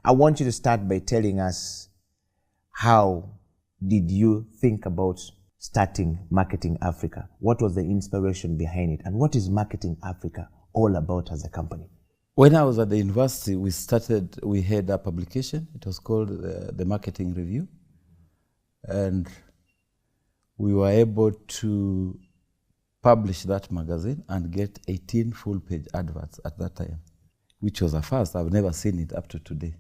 I want you to start by telling us, how did you think about starting Marketing Africa? What was the inspiration behind it? And what is Marketing Africa all about as a company? When I was at the university, we had a publication. It was called the Marketing Review. And we were able to publish that magazine and get 18 full-page adverts at that time, which was a first. I've never seen it up to today.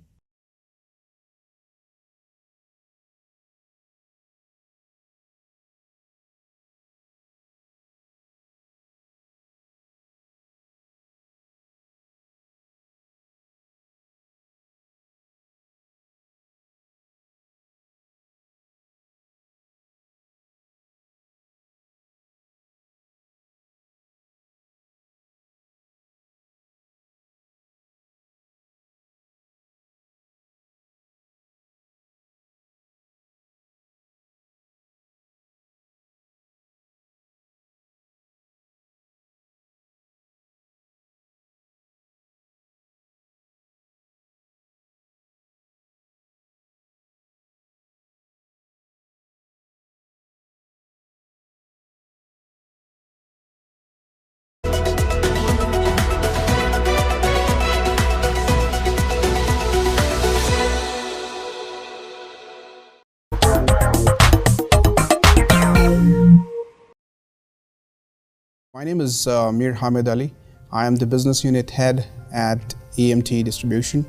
My name is Mir Hamid Ali. I am the business unit head at EMT Distribution.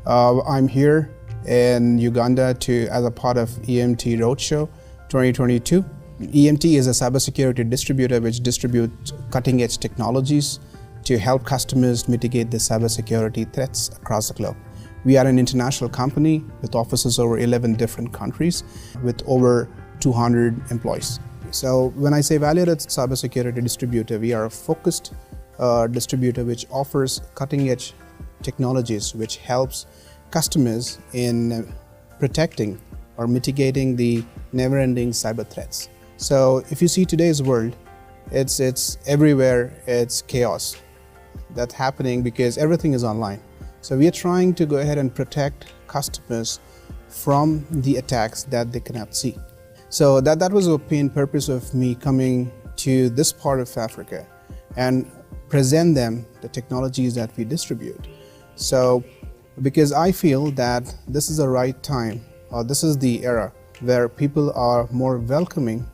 I'm here in Uganda as a part of EMT Roadshow 2022. EMT is a cybersecurity distributor which distributes cutting-edge technologies to help customers mitigate the cybersecurity threats across the globe. We are an international company with offices over 11 different countries with over 200 employees. So when I say value-added cybersecurity distributor, we are a focused distributor which offers cutting-edge technologies which helps customers in protecting or mitigating the never-ending cyber threats. So if you see today's world, it's everywhere, it's chaos that's happening because everything is online. So we are trying to go ahead and protect customers from the attacks that they cannot see. So that was the main purpose of me coming to this part of Africa and present them the technologies that we distribute. So because I feel that this is the right time, or this is the era where people are more welcoming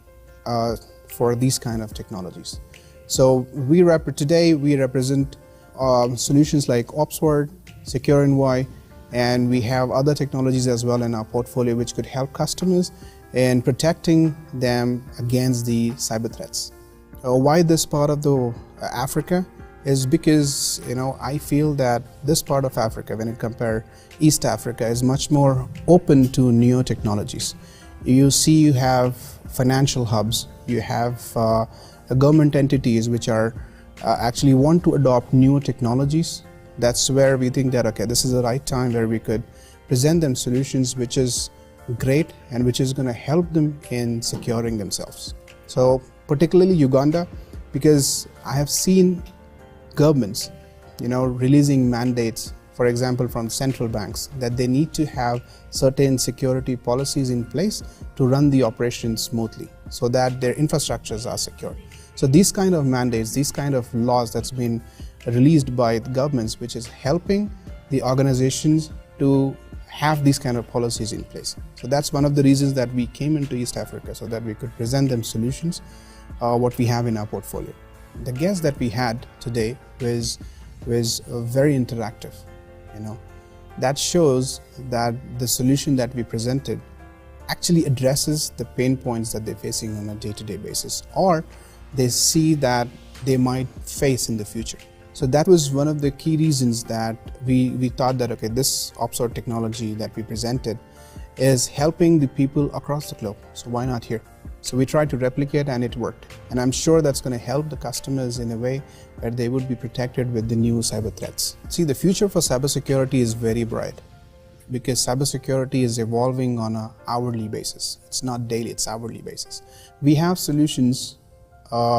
for these kind of technologies. So today we represent solutions like OpsWord, Secure Envoy, and we have other technologies as well in our portfolio which could help customers in protecting them against the cyber threats. Why this part of the Africa is because I feel that this part of Africa, when you compare East Africa, is much more open to new technologies. You have financial hubs, you have government entities which are actually want to adopt new technologies. That's where we think that this is the right time where we could present them solutions which is great and which is going to help them in securing themselves. So particularly Uganda, because I have seen governments releasing mandates, for example from central banks, that they need to have certain security policies in place to run the operations smoothly so that their infrastructures are secure. So these kind of mandates, these kind of laws that's been released by the governments, which is helping the organizations to have these kind of policies in place. So that's one of the reasons that we came into East Africa, so that we could present them solutions, what we have in our portfolio. The guest that we had today was very interactive. That shows that the solution that we presented actually addresses the pain points that they're facing on a day-to-day basis, or they see that they might face in the future. So that was one of the key reasons that we thought that this OpsWord technology that we presented is helping the people across the globe. So why not here? So we tried to replicate and it worked. And I'm sure that's going to help the customers in a way where they would be protected with the new cyber threats. See, the future for cybersecurity is very bright because cybersecurity is evolving on an hourly basis. It's not daily, it's hourly basis. We have solutions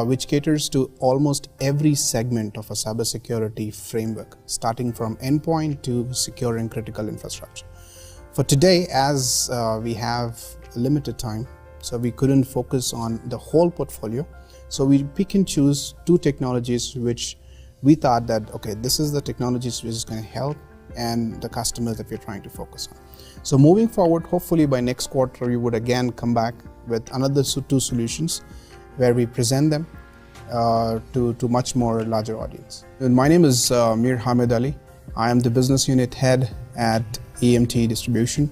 which caters to almost every segment of a cybersecurity framework, starting from endpoint to securing critical infrastructure. For today, as we have limited time, so we couldn't focus on the whole portfolio, so we pick and choose 2 technologies which we thought that, okay, this is the technologies which is going to help and the customers that we're trying to focus on. So moving forward, hopefully by next quarter, we would again come back with another 2 solutions where we present them to much more larger audience. And my name is Mir Hamid Ali. I am the business unit head at EMT Distribution.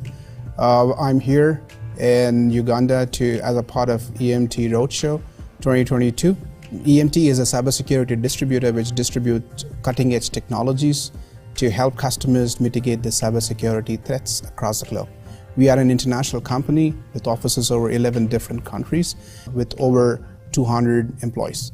I'm here in Uganda as a part of EMT Roadshow 2022. EMT is a cybersecurity distributor which distributes cutting-edge technologies to help customers mitigate the cybersecurity threats across the globe. We are an international company with offices over 11 different countries with over 200 employees.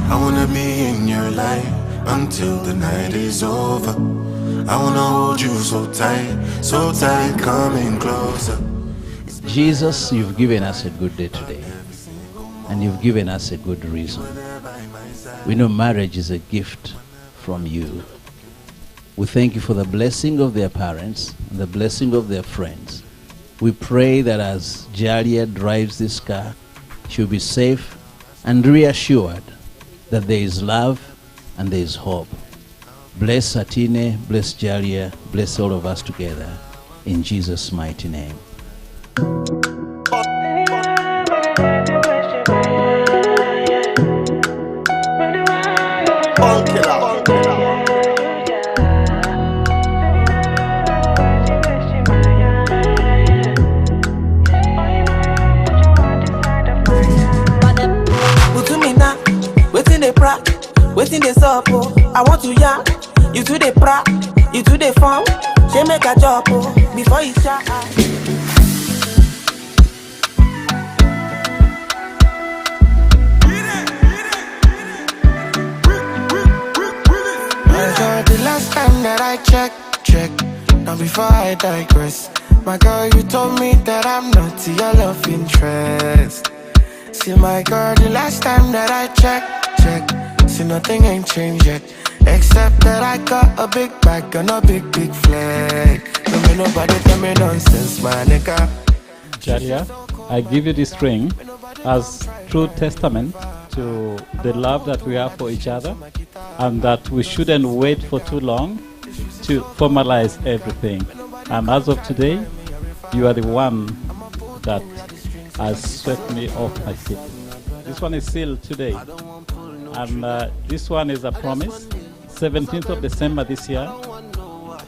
I wanna be in your life until the night is over. I wanna hold you so tight, coming closer. Jesus, you've given us a good day today, and you've given us a good reason. We know marriage is a gift from you. We thank you for the blessing of their parents and the blessing of their friends. We pray that as Jalia drives this car, she'll be safe and reassured that there is love and there is hope. Bless Atine, bless Jalia, bless all of us together. In Jesus' mighty name. Waiting this up, oh. I want to yarn. You to the pra, you to the farm. She make a job, oh, before you start. The last time that I checked, now before I digress. My girl, you told me that I'm not your love interest. See my girl, the last time that I checked, see nothing ain't changed yet, except that I got a big bag and a big flag. Don't make nobody tell me nonsense, my nigga. Jaria, I give you this ring as true testament to the love that we have for each other, and that we shouldn't wait for too long to formalize everything. And as of today, you are the one that has swept me off my feet. This one is sealed today. And this one is a promise. 17th of December this year,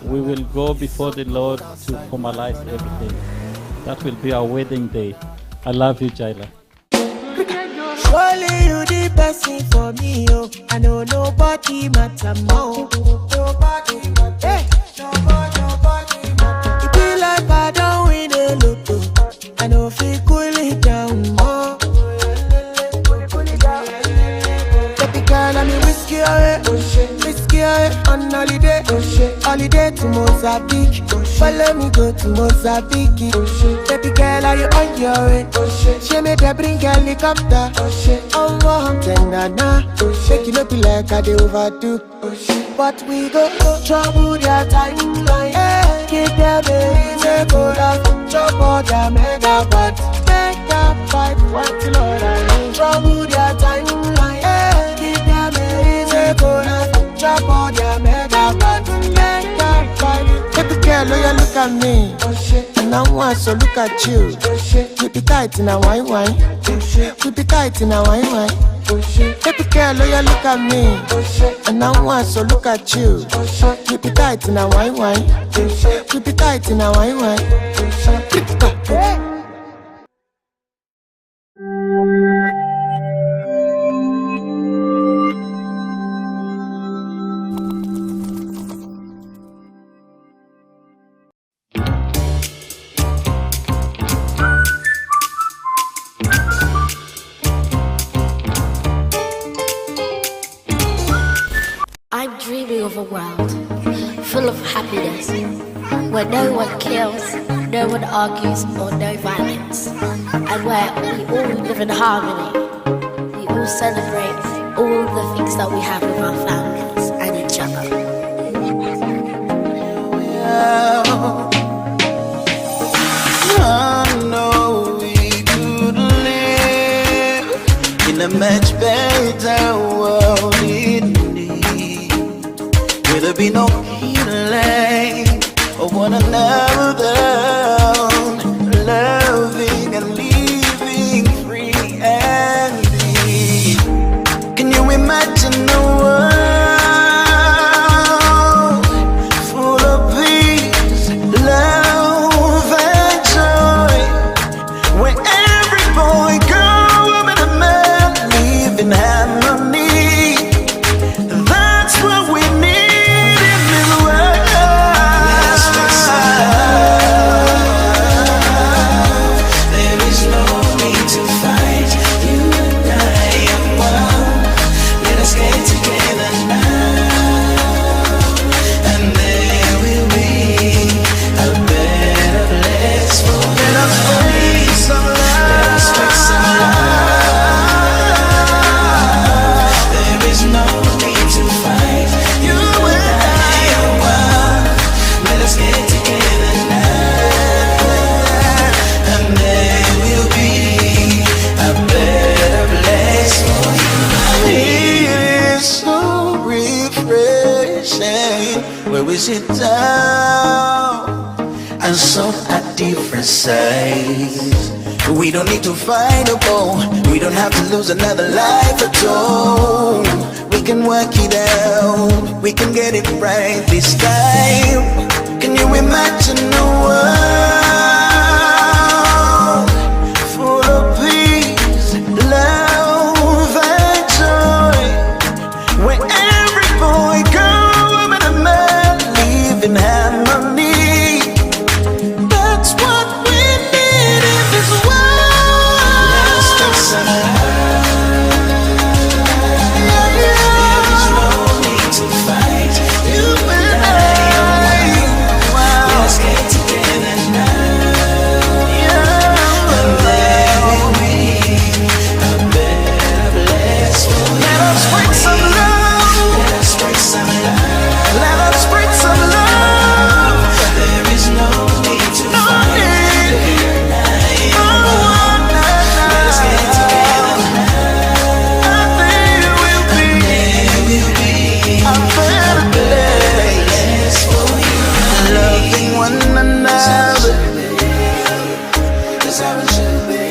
we will go before the Lord to formalize everything. That will be our wedding day. I love you, Jaila. Surely you the person for me, oh. I know nobody matter more. Nobody matter. Hey. Nobody matter. It be like I don't win a lotto. I know if you cool it down more. Girl, I'm whiskey away, whiskey away on holiday, holiday to Mozambique. Follow me go to Mozambique. Baby girl, are you on your way? She made her bring helicopter. Oh, I'm tender now. Shake it up like I do overdo. But we go trouble their timeline. Keep their babies a good up. Trouble their megabyte. Megabyte, what the Lord I mean. Trouble their timeline. Drop all their mega. Baby girl, oh, you look at me. And I want to look at you. Keep it tight in a wine wine. Keep it tight in a wine wine. Baby girl, oh yeah, look at me. And I want to look at you. Keep it tight in a wine wine. Keep it tight in a wine wine. I'm dreaming of a world full of happiness, where no one kills, no one argues, or no violence, and where we all live in harmony. We all celebrate all the things that we have with our families and each other. I know we could live in a much better world. There'll be no killing of one another, loving and living free and free. Can you imagine a world full of peace, love and joy, where every boy, girl, woman and man live in harmony? That's what we need. Where we sit down and solve our differences. We don't need to fight a war. We don't have to lose another life at all. We can work it out. We can get it right this time. Can you imagine a world full of peace, love and joy, where every boy, girl, woman and man live in harmony? That's what we need in this world. Let's take some There's no need to fight. You and I. Let's get together now. And there will be a better place for you. Let us bring some love. Let us bring some love. Let us bring some love. There is no need to fight. Let's get together now. And there will be a better place for you. Loving one another. That's how it should be.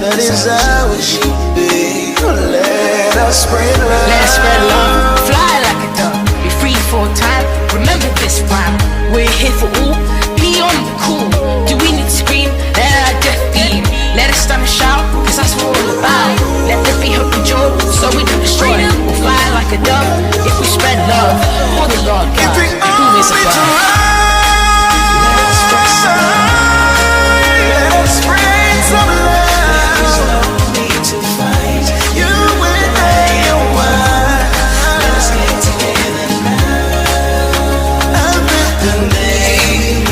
That is how it should be. Let us spread love. Let us spread love. Fly like a dove. Be free for a time. Remember this rhyme. We're here for all. Be on the cool. Do we need to scream? Let our death beam. Let us stand and shout, cause that's what we're all about. Let there be hope and joy, so we don't destroy. We'll fly like a dove if we spread love for the Lord God, who is above. Let us spread some love. Let us spread some love. There's no need to fight. You and I are one. Let us get together now. And there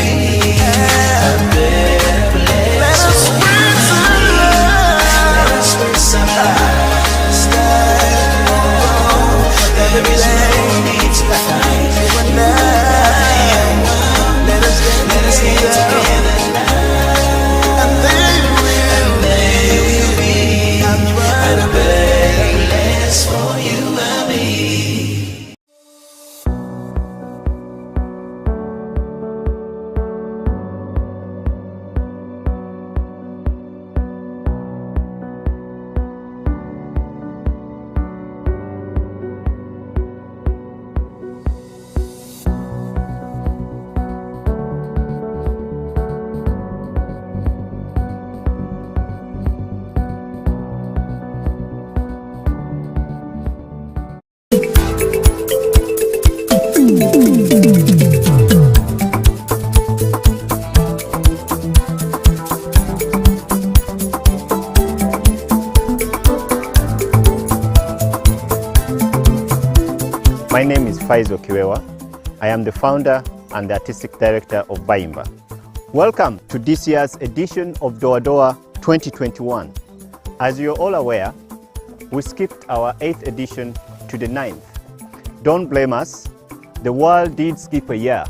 My name is Faizo Kiwewa. I am the founder and the artistic director of Baimba. Welcome to this year's edition of Doa Doa 2021. As you're all aware, we skipped our 8th edition to the 9th. Don't blame us. The world did skip a year,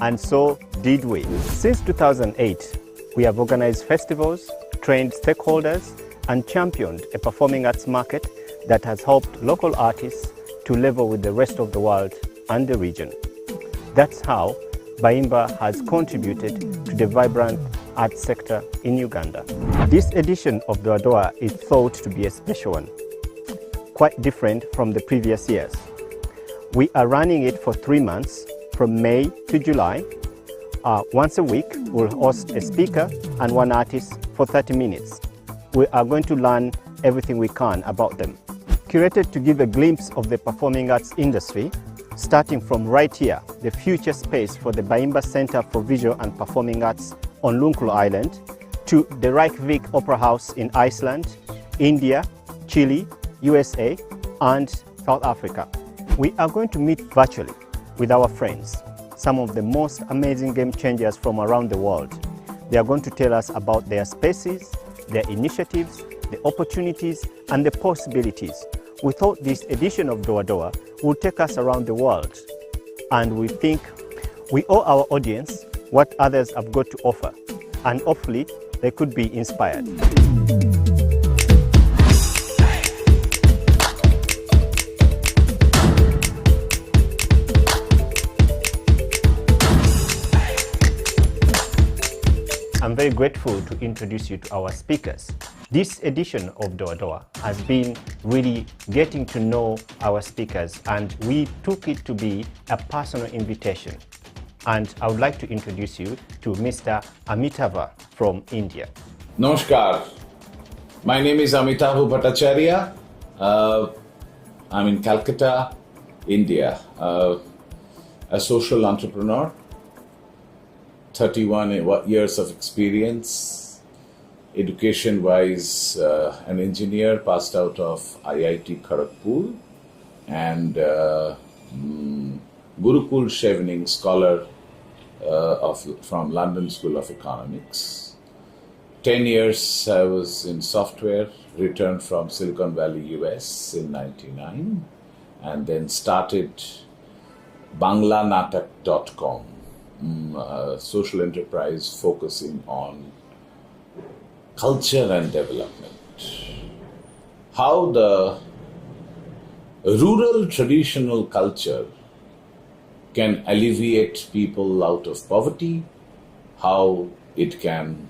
and so did we. Since 2008, we have organized festivals, trained stakeholders, and championed a performing arts market that has helped local artists to level with the rest of the world and the region. That's how Baimba has contributed to the vibrant arts sector in Uganda. This edition of Doa Doa is thought to be a special one, quite different from the previous years. We are running it for 3 months, from May to July. Once a week, we'll host a speaker and one artist for 30 minutes. We are going to learn everything we can about them. Curated to give a glimpse of the performing arts industry, starting from right here, the future space for the Baimba Center for Visual and Performing Arts on Lunkulu Island, to the Reykjavik Opera House in Iceland, India, Chile, USA, and South Africa. We are going to meet virtually with our friends, some of the most amazing game changers from around the world. They are going to tell us about their spaces, their initiatives, the opportunities, and the possibilities. We thought this edition of Doa Doa would take us around the world, and we think we owe our audience what others have got to offer, and hopefully they could be inspired. I'm very grateful to introduce you to our speakers. This edition of Doa Doa has been really getting to know our speakers, and we took it to be a personal invitation. And I would like to introduce you to Mr. Amitava from India. Namaskar. My name is Amitava Bhattacharya. I'm in Calcutta, India. A social entrepreneur. 31 years of experience, education-wise an engineer, passed out of IIT Kharagpur, and Gurukul Chevening scholar from London School of Economics. 10 years I was in software, returned from Silicon Valley, US in 99, and then started banglanatak.com. Social enterprise focusing on culture and development. How the rural traditional culture can alleviate people out of poverty, how it can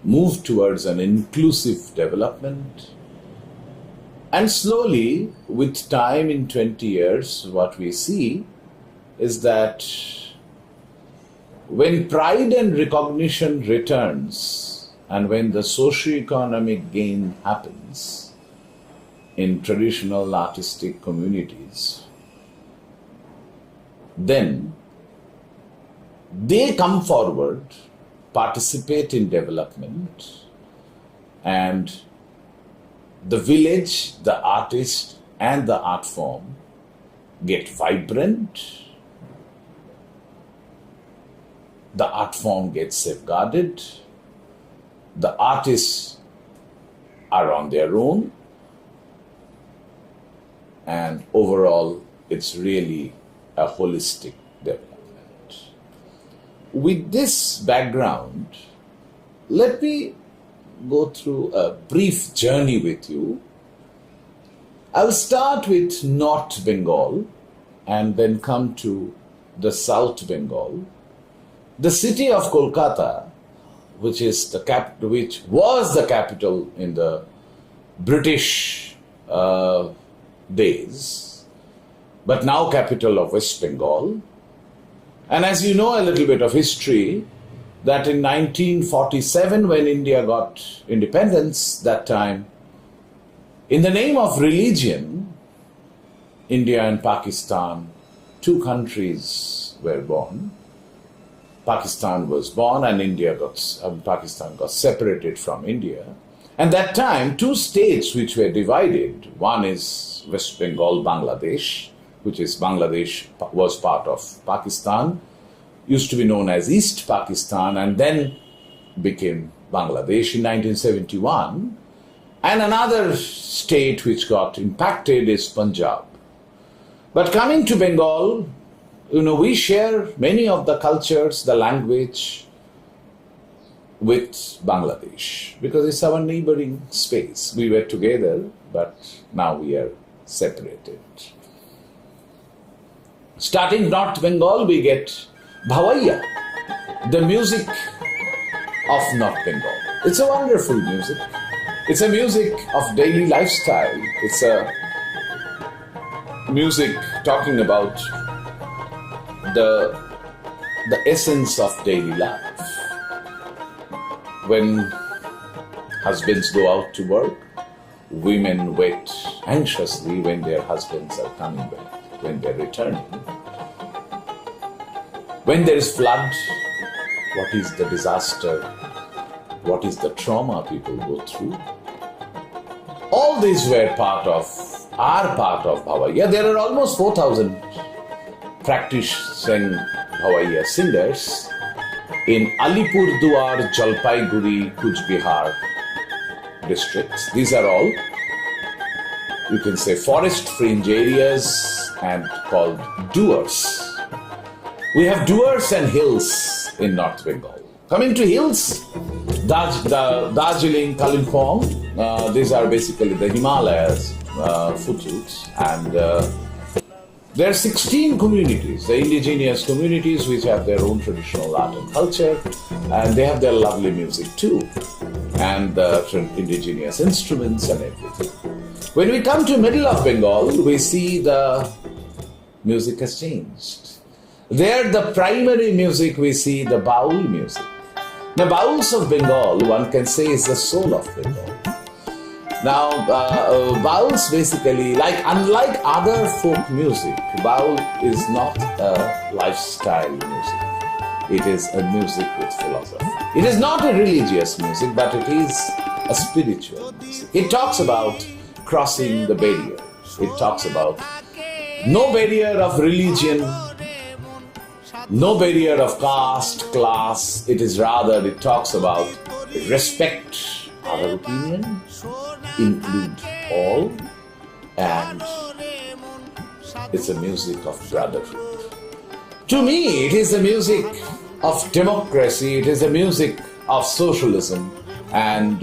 move towards an inclusive development. And slowly, with time in 20 years, what we see is that when pride and recognition returns, and when the socio-economic gain happens in traditional artistic communities, then they come forward, participate in development, and the village, the artist, and the art form get vibrant. The art form gets safeguarded, the artists are on their own, and overall it's really a holistic development. With this background, let me go through a brief journey with you. I'll start with North Bengal and then come to the South Bengal. The city of Kolkata, which was the capital in the British days, but now capital of West Bengal. And as you know a little bit of history, that in 1947, when India got independence, that time, in the name of religion, India and Pakistan, two countries were born. Pakistan was born and Pakistan got separated from India. And that time, two states which were divided, one is West Bengal, Bangladesh, which is Bangladesh was part of Pakistan, used to be known as East Pakistan, and then became Bangladesh in 1971. And another state which got impacted is Punjab. But coming to Bengal, we share many of the cultures, the language with Bangladesh because it's our neighboring space. We were together, but now we are separated. Starting North Bengal, we get Bhawaiya, the music of North Bengal. It's a wonderful music. It's a music of daily lifestyle. It's a music talking about the essence of daily life. When husbands go out to work, women wait anxiously when their husbands are coming back, when they're returning. When there is flood, what is the disaster? What is the trauma people go through? All these were part of Bhawaiya. There are almost 4,000 practicing Bhawaiya singers in Alipurduar, Jalpaiguri, Kuch Bihar districts. These are all, you can say, forest fringe areas and called duars. We have duars and hills in North Bengal. Coming to hills, Darjeeling, Kalimpong, these are basically the Himalayas foothills, and there are 16 communities, the indigenous communities which have their own traditional art and culture, and they have their lovely music too, and the indigenous instruments and everything. When we come to middle of Bengal, we see the music has changed. There, the primary music, we see the baul music. The bauls of Bengal, one can say, is the soul of Bengal. Now, bauls basically, unlike other folk music, baul is not a lifestyle music. It is a music with philosophy. It is not a religious music, but it is a spiritual music. It talks about crossing the barrier. It talks about no barrier of religion, no barrier of caste, class. It talks about respect our opinion, include all, and it's a music of brotherhood. To me, it is a music of democracy, it is a music of socialism, and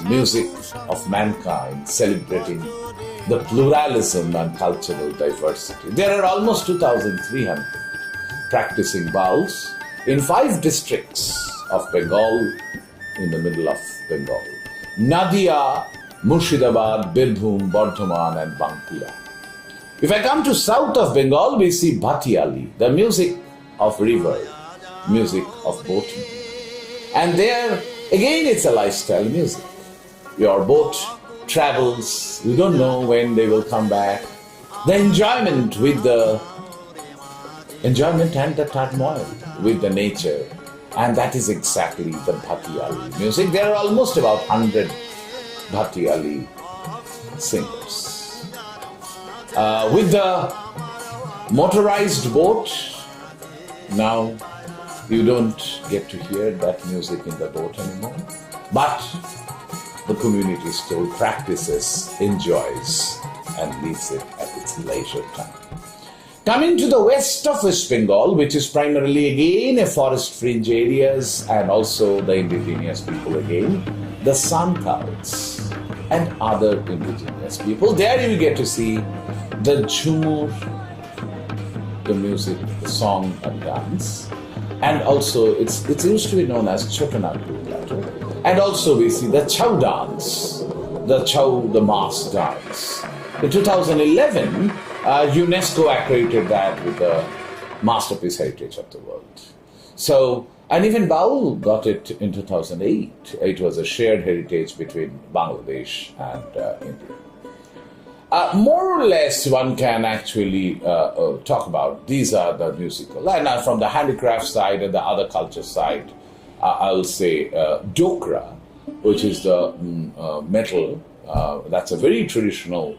music of mankind, celebrating the pluralism and cultural diversity. There are almost 2,300 practicing bauls in 5 districts of Bengal, in the middle of Bengal: Nadia, Murshidabad, Birbhum, Bardhaman, and Bankura. If I come to south of Bengal, we see Bhatiali, the music of river, music of boating. And there, again, it's a lifestyle music. Your boat travels, you don't know when they will come back. The enjoyment and the turmoil with the nature. And that is exactly the Bhatiali music. There are almost about 100 Bhatiali singers. With the motorized boat, now you don't get to hear that music in the boat anymore. But the community still practices, enjoys, and leaves it at its leisure time. Coming to the west of West Bengal, which is primarily again a forest fringe areas and also the indigenous people again, the Santals and other indigenous people. There you get to see the Jhumur, the music, the song and dance. And also it's used to be known as Chotanagpur later. And also we see the Chow dance, the mass dance. In 2011, UNESCO accredited that with the Masterpiece Heritage of the World. So, and even Baul got it in 2008. It was a shared heritage between Bangladesh and India. More or less, one can actually talk about these are the musical. And from the handicraft side and the other culture side, I'll say Dokra which is the metal. That's a very traditional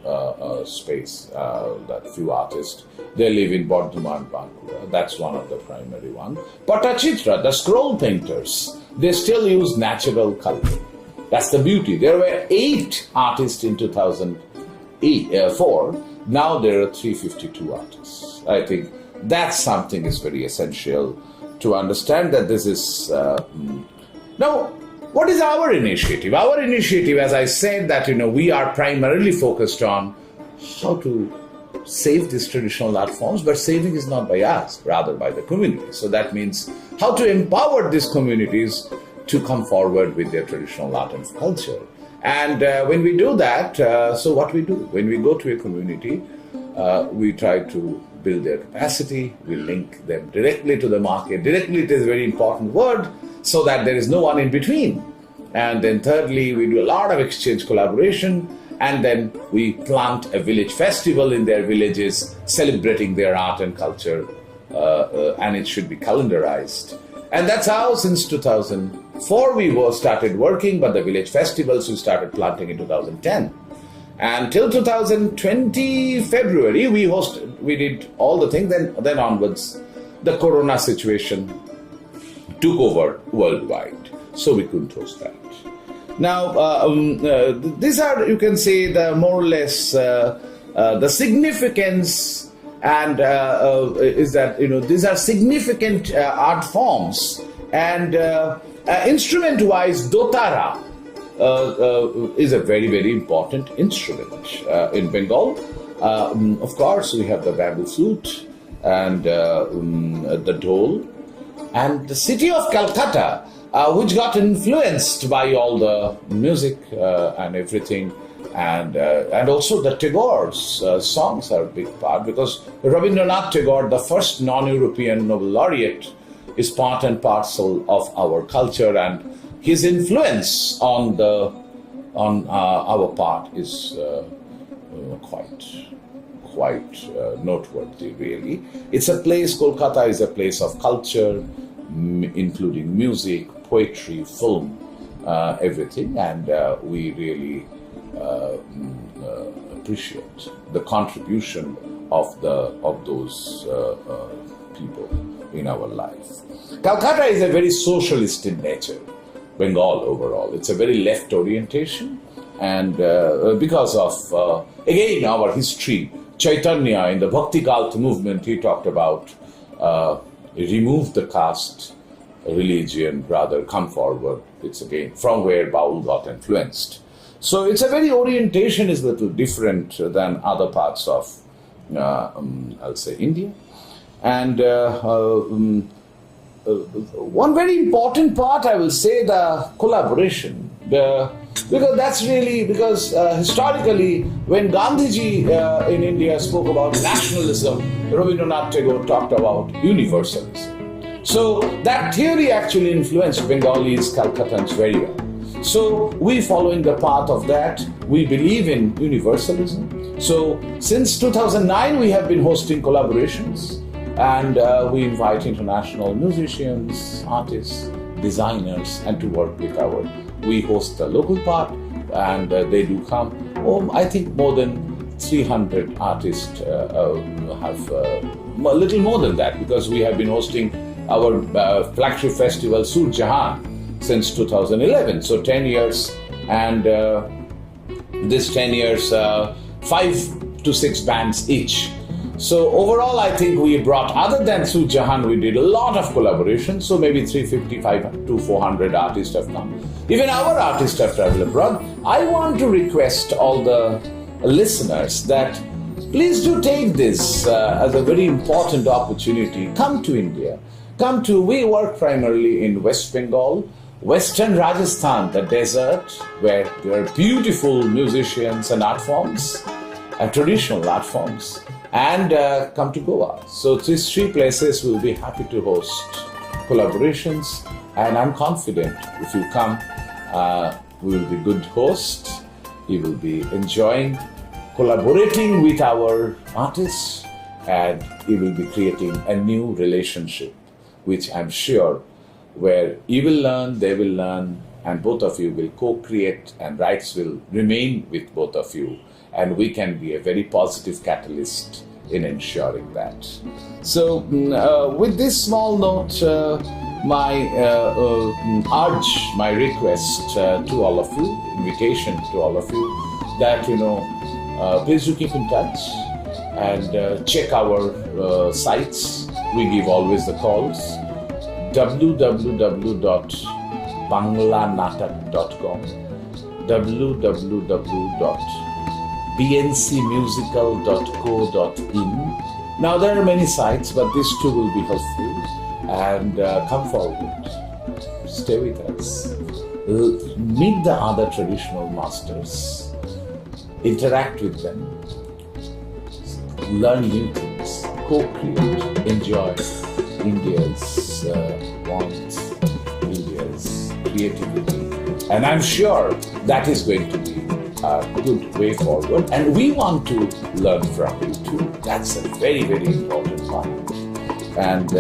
space that few artists, they live in Bardhaman, Bankura. That's one of the primary one. Patachitra, the scroll painters, they still use natural color. That's the beauty. There were 8 artists in 2004. Now there are 352 artists. I think that's something is very essential to understand that this is... Now, what is our initiative? Our initiative, as I said, that we are primarily focused on how to save these traditional art forms, but saving is not by us, rather by the community. So that means how to empower these communities to come forward with their traditional art and culture. And when we do that, so what we do? When we go to a community, we try to build their capacity, we link them directly to the market. Directly, it is a very important word, so that there is no one in between. And then thirdly, we do a lot of exchange collaboration, and then we plant a village festival in their villages, celebrating their art and culture, and it should be calendarized. And that's how since 2004 we started working, but the village festivals we started planting in 2010. And till 2020 February, we did all the things, then onwards, the corona situation took over worldwide, so we couldn't host that. Now, these are, you can say, the more or less the significance, and is that these are significant art forms, and instrument-wise, dotara is a very, very important instrument in Bengal. Of course, we have the bamboo flute and the dhol. And the city of Calcutta, which got influenced by all the music and everything, and also the Tagore's songs are a big part, because Rabindranath Tagore, the first non-European Nobel laureate, is part and parcel of our culture, and his influence on our part is quite noteworthy, really. It's a place, Kolkata is a place of culture, including music, poetry, film, everything, and we really appreciate the contribution of those people in our life. Calcutta is a very socialist in nature. Bengal overall, it's a very left orientation, and because of again our history, Chaitanya in the Bhakti Cult movement, he talked about remove the caste religion, rather come forward. It's again from where Baul got influenced. So it's a very orientation is a little different than other parts of I'll say India. And one very important part, I will say, the collaboration. Because that's really, because historically, when Gandhiji in India spoke about nationalism, Rabindranath Tagore talked about universalism. So that theory actually influenced Bengalis, Calcuttans very well. So we, following the path of that, we believe in universalism. So since 2009, we have been hosting collaborations, and we invite international musicians, artists, designers, and to work with we host the local part, and they do come. I think more than 300 artists have, a little more than that, because we have been hosting our flagship festival, Sur Jahan, since 2011. So 10 years, and this 10 years, 5 to 6 bands each. So overall, I think we brought, other than Sur Jahan, we did a lot of collaborations. So maybe 355 to 400 artists have come. Even our artists have traveled abroad. I want to request all the listeners that please do take this as a very important opportunity. Come to India. We work primarily in West Bengal, Western Rajasthan, the desert, where there are beautiful musicians and art forms, and traditional art forms, and come to Goa. So these 3 places will be happy to host collaborations, and I'm confident if you come, we will be good hosts. You will be enjoying collaborating with our artists, and you will be creating a new relationship, which I'm sure where you will learn, they will learn, and both of you will co-create, and rights will remain with both of you, and we can be a very positive catalyst in ensuring that. So with this small note, my urge, my request to all of you, invitation to all of you, that please do keep in touch and check our sites. We give always the calls: www.banglanatak.com, www.bncmusical.co.in. Now there are many sites, but these two will be helpful. And come forward, stay with us, meet the other traditional masters, interact with them, learn new things, co-create, enjoy India's wants, India's creativity. And I'm sure that is going to be a good way forward. And we want to learn from you too. That's a very, very important part. And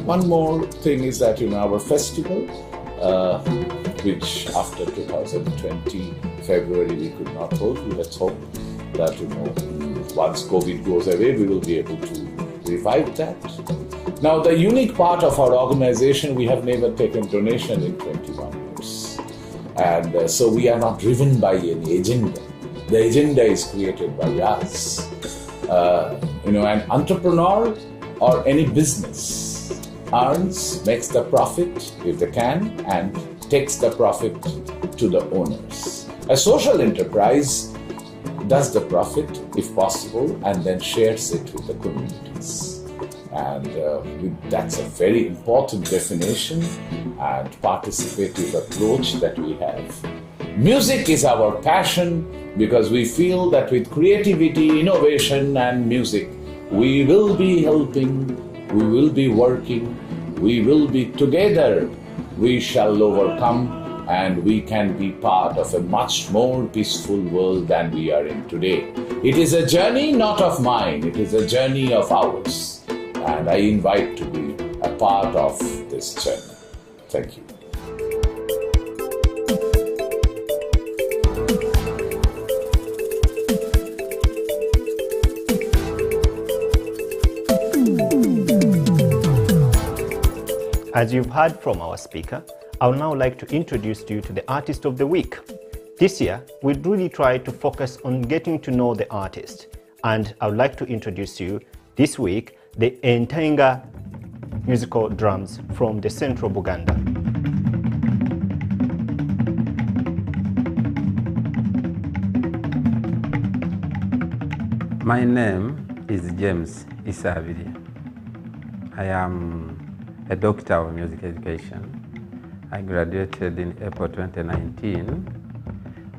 one more thing is that our festival, which after 2020 February we could not hold. Let's hope that once COVID goes away, we will be able to revive that. Now, the unique part of our organization, we have never taken donation in 21 years, and so we are not driven by any agenda. The agenda is created by us. An entrepreneur or any business makes the profit if they can, and takes the profit to the owners. A social enterprise does the profit, if possible, and then shares it with the communities. And that's a very important definition and participative approach that we have. Music is our passion, because we feel that with creativity, innovation, and music, we will be helping, we will be working, we will be together, we shall overcome, and we can be part of a much more peaceful world than we are in today. It is a journey not of mine, it is a journey of ours. And I invite to be a part of this journey. Thank you. As you've heard from our speaker, I would now like to introduce you to the Artist of the Week. This year, we really tried to focus on getting to know the artist, and I would like to introduce you this week the Entenga musical drums from the Central Buganda. My name is James Isabiri. I am a doctor of music education. I graduated in April 2019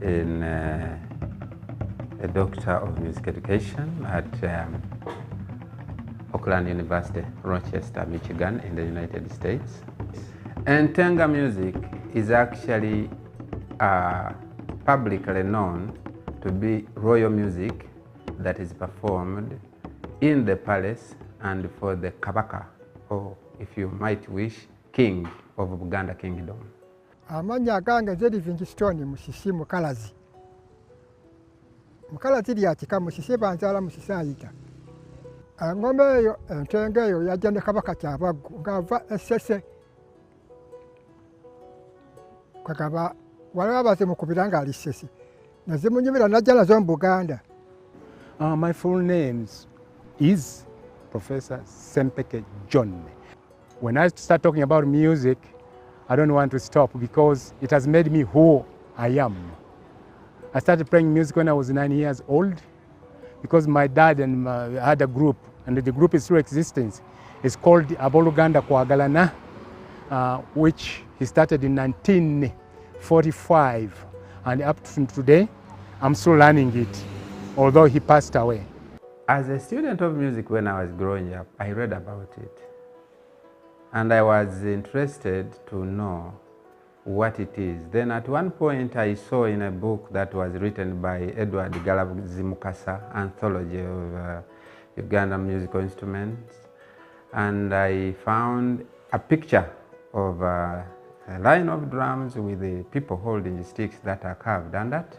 in a doctor of music education at Auckland University, Rochester, Michigan, in the United States. And Entenga music is actually publicly known to be royal music that is performed in the palace and for the Kabaka, or if you might wish, king of Buganda Kingdom. Amanya gange zedi Livingstone musisi mukalazi. Mukalazi lyachika musisi banzala musisi ayita. Ngombe yo Entenga yo yajja Kabaka kyabaggu ngava esese. Kwagaba waliwo abazimukubira ali sese. Nazimunyumira najja nazo mu Buganda. My full name is Professor Sempeke John. When I start talking about music, I don't want to stop because it has made me who I am. I started playing music when I was 9 years old because my dad and had a group, and the group is still existing. It's called Aboluganda Kwagalana, which he started in 1945, and up to today, I'm still learning it, although he passed away. As a student of music when I was growing up, I read about it. And I was interested to know what it is. Then at one point I saw in a book that was written by Edward Galazimukasa, Anthology of Ugandan Musical Instruments, and I found a picture of a line of drums with the people holding the sticks that are carved, and that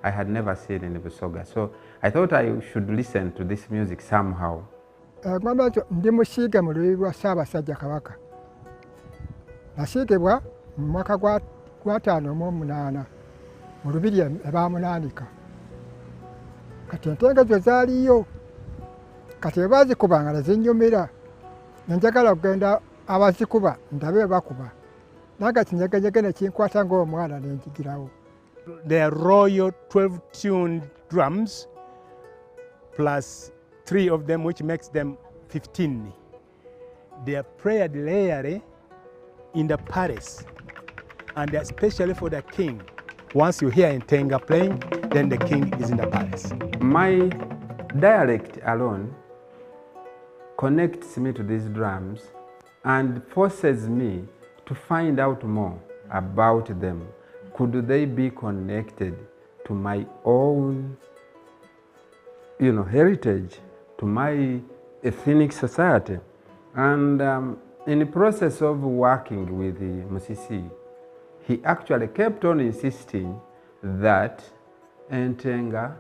I had never seen in Busoga. So I thought I should listen to this music somehow. Ngoma ezo ndi musiige mu lulimi lwa Ssaabasajja Kabaka. Nasiigibwa mu mwaka gwa 58 mu lubiri ebaamunaanika. Kati entenga ezo zaaliyo. Kati baazikubanga ne zinnyumira. Ne njagala okugenda abazikuba ndabe bakuba. Naga kinyeganyege ne kinkwata ng'omwana ne njigirawo. They are royal 12-tuned drums plus 3 of them, which makes them 15. They are played rarely in the palace, and especially for the king. Once you hear Ntenga playing, then the king is in the palace. My dialect alone connects me to these drums and forces me to find out more about them. Could they be connected to my own, heritage, to my ethnic society? And in the process of working with Musisi, he actually kept on insisting that Ntenga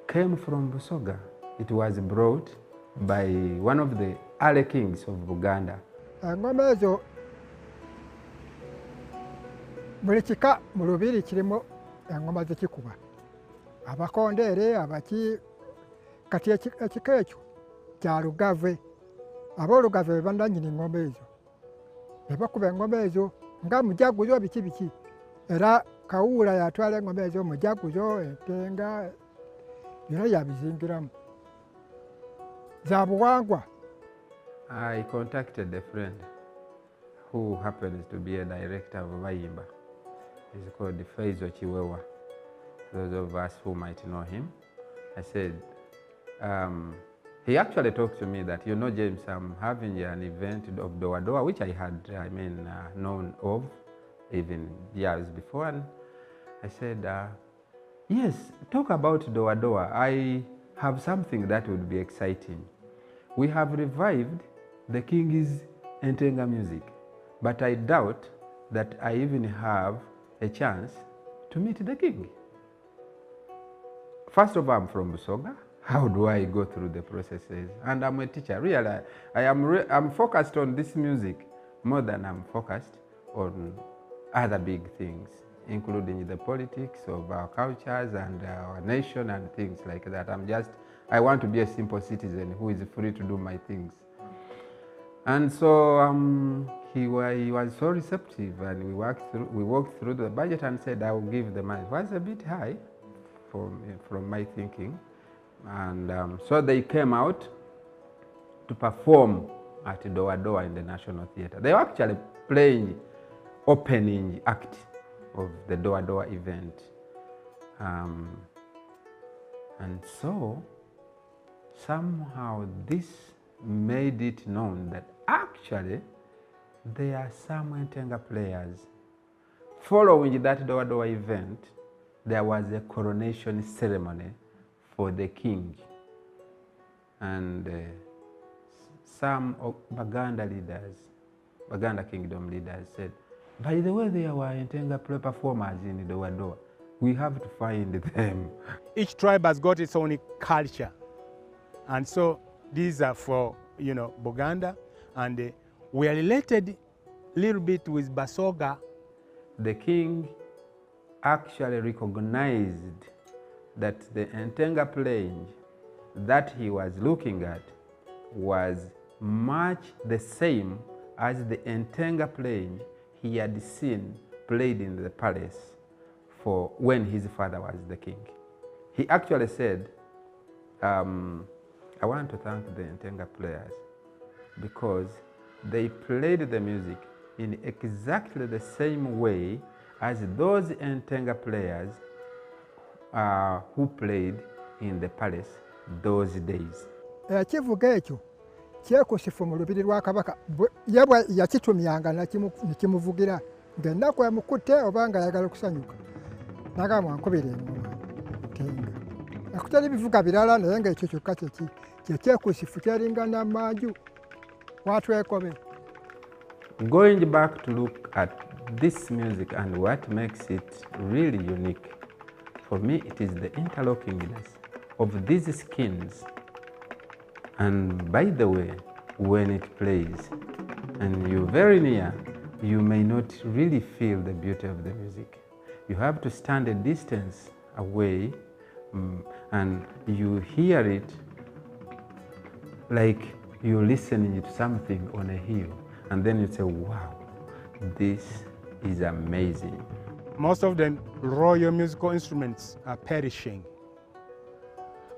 came from Busoga. It was brought by one of the early kings of Buganda. Engoma ezo buli kika mu lubiri kirimu engoma z'ekikuba. Abakondeere, abaki, kati ekika ekyo kya Lugave. Ab'Olugave be bannannyini engoma ezo. Be bakuba engoma ezo nga mujaguzo biki. Era Kawuula yatwala engoma ezo mujaguzo, Entenga, byonna yabizingiramu. Za buwangwa. I contacted a friend who happens to be a director of Bayimba. He's called Faizo Chiwewa. Those of us who might know him. I said, he actually talked to me that, James, I'm having an event of Doa Doa, which I had, known of even years before. And I said, yes, talk about Doa Doa. I have something that would be exciting. We have revived the King's Ntenga music, but I doubt that I even have a chance to meet the king. First of all, I'm from Busoga. How do I go through the processes? And I'm a teacher. Really, I'm focused on this music more than I'm focused on other big things, including the politics of our cultures and our nation and things like that. I want to be a simple citizen who is free to do my things. And so he was so receptive, and we walked through the budget and said, I will give the money. It was a bit high from my thinking. And so they came out to perform at Doa Doa in the National Theatre. They were actually playing opening act of the Doa Doa event. And so somehow this made it known that actually there are some Ntenga players. Following that Doa Doa event, there was a coronation ceremony for the king. And some Baganda leaders, Baganda kingdom leaders said, by the way, there were Ntenga performers in Doa Doa. We have to find them. Each tribe has got its own culture. And so these are for, Buganda. And we are related a little bit with Basoga. The king actually recognized that the Ntenga playing that he was looking at was much the same as the Ntenga playing he had seen played in the palace for when his father was the king. He actually said, I want to thank the Ntenga players because they played the music in exactly the same way as those Ntenga players who played in the palace those days. Ekivuga ekyo kyekusifu mu lubiri lwa Kabaka yabwa yakitumyanga nekimuvugira ng'ennaku emukutte oba nga ayagala okusanyuka nagamba nkubira engoma Ntenga. Nakutali bivuga birala naye ng'ekyo kyokka kyekusifu kyeringa n'ammanju watwekobe. Going back to look at this music and what makes it really unique, for me, it is the interlockingness of these skins. And by the way, when it plays and you're very near, you may not really feel the beauty of the music. You have to stand a distance away and you hear it like you're listening to something on a hill, and then you say, wow, this is amazing. Most of the royal musical instruments are perishing.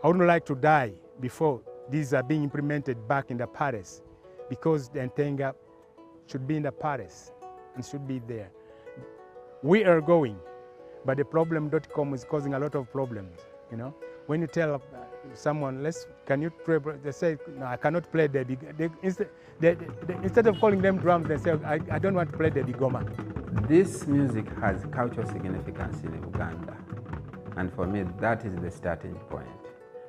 I wouldn't like to die before these are being implemented back in the palace, because the Ntenga should be in the palace and should be there. We are going, but the problem.com is causing a lot of problems, you know. When you tell someone, can you play, they say, no, I cannot play the big, instead of calling them drums, they say, I don't want to play the bigoma. This music has cultural significance in Uganda, and for me, that is the starting point.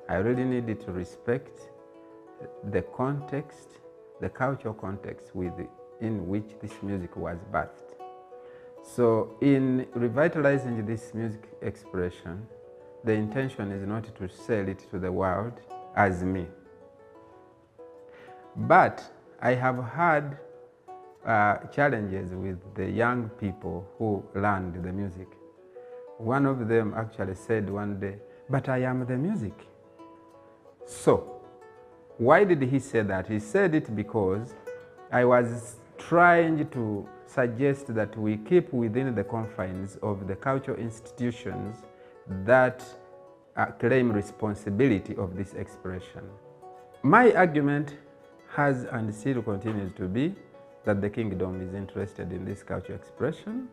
I really needed to respect the context, the cultural context in which this music was birthed. So in revitalizing this music expression, the intention is not to sell it to the world as me. But I have had challenges with the young people who learned the music. One of them actually said one day, but I am the music. So, why did he say that? He said it because I was trying to suggest that we keep within the confines of the cultural institutions that claim responsibility of this expression. My argument has and still continues to be that the kingdom is interested in this cultural expression,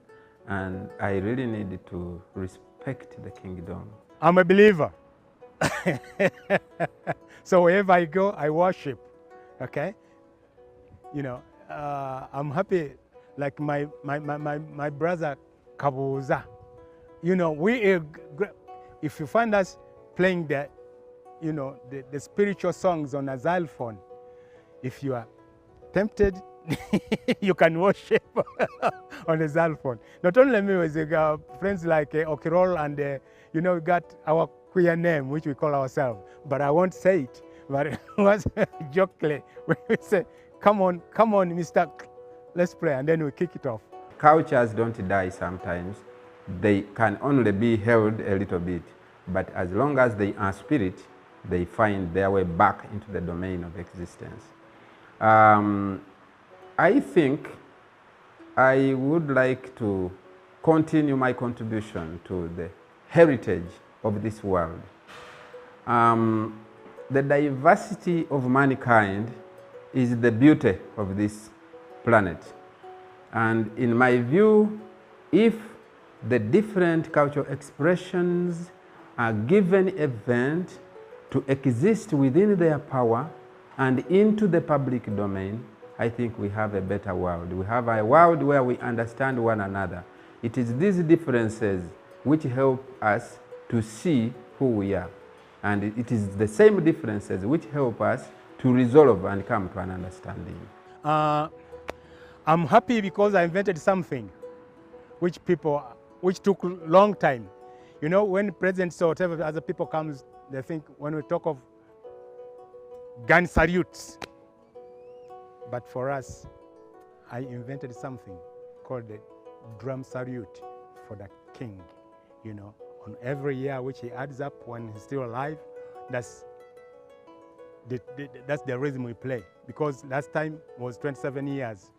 and I really needed to respect the kingdom. I'm a believer. So wherever I go, I worship, okay? You know, I'm happy, like my brother Kabuza. You know, if you find us playing the spiritual songs on a xylophone, if you are tempted, you can worship on a xylophone. Not only me, with friends like Okirol and, we got our queer name, which we call ourselves, but I won't say it. But it was jokingly, when we say, come on, Mr. Let's play, and then we kick it off. Cultures don't die sometimes. They can only be held a little bit, but as long as they are spirit, they find their way back into the domain of existence. I think I would like to continue my contribution to the heritage of this world. The diversity of mankind is the beauty of this planet. And in my view, if the different cultural expressions are given a vent to exist within their power and into the public domain, I think we have a better world. We have a world where we understand one another. It is these differences which help us to see who we are. And it is the same differences which help us to resolve and come to an understanding. I'm happy because I invented something which took a long time. You know, when presidents or whatever other people comes, they think when we talk of gun salutes. But for us, I invented something called the drum salute for the king. You know, on every year which he adds up when he's still alive, that's the rhythm we play. Because last time was 27 years,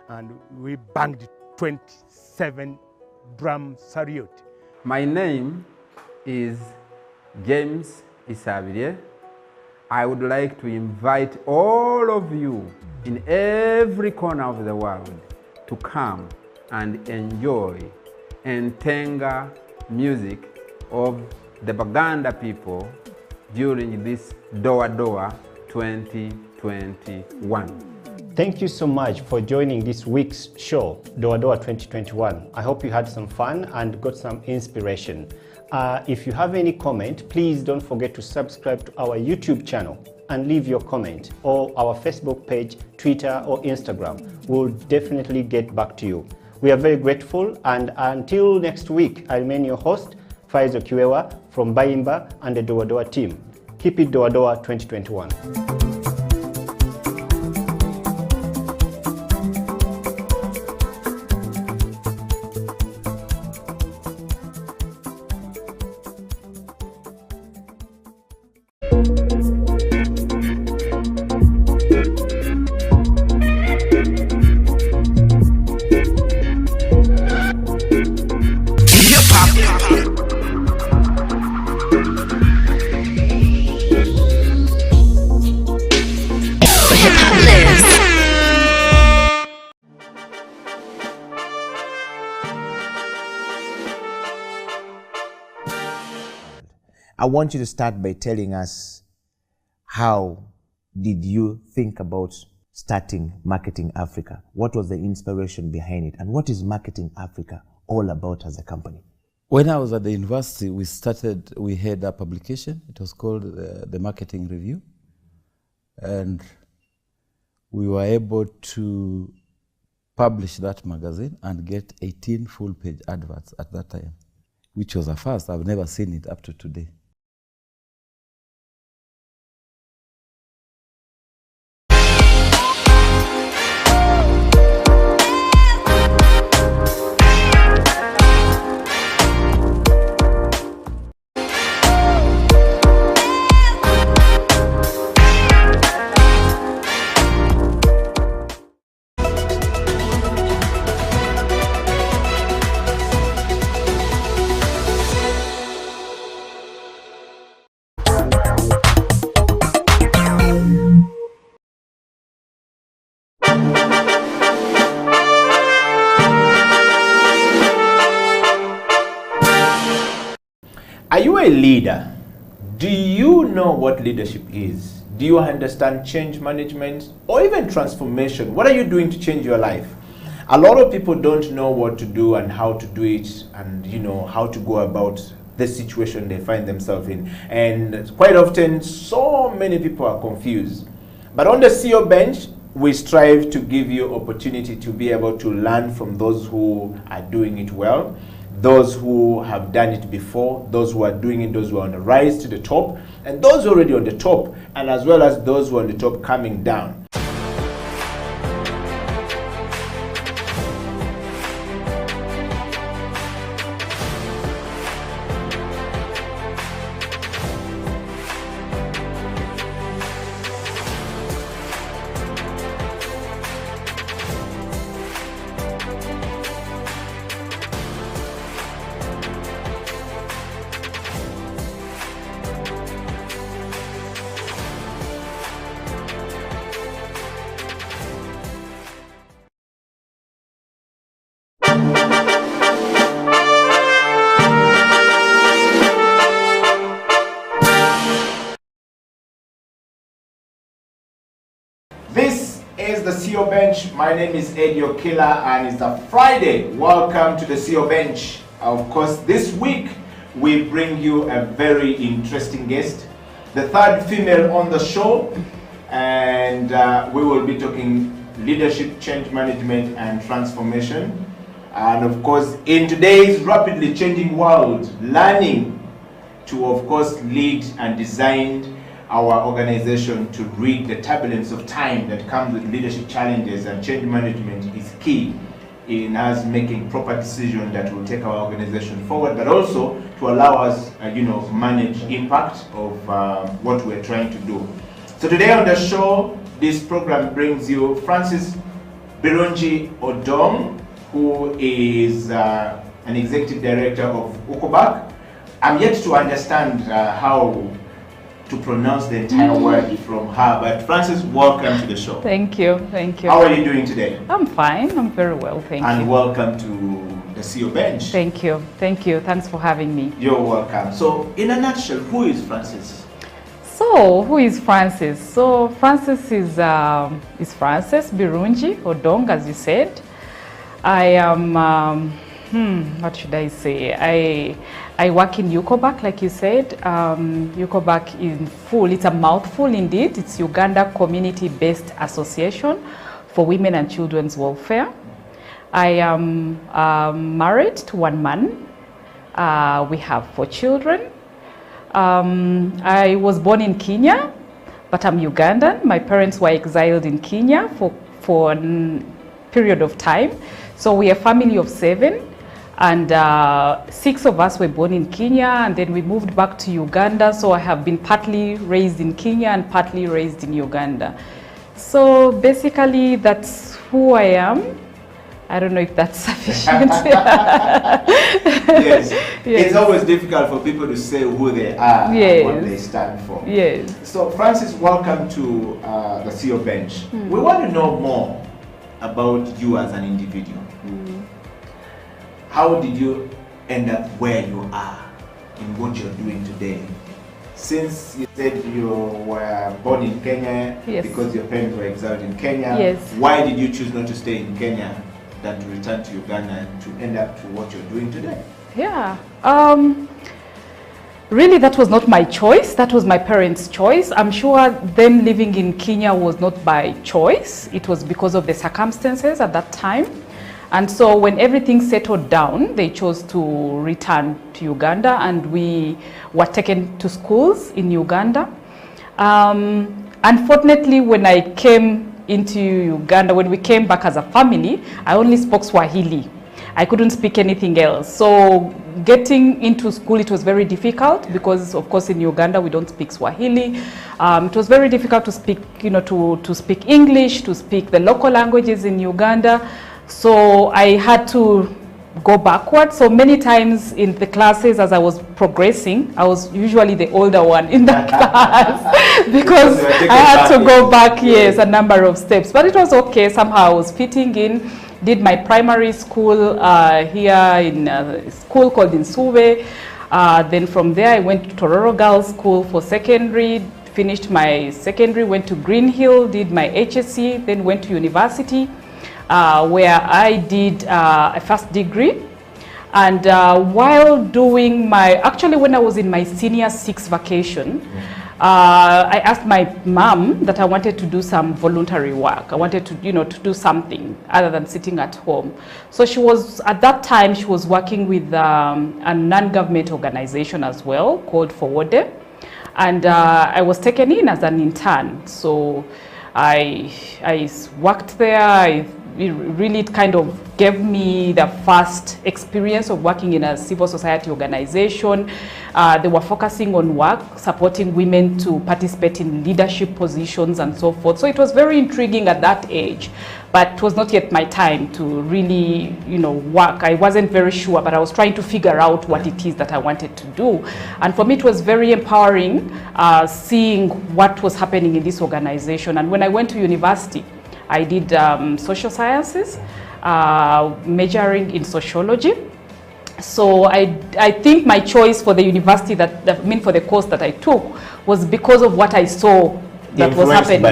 and we banged 27 drum salute. My name is James Isabire. I would like to invite all of you in every corner of the world to come and enjoy Ntenga music of the Baganda people during this Doa Doa 2021. Thank you so much for joining this week's show, Doa Doa 2021. I hope you had some fun and got some inspiration. If you have any comment, please don't forget to subscribe to our YouTube channel and leave your comment, or our Facebook page, Twitter or Instagram. We'll definitely get back to you. We are very grateful, and until next week, I remain your host, Faizo Kiwewa from Bayimba and the Doa Doa team. Keep it Doa Doa 2021. I want you to start by telling us, how did you think about starting Marketing Africa? What was the inspiration behind it? And what is Marketing Africa all about as a company? When I was at the university, we had a publication. It was called the Marketing Review. And we were able to publish that magazine and get 18 full-page adverts at that time, which was a first. I've never seen it up to today. Are you a leader? Do you know what leadership is? Do you understand change management or even transformation? What are you doing to change your life? A lot of people don't know what to do and how to do it, and how to go about the situation they find themselves in. And quite often, so many people are confused. But on the CEO bench, we strive to give you opportunity to be able to learn from those who are doing it well, those who have done it before, those who are doing it, those who are on the rise to the top, and those already on the top, and as well as those who are on the top coming down. This is the CEO Bench. My name is Edio Killer, and it's a Friday. Welcome to the CEO Bench. Of course, this week we bring you a very interesting guest, the third female on the show, and we will be talking leadership, change management, and transformation. And of course, in today's rapidly changing world, learning to, of course, lead and design our organization to read the turbulence of time that comes with leadership challenges and change management is key in us making proper decisions that will take our organization forward, but also to allow us, manage impact of what we're trying to do. So today on the show, this program brings you Francis Birungi Odong, who is an executive director of Ukobak. I'm yet to understand how to pronounce the entire word from her, but Francis, welcome to the show. Thank you, thank you. How are you doing today? I'm fine, I'm very well, thank you. And welcome to the CEO Bench. Thank you, thanks for having me. You're welcome. So, in a nutshell, who is Francis? So, who is Francis? So, Francis is Francis Birungi Odong, as you said. I am, what should I say? I work in Ukobak, like you said. Ukobak in full, it's a mouthful indeed. It's Uganda Community-Based Association for Women and Children's Welfare. I am married to one man. We have 4 children. I was born in Kenya, but I'm Ugandan. My parents were exiled in Kenya for a period of time. So we are a family of 7, and 6 of us were born in Kenya, and then we moved back to Uganda. So I have been partly raised in Kenya and partly raised in Uganda. So basically that's who I am. I don't know if that's sufficient. Yes. It's always difficult for people to say who they are and what they stand for. Yes. So Francis, welcome to the CEO Bench. We want to know more about you as an individual. How did you end up where you are in what you're doing today? Since you said you were born in Kenya because your parents were exiled in Kenya, why did you choose not to stay in Kenya than to return to Uganda and to end up to what you're doing today? Yeah, really that was not my choice. That was my parents' choice. I'm sure them living in Kenya was not by choice. It was because of the circumstances at that time. And so when everything settled down, they chose to return to Uganda, and we were taken to schools in Uganda. Unfortunately, when I came into Uganda, when we came back as a family, I only spoke Swahili. I couldn't speak anything else. So getting into school, it was very difficult because, of course, in Uganda we don't speak Swahili. It was very difficult to speak, to speak English, to speak the local languages in Uganda. So I had to go backwards. So many times in the classes, as I was progressing, I was usually the older one in the class because I had to go back, a number of steps. But it was okay. Somehow I was fitting in. Did my primary school here in a school called Nsuve. Then from there I went to Tororo Girls School for secondary. Finished my secondary, went to Green Hill, did my HSC, then went to university. Where I did a first degree, and while doing actually when I was in my senior 6 vacation, I asked my mom that I wanted to do some voluntary work. I wanted to, to do something other than sitting at home. So she was, at that time, she was working with a non-government organization as well called Forward, and I was taken in as an intern. So I worked there. It really kind of gave me the first experience of working in a civil society organization. They were focusing on work, supporting women to participate in leadership positions and so forth. So it was very intriguing at that age, but it was not yet my time to really, work. I wasn't very sure, but I was trying to figure out what it is that I wanted to do. And for me, it was very empowering seeing what was happening in this organization. And when I went to university, I did social sciences, majoring in sociology. So I think my choice for the university for the course that I took was because of what I saw that was happening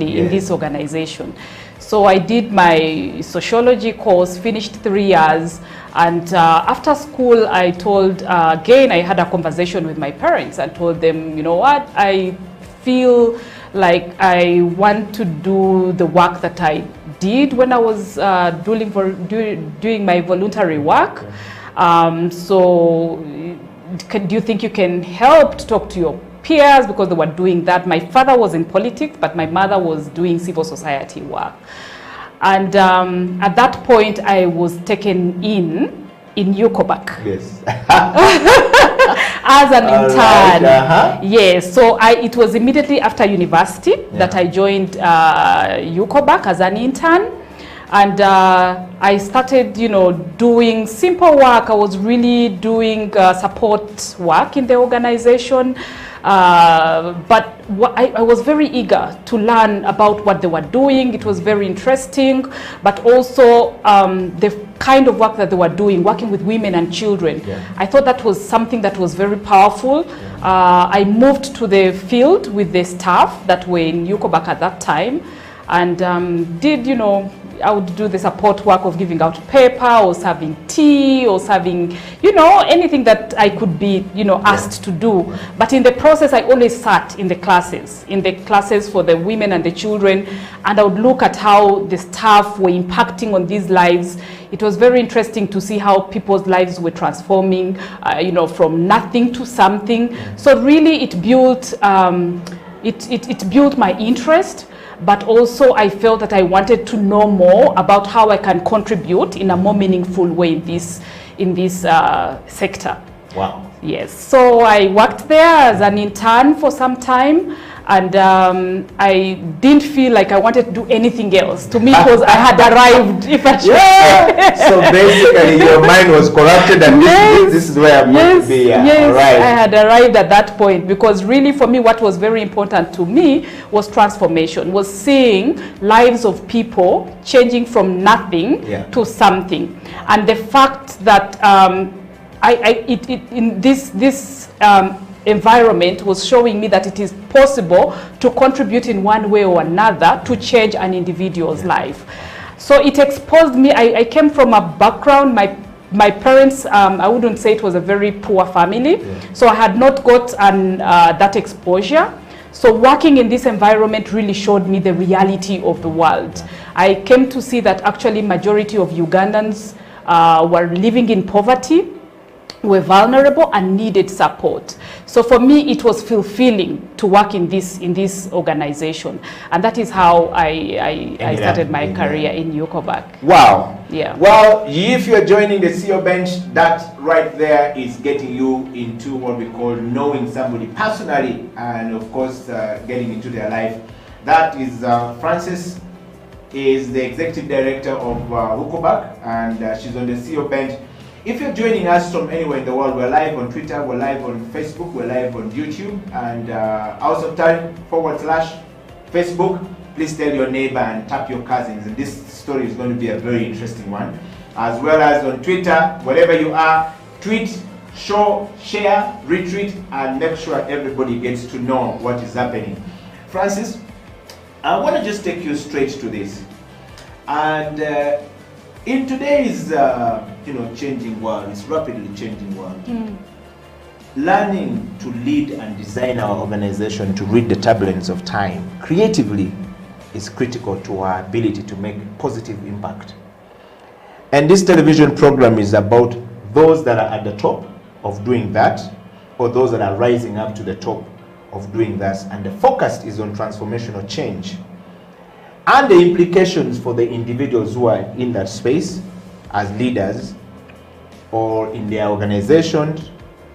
in this organization. So I did my sociology course, finished 3 years, and after school I told, again I had a conversation with my parents and told them, you know what, I feel like I want to do the work that I did when I was doing my voluntary work. So do you think you can help to talk to your peers, because they were doing that? My father was in politics, but my mother was doing civil society work. And at that point, I was taken in Yukobak. Yes. As an intern. Yes, so it was immediately after university that I joined Yukobak as an intern. And I started, doing simple work. I was really doing support work in the organization. But I was very eager to learn about what they were doing. It was very interesting, but also the kind of work that they were doing, working with women and children. I thought that was something that was very powerful. I moved to the field with the staff that were in Yukobak at that time, and did, I would do the support work of giving out paper or serving tea or serving, you know, anything that I could be, you know, asked to do. But in the process, I always sat in the classes for the women and the children, and I would look at how the staff were impacting on these lives. It was very interesting to see how people's lives were transforming, you know, from nothing to something. So really it built, it built my interest, but also I felt that I wanted to know more about how I can contribute in a more meaningful way in this sector. Wow. Yes, so I worked there as an intern for some time, and I didn't feel like I wanted to do anything else. To me, because I had arrived, if I should say. So basically, your mind was corrupted, and this is where I'm going to be. Yes, I had arrived at that point, because really for me, what was very important to me was transformation, was seeing lives of people changing from nothing to something. And the fact that in this environment was showing me that it is possible to contribute in one way or another to change an individual's life. So it exposed me. I came from a background, my parents, I wouldn't say it was a very poor family, so I had not got that exposure. So working in this environment really showed me the reality of the world. I came to see that actually majority of Ugandans were living in poverty, were vulnerable and needed support. So for me, it was fulfilling to work in this organization, and that is how I started my career in Yukovac. Wow. Yeah. Well, if you're joining the CEO bench, that right there is getting you into what we call knowing somebody personally, and of course getting into their life. That is Frances is the executive director of Yukovac, and she's on the CEO bench. If you're joining us from anywhere in the world, we're live on Twitter, we're live on Facebook, we're live on YouTube, and House of Time /Facebook. Please tell your neighbor and tap your cousins, and this story is going to be a very interesting one. As well as on Twitter, wherever you are, tweet, show, share, retweet, and make sure everybody gets to know what is happening. Frances, I want to just take you straight to this. And in today's changing world, it's rapidly changing world, learning to lead and design our organization to read the turbulence of time creatively is critical to our ability to make positive impact. And this television program is about those that are at the top of doing that, or those that are rising up to the top of doing that. And the focus is on transformational change and the implications for the individuals who are in that space as leaders, or in their organization,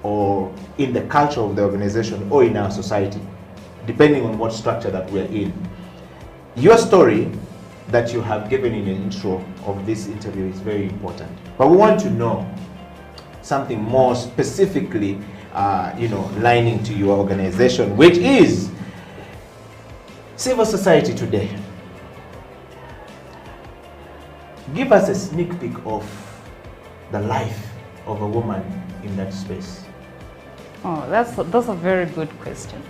or in the culture of the organization, or in our society, depending on what structure that we're in. Your story that you have given in the intro of this interview is very important. But we want to know something more specifically, lining to your organization, which is civil society today. Give us a sneak peek of the life of a woman in that space. Oh, that's a very good question.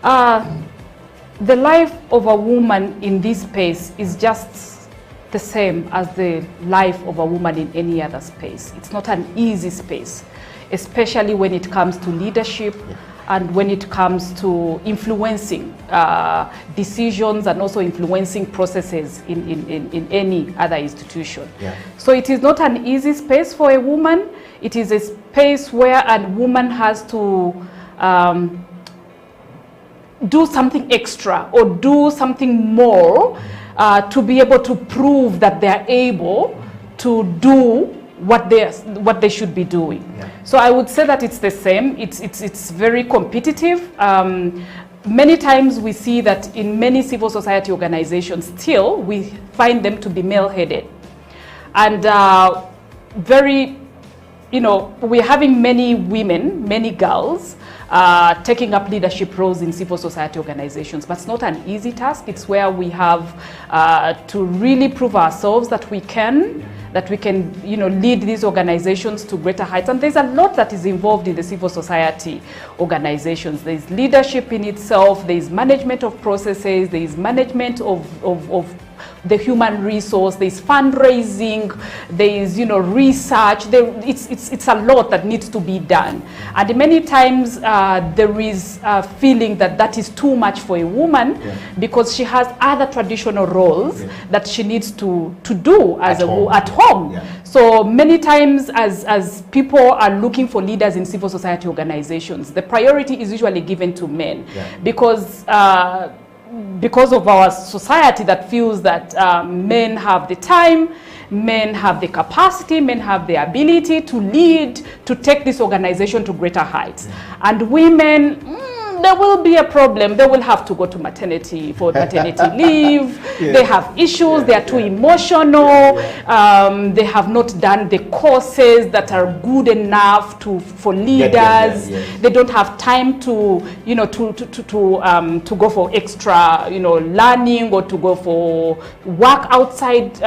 The life of a woman in this space is just the same as the life of a woman in any other space. It's not an easy space, especially when it comes to leadership and when it comes to influencing decisions and also influencing processes in any other institution. So it is not an easy space for a woman. It is a space where a woman has to do something extra or do something more to be able to prove that they are able to do what they should be doing. So I would say that it's the same. It's very competitive. Many times we see that in many civil society organizations, still we find them to be male-headed, and we're having many women, many girls taking up leadership roles in civil society organizations. But it's not an easy task. It's where we have to really prove ourselves that we can, lead these organizations to greater heights. And there's a lot that is involved in the civil society organizations. There's leadership in itself, there's management of processes, there's management of the human resource, there's fundraising, there's research. It's a lot that needs to be done, and many times there is a feeling that is too much for a woman because she has other traditional roles that she needs to do as at home. Yeah. So many times as people are looking for leaders in civil society organizations, the priority is usually given to men because of our society that feels that men have the time, men have the capacity, men have the ability to lead, to take this organization to greater heights. And women, there will be a problem. They will have to go to maternity leave. They have issues. They are too emotional. They have not done the courses that are good enough for leaders. They don't have time to to go for extra learning or to go for work outside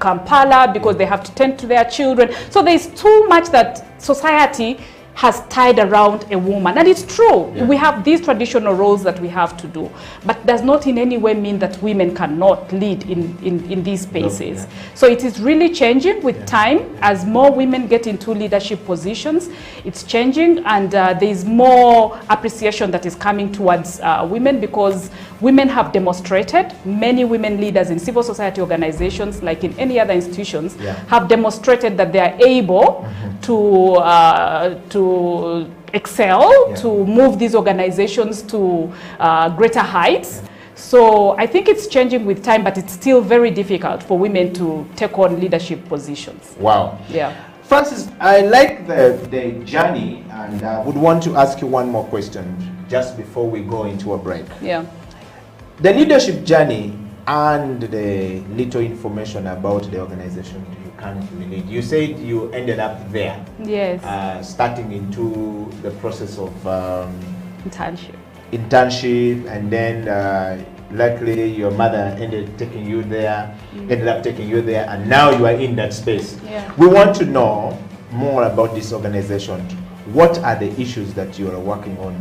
Kampala because they have to tend to their children. So there is too much that society has tied around a woman. And it's true, we have these traditional roles that we have to do, but does not in any way mean that women cannot lead in these spaces. So it is really changing with time. As more women get into leadership positions, it's changing, and there is more appreciation that is coming towards women, because women have demonstrated, many women leaders in civil society organizations, like in any other institutions, have demonstrated that they are able to excel, to move these organizations to greater heights. So I think it's changing with time, but it's still very difficult for women to take on leadership positions. Wow. Yeah. Francis, I like the journey, and I would want to ask you one more question just before we go into a break. Yeah. The leadership journey and the little information about the organization you currently lead. You said you ended up there. Yes. Starting into the process of internship, and then luckily your mother ended up taking you there, and now you are in that space. Yeah. We want to know more about this organization. What are the issues that you are working on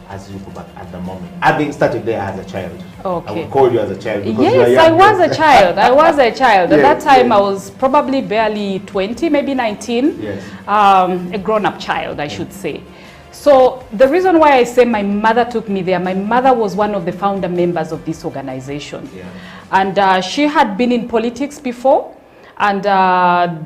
as you go back at the moment? Having started there as a child. Okay. I will call you as a child because yes, you are young. I was a child. I was a child. At that time, I was probably barely 20, maybe 19. Yes. A grown-up child, I should say. So the reason why I say my mother took me there, my mother was one of the founder members of this organization. Yeah. And she had been in politics before, and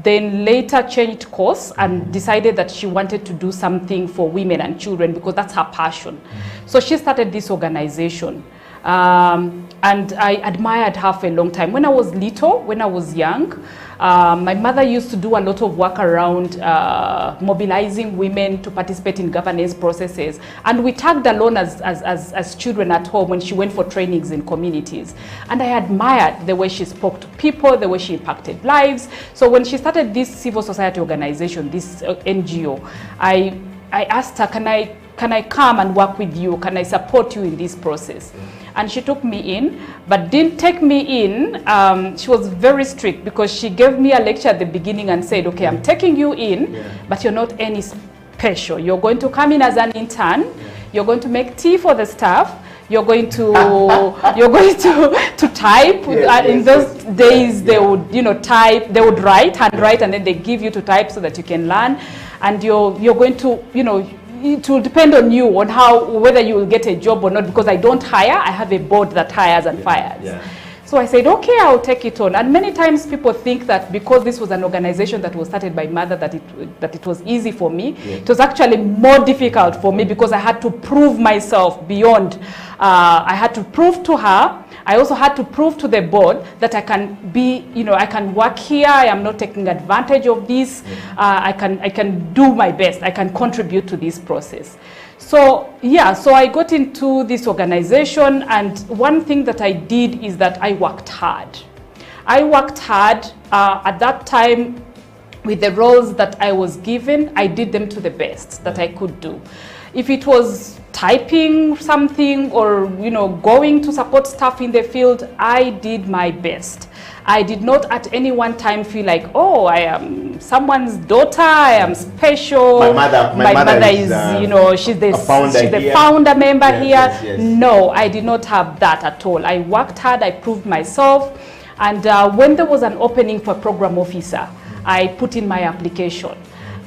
then later changed course and decided that she wanted to do something for women and children because that's her passion. So she started this organization. And I admired her for a long time. When I was little, when I was young, my mother used to do a lot of work around mobilizing women to participate in governance processes. And we tagged along as children at home when she went for trainings in communities. And I admired the way she spoke to people, the way she impacted lives. So when she started this civil society organization, this NGO, I asked her, can I come and work with you? Can I support you in this process? And she took me in, but didn't take me in. She was very strict because she gave me a lecture at the beginning and said, okay, I'm taking you in, but you're not any special. You're going to come in as an intern. You're going to make tea for the staff. You're going to to type. In those days, they would type. They would handwrite, and then they give you to type so that you can learn. And you're going to it will depend on you on whether you will get a job or not, because I don't hire. I have a board that hires and fires. Yeah. So I said, okay, I'll take it on. And many times people think that because this was an organization that was started by mother, that it was easy for me. Yeah. It was actually more difficult for me because I had to prove myself beyond. I had to prove to her. I also had to prove to the board that I can be, I can work here. I am not taking advantage of this. I can do my best. I can contribute to this process. So so I got into this organization, and one thing that I did is that I worked hard. I worked hard at that time with the roles that I was given. I did them to the best that I could do. if it was typing something or going to support staff in the field, I did my best. I did not at any one time feel like, oh, I am someone's daughter, I am special. My mother is she's the founder member here. Yes. No, I did not have that at all. I worked hard, I proved myself. And when there was an opening for program officer, I put in my application.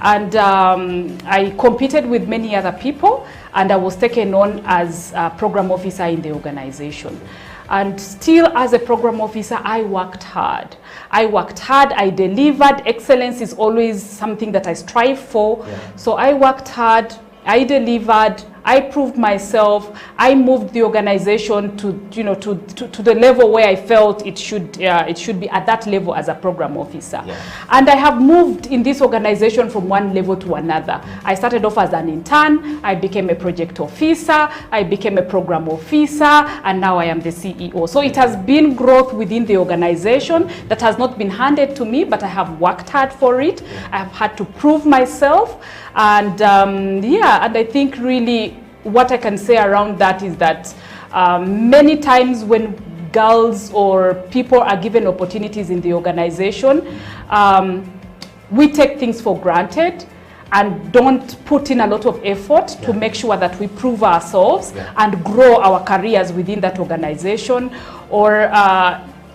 And I competed with many other people, and I was taken on as a program officer in the organization. And still as a program officer, I worked hard. I delivered. Excellence is always something that I strive for. Yeah. So I worked hard, I delivered, I proved myself. I moved the organization to the level where I felt it should be at that level as a program officer. Yeah. And I have moved in this organization from one level to another. I started off as an intern, I became a project officer, I became a program officer, and now I am the CEO. So it has been growth within the organization that has not been handed to me, but I have worked hard for it. Yeah. I have had to prove myself. And and I think really what I can say around that is that many times when girls or people are given opportunities in the organization, we take things for granted and don't put in a lot of effort to make sure that we prove ourselves and grow our careers within that organization, or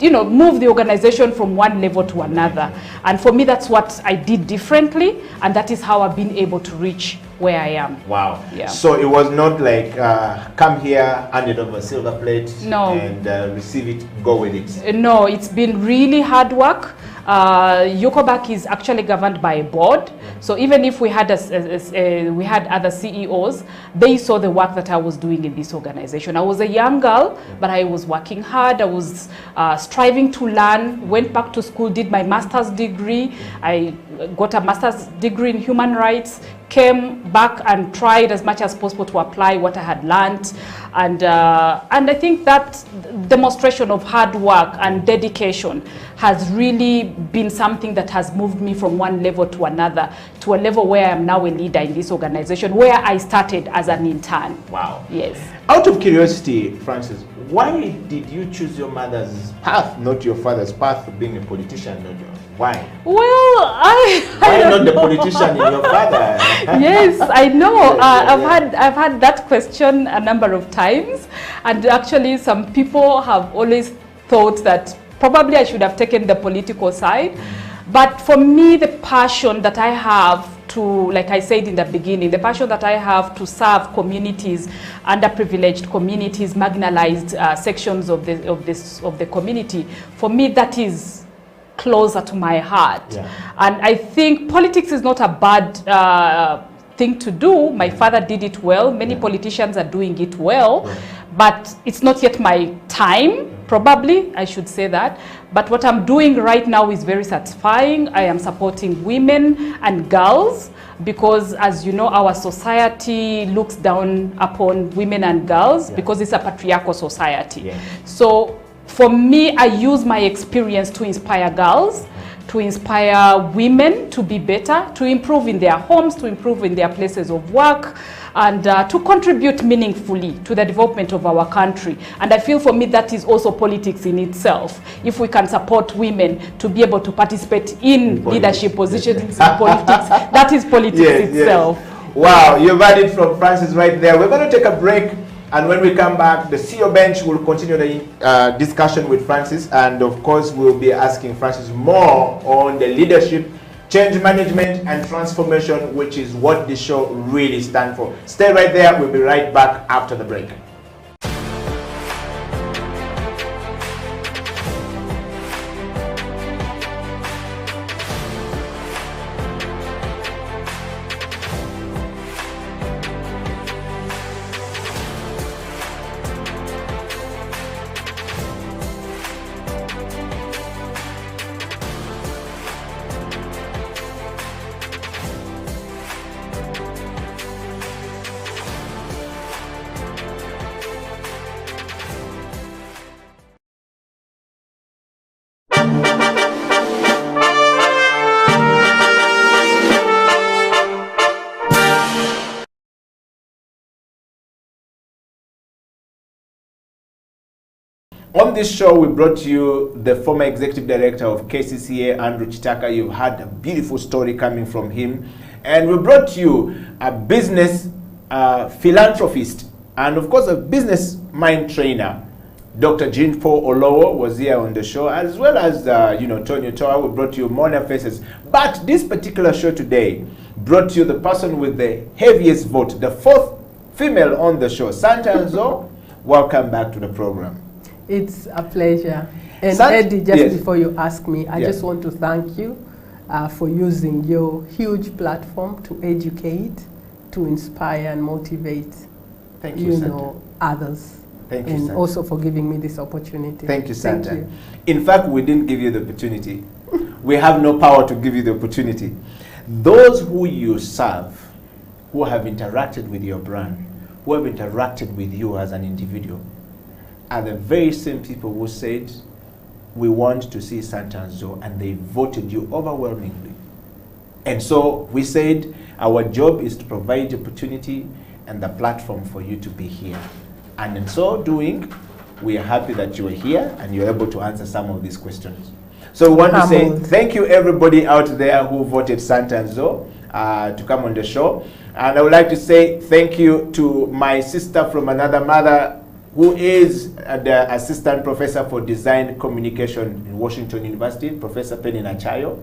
move the organization from one level to another. And for me, that's what I did differently, and that is how I've been able to reach where I am. Wow. Yeah. So it was not like come here, hand it over a silver plate, and receive it, go with it. No, it's been really hard work. Yukoback is actually governed by a board. So even if we had we had other CEOs, they saw the work that I was doing in this organization. I was a young girl, but I was working hard. I was striving to learn, went back to school, did my master's degree. I got a master's degree in human rights, came back and tried as much as possible to apply what I had learned. And I think that demonstration of hard work and dedication has really been something that has moved me from one level to another, to a level where I am now a leader in this organization, where I started as an intern. Wow. Yes. Out of curiosity, Francis, why did you choose your mother's path, not your father's path, of being a politician? Why? Well, why not the politician in your father? Yes, I know. I've had that question a number of times, and actually some people have always thought that probably I should have taken the political side. But for me, the passion that I have to, like I said in the beginning, the passion that I have to serve communities, underprivileged communities, marginalized sections of the community, for me that is closer to my heart. Yeah. And I think politics is not a bad thing to do. My father did it well. Many politicians are doing it well, but it's not yet my time. Probably, I should say that. But what I'm doing right now is very satisfying. I am supporting women and girls because, as you know, our society looks down upon women and girls because it's a patriarchal society. Yeah. So for me, I use my experience to inspire girls, to inspire women to be better, to improve in their homes, to improve in their places of work, and to contribute meaningfully to the development of our country. And I feel for me that is also politics in itself. If we can support women to be able to participate in leadership positions in politics, that is politics itself. Yes. Wow, you've heard it from Francis right there. We're going to take a break, and when we come back, the CEO bench will continue the discussion with Francis, and of course we'll be asking Francis more on the leadership, change management and transformation, which is what this show really stands for. Stay right there. We'll be right back after the break. On this show, we brought you the former executive director of KCCA, Andrew Chitaka. You've had a beautiful story coming from him. And we brought you a business philanthropist and, of course, a business mind trainer. Dr. Jean-Paul Olowo was here on the show, as well as, Tony Toa. We brought you Mona Faces. But this particular show today brought you the person with the heaviest vote, the fourth female on the show, Santa Nzo. Welcome back to the program. It's a pleasure. And Eddie, just before you ask me, I just want to thank you for using your huge platform to educate, to inspire and motivate, Thank you, Santa. Others. Thank you, and Santa. also for giving me this opportunity. Thank you, Santa. Thank you. In fact, we didn't give you the opportunity. We have no power to give you the opportunity. Those who you serve, who have interacted with your brand, who have interacted with you as an individual, are the very same people who said, we want to see Santa Nzo, and they voted you overwhelmingly. And so we said, our job is to provide opportunity and the platform for you to be here. And in so doing, we are happy that you are here and you're able to answer some of these questions. So we want to say thank you everybody out there who voted Santa Nzo to come on the show. And I would like to say thank you to my sister from another mother, who is the assistant professor for design communication in Washington University, Professor Penny Nachayo.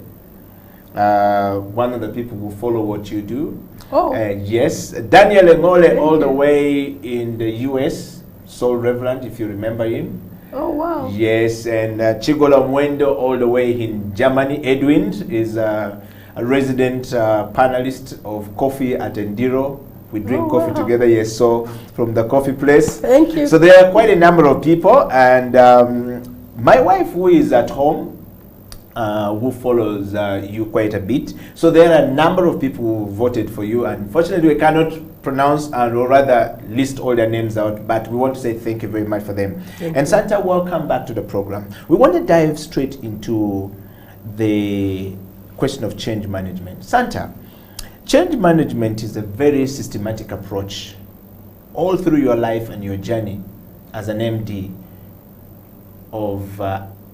One of the people who follow what you do. Yes, Daniel Engole, all the way in the US, Soul Reverend, if you remember him. Oh, wow. Yes, and Chigola Mwendo, all the way in Germany. Edwin is a resident panelist of coffee at Endiro. We drink coffee together, yes, so from the coffee place. Thank you. So there are quite a number of people, and my wife, who is at home, who follows you quite a bit. So there are a number of people who voted for you. Unfortunately, we cannot pronounce or rather list all their names out, but we want to say thank you very much for them. And Santa, welcome back to the program. We want to dive straight into the question of change management. Santa, change management is a very systematic approach all through your life and your journey as an MD of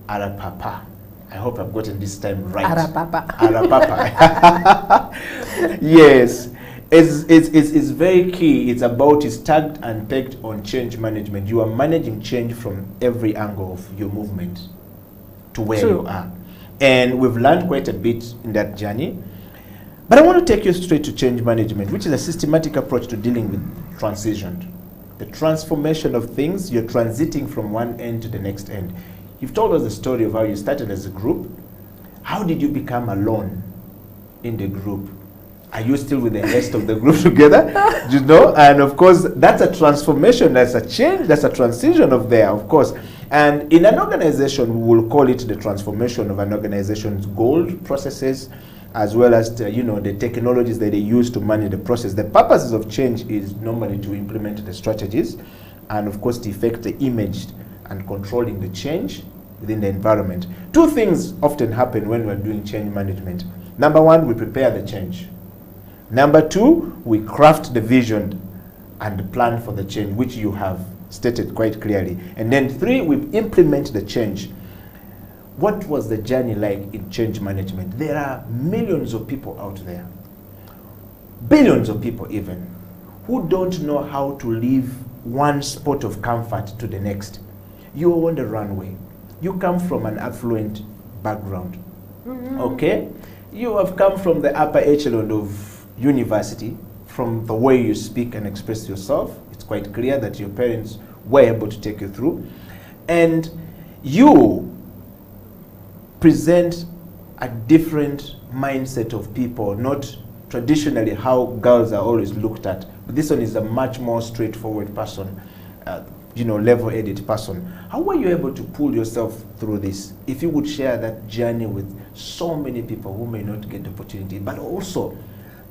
Arapapa. I hope I've gotten this time right. Arapapa. Arapapa. Yes. It's very key. It's tagged and pegged on change management. You are managing change from every angle of your movement to where you are. And we've learned quite a bit in that journey. But I want to take you straight to change management, which is a systematic approach to dealing with transition. The transformation of things, you're transiting from one end to the next end. You've told us the story of how you started as a group. How did you become alone in the group? Are you still with the rest of the group together? You know, and of course, that's a transformation, that's a change, that's a transition of there, of course. And in an organization, we will call it the transformation of an organization's goals, processes, as well as the technologies that they use to manage the process. The purposes of change is normally to implement the strategies and, of course, to effect the image and controlling the change within the environment. Two things often happen when we're doing change management. Number one, we prepare the change. Number two, we craft the vision and the plan for the change, which you have stated quite clearly. And then three, we implement the change. What was the journey like in change management? There are millions of people out there, billions of people even, who don't know how to leave one spot of comfort to the next. You are on the runway. You come from an affluent background, okay? You have come from the upper echelon of university, from the way you speak and express yourself. It's quite clear that your parents were able to take you through. And you present a different mindset of people, not traditionally how girls are always looked at. But this one is a much more straightforward person, level-headed person. How were you able to pull yourself through this? If you would share that journey with so many people who may not get the opportunity, but also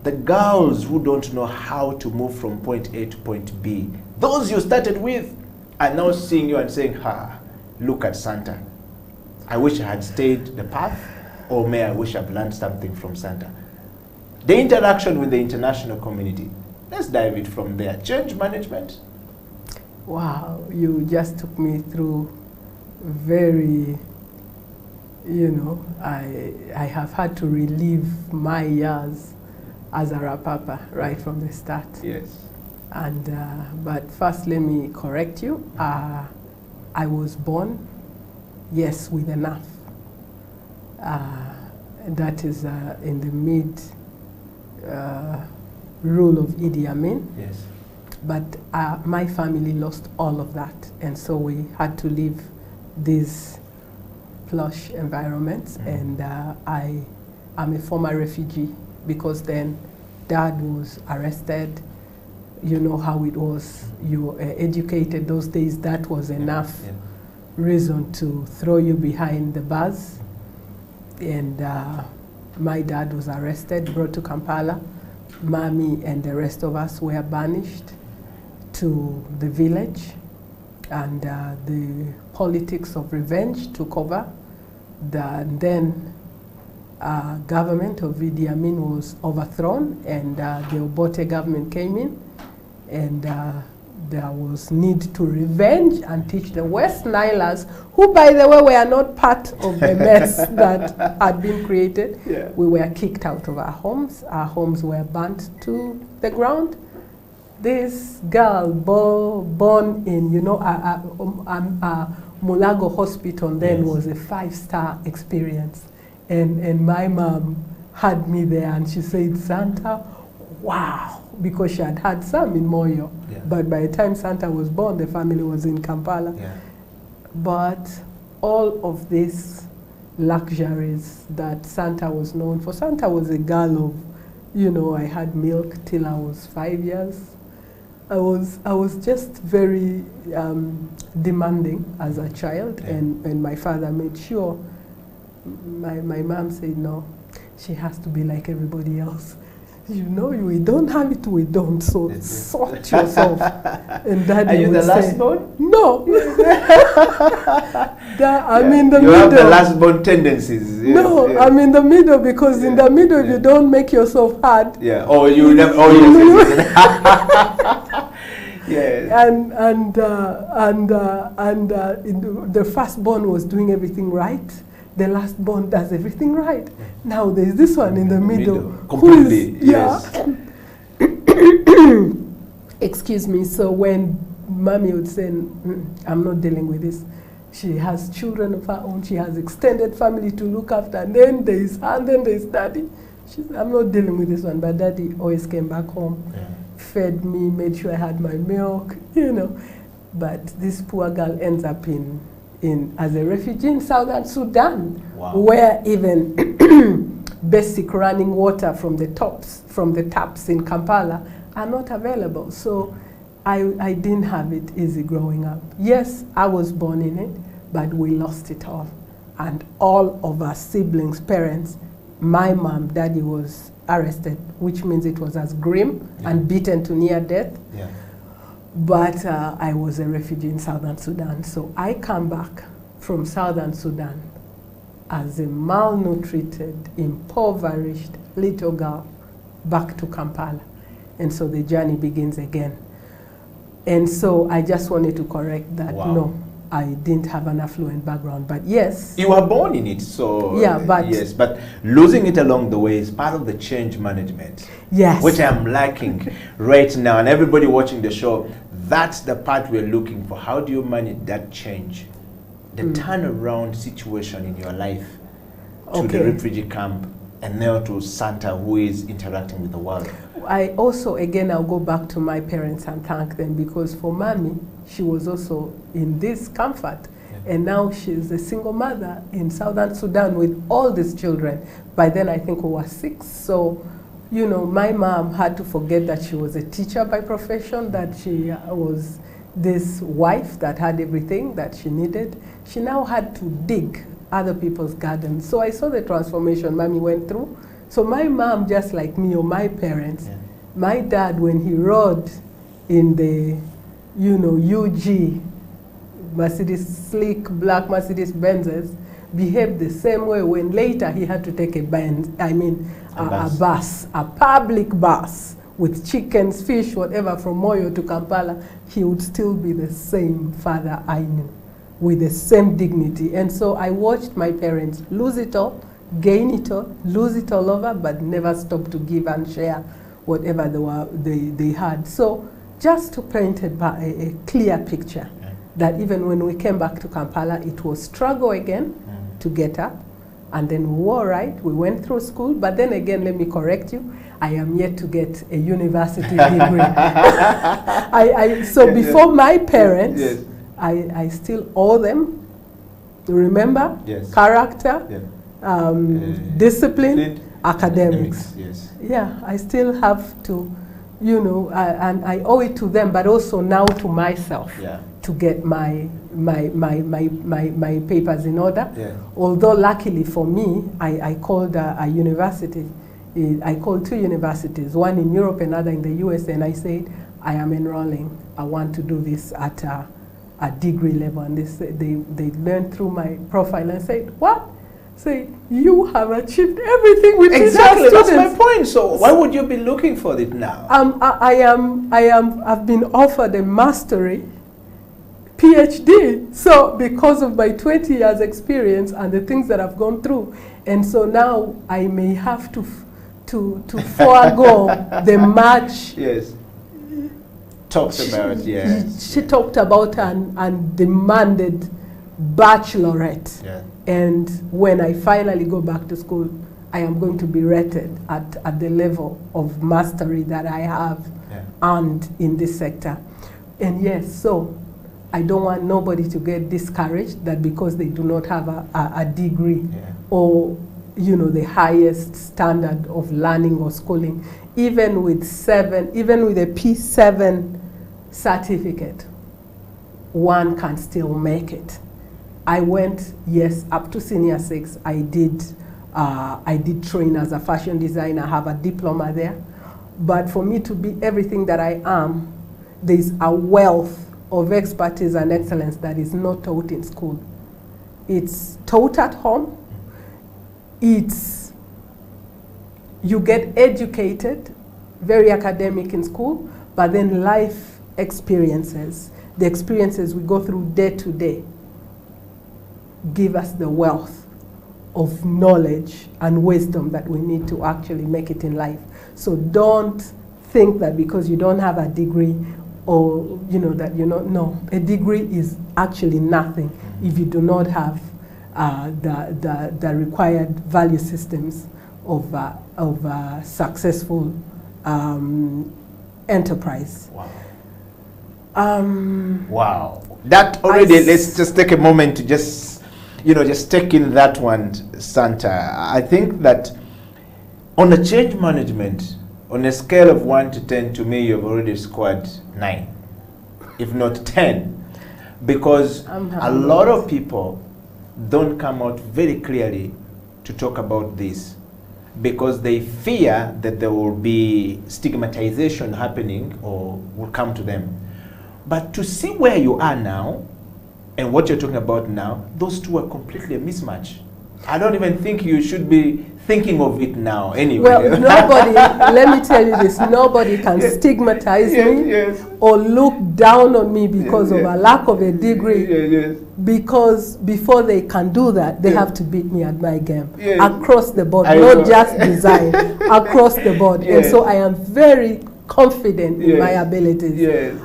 the girls who don't know how to move from point A to point B. Those you started with are now seeing you and saying, look at Santa. I wish I had stayed the path, or I wish I've learned something from Santa. The interaction with the international community. Let's dive it from there. Change management. Wow, you just took me through very, you know, I have had to relive my years as a rapapa right from the start. Yes. And, but first let me correct you. I was born, yes, with enough. That is in the mid rule of Idi Amin. Yes. But my family lost all of that, and so we had to leave these plush environments. And I am a former refugee because then Dad was arrested. You know how it was. You were educated those days. That was enough reason to throw you behind the bars. And my dad was arrested, brought to Kampala. Mommy and the rest of us were banished to the village, and the politics of revenge took over. Then government of Idi Amin was overthrown, and the Obote government came in, and there was need to revenge and teach the West Nilers, who by the way were not part of the mess that had been created. Yeah. We were kicked out of our homes were burnt to the ground. This girl born in, you know, Mulago Hospital then was a 5-star experience. And my mom had me there, and she said, Santa, wow, because she had had some in Moyo. Yeah. But by the time Santa was born, the family was in Kampala. Yeah. But all of these luxuries that Santa was known for, Santa was a girl of, you know, I had milk till I was 5 years. I was just very demanding as a child, and my father made sure. My mom said, no, she has to be like everybody else. You know, we don't have it, we don't, so sort yourself. And Daddy Are you the last born? No. I'm in the you middle. You have the last born tendencies. Yes, no, yes. I'm in the middle, because in the middle, if you don't make yourself hard. Yeah, or you never, oh yes. Yes. And the firstborn was doing everything right. The last born does everything right. Yeah. Now there's this one in the middle. Completely, yes. Excuse me. So when Mommy would say, I'm not dealing with this. She has children of her own. She has extended family to look after. And then there's her, and then there's Daddy. She said, I'm not dealing with this one. But Daddy always came back home, fed me, made sure I had my milk, you know. But this poor girl ends up as a refugee in Southern Sudan, where even basic running water from the taps in Kampala are not available. So I didn't have it easy growing up. Yes, I was born in it, but we lost it all. And all of our siblings, parents, my mom, Daddy was arrested, which means it was as grim and beaten to near death. Yeah. But I was a refugee in Southern Sudan. So I come back from Southern Sudan as a malnutrited, impoverished little girl back to Kampala. And so the journey begins again. And so I just wanted to correct that. No, I didn't have an affluent background, but yes. You were born in it, so yeah, but yes, but losing it along the way is part of the change management. Yes. Which I'm lacking right now, and everybody watching the show, that's the part we're looking for. How do you manage that change? The turnaround situation in your life to the refugee camp and now to Santa, who is interacting with the world. I also, again, I'll go back to my parents and thank them, because for Mommy, she was also in this comfort. Yeah. And now she's a single mother in Southern Sudan with all these children. By then, I think we were 6. So, you know, my mom had to forget that she was a teacher by profession, that she was this wife that had everything that she needed. She now had to dig other people's gardens. So I saw the transformation Mommy went through. So my mom, just like me or my parents, my dad, when he rode in the, you know, UG, Mercedes, sleek black Mercedes Benzes, behaved the same way when later he had to take a bus, a public bus with chickens, fish, whatever, from Moyo to Kampala. He would still be the same father I knew. with the same dignity. And so I watched my parents lose it all, gain it all, lose it all over, but never stop to give and share whatever they had. So just to paint a clear picture that even when we came back to Kampala, it was struggle again to get up. And then we were right, we went through school, but then again, let me correct you, I am yet to get a university degree. So before my parents, Yes. I still owe them, remember, Yes. character, discipline, academics. academics. Yes. Yeah, I still have to, you know, and I owe it to them, but also now to myself to get my papers in order. Yeah. Although luckily for me, I called a university. I called 2 universities, one in Europe, another in the US, and I said, I am enrolling. I want to do this at a degree level. And they learned through my profile and said, what? Say, you have achieved everything with Exactly, that's my point. So why would you be looking for it now? I've been offered a mastery PhD. So because of my 20 years experience and the things that I've gone through, and so now I may have to forego the much. Yes. Talked about, yes. She talked about and demanded bachelorette. Yeah. And when I finally go back to school, I am going to be rated at the level of mastery that I have earned in this sector. And yes, so I don't want nobody to get discouraged that because they do not have a degree or, you know, the highest standard of learning or schooling, even with a P7 certificate, one can still make it. I went, yes, up to senior 6. I did train as a fashion designer, have a diploma there. But for me to be everything that I am, there's a wealth of expertise and excellence that is not taught in school. It's taught at home. You get educated, very academic in school, but then life experiences, the experiences we go through day to day, give us the wealth of knowledge and wisdom that we need to actually make it in life. So don't think that because you don't have a degree or, you know, that you're not, no. A degree is actually nothing if you do not have the required value systems of successful enterprise. Wow. Wow. That already, let's just take a moment to just take in that one, Santa. I think that on the change management, on a scale of 1 to 10, to me, you've already scored 9, if not 10. Because a lot of people don't come out very clearly to talk about this because they fear that there will be stigmatization happening or will come to them. But to see where you are now and what you're talking about now, those two are completely a mismatch. I don't even think you should be thinking of it now anyway. Well, nobody, let me tell you this, nobody can stigmatize me or look down on me because of a lack of a degree. Because before they can do that, they have to beat me at my game. Across the board, not just design, across the board. And so I am very confident in my abilities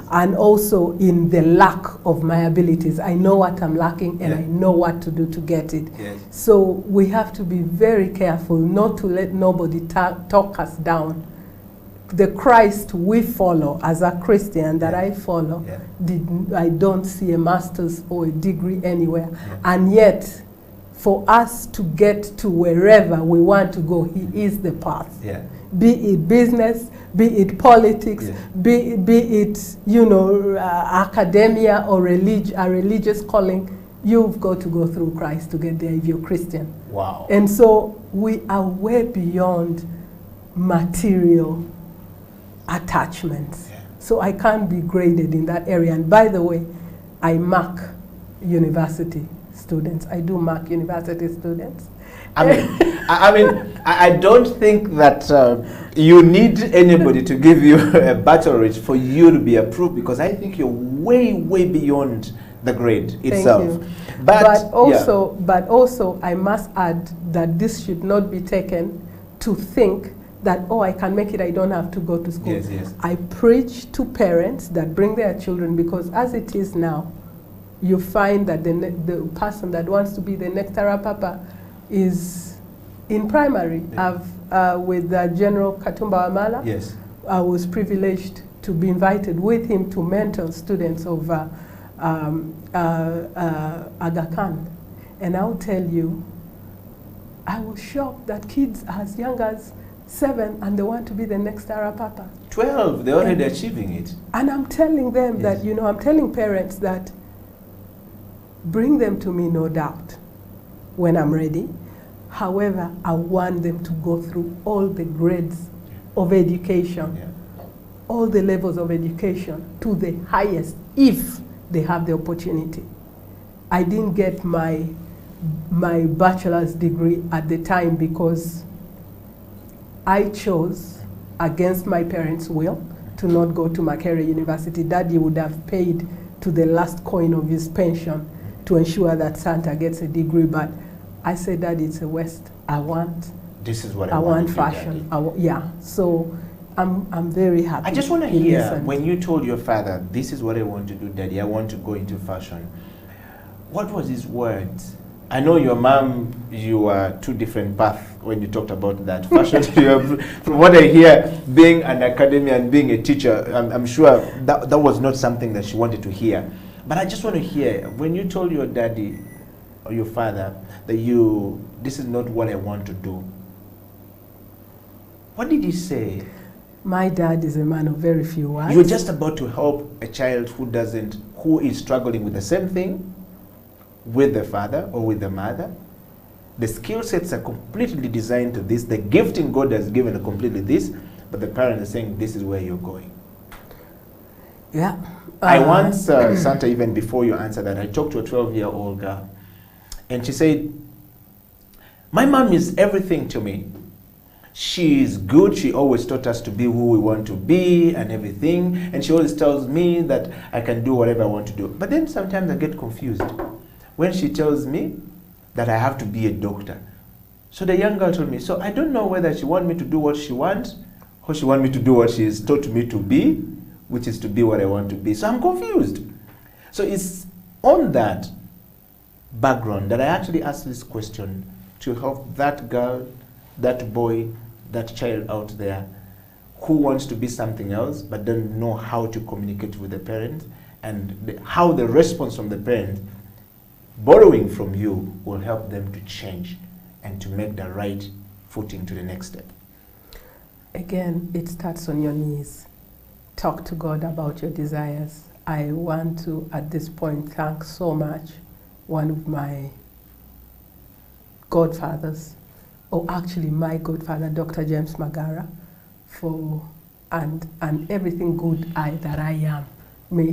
and also in the lack of my abilities. I know what I'm lacking and I know what to do to get it. So we have to be very careful not to let nobody talk us down. The Christ we follow as a Christian that I follow, I don't see a master's or a degree anywhere. And yet, for us to get to wherever we want to go, He is the path. Be it business, be it politics, be it, you know, academia or a religious calling, you've got to go through Christ to get there if you're Christian. Wow. And so we are way beyond material attachments. So I can't be graded in that area. And by the way, I mark university students. I do mark university students. I don't think that you need anybody to give you a baccalaureate for you to be approved, because I think you're way, way beyond the grade itself. Thank you. But also, I must add that this should not be taken to think that, oh, I can make it, I don't have to go to school. Yes, yes. I preach to parents that bring their children, because as it is now, you find that the person that wants to be the next Tarapapa is in primary. Yeah. With General Katumba Wamala, Yes. I was privileged to be invited with him to mentor students of Aga Khan. And I'll tell you, I was shocked that kids as young as 7 and they want to be the next Tarapapa. 12, they're already achieving it. And I'm telling them that, you know, I'm telling parents that bring them to me, no doubt, when I'm ready. However, I want them to go through all the grades of education, all the levels of education to the highest, if they have the opportunity. I didn't get my bachelor's degree at the time because I chose, against my parents' will, to not go to Makerere University. Daddy would have paid to the last coin of his pension to ensure that Santa gets a degree, but I said, Daddy, it's a waste. I want fashion. Yeah, so I'm very happy. I just want to hear, when you told your father, this is what I want to do, Daddy, I want to go into fashion, what was his words? I know your mom, you were two different paths when you talked about that. Fashion, from what I hear, being an academician and being a teacher, I'm sure that was not something that she wanted to hear. But I just want to hear, when you told your daddy or your father that this is not what I want to do, what did he say? My dad is a man of very few words. You're just about to help a child who is struggling with the same thing with the father or with the mother. The skill sets are completely designed to this. The gifting God has given are completely this, but the parents are saying this is where you're going. Yeah. I once, Santa, even before you answer that, I talked to a 12-year-old girl, and she said, my mom is everything to me. She's good. She always taught us to be who we want to be and everything. And she always tells me that I can do whatever I want to do. But then sometimes I get confused when she tells me that I have to be a doctor. So the young girl told me, so I don't know whether she wants me to do what she wants or she wants me to do what she has taught me to be, which is to be what I want to be. So I'm confused. So it's on that background that I actually asked this question to help that girl, that boy, that child out there who wants to be something else but doesn't know how to communicate with the parent, and how the response from the parent borrowing from you will help them to change and to make the right footing to the next step. Again, it starts on your knees. Talk to God about your desires. I want to, at this point, thank so much one of my godfathers, or actually my godfather, Dr. James Magara, for and everything good that I am. May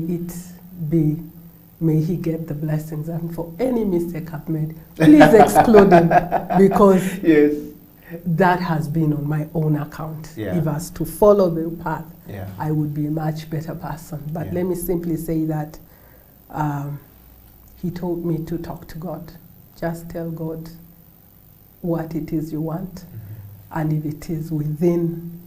he get the blessings, and for any mistake I've made, please exclude him, because yes, that has been on my own account. Yeah. If I was to follow the path, yeah, I would be a much better person. But yeah, let me simply say that he told me to talk to God. Just tell God what it is you want, and if it is within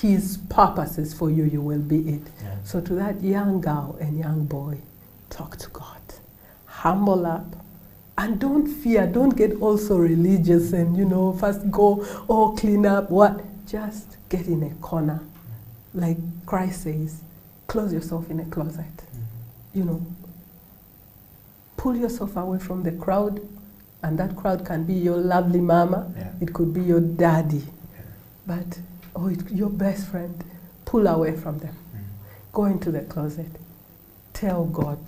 his purposes for you, you will be it. Yeah. So to that young girl and young boy, talk to God. Humble up. And don't fear. Don't get also religious and, first go, clean up. What? Just get in a corner. Like Christ says, close yourself in a closet. Pull yourself away from the crowd. And that crowd can be your lovely mama. Yeah. It could be your daddy. Yeah. But, your best friend. Pull away from them. Go into the closet. Tell God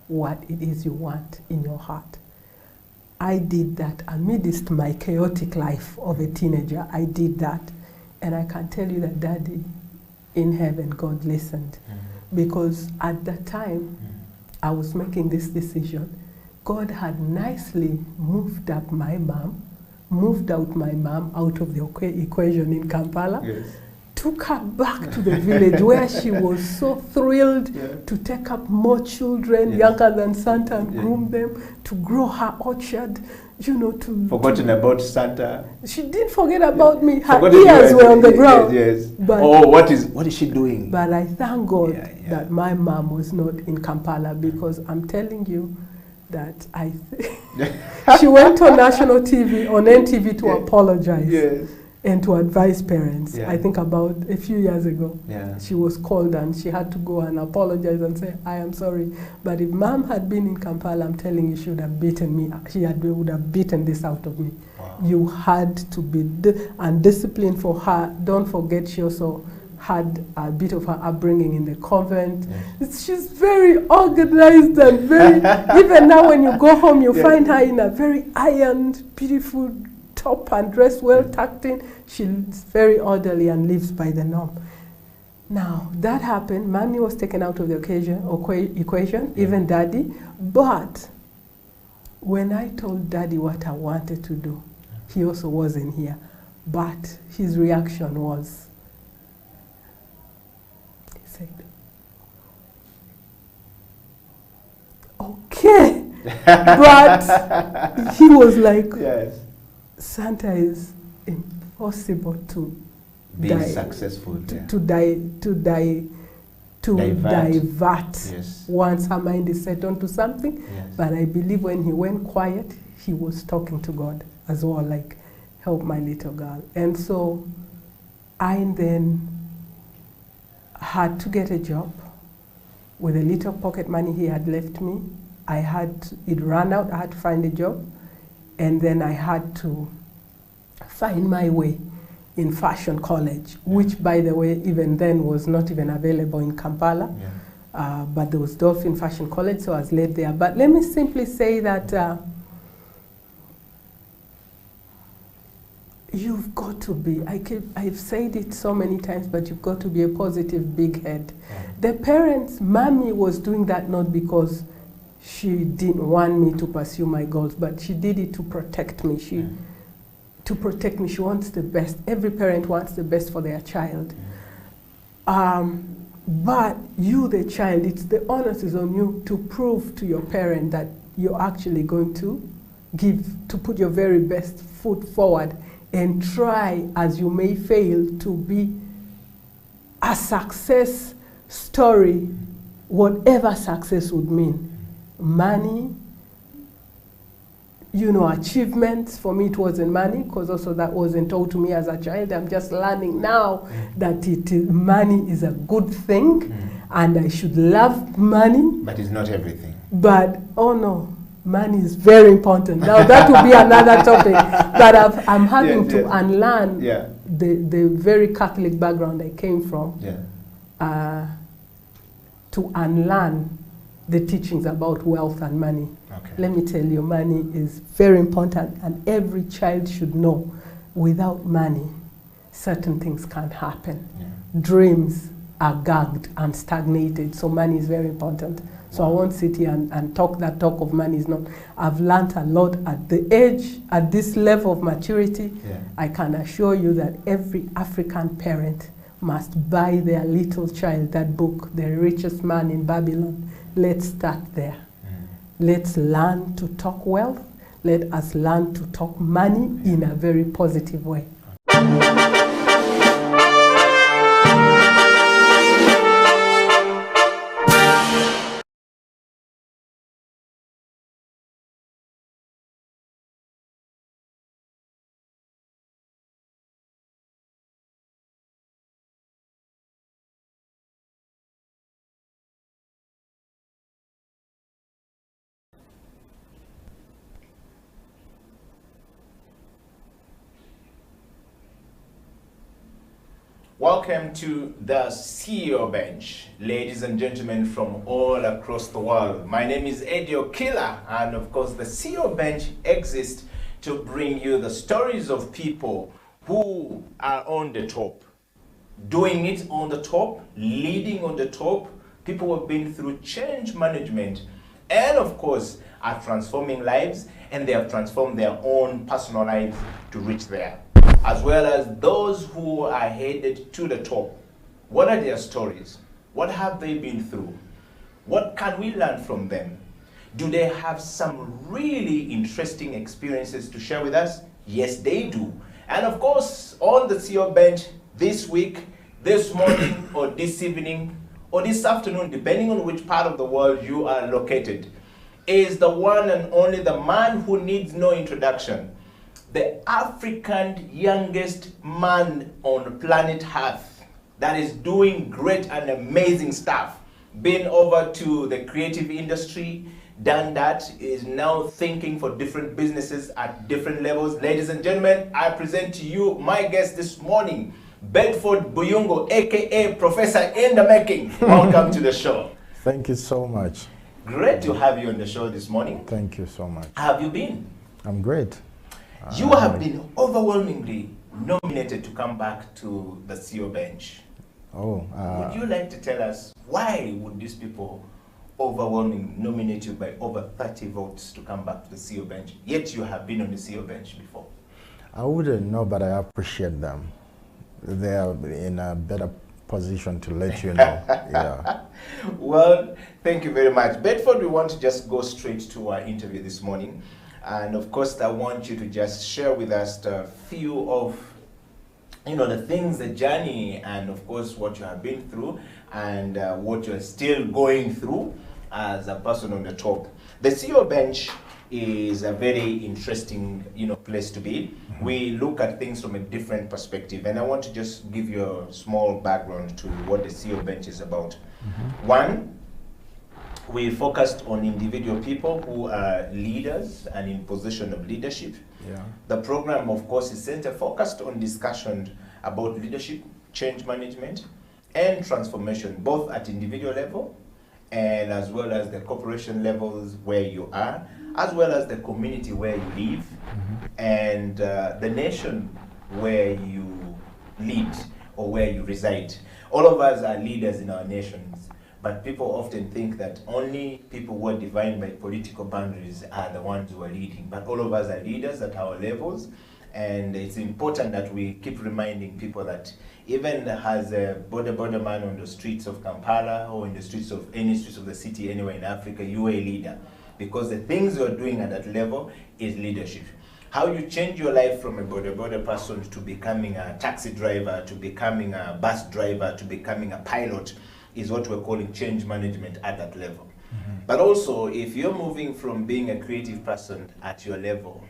what it is you want in your heart. I did that amidst my chaotic life of a teenager. I did that. And I can tell you that Daddy in heaven, God listened. Because at that time, I was making this decision. God had nicely moved out my mom out of the equation in Kampala, yes, took her back to the village where she was so thrilled to take up more children younger than Santa and groom them, to grow her orchard, you know, to... Forgotten about Santa. She didn't forget about me. Her Forgotten ears were on the ground. Yes. But, what is she doing? But I thank God that my mom was not in Kampala, because I'm telling you that she went on national TV, on NTV to apologize and to advise parents. I think about a few years ago, she was called and she had to go and apologize and say, I am sorry. But if mom had been in Kampala, I'm telling you, she would have beaten me. Would have beaten this out of me. Wow. You had to be undisciplined for her. Don't forget, she also had a bit of her upbringing in the convent. She's very organized and very, even now when you go home, you find her in a very ironed, beautiful top and dressed well, tucked in. She's very orderly and lives by the norm. Now, that happened. Mommy was taken out of the equation, even Daddy. But when I told Daddy what I wanted to do, he also wasn't here. But his reaction was, he said, okay. But he was like, Santa is impossible to be successful, to divert once her mind is set onto something. But I believe when he went quiet, he was talking to God as well, like, help my little girl. And so I then had to get a job with a little pocket money he had left me. It ran out, I had to find a job. And then I had to find my way in fashion college, which, by the way, even then was not even available in Kampala. But there was Dolphin Fashion College, so I was led there. But let me simply say that you've got to be, I've said it so many times, but you've got to be a positive big head. The parents, Mommy was doing that not because she didn't want me to pursue my goals, but she did it to protect me. To protect me, she wants the best. Every parent wants the best for their child. But you, the child, the onus is on you to prove to your parent that you're actually going to put your very best foot forward and try, as you may fail, to be a success story, whatever success would mean. Money, achievements. For me, it wasn't money, because also that wasn't told to me as a child. I'm just learning now that money is a good thing, and I should love money. But it's not everything. But, oh no, money is very important. Now, that will be another topic. But I'm having to unlearn the very Catholic background I came from, to unlearn the teachings about wealth and money. Let me tell you, money is very important, and every child should know, without money, certain things can't happen. Dreams are gagged and stagnated, so money is very important. So I won't sit here and talk of money is not. I've learned a lot at this level of maturity. I can assure you that every African parent must buy their little child that book, The Richest Man in Babylon. Let's start there. Let's learn to talk wealth. Let us learn to talk money in a very positive way. Welcome to the CEO Bench, ladies and gentlemen from all across the world. My name is Eddie Okila, and of course the CEO Bench exists to bring you the stories of people who are on the top, doing it on the top, leading on the top, people who have been through change management, and of course are transforming lives, and they have transformed their own personal lives to reach there. as well as those who are headed to the top. What are their stories? What have they been through? What can we learn from them? Do they have some really interesting experiences to share with us? Yes, they do. And of course, on the CEO bench this week, this morning, or this evening, or this afternoon, depending on which part of the world you are located, is the one and only the man who needs no introduction, the African youngest man on planet Earth that is doing great and amazing stuff. Been over to the creative industry, done that, is now thinking for different businesses at different levels. Ladies and gentlemen, I present to you my guest this morning, Bedford Buyungo, aka Professor in the Making. Welcome to the show. Thank you so much. Great to have you on the show this morning. Thank you so much. How have you been? I'm great. You have been overwhelmingly nominated to come back to the CEO bench. Oh. Would you like to tell us why would these people overwhelmingly nominate you by over 30 votes to come back to the CEO bench, yet you have been on the CEO bench before? I wouldn't know, but I appreciate them. They are in a better position to let you know. Yeah. Well, thank you very much. Bedford, we want to just go straight to our interview this morning. And of course, I want you to just share with us a few of, the things, the journey, and of course, what you have been through and what you're still going through as a person on the top. The CEO bench is a very interesting, place to be. Mm-hmm. We look at things from a different perspective, and I want to just give you a small background to what the CEO bench is about. Mm-hmm. One, we focused on individual people who are leaders and in position of leadership. Yeah. The program, of course, is focused on discussion about leadership, change management, and transformation, both at individual level and as well as the corporation levels where you are, as well as the community where you live, and the nation where you lead or where you reside. All of us are leaders in our nations, but people often think that only people who are defined by political boundaries are the ones who are leading. But all of us are leaders at our levels, and it's important that we keep reminding people that even as a border man on the streets of Kampala or in the streets of any streets of the city anywhere in Africa, you are a leader. Because the things you're doing at that level is leadership. How you change your life from a border person to becoming a taxi driver, to becoming a bus driver, to becoming a pilot is what we're calling change management at that level. Mm-hmm. But also, if you're moving from being a creative person at your level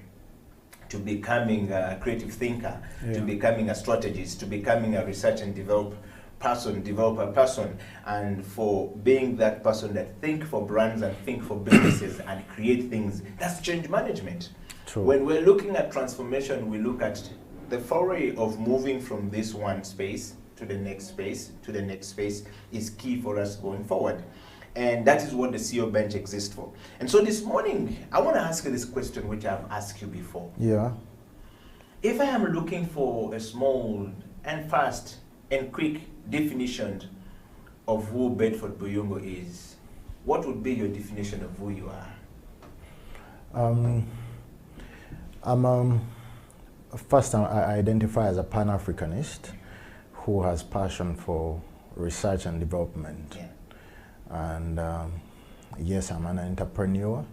to becoming a creative thinker, to becoming a strategist, to becoming a research and developer person, and for being that person that think for brands and think for businesses and create things, that's change management. True. When we're looking at transformation, we look at the foray of moving from this one space to the next space to the next space is key for us going forward. And that is what the CEO bench exists for. And so this morning, I want to ask you this question which I've asked you before. Yeah. If I am looking for a small and fast and quick definition of who Bedford Buyungo is, what would be your definition of who you are? First, I identify as a Pan-Africanist who has passion for research and development. Yeah. And yes, I'm an entrepreneur,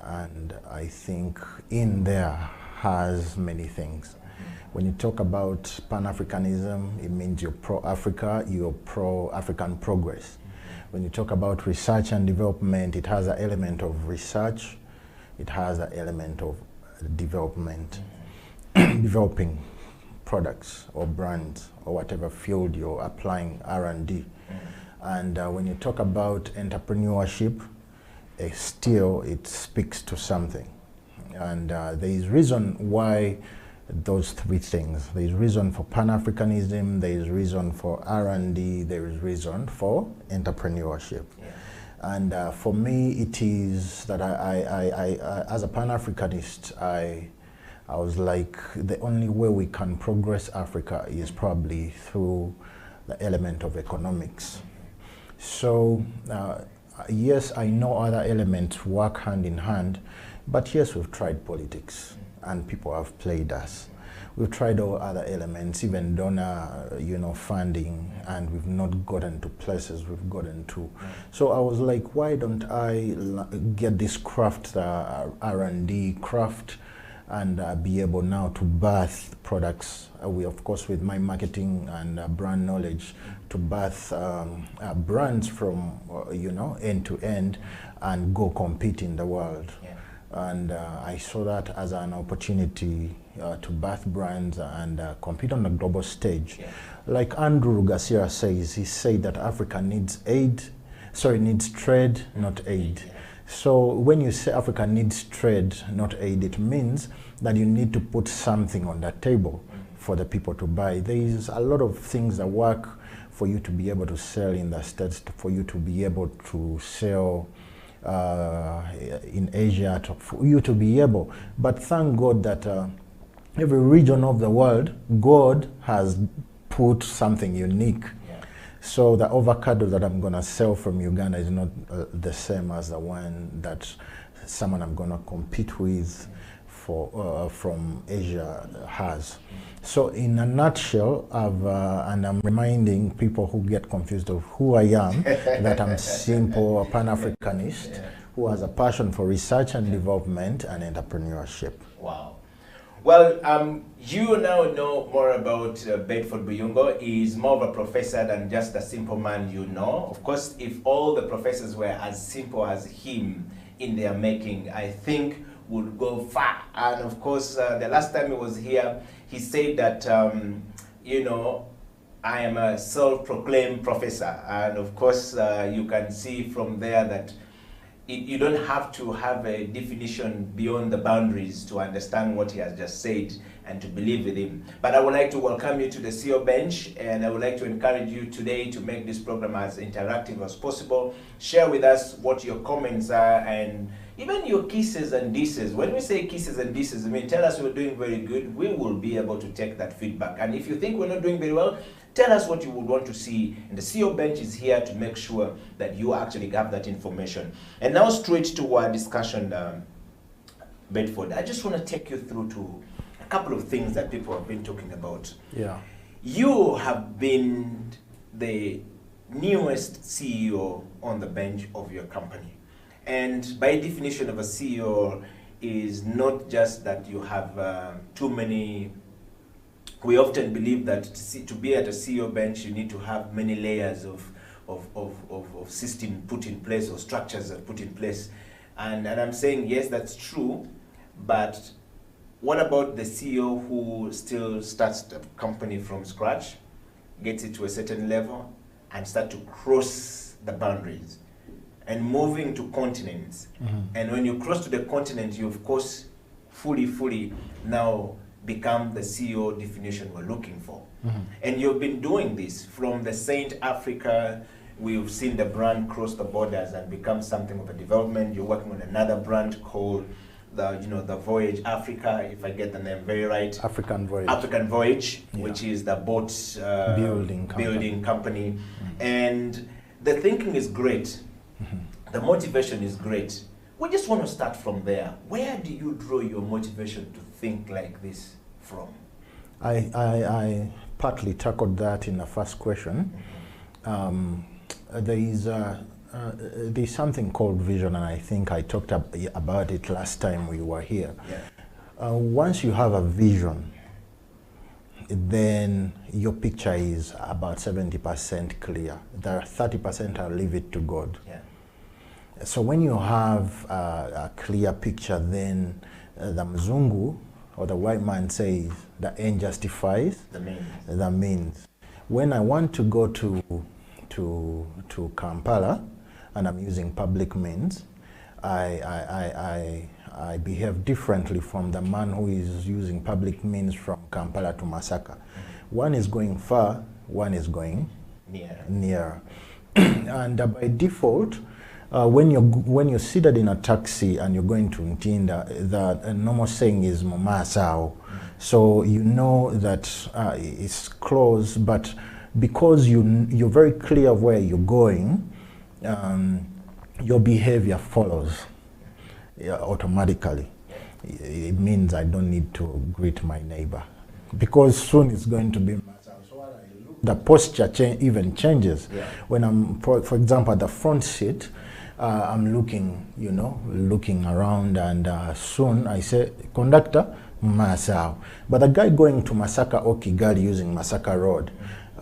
and I think in there has many things. When you talk about Pan-Africanism, it means you're pro-Africa, you're pro-African progress. When you talk about research and development, it has an element of research, it has an element of development, developing products or brands or whatever field you're applying R&D. And when you talk about entrepreneurship, still it speaks to something. And there is reason why those three things. There is reason for Pan-Africanism, there is reason for R&D, there is reason for entrepreneurship. Yeah. And for me, it is that I as a Pan-Africanist, I was like, the only way we can progress Africa is probably through the element of economics. So, yes, I know other elements work hand in hand, but yes, we've tried politics and people have played us. We've tried all other elements, even donor, funding, and we've not gotten to places we've gotten to. So I was like, why don't I get this craft, R&D craft, and be able now to birth products. Of course, with my marketing and brand knowledge, to birth brands from end to end, and go compete in the world. And I saw that as an opportunity to birth brands and compete on the global stage. Like Andrew Garcia says, he said that Africa needs needs trade, not aid. So when you say Africa needs trade, not aid, it means that you need to put something on the table for the people to buy. There is a lot of things that work for you to be able to sell in the States, for you to be able to sell in Asia, for you to be able. But thank God that every region of the world, God has put something unique. So the avocado that I'm going to sell from Uganda is not the same as the one that someone I'm going to compete with from Asia has. So in a nutshell, and I'm reminding people who get confused of who I am, that I'm simple, a Pan-Africanist who has a passion for research and development and entrepreneurship. Wow. Well, you now know more about Bedford Buyungo. He's more of a professor than just a simple man you know. Of course, if all the professors were as simple as him in their making, I think would go far. And of course, the last time he was here, he said that, I am a self-proclaimed professor. And of course, you can see from there that you don't have to have a definition beyond the boundaries to understand what he has just said and to believe with him. But I would like to welcome you to the CEO Bench, and I would like to encourage you today to make this program as interactive as possible. Share with us what your comments are and even your kisses and disses. When we say kisses and disses, I mean, tell us we're doing very good. We will be able to take that feedback. And if you think we're not doing very well, tell us what you would want to see. And the CEO Bench is here to make sure that you actually have that information. And now straight to our discussion, Bedford. I just want to take you through to a couple of things that people have been talking about. Yeah. You have been the newest CEO on the bench of your company. And by definition of a CEO is not just that you have too many. We often believe that to be at a CEO bench, you need to have many layers of system put in place or structures that put in place. And I'm saying, yes, that's true, but what about the CEO who still starts the company from scratch, gets it to a certain level, and start to cross the boundaries and moving to continents? And when you cross to the continent, you of course fully now become the CEO definition we're looking for. And you've been doing this from the Saint Africa. We've seen the brand cross the borders and become something of a development. You're working on another brand called the Voyage Africa, if I get the name very right. African Voyage, which is the boat building company. And the thinking is great. The motivation is great. We just want to start from there. Where do you draw your motivation to think like this from? I partly tackled that in the first question. There's something called vision, and I think I talked about it last time we were here. Once you have a vision, then your picture is about 70% clear. The 30% I'll leave it to God. So when you have a clear picture, then the Mzungu or the white man says the end justifies the means. When I want to go to Kampala and I'm using public means, I behave differently from the man who is using public means from Kampala to Masaka. One is going far, one is going near. And by default, when you're seated in a taxi and you're going to Ntinda, the normal saying is Momasao. So you know that it's close, but because you're very clear of where you're going, your behavior follows automatically. It means I don't need to greet my neighbor because soon it's going to be the posture even changes. Yeah. When I'm, for example, at the front seat, I'm looking, you know, looking around, and soon I say, conductor, Masao. But the guy going to Masaka or Kigali using Masaka Road,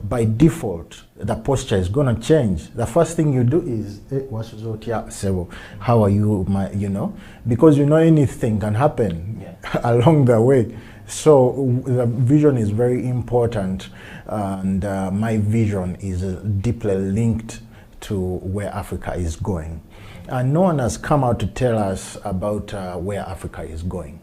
by default, the posture is going to change. The first thing you do is, how are you, you know, because you know anything can happen along the way. So the vision is very important, and my vision is deeply linked to where Africa is going. And no one has come out to tell us about where Africa is going.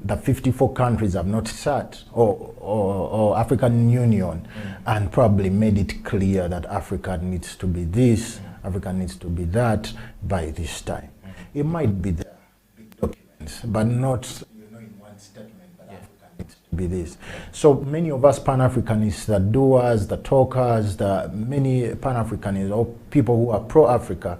The 54 countries have not sat, or African Union, and probably made it clear that Africa needs to be this, Africa needs to be that by this time. It might be there, big documents, but not be this. So many of us Pan-Africanists, the doers, the talkers, the many Pan-Africanists or people who are pro-Africa,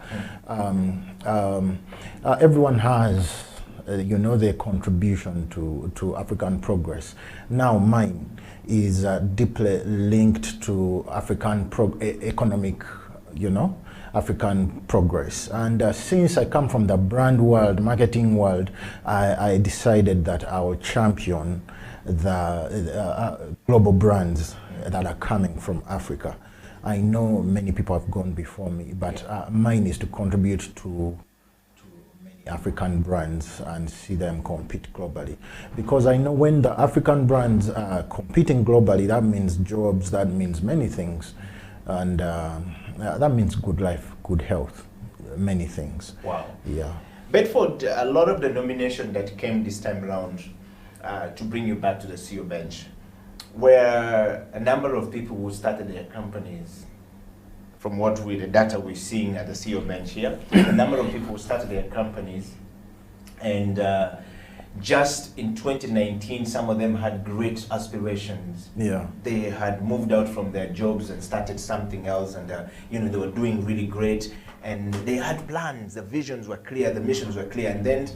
everyone has, you know, their contribution to African progress. Now mine is deeply linked to African economic, you know, African progress. And since I come from the brand world, marketing world, I decided that I will champion the global brands that are coming from Africa. I know many people have gone before me, but mine is to contribute to many African brands and see them compete globally. Because I know when the African brands are competing globally, that means jobs, that means many things. And that means good life, good health, many things. Wow. Yeah. Bedford, a lot of the nomination that came this time around to bring you back to the CEO bench, where a number of people who started their companies, from the data we're seeing at the CEO bench here, a number of people who started their companies, and just in 2019, some of them had great aspirations. Yeah. They had moved out from their jobs and started something else, and you know, they were doing really great, and they had plans, the visions were clear, the missions were clear, and then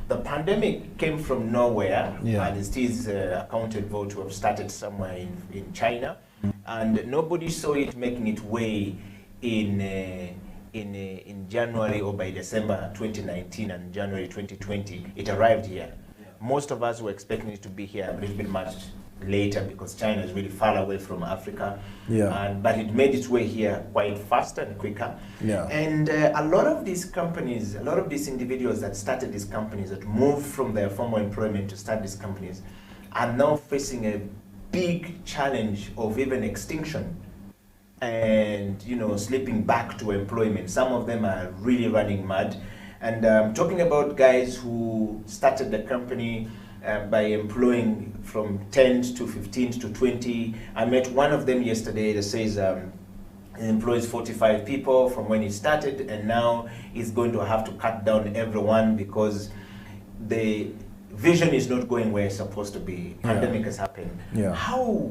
the pandemic came from nowhere, and it is accounted for to have started somewhere in China, and nobody saw it making its way in January or by December 2019 and January 2020. It arrived here. Most of us were expecting it to be here a little bit much later because China is really far away from Africa. Yeah. But it made its way here quite faster and quicker. Yeah. And a lot of these companies, a lot of these individuals that started these companies, that moved from their formal employment to start these companies, are now facing a big challenge of even extinction and, you know, slipping back to employment. Some of them are really running mad. And talking about guys who started the company by employing from 10 to 15 to 20. I met one of them yesterday that says he employs 45 people from when he started, and now he's going to have to cut down everyone because the vision is not going where it's supposed to be. Pandemic has happened. Yeah. How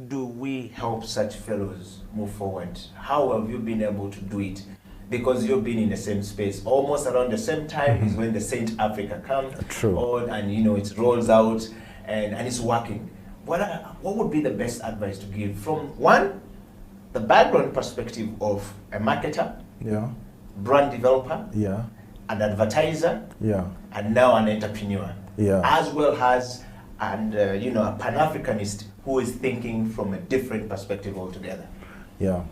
do we help such fellows move forward? How have you been able to do it? Because you've been in the same space, almost around the same time is when the Saint Africa comes. True. And you know, it rolls out and it's working. What would be the best advice to give from one, the background perspective of a marketer, brand developer, an advertiser, and now an entrepreneur, as well as you know, a Pan-Africanist who is thinking from a different perspective altogether? Yeah.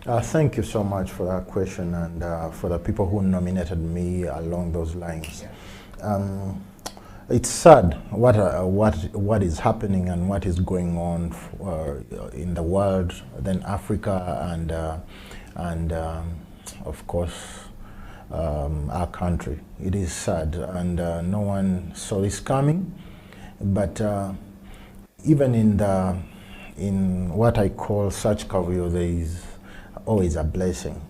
Thank you so much for that question, and for the people who nominated me along those lines. It's sad what is happening and what is going on in the world, then Africa, and of course our country. It is sad, and no one saw this coming. But even in what I call such career, there is always a blessing.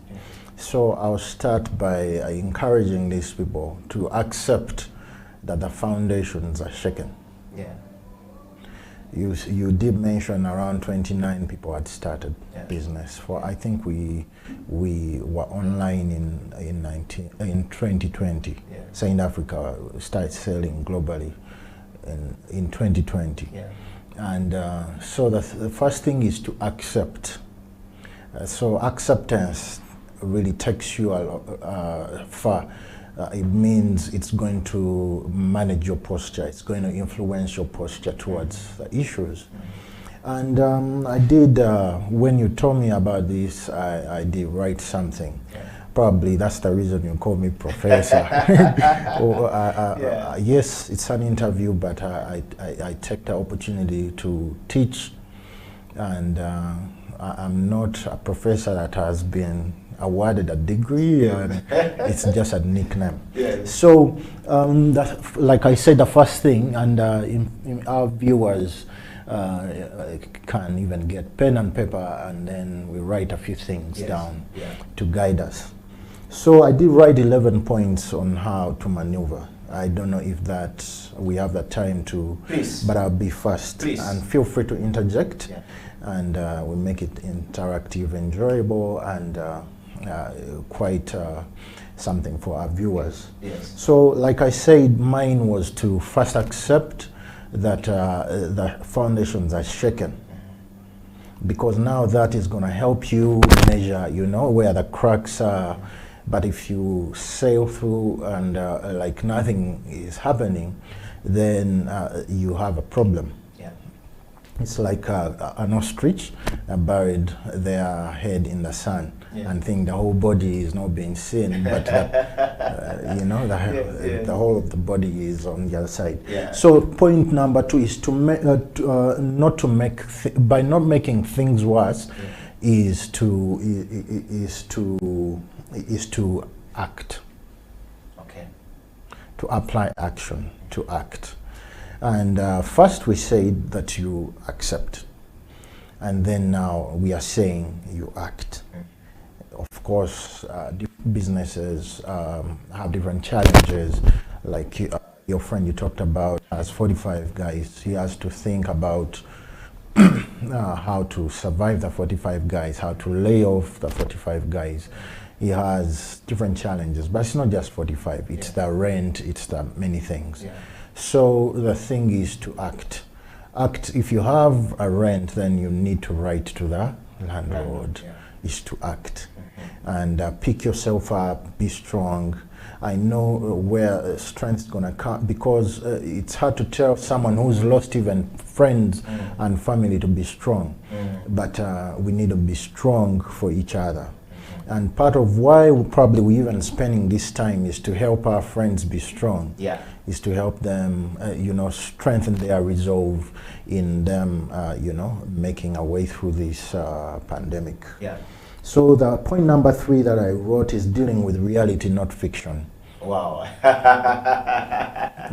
So I'll start by encouraging these people to accept that the foundations are shaken. Yeah. You did mention around 29 people had started business. I think we were online in 2020. South Africa started selling globally in 2020. Yeah. And so the first thing is to accept. So acceptance really takes you far. It means it's going to manage your posture. It's going to influence your posture towards the issues. And I did, when you told me about this, I did write something. Probably that's the reason you call me professor. Yes, it's an interview, but I take the opportunity to teach. And I'm not a professor that has been awarded a degree, and it's just a nickname. Yes. So, like I said, the first thing, and our viewers can even get pen and paper, and then we write a few things down to guide us. So I did write 11 points on how to maneuver. I don't know if that we have the time to, but I'll be first. Please. And feel free to interject, and we'll make it interactive, enjoyable, and quite something for our viewers. Yes. So, like I said, mine was to first accept that the foundations are shaken, because now that is going to help you measure, where the cracks are. But if you sail through and like nothing is happening, then you have a problem. It's like an ostrich buried their head in the sun and think the whole body is not being seen, but the whole of the body is on the other side. So point number 2 is to by not making things worse, is to act. Okay. To apply action, to act. And first we said that you accept, and then now we are saying you act. Of course, businesses have different challenges. Like your friend you talked about has 45 guys. He has to think about how to survive the 45 guys, how to lay off the 45 guys. He has different challenges, but it's not just 45. It's the rent, it's the many things. So the thing is to act. Act. If you have a rent, then you need to write to the landlord. Is to act. And pick yourself up, be strong. I know where strength is going to come, because it's hard to tell someone who's lost even friends and family to be strong. But we need to be strong for each other. And part of why we're even spending this time is to help our friends be strong. Is to help them, strengthen their resolve in them, making a way through this pandemic. So the point number 3 that I wrote is dealing with reality, not fiction. Wow.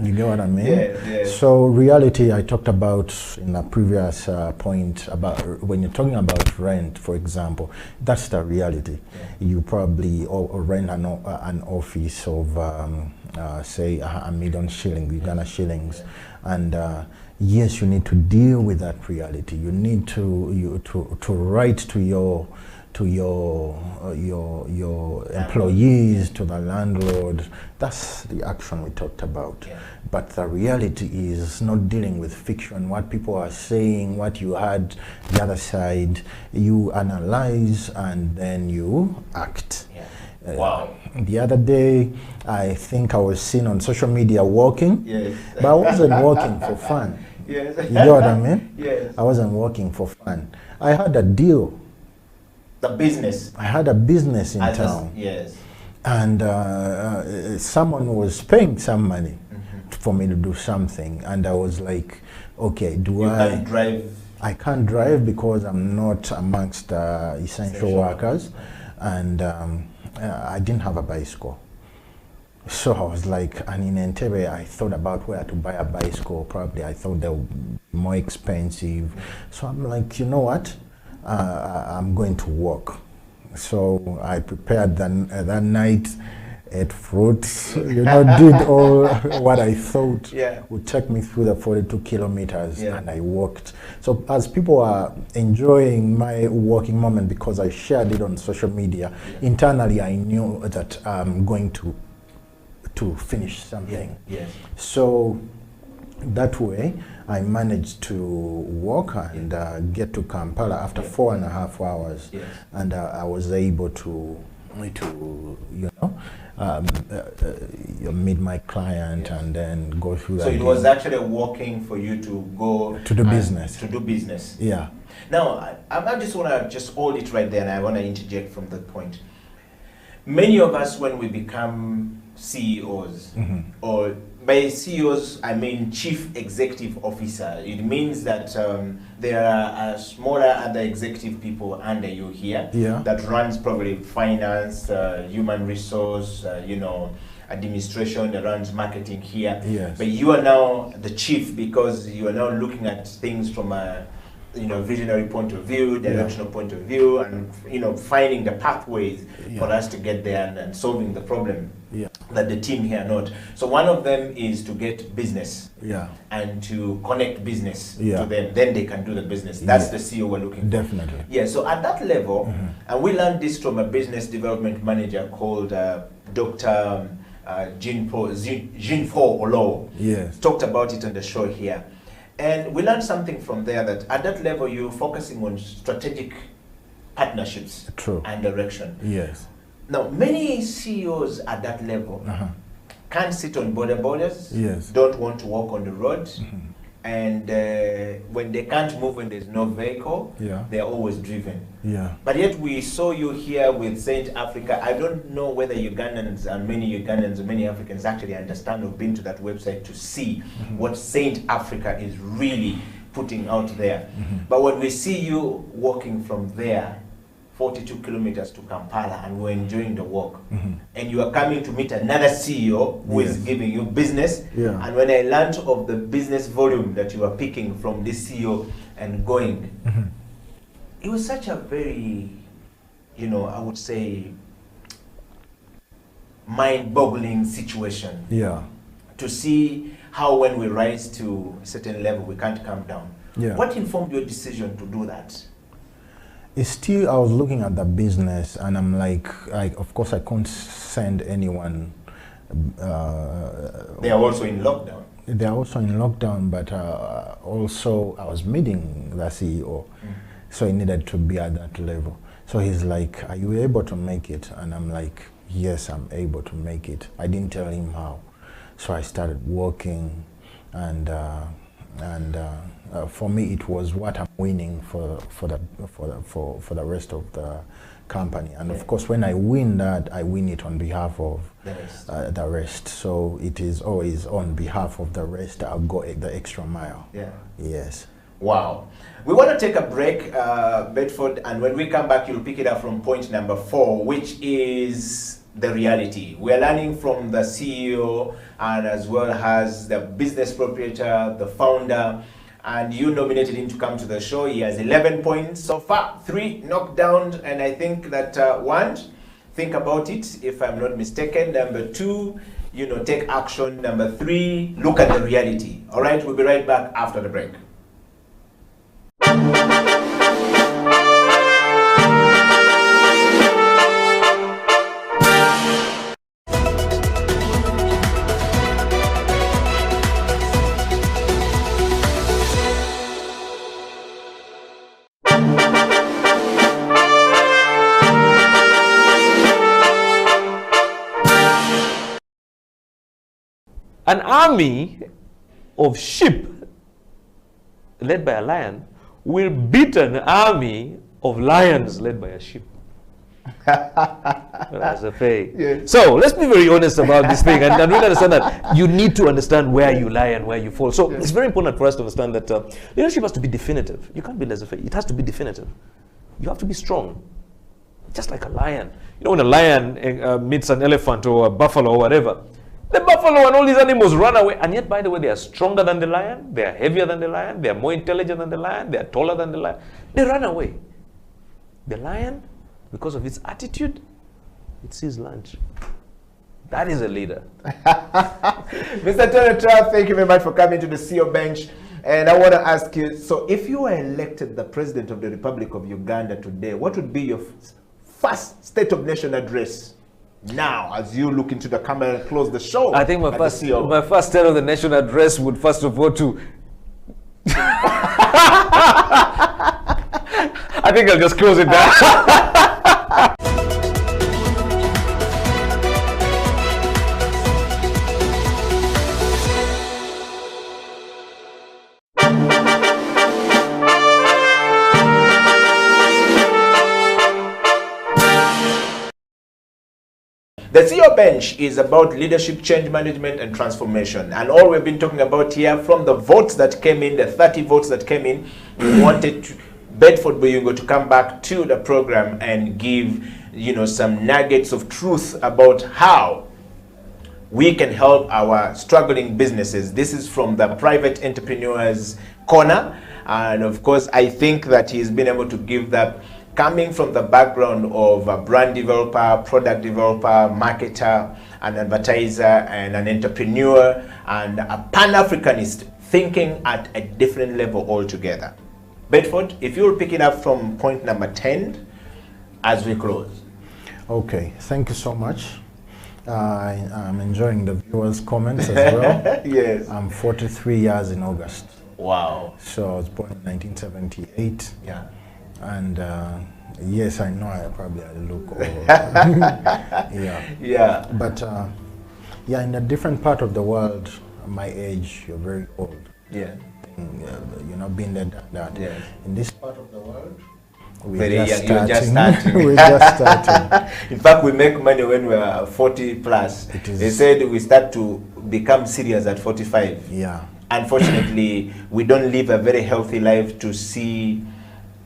You get what I mean? Yes. So reality, I talked about in a previous point about when you're talking about rent, for example, that's the reality. You probably rent an office of, say, $1 million shillings, Uganda shillings, and yes, you need to deal with that reality. You need to write to your employees, to the landlord. That's the action we talked about. But the reality is not dealing with fiction, what people are saying, what you had the other side. You analyze and then you act. Wow. The other day, I think I was seen on social media walking, but I wasn't walking for fun. You know what I mean? I wasn't working for fun. I had a deal. The business. I had a business in town. And someone was paying some money for me to do something, and I was like, okay, You can't drive. I can't drive because I'm not amongst essential workers, and I didn't have a bicycle. So I was like, and in Entebbe, I thought about where to buy a bicycle. Probably I thought they would be more expensive. So I'm like, you know what? I'm going to walk. So I prepared that night, ate fruits, did all what I thought would take me through the 42 kilometers, and I walked. So as people are enjoying my walking moment, because I shared it on social media, internally I knew that I'm going to finish something. So that way, I managed to walk and get to Kampala after 4.5 hours, and I was able to meet my client and then go through. So it was actually walking for you to go to do business. To do business. Yeah. Now, I just want to just hold it right there, and I want to interject from that point. Many of us, when we become CEOs, or by CEOs, I mean Chief Executive Officer. It means that there are smaller other executive people under you here that runs probably finance, human resource, administration, that runs marketing here. Yes. But you are now the chief because you are now looking at things from a visionary point of view, directional point of view, and finding the pathways for us to get there and solving the problem that the team here not. So one of them is to get business and to connect business to them. Then they can do the business. That's the CEO we're looking for. Definitely. Yeah. So at that level, and we learned this from a business development manager called Dr. Jean-Paul Olo. Yes. Talked about it on the show here. And we learned something from there that at that level you're focusing on strategic partnerships and direction. Yes. Now, many CEOs at that level can't sit on borders, don't want to walk on the road, and when they can't move, when there's no vehicle, they're always driven. Yeah. But yet we saw you here with Saint Africa. I don't know whether Ugandans and many Africans actually understand or been to that website to see what Saint Africa is really putting out there. But when we see you walking from there, 42 kilometers to Kampala, and we're enjoying the walk, and you are coming to meet another CEO who is giving you business, and when I learned of the business volume that you are picking from this CEO and going, it was such a very, I would say, mind-boggling situation. Yeah. To see how when we rise to a certain level, we can't come down. Yeah. What informed your decision to do that? It's still, I was looking at the business and I'm like, of course I couldn't send anyone. They are also in lockdown. They are also in lockdown, but also I was meeting the CEO. So he needed to be at that level. So he's like, are you able to make it? And I'm like, yes, I'm able to make it. I didn't tell him how. So I started working, and for me it was what I'm winning for the rest of the company. And of course, when I win that, I win it on behalf of the rest. So it is always on behalf of the rest. I'll go the extra mile. Yeah. Yes. Wow. We want to take a break, Bedford, and when we come back, you'll pick it up from point number 4, which is the reality. We're learning from the CEO and as well as the business proprietor, the founder, and you nominated him to come to the show. He has 11 points so far, 3 knocked down, and I think that 1, think about it, if I'm not mistaken. Number 2, take action. Number 3, look at the reality. All right, we'll be right back after the break. An army of sheep led by a lion will beat an army of lions led by a sheep. That's a fake. Yeah. So let's be very honest about this thing, and really understand that you need to understand where you lie and where you fall. So it's very important for us to understand that leadership has to be definitive. You can't be laissez-faire. It has to be definitive. You have to be strong, just like a lion. When a lion meets an elephant or a buffalo or whatever, the buffalo and all these animals run away, and yet, by the way, they are stronger than the lion, they are heavier than the lion, they are more intelligent than the lion, they are taller than the lion. They run away. The lion, because of its attitude, it sees lunch. That is a leader. Mr. Tonatra, thank you very much for coming to the CEO bench. And I want to ask you, so if you were elected the President of the Republic of Uganda today, what would be your first State of Nation address? now as you look into the camera and close the show? I think my first State of the Nation address would first of all to I think I'll just close it down. The CEO Bench is about leadership, change management, and transformation. And all we've been talking about here, from the votes that came in, the 30 votes that came in, we wanted Bedford Buyungo to come back to the program and give, some nuggets of truth about how we can help our struggling businesses. This is from the private entrepreneurs corner. And of course, I think that he's been able to give that, coming from the background of a brand developer, product developer, marketer, an advertiser, and an entrepreneur, and a Pan-Africanist, thinking at a different level altogether. Bedford, if you'll pick it up from point number 10 as we close. Okay, thank you so much. I'm enjoying the viewers' comments as well. Yes. I'm 43 years in August. Wow. So I was born in 1978. Yeah. And yes, I know I probably look old. Yeah. Yeah. But yeah, in a different part of the world, my age, you're very old. Yeah. Being that. Yeah. In this part of the world, You're just starting. We're just starting. In fact, we make money when we're 40 plus. They said we start to become serious at 45. Yeah. Unfortunately, we don't live a very healthy life to see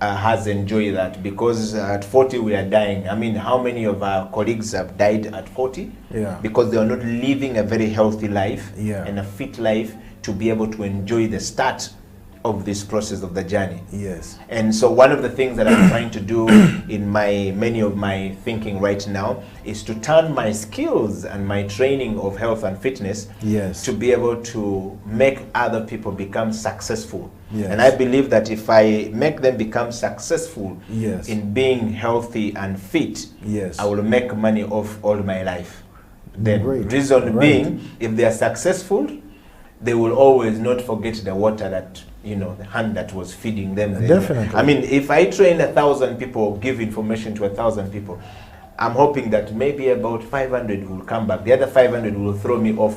us enjoy that, because at 40 we are dying. I mean, how many of our colleagues have died at 40? Yeah. Because they are not living a very healthy life and a fit life to be able to enjoy the start of this process of the journey. Yes. And so one of the things that I'm trying to do in many of my thinking right now is to turn my skills and my training of health and fitness to be able to make other people become successful. Yes. And I believe that if I make them become successful in being healthy and fit, I will make money off all my life. The reason being, if they are successful, they will always not forget the water that, the hand that was feeding them. Definitely. I mean, if I train 1,000 people, give information to 1,000 people, I'm hoping that maybe about 500 will come back. The other 500 will throw me off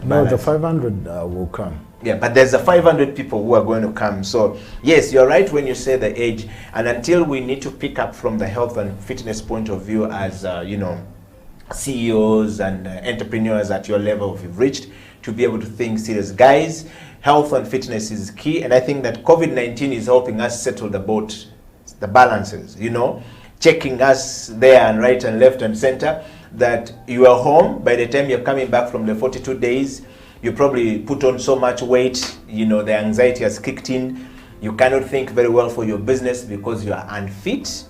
balance. No, the 500 will come. Yeah, but there's 500 people who are going to come. So yes, you're right when you say the age. And until we need to pick up from the health and fitness point of view as, CEOs and entrepreneurs at your level you've reached, to be able to think serious. Guys, health and fitness is key, and I think that COVID-19 is helping us settle the boat, the balances, checking us there and right and left and center, that you are home. By the time you're coming back from the 42 days, you probably put on so much weight, the anxiety has kicked in. You cannot think very well for your business because you are unfit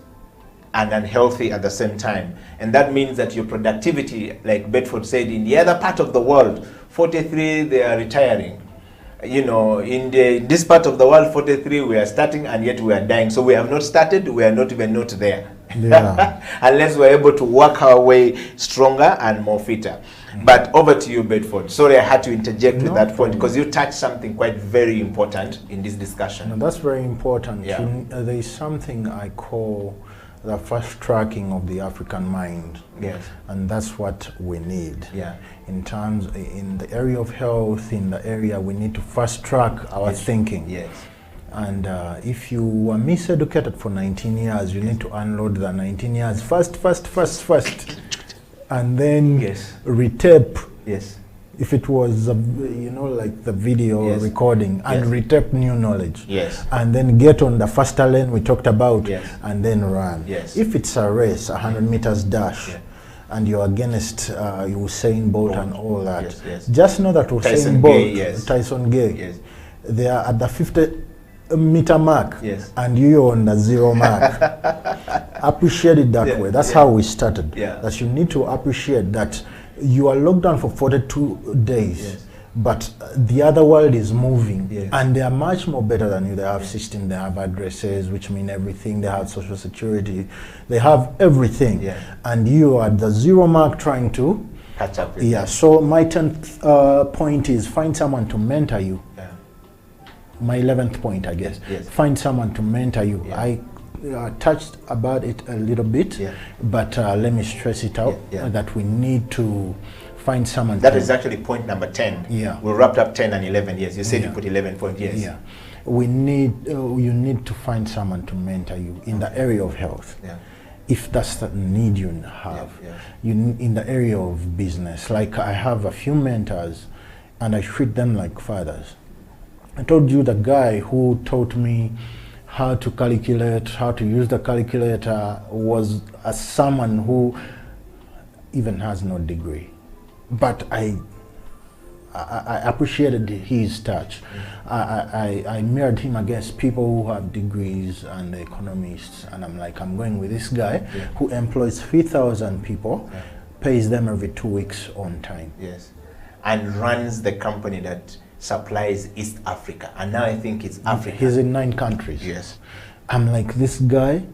and unhealthy at the same time. And that means that your productivity, like Bedford said, in the other part of the world, 43, they are retiring. In this part of the world, 43, we are starting and yet we are dying. So we have not started, we are not even not there. Yeah. Unless we're able to work our way stronger and more fitter. But over to you, Bedford. Sorry, I had to interject with that point, because you touched something quite very important in this discussion. No, that's very important. Yeah. There is something I call the fast tracking of the African mind. Yes. And that's what we need. Yeah. In the area of health, in the area we need to fast track our thinking. Yes. And if you were miseducated for 19 years, you need to unload the 19 years fast. And then retape. Yes. If it was, like the video recording, and retape new knowledge. Yes. And then get on the faster lane we talked about, Yes. and then run. Yes. If it's a race, 100 meters dash, and you're against Usain Bolt and all that, just know that Usain Bolt, Tyson Gay, they are at the 50-meter mark, and you're on the 0 mark. Appreciate it that way. That's how we started. Yeah. That you need to appreciate that you are locked down for 42 days, But the other world is moving, Yes. and they are much more better than you. They have system, they have addresses, which mean everything. They have social security, they have everything. Yeah. And you are at the zero mark trying to catch up with Yeah. them. So my 10th point is find someone to mentor you. Yeah. My 11th point, I guess. Yes. Find someone to mentor you. Yeah. I touched about it a little bit, but let me stress it out that we need to find someone. That is actually point number 10. Yeah. We wrapped up 10 and 11 years. You said Yeah. you put 11 point, yes. Yeah. We need, you need to find someone to mentor you in the area of health. Yeah. If that's the need you have. You in the area of business. Like I have a few mentors and I treat them like fathers. I told you the guy who taught me how to calculate, how to use the calculator was someone who even has no degree. But I appreciated his touch. I mirrored him against people who have degrees and economists, and I'm like, I'm going with this guy who employs 3,000 people, pays them every 2 weeks on time. Yes. And runs the company that supplies East Africa. And now I think it's Africa. He's in 9 countries. Yes. I'm like, this guy,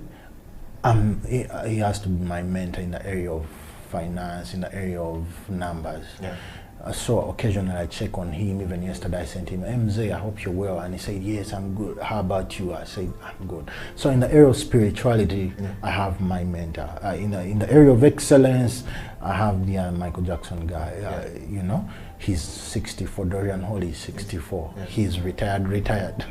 he has to be my mentor in the area of finance, in the area of numbers. Yeah. So occasionally I check on him. Even yesterday I sent him, MZ, I hope you're well. And he said, yes, I'm good. How about you? I said, I'm good. So in the area of spirituality, I have my mentor. In the area of excellence, I have the Michael Jackson guy. You know, he's 64. Dorian Hall is 64. He's retired.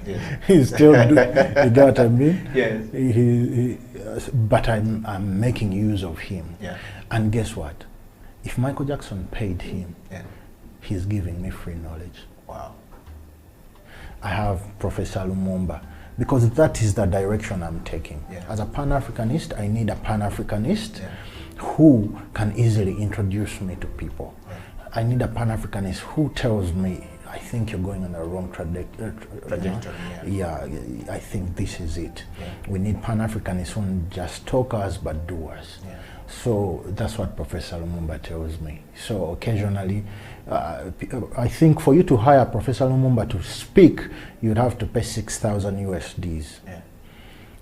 He's still doing, you know what I mean? Yes. But I'm making use of him. Yeah. And guess what? If Michael Jackson paid him, he's giving me free knowledge. Wow. I have Professor Lumumba, because that is the direction I'm taking. As a Pan-Africanist, I need a Pan-Africanist who can easily introduce me to people. I need a Pan-Africanist who tells me, I think you're going on the wrong trajectory. I think this is it. We need Pan-Africanists who don't just talkers but doers. So that's what Professor Lumumba tells me. So occasionally, I think for you to hire Professor Lumumba to speak, you'd have to pay 6,000 USDs.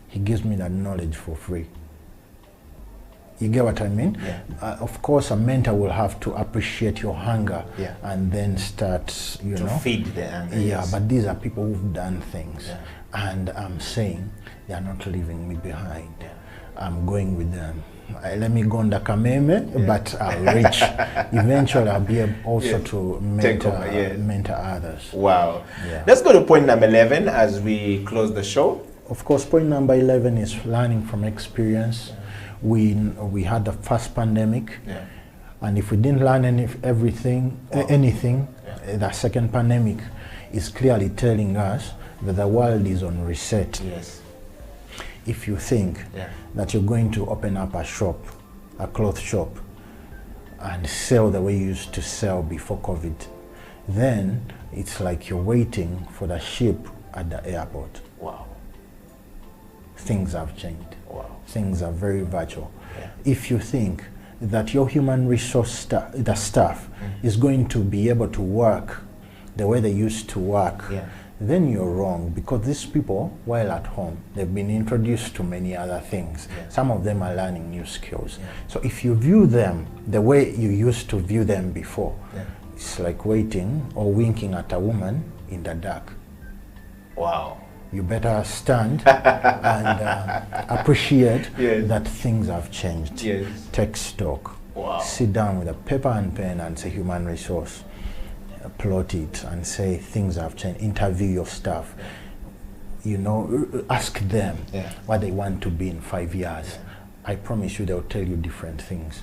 He gives me that knowledge for free. You get what I mean? Of course, a mentor will have to appreciate your hunger and then start, you know, feed the hunger. Yeah, but these are people who've done things, and I'm saying they are not leaving me behind. I'm going with them. Let me go under Kameme, but I'll reach. Eventually, I'll be able also to mentor others. Wow. Let's go to point number 11 as we close the show. Of course, point number 11 is learning from experience. We had the first pandemic, and if we didn't learn anything, the second pandemic is clearly telling us that the world is on reset. If you think that you're going to open up a shop, a cloth shop, and sell the way you used to sell before COVID, then it's like you're waiting for the ship at the airport. Wow. Things have changed. Wow. Things are very virtual. If you think that your human resource staff is going to be able to work the way they used to work, then you're wrong, because these people, while at home, they've been introduced to many other things. Some of them are learning new skills. So if you view them the way you used to view them before, it's like waiting or winking at a woman in the dark. Wow. You better stand and appreciate that things have changed. Take stock. Wow. Sit down with a paper and pen and say human resource. Plot it and say things have changed. Interview your staff. You know, ask them what they want to be in 5 years. I promise you they'll tell you different things.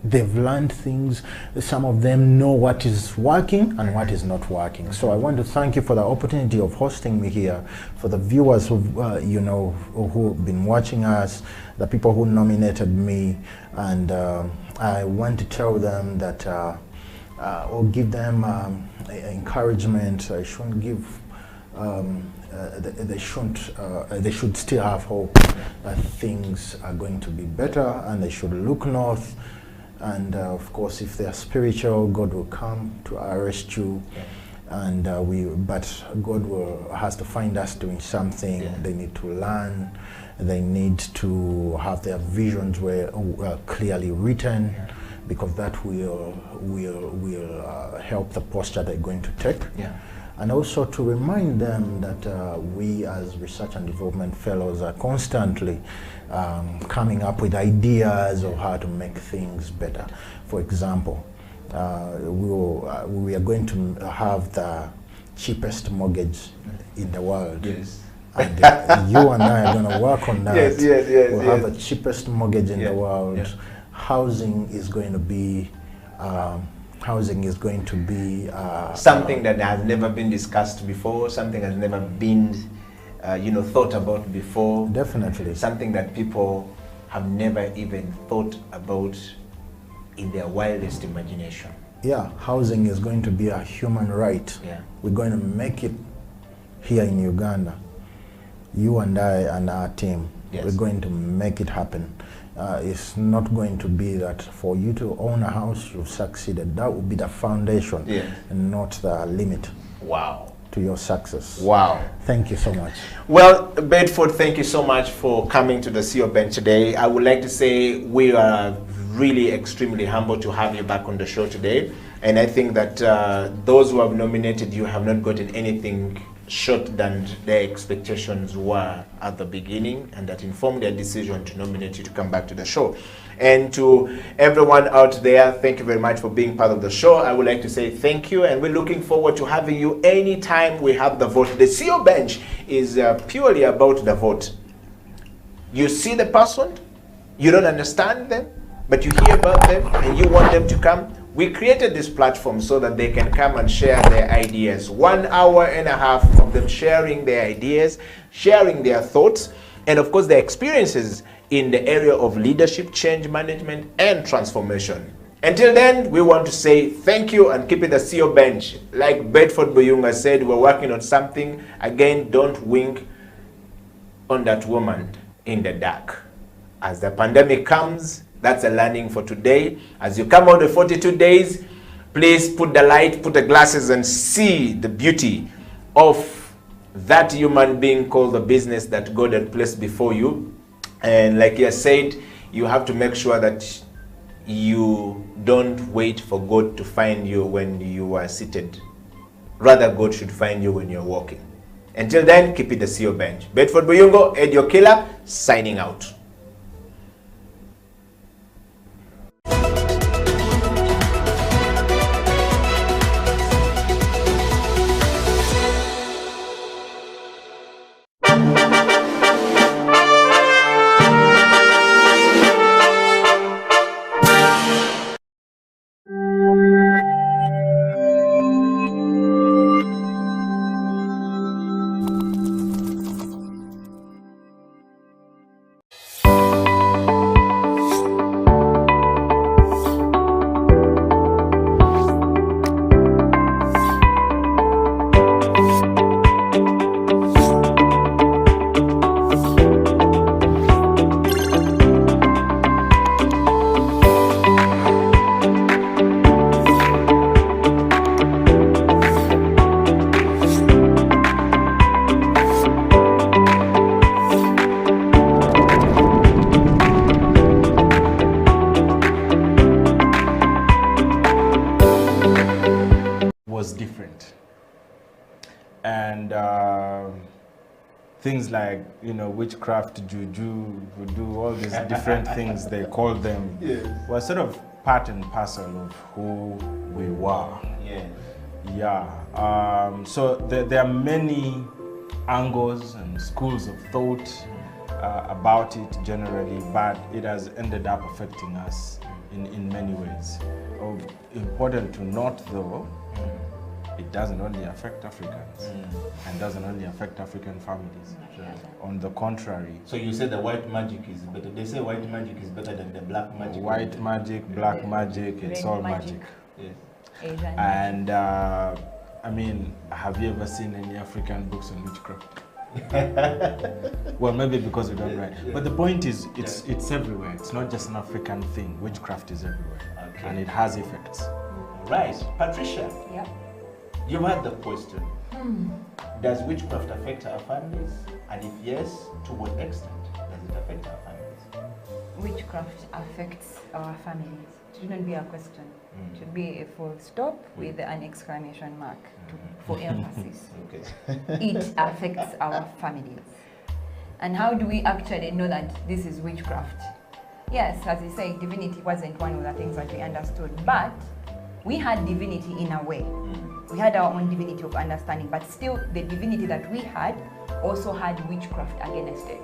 They've learned things. Some of them know what is working and what is not working. So I want to thank you for the opportunity of hosting me here. For the viewers who you know, who've been watching us, the people who nominated me, and I want to tell them that or give them encouragement. I shouldn't give. They should still have hope that things are going to be better, and they should look north. And of course, if they are spiritual, God will come to our rescue. And but God has to find us doing something. They need to learn. They need to have their visions clearly written, because that will help the posture they're going to take. And also to remind them that we as research and development fellows are constantly coming up with ideas of how to make things better. For example, we are going to have the cheapest mortgage in the world. And you and I are going to work on that. We'll have the cheapest mortgage in the world. Housing is going to be something that has never been discussed before, something has never been thought about before. Definitely. Something that people have never even thought about in their wildest imagination. Yeah, housing is going to be a human right. We're going to make it here in Uganda. You and I and our team, we're going to make it happen. It's not going to be that for you to own a house, you've succeeded. That will be the foundation and not the limit. Wow. To your success. Wow. Thank you so much. Well, Bedford, thank you so much for coming to the CEO Bench today. I would like to say we are really extremely humbled to have you back on the show today. And I think that those who have nominated you have not gotten anything short than their expectations were at the beginning, and that informed their decision to nominate you to come back to the show. And to everyone out there, thank you very much for being part of the show. I would like to say thank you, and we're looking forward to having you anytime we have the vote. The CEO Bench is purely about the vote. You see the person, you don't understand them, but you hear about them and you want them to come. We created this platform so that they can come and share their ideas. 1 hour and a half of them sharing their ideas, sharing their thoughts, and of course their experiences in the area of leadership, change management, and transformation. Until then, we want to say thank you and keep it the CEO Bench. Like Bedford Buyunga said, we're working on something. Again, don't wink on that woman in the dark. As the pandemic comes, that's a learning for today. As you come out the 42 days, please put the light, put the glasses, and see the beauty of that human being called the business that God had placed before you. And like you said, you have to make sure that you don't wait for God to find you when you are seated. Rather, God should find you when you're walking. Until then, keep it the CEO Bench. Bedford Buyungo, Edio Killer, signing out. Things like, witchcraft, juju, voodoo, all these different things they call them, were sort of part and parcel of who we were. So there are many angles and schools of thought about it generally, but it has ended up affecting us in many ways. Important to note though, it doesn't only affect Africans and doesn't only affect African families. On the contrary. So you said the white magic is better. They say white magic is better than the black magic. White magic, black magic, it's all magic. Yes. And I mean, have you ever seen any African books on witchcraft? Well, maybe because we don't write. But the point is, it's everywhere. It's not just an African thing. Witchcraft is everywhere. Okay. And it has effects. Right. Patricia. Yeah. You've had the question. Does witchcraft affect our families? And if yes, to what extent does it affect our families? Witchcraft affects our families. It shouldn't be a question. It should be a full stop with an exclamation mark for emphasis. Okay. It affects our families. And how do we actually know that this is witchcraft? Yes, as you say, divinity wasn't one of the things that we understood, but we had divinity in a way. We had our own divinity of understanding, but still the divinity that we had also had witchcraft against it.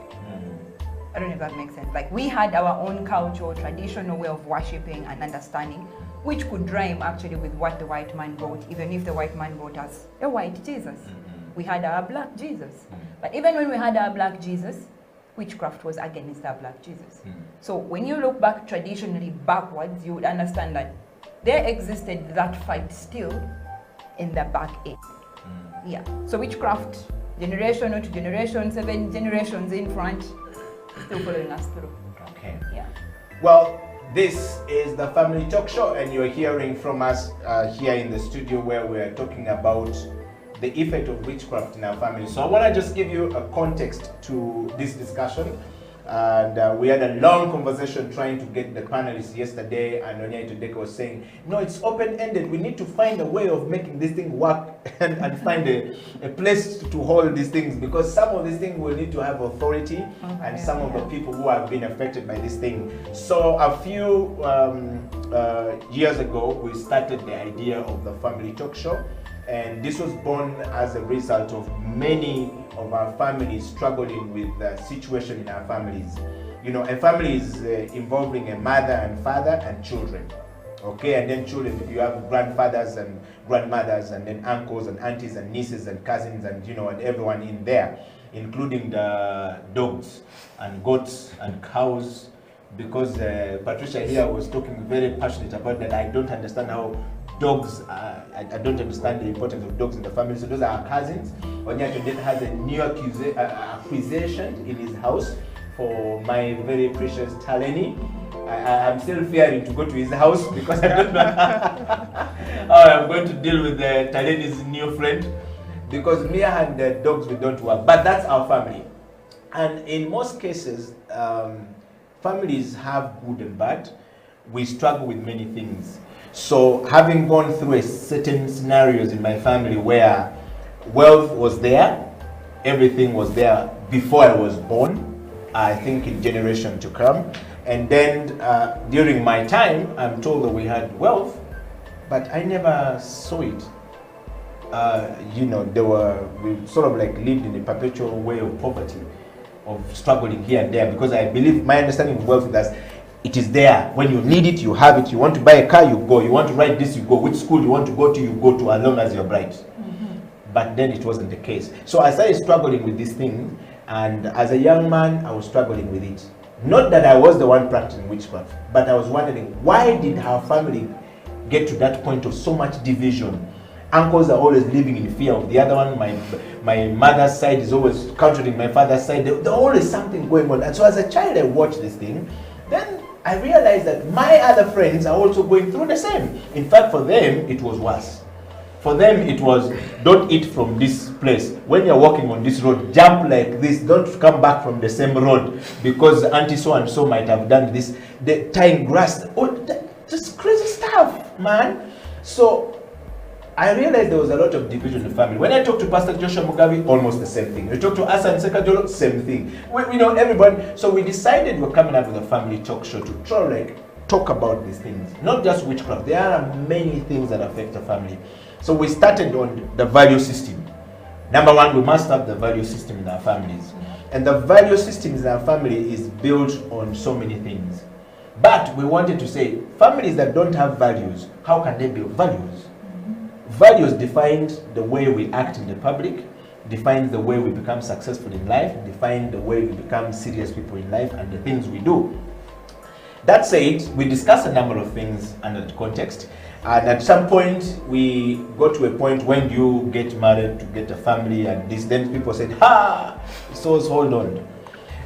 I don't know if that makes sense. Like, we had our own cultural, traditional way of worshipping and understanding, which could rhyme actually with what the white man brought, even if the white man brought us a white Jesus. We had our black Jesus. But even when we had our black Jesus, witchcraft was against our black Jesus. So when you look back traditionally backwards, you would understand that there existed that fight still in the back end. Yeah. So witchcraft, generation to generation, 7 generations in front, still following us through. Okay. Yeah. Well, this is the Family Talk Show, and you're hearing from us here in the studio where we're talking about the effect of witchcraft in our family. So I want to just give you a context to this discussion. And we had a long conversation trying to get the panelists yesterday, and Onyai Tudeka was saying, no, it's open-ended. We need to find a way of making this thing work and find a place to hold these things, because some of these things will need to have authority, and some of the people who have been affected by this thing. So a few years ago, we started the idea of the Family Talk Show. And this was born as a result of many of our families struggling with the situation in our families. You know, a family is involving a mother and father and children. Okay, and then children, you have grandfathers and grandmothers, and then uncles and aunties and nieces and cousins, and you know, and everyone in there, including the dogs and goats and cows. Because Patricia here was talking very passionate about that. I don't understand how dogs, I don't understand the importance of dogs in the family. So those are our cousins. Onyatondeta has a new accusation in his house for my very precious Taleni. I'm still fearing to go to his house because I don't know how I'm going to deal with Taleni's new friend, because me and the dogs, we don't work. But that's our family. And in most cases, families have good and bad. We struggle with many things. So having gone through a certain scenarios in my family where wealth was there, everything was there before I was born, I think in generation to come. And then during my time, I'm told that we had wealth, but I never saw it. You know, we sort of like lived in a perpetual way of poverty, of struggling here and there, because I believe my understanding of wealth is that it is there. When you need it, you have it. You want to buy a car, you go. You want to ride this, you go. Which school you want to go to, you go to, as long as you're bright. But then it wasn't the case. So I started struggling with this thing, and as a young man, I was struggling with it. Not that I was the one practicing witchcraft, but I was wondering, why did our family get to that point of so much division? Uncles are always living in fear of the other one. My mother's side is always countering my father's side. There's always something going on. And so as a child, I watched this thing. Then I realized that my other friends are also going through the same. In fact, for them, it was worse. For them, it was, don't eat from this place. When you're walking on this road, jump like this. Don't come back from the same road, because auntie so-and-so might have done this. They're tying grass. Oh, just crazy stuff, man. So I realized there was a lot of division in the family. When I talked to Pastor Joshua Mugabe, almost the same thing. We talked to Asa and Sekajolo, same thing. We know everybody. So we decided we're coming up with a family talk show to try like talk about these things. Not just witchcraft. There are many things that affect the family. So we started on the value system. Number one, we must have the value system in our families. And the value system in our family is built on so many things. But we wanted to say, families that don't have values, how can they build values? Values define the way we act in the public, define the way we become successful in life, define the way we become serious people in life, and the things we do. That said, we discussed a number of things under that context. And at some point, we got to a point when you get married to get a family and this, then people said, ha, so hold on.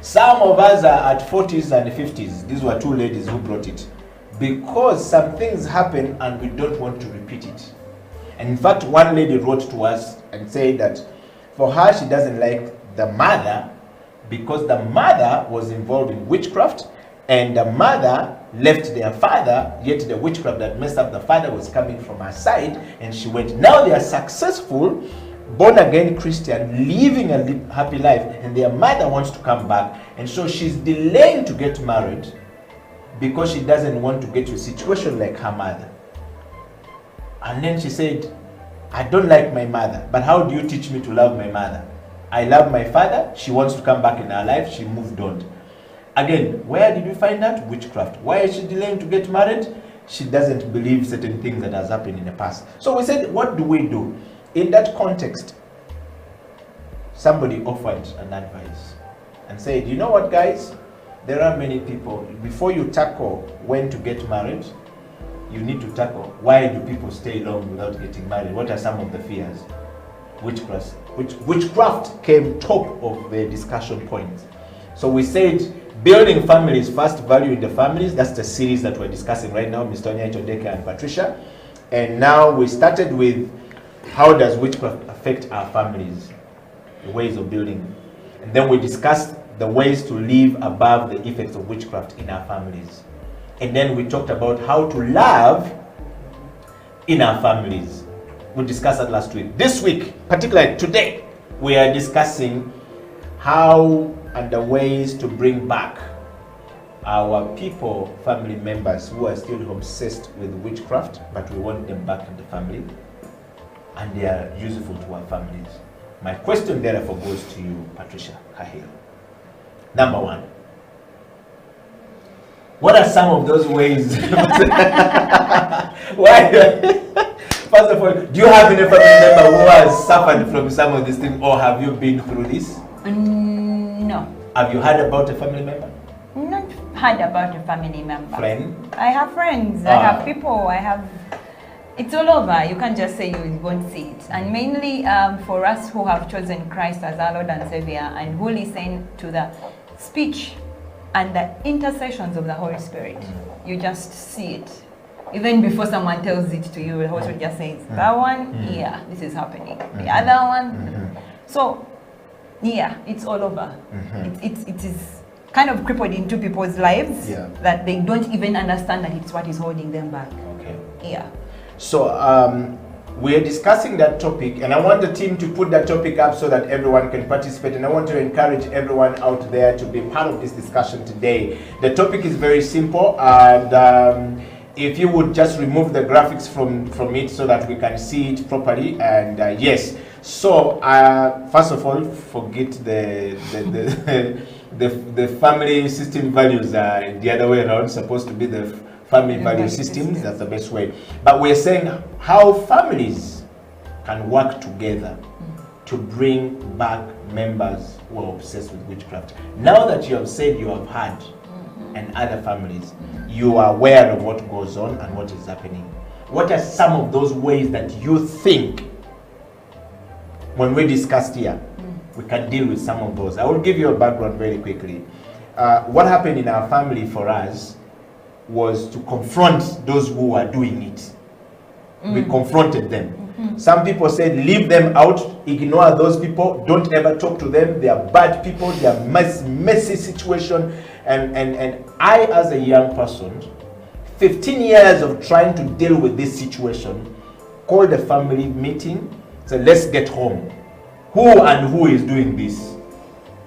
Some of us are at 40s and 50s. These were two ladies who brought it. Because some things happen and we don't want to repeat it. And in fact, one lady wrote to us and said that for her, she doesn't like the mother because the mother was involved in witchcraft and the mother left their father, yet the witchcraft that messed up the father was coming from her side, and she went. Now they are successful, born-again Christian, living a happy life, and their mother wants to come back, and so she's delaying to get married because she doesn't want to get to a situation like her mother. And then she said, I don't like my mother, but how do you teach me to love my mother? I love my father, she wants to come back in her life, she moved on. Again, where did we find that? Witchcraft. Why is she delaying to get married? She doesn't believe certain things that has happened in the past. So we said, what do we do? In that context, somebody offered an advice and said, you know what, guys? There are many people, before you tackle when to get married, you need to tackle why do people stay long without getting married? What are some of the fears? Witchcraft came top of the discussion points. So we said, building families, first value in the families. That's the series that we're discussing right now, Mr. Onyaitodeke and Patricia. And now we started with how does witchcraft affect our families, the ways of building. And then we discussed the ways to live above the effects of witchcraft in our families. And then we talked about how to love in our families. We discussed that last week. This week, particularly today, we are discussing how and the ways to bring back our people, family members who are still obsessed with witchcraft, but we want them back in the family and they are useful to our families. My question therefore goes to you, Patricia Kahil. Number one, what are some of those ways? First of all, do you have any family member who has suffered from some of these things, or have you been through this? No. Have you heard about a family member? Not heard about a family member. Friend? I have friends, I have people, it's all over. You can't just say you won't see it. And mainly for us who have chosen Christ as our Lord and Savior and who listen to the speech and the intercessions of the Holy Spirit, you just see it. Even before someone tells it to you, the Holy Spirit just says, that one, yeah, this is happening. The other one, so yeah, it's all over. It is kind of crippled into people's lives that they don't even understand that it's what is holding them back. Okay. Yeah. So we're discussing that topic, and I want the team to put that topic up so that everyone can participate, and I want to encourage everyone out there to be part of this discussion today. The topic is very simple, and if you would just remove the graphics from it so that we can see it properly, and yes. So first of all, forget the family system values the other way around. Supposed to be the family value systems. That's the best way. But we're saying how families can work together to bring back members who are obsessed with witchcraft. Now that you have said you have had and other families, you are aware of what goes on and what is happening. What are some of those ways that you think, when we discussed here, we can deal with some of those? I will give you a background very quickly. What happened in our family for us was to confront those who are doing it. We confronted them. Some people said, leave them out, ignore those people, don't ever talk to them, they are bad people, they are messy situation. And I, as a young person, 15 years of trying to deal with this situation, called a family meeting, said, let's get home. Who is doing this?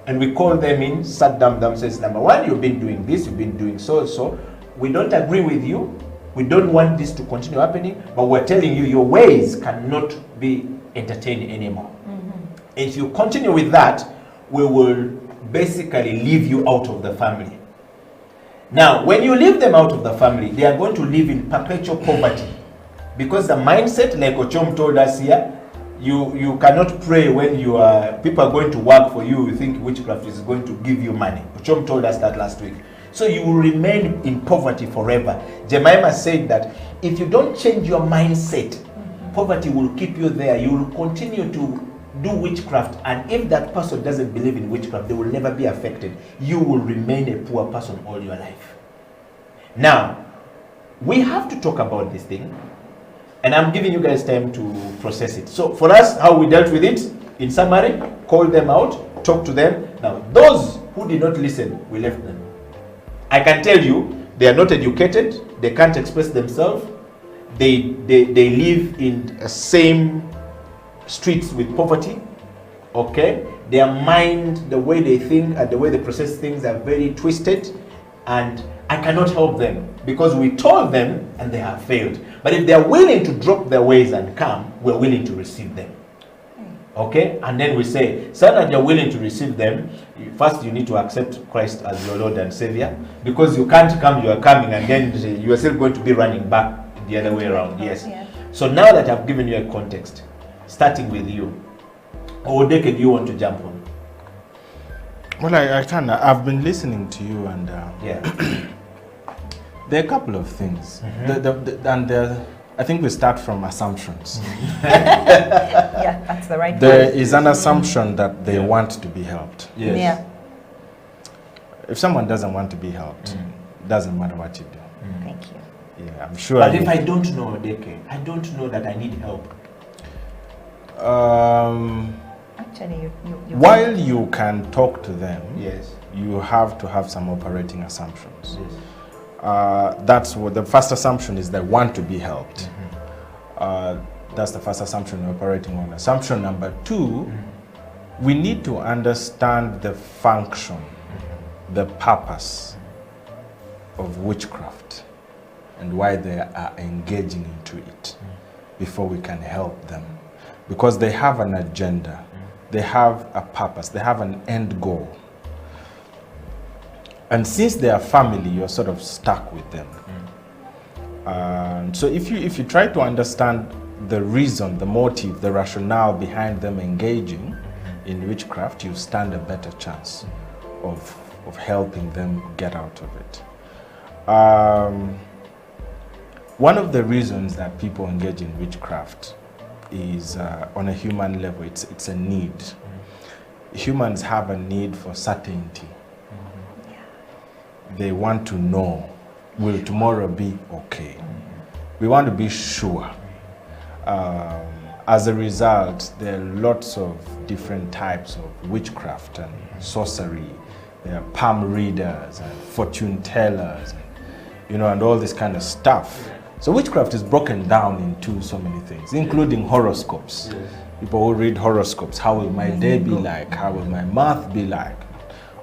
And we called them in, sat them, says, number one, you've been doing this, you've been doing so. We don't agree with you. We don't want this to continue happening, but we're telling you your ways cannot be entertained anymore. If you continue with that, we will basically leave you out of the family. Now, when you leave them out of the family, they are going to live in perpetual poverty. Because the mindset, like Ochom told us here, you cannot pray when people are going to work for you. You think witchcraft is going to give you money. Ochom told us that last week. So you will remain in poverty forever. Jemima said that if you don't change your mindset, poverty will keep you there. You will continue to do witchcraft, and if that person doesn't believe in witchcraft, they will never be affected. You will remain a poor person all your life. Now, we have to talk about this thing, and I'm giving you guys time to process it. So for us, how we dealt with it, in summary, call them out, talk to them. Now, those who did not listen, we left them. I can tell you, they are not educated, they can't express themselves, they live in the same streets with poverty, okay? Their mind, the way they think and the way they process things are very twisted, and I cannot help them because we told them and they have failed. But if they are willing to drop their ways and come, we're willing to receive them. Okay? And then we say, so that you're willing to receive them, first you need to accept Christ as your Lord and Savior, because you can't come, you are coming, and then you are still going to be running back the other way around. Yes. Yeah. So now that I've given you a context, starting with you, Odeke, do you want to jump on? Well, I can. I've been listening to you, and yeah. There are a couple of things. I think we start from assumptions. Yeah, that's the right There is an assumption that they want to be helped. Yes. Yeah. If someone doesn't want to be helped, it doesn't matter what you do. Thank you. Yeah, I'm sure. But if I don't know, Odeke, I don't know that I need help. Actually, you while you can talk to them, yes, you have to have some operating assumptions. Yes. That's what the first assumption is, they want to be helped. That's the first assumption we're operating on. Assumption number two, we need to understand the function, the purpose of witchcraft and why they are engaging into it before we can help them. Because they have an agenda, they have a purpose, they have an end goal. And since they are family, you're sort of stuck with them. So if you try to understand the reason, the motive, the rationale behind them engaging in witchcraft, you stand a better chance of helping them get out of it. One of the reasons that people engage in witchcraft is on a human level, it's a need. Humans have a need for certainty. They want to know, will tomorrow be okay? We want to be sure. As a result, there are lots of different types of witchcraft and sorcery. There are palm readers and fortune tellers, and all this kind of stuff. So witchcraft is broken down into so many things, including horoscopes. Yes. People who read horoscopes. How will my day be like? How will my month be like?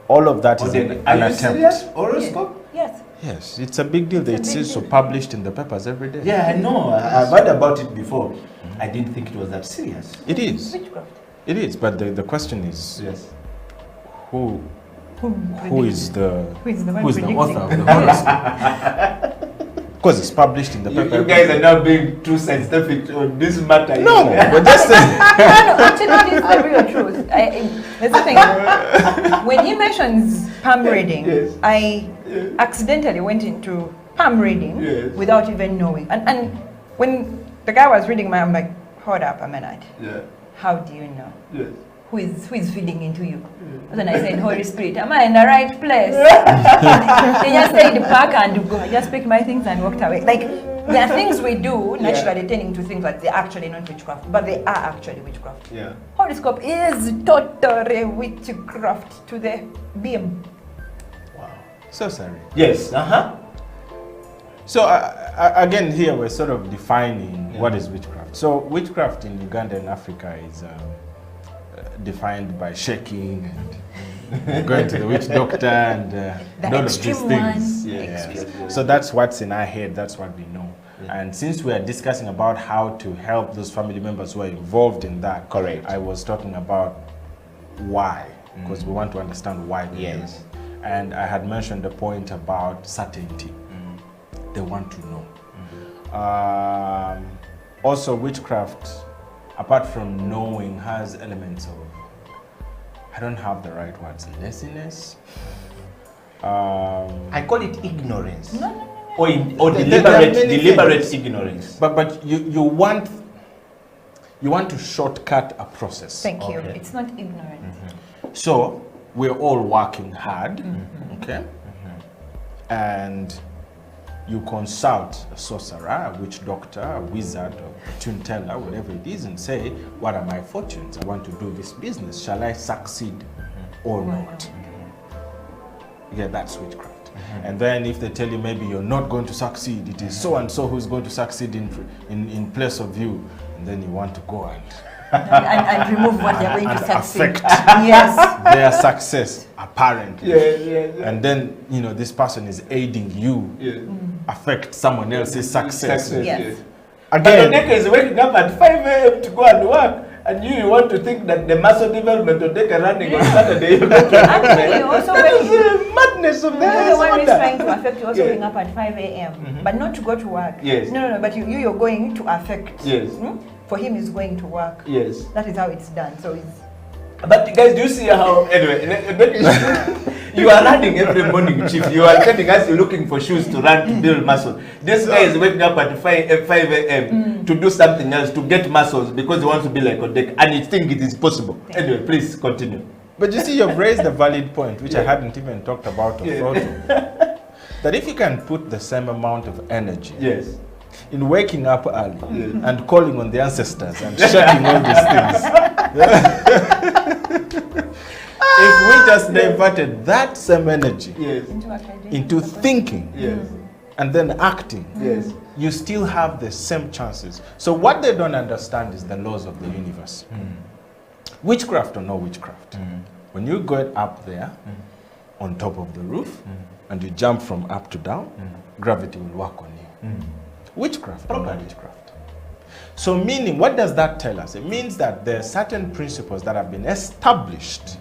All of that is an attempt. Serious? Horoscope? Yes. Yes, it's a big deal. It's also published in the papers every day. Yeah, I know. I've heard about it before. I didn't think it was that serious. It is. It is, but the question is, yes, who is the author of the horoscope? Because it's published in the paper. You guys are now being too scientific on this matter. No, but that's no, actually, this is the real truth. There's something. When he mentions palm reading, yes, I accidentally went into palm reading, yes, without even knowing. And when the guy was reading I'm like, hold up a minute. Yeah. How do you know? Yes. Who is feeding into you? And then I said, Holy Spirit, am I in the right place? He just said, pack and go. I just picked my things and walked away. Like, there are things we do naturally tending to think that they're actually not witchcraft, but they are actually witchcraft. Yeah. Horoscope is totally witchcraft to the beam. Wow. So sorry. Yes. So again, here we're sort of defining what is witchcraft. So witchcraft in Uganda and Africa is defined by shaking and going to the witch doctor and all of these things. Yes. So that's what's in our head, that's what we know. Yeah. And since we are discussing about how to help those family members who are involved in that, correct, I was talking about why, because we want to understand why they do it. And I had mentioned the point about certainty. They want to know. Also, witchcraft, apart from knowing, has elements of, I don't have the right words, laziness. I call it ignorance. No. Or There are deliberate many things. ignorance. But you want to shortcut a process. Thank you. It's not ignorant. So we're all working hard, okay? And you consult a sorcerer, a witch doctor, a wizard, or fortune teller, whatever it is, and say, what are my fortunes? I want to do this business. Shall I succeed or not? Yeah, that's witchcraft. And then if they tell you maybe you're not going to succeed, it is so and so who's going to succeed in place of you, and then you want to go and remove what they're going to succeed. affect Yes. their success, apparently. Yeah. And then, this person is aiding you affect someone else's success. Yes. Again, Odeka is waking up at 5 a.m. to go and work, and you want to think that the muscle development Odeka running on Saturday. Actually, also when madness of the one who is trying to affect you also waking up at 5 a.m. But not to go to work. Yes. No. But you're going to affect. Yes. For him, he's going to work. Yes. That is how it's done. So it's. But guys, do you see how, anyway, you are running every morning, Chief. You are telling us you're looking for shoes to run to build muscle. This guy is waking up at 5 a.m. to do something else, to get muscles because he wants to be like Odeka, and you think it is possible. Anyway, please continue. But you see, you've raised a valid point, which I hadn't even talked about or thought of. That if you can put the same amount of energy in waking up early and calling on the ancestors and checking all these things, if we just diverted that same energy into thinking and then acting, you still have the same chances. So what they don't understand is the laws of the universe. Witchcraft or no witchcraft. When you go up there on top of the roof and you jump from up to down, gravity will work on you. Witchcraft or no witchcraft. So meaning, what does that tell us? It means that there are certain principles that have been established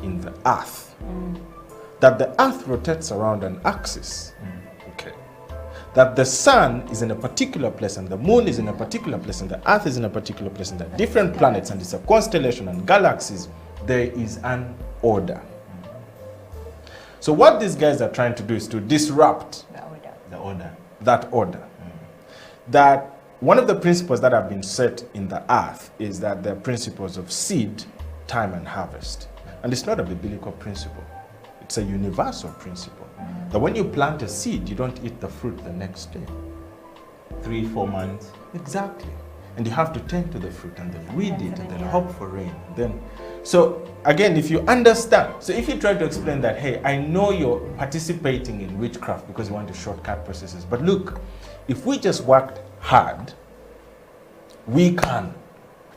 in the earth. That the earth rotates around an axis. Okay. That the sun is in a particular place and the moon is in a particular place and the earth is in a particular place and there are different planets and it's a constellation and galaxies. There is an order. So what these guys are trying to do is to disrupt that order. That one of the principles that have been set in the earth is that the principles of seed, time, and harvest. And it's not a biblical principle. It's a universal principle. That when you plant a seed, you don't eat the fruit the next day. 3-4 months. Exactly. And you have to tend to the fruit and then weed it and then hope for rain. So again, if you understand, so if you try to explain that, hey, I know you're participating in witchcraft because you want to shortcut processes, but look, if we just worked hard, we can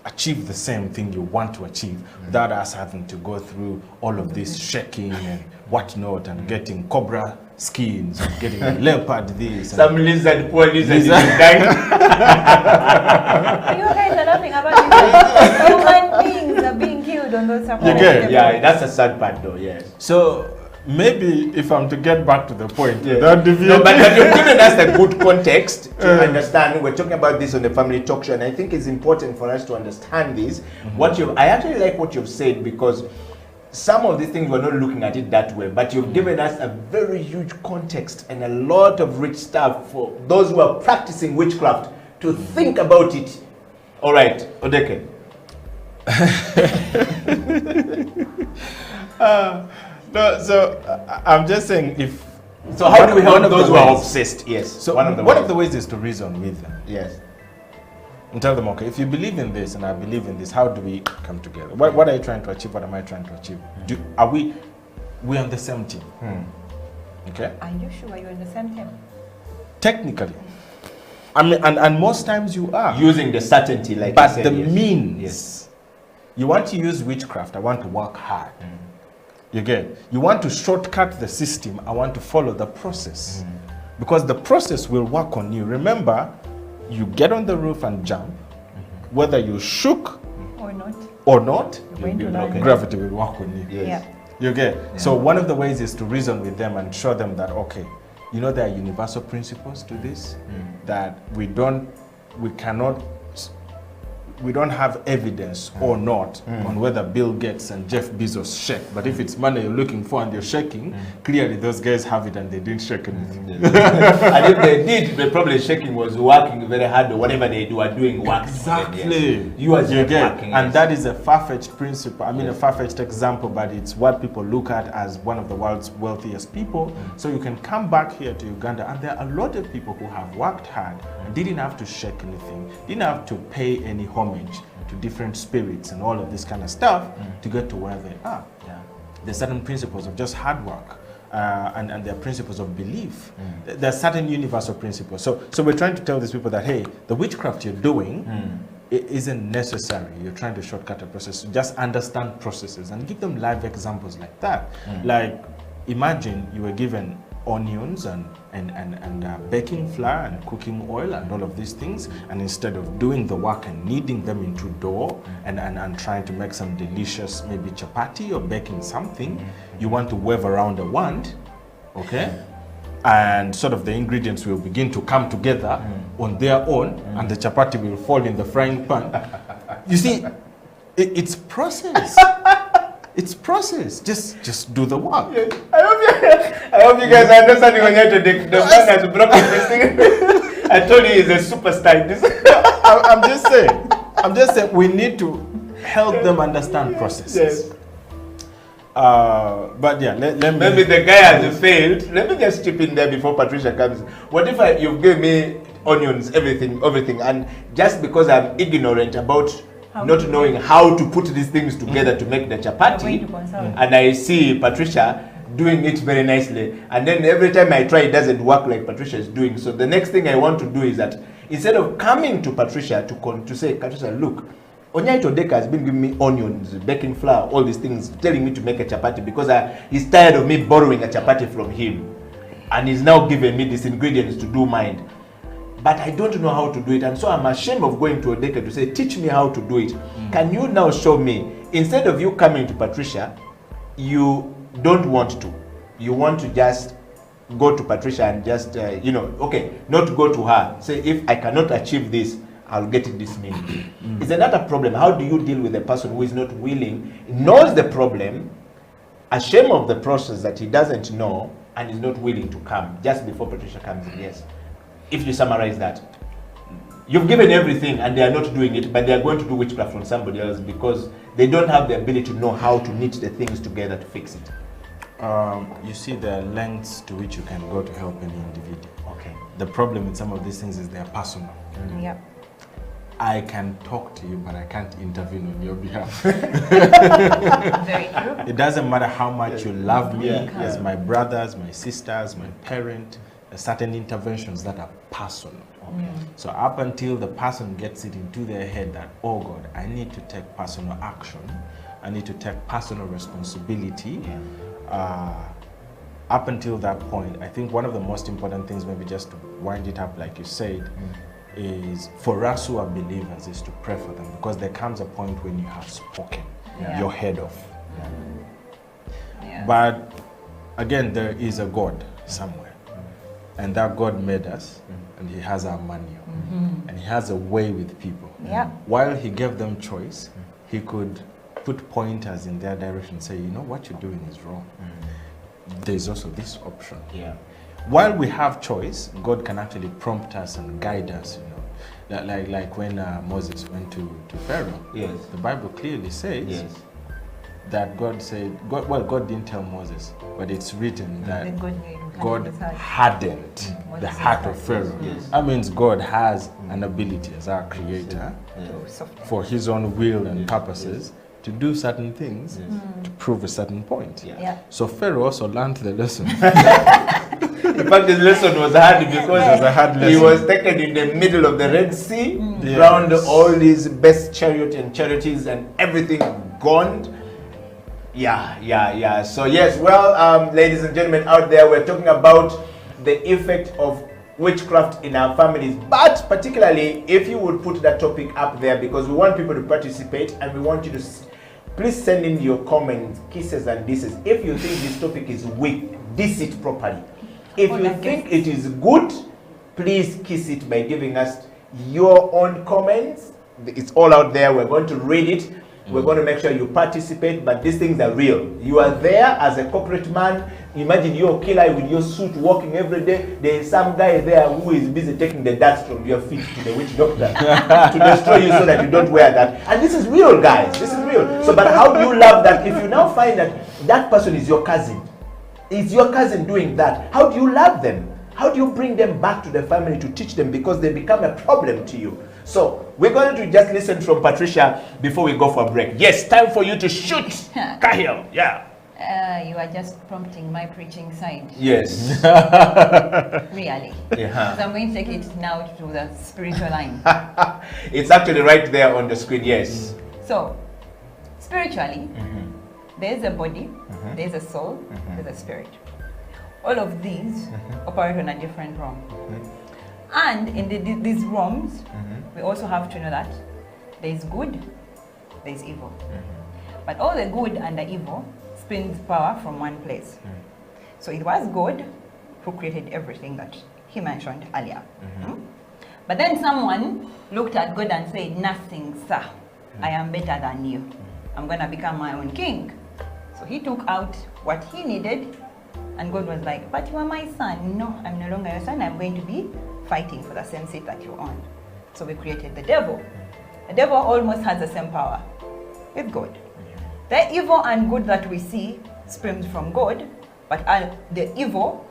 achieve the same thing you want to achieve without us having to go through all of this shaking and whatnot and getting cobra skins and getting a leopard this. Some lizard, poor lizard is dying. You guys are laughing about human beings are being killed on those surfaces. Yeah, that's a sad part though, yes. So maybe if I'm to get back to the point, No, but you've given us a good context to understand. We're talking about this on the Family Talk Show, and I think it's important for us to understand this. I actually like what you've said, because some of these things we're not looking at it that way, but you've given us a very huge context and a lot of rich stuff for those who are practicing witchcraft to think about it. All right, Odeka. No, so I'm just saying if... So how do we help those who are obsessed? Yes. So one of the ways is to reason with them. Yes. And tell them, okay, if you believe in this and I believe in this, how do we come together? What are you trying to achieve? What am I trying to achieve? Are we on the same team? Okay? Are you sure you're on the same team? Technically. I mean, and most times you are. Using the certainty, like but you said, the yes. means. Yes. You want to use witchcraft, I want to work hard. You get? You want to shortcut the system, I want to follow the process. Because the process will work on you. Remember, you get on the roof and jump, whether you shook or not, gravity will work on you. Yes. You get? So one of the ways is to reason with them and show them that, okay, you know, there are universal principles to this, that we cannot we don't have evidence or not on whether Bill Gates and Jeff Bezos shake. But if it's money you're looking for and you're shaking, clearly those guys have it and they didn't shake anything. And if they did, the probably shaking was working very hard or whatever they do are doing work. Exactly. Yes. You are just working. And that is a far-fetched principle. I mean, a far-fetched example, but it's what people look at as one of the world's wealthiest people. So you can come back here to Uganda, and there are a lot of people who have worked hard and didn't have to shake anything, didn't have to pay any homage to different spirits and all of this kind of stuff to get to where they are. There's certain principles of just hard work. And there are principles of belief. There are certain universal principles. So we're trying to tell these people that, hey, the witchcraft you're doing it isn't necessary. You're trying to shortcut a process. Just understand processes and give them live examples like that. Like, imagine you were given onions and baking flour and cooking oil and all of these things, and instead of doing the work and kneading them into dough and trying to make some delicious maybe chapati or baking something, you want to wave around a wand, okay, and sort of the ingredients will begin to come together on their own, and the chapati will fall in the frying pan. You see, it's process. It's process. Just do the work. Yes. I hope you guys are understanding when you're the man has broken this thing. I told you he's a superstar. I'm just saying we need to help them understand processes. Yes. But yeah, let me. Maybe the guy has failed. Let me just chip in there before Patricia comes. What if you gave me onions, everything, and just because I'm ignorant about not knowing how to put these things together to make the chapati, and I see Patricia doing it very nicely, and then every time I try it doesn't work like Patricia is doing. So the next thing I want to do is that instead of coming to Patricia to say, Patricia, look, Onyaito Deka has been giving me onions, baking flour, all these things, telling me to make a chapati because he's tired of me borrowing a chapati from him, and he's now giving me these ingredients to do mine. But I don't know how to do it, and so I'm ashamed of going to Odeka to say, teach me how to do it. Can you now show me? Instead of you coming to Patricia, you don't want to. You want to just go to Patricia and just, okay, not go to her. Say, if I cannot achieve this, I'll get it this minute. It's another problem. How do you deal with a person who is not willing, knows the problem, ashamed of the process that he doesn't know, and is not willing to come just before Patricia comes in? Yes. If you summarize that, you've given everything and they are not doing it, but they are going to do witchcraft on somebody else because they don't have the ability to know how to knit the things together to fix it. You see, there are lengths to which you can go to help any individual. Okay. The problem with some of these things is they are personal. Yep. I can talk to you, but I can't intervene on your behalf. Very true. It doesn't matter how much you love me as my brothers, my sisters, my parent. Certain interventions that are personal. So up until the person gets it into their head that, oh God, I need to take personal action, I need to take personal responsibility, up until that point, I think one of the most important things, maybe just to wind it up like you said, is for us who are believers is to pray for them, because there comes a point when you have spoken your head off. But again, there is a God somewhere. And that God made us, and He has our manual, and He has a way with people. While He gave them choice, He could put pointers in their direction and say, you know, what you're doing is wrong. There's also this option. While we have choice, God can actually prompt us and guide us, you know. Like when Moses went to Pharaoh, the Bible clearly says that God said, God didn't tell Moses, but it's written that God hardened the heart of Pharaoh. That means God has an ability as our creator for His own will and purposes to do certain things to prove a certain point. So Pharaoh also learned the lesson. In fact, his lesson was hard because he was taken in the middle of the Red Sea, around all his best chariot and charioteers and everything gone. So yes, well, ladies and gentlemen out there, we're talking about the effect of witchcraft in our families, but particularly if you would put that topic up there, because we want people to participate and we want you to please send in your comments, kisses and disses. If you think this topic is weak, diss it properly. If you think it is good, please kiss it by giving us your own comments, It's all out there. We're going to read it. We're going to make sure you participate, but these things are real. You are there as a corporate man. Imagine you're a killer with your suit walking every day. There is some guy there who is busy taking the dust from your feet to the witch doctor to destroy you so that you don't wear that. And this is real, guys. This is real. So, but how do you love that? If you now find that that person is your cousin, is your cousin doing that, how do you love them? How do you bring them back to the family to teach them, because they become a problem to you? So we're going to just listen from Patricia before we go for a break. Yes, time for you to shoot. Kahil, yeah. You are just prompting my preaching side. Yes. Really. Yeah. So I'm going to take it now to the spiritual line. It's actually right there on the screen, yes. So, spiritually, there's a body, there's a soul, there's a spirit. All of these operate on a different realm. And in these realms, we also have to know that there's good, there's evil. But all the good and the evil springs power from one place. So it was God who created everything that he mentioned earlier. But then someone looked at God and said, nothing, sir. I am better than you. I'm going to become my own king. So he took out what he needed, and God was like, but you are my son. No, I'm no longer your son. I'm going to be fighting for the same seat that you're on. So we created the devil. The devil almost has the same power with God. The evil and good that we see springs from God, but the evil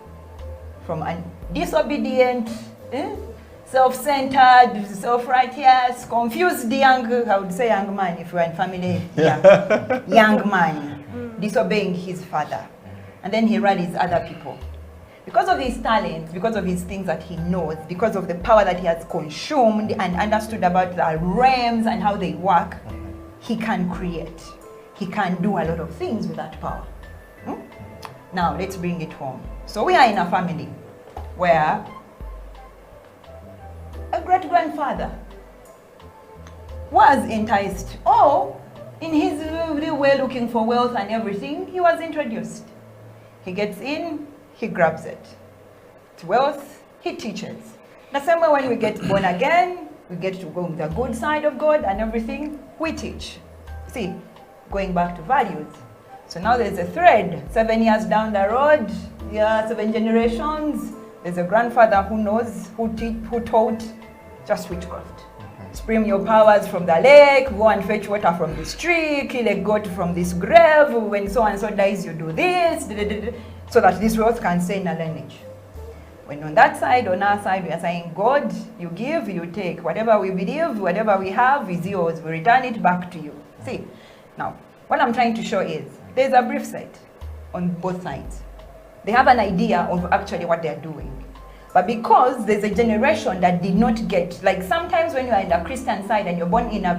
from a disobedient, self-centered, self-righteous, confused young, I would say young man if you're in family, young man, disobeying his father. And then he rallies other people. Because of his talents, because of his things that he knows, because of the power that he has consumed and understood about the realms and how they work, he can create. He can do a lot of things with that power. Now, let's bring it home. So we are in a family where a great-grandfather was enticed, or in his way looking for wealth and everything, he was introduced. He gets in, he grabs it. It's wealth, he teaches. The same way when we get born again, we get to go with the good side of God and everything, we teach. See, going back to values. So now there's a thread. 7 years down the road, 7 generations, there's a grandfather who knows, who taught just witchcraft. Spring your powers from the lake, go and fetch water from this tree, kill a goat from this grave, when so and so dies you do this, so that this wealth can stay in a lineage. When on that side, on our side, we are saying, God, you give, you take. Whatever we believe, whatever we have is yours. We return it back to you. See, now, what I'm trying to show is, there's a brief set on both sides. They have an idea of actually what they're doing. But because there's a generation that did not get, like sometimes when you are in the Christian side and you're born in a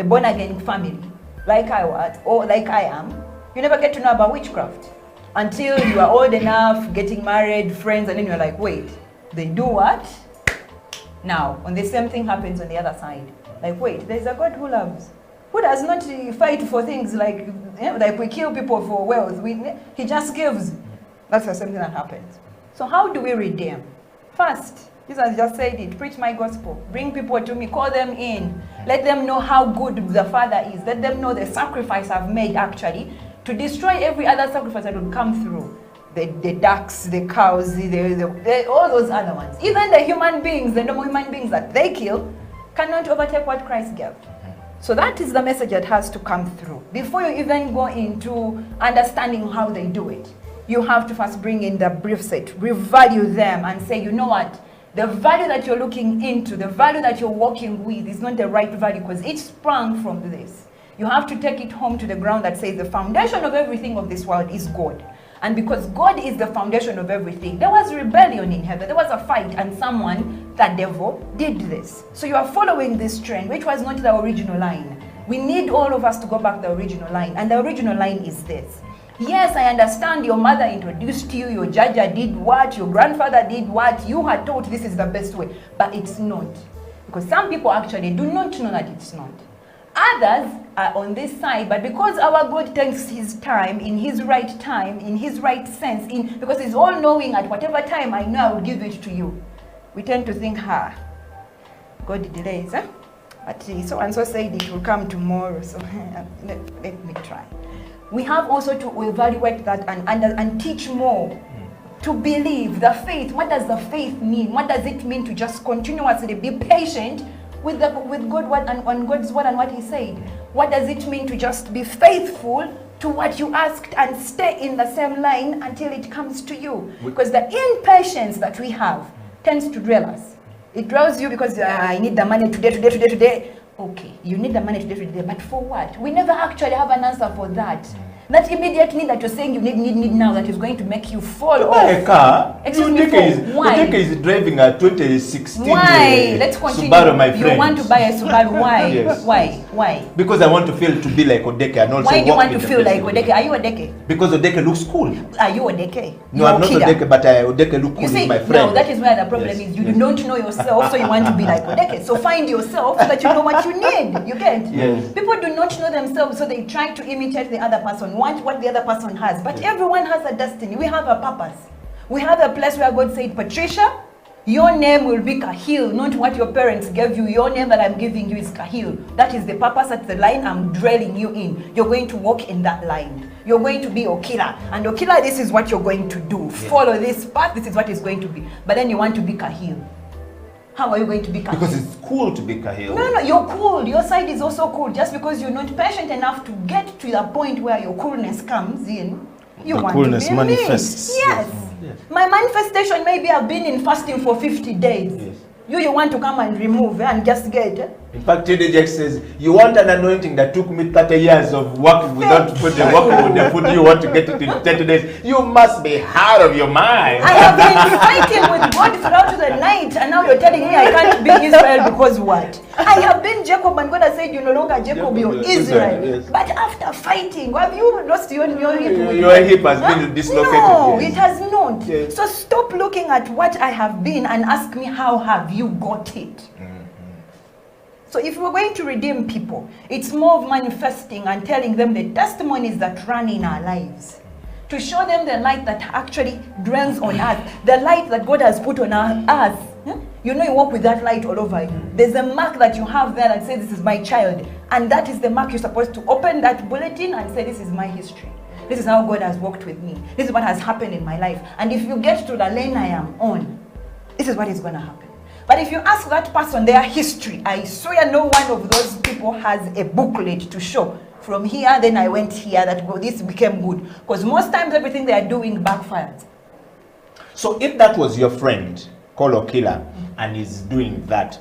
born-again family, like I was, or like I am, you never get to know about witchcraft until you are old enough, getting married, friends, and then you're like, wait, they do what? Now, and the same thing happens on the other side. Like, wait, there's a God who loves, who does not fight for things like we kill people for wealth. He just gives. That's the same thing that happens. So how do we redeem? First, Jesus just said it, preach my gospel, bring people to me, call them in, let them know how good the Father is, let them know the sacrifice I've made actually to destroy every other sacrifice that will come through. The ducks, the cows, all those other ones. Even the human beings, the normal human beings that they kill, cannot overtake what Christ gave. So that is the message that has to come through. Before you even go into understanding how they do it, you have to first bring in the brief set, revalue them and say, you know what, the value that you're looking into, the value that you're working with is not the right value because it sprung from this. You have to take it home to the ground that says the foundation of everything of this world is God. And because God is the foundation of everything, there was rebellion in heaven, there was a fight, and someone, the devil, did this. So you are following this trend, which was not the original line. We need all of us to go back to the original line, and the original line is this. Yes, I understand your mother introduced you, your jaja did what, your grandfather did what, you had thought this is the best way, but it's not. Because some people actually do not know that it's not. Others are on this side, but because our God takes his time, in his right sense, because he's all-knowing at whatever time I know I will give it to you, we tend to think, God delays, But so and so said it will come tomorrow, so let me try. We have also to evaluate that and teach more. To believe the faith. What does the faith mean? What does it mean to just continuously be patient with God on God's word and what He said? What does it mean to just be faithful to what you asked and stay in the same line until it comes to you? Because the impatience that we have tends to dwell us. It dwells you because I need the money today. Okay, you need the money today, but for what? We never actually have an answer for that. That immediate need that you're saying you need now that is going to make you fall off. Buy a car. Excuse me, why? Odeke is driving a 2016 Why? Let's continue. Subaru, my friend. You want to buy a Subaru. Why? Yes. Why? Because I want to feel to be like Odeke and also why do you walk want to in the feel like festival. Odeke? Are you Odeke? Because Odeke looks cool. Are you Odeke? No, I'm not Odeke, but Odeke look cool You see, with my friend. no, that is where the problem is. You don't know yourself, so you want to be like Odeke. So find yourself so that you know what you need. You get? Yes. People do not know themselves, so they try to imitate the other person, want what the other person has. But everyone has a destiny. We have a purpose. We have a place where God said, Patricia, your name will be Kahil, not what your parents gave you. Your name that I'm giving you is Kahil. That is the purpose, that's the line I'm drilling you in. You're going to walk in that line. You're going to be Okila. And Okila, this is what you're going to do. Follow this path, this is what it's going to be. But then you want to be Kahil. How are you going to be Kahil? Because it's cool to be Kahil. No, you're cool. Your side is also cool. Just because you're not patient enough to get to the point where your coolness comes in, you the want coolness to be manifests. Me. Yes. My manifestation maybe I've been in fasting for 50 days. Yes. You want to come and remove and just get. In fact, TDJ says, you want an anointing that took me 30 years of working without putting working with the food, you want to get it in 30 days. You must be out of your mind. I have been fighting with God throughout the night, and now you're telling me I can't be Israel because what? I have been Jacob, and God has said you're no longer Jacob, you're Israel. Yes. But after fighting, have you lost your hip? Your hip has been dislocated. No, yes. it has not. Yes. So stop looking at what I have been and ask me how have you got it. So if we're going to redeem people, it's more of manifesting and telling them the testimonies that run in our lives. To show them the light that actually dwells on us, the light that God has put on us. You know, you walk with that light all over you. There's a mark that you have there that says, this is my child. And that is the mark you're supposed to open that bulletin and say, this is my history. This is how God has walked with me. This is what has happened in my life. And if you get to the lane I am on, this is what is going to happen. But if you ask that person their history, I swear no one of those people has a booklet to show. From here, then I went here, that this became good. Because most times everything they are doing backfires. So if that was your friend called Okila and is doing that,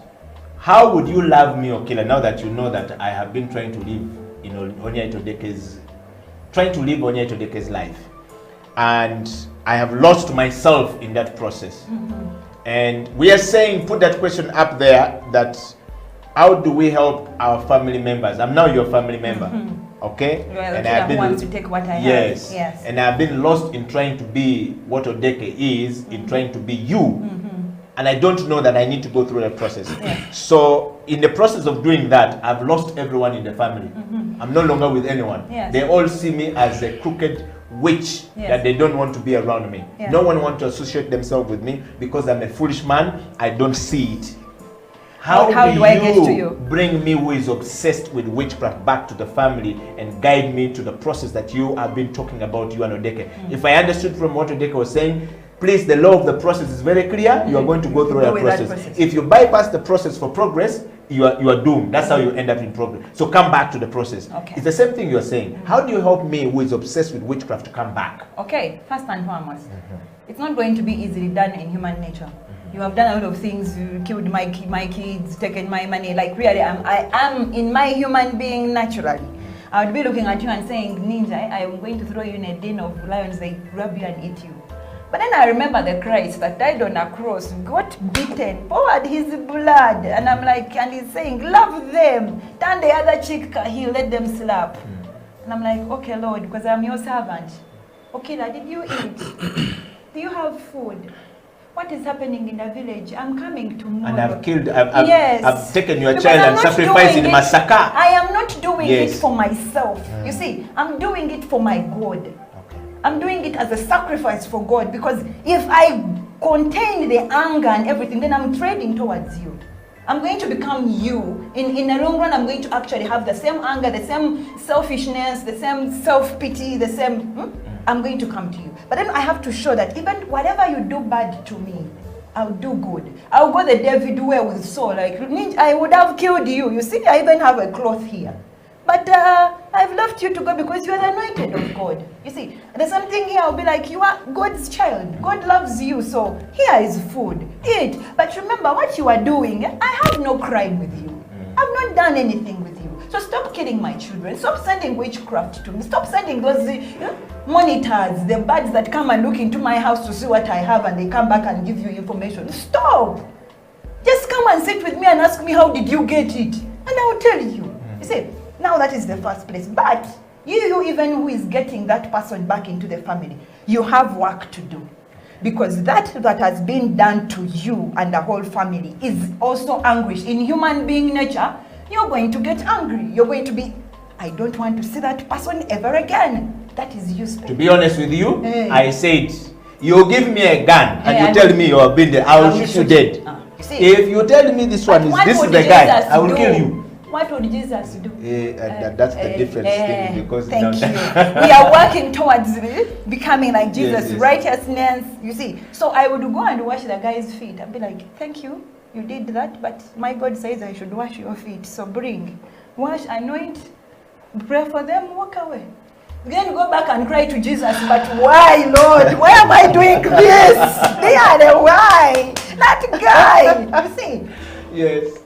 how would you love me, Okila, now that you know that I have been trying to live Onya Itodeke's life, and I have lost myself in that process? And we are saying, put that question up there, that how do we help our family members? I'm now your family member, okay? And I want to take what I have. Yes. And I've been lost in trying to be what Odeke is, in trying to be you. And I don't know that I need to go through that process. So in the process of doing that, I've lost everyone in the family. I'm no longer with anyone. They all see me as a crooked witch, that they don't want to be around me. No one wants to associate themselves with me because I'm a foolish man. I don't see it. How do I get to you? Bring me, who is obsessed with witchcraft, back to the family and guide me to the process that you have been talking about, you and Odeke? If I understood from what Odeke was saying, please, the law of the process is very clear. You are going to go through that process. If you bypass the process for progress, you are doomed. That's how you end up in progress. So come back to the process. It's the same thing you're saying. How do you help me, who is obsessed with witchcraft, to come back? Okay, first and foremost, it's not going to be easily done in human nature. You have done a lot of things. You killed my kids, taken my money. Like really, I am in my human being naturally. I would be looking at you and saying, Ninja, I am going to throw you in a den of lions. They grab you and eat you. But then I remember the Christ that died on a cross, got beaten, poured his blood. And I'm like, and he's saying, love them. Turn the other cheek, Kahil, let them slap. And I'm like, okay, Lord, because I'm your servant. Okay, did you eat? Do you have food? What is happening in the village? I'm coming tomorrow. And I've killed, I've taken your child and sacrificed in massacre. I am not doing it for myself. You see, I'm doing it for my God. I'm doing it as a sacrifice for God, because if I contain the anger and everything, then I'm trading towards you. I'm going to become you. In the long run, I'm going to actually have the same anger, the same selfishness, the same self-pity, the same, I'm going to come to you. But then I have to show that even whatever you do bad to me, I'll do good. I'll go the David way with Saul. Like, I would have killed you. You see, I even have a cloth here. But I've left you to go because you are the anointed of God. You see, there's something here, I'll be like, you are God's child. God loves you, so here is food. Eat. But remember what you are doing. I have no crime with you. I've not done anything with you. So stop killing my children. Stop sending witchcraft to me. Stop sending those monitors, the birds that come and look into my house to see what I have and they come back and give you information. Stop. Just come and sit with me and ask me how did you get it. And I will tell you. You see, now that is the first place. But you even who is getting that person back into the family, you have work to do. Because that has been done to you and the whole family is also anguish. In human being nature, you're going to get angry. You're going to be, I don't want to see that person ever again. That is useless. To be honest with you, I said, you give me a gun and you tell me you have been there, I will shoot you dead. If you tell me this one is the guy, I will kill you. What would Jesus do? That's the difference thing because thank you. We are working towards becoming like Jesus, yes. Righteousness. You see, so I would go and wash the guy's feet and be like, "Thank you, you did that, but my God says I should wash your feet. So bring, wash, anoint, pray for them, walk away." Then go back and cry to Jesus, but why, Lord? Why am I doing this? They are the why. That guy. You see? Yes.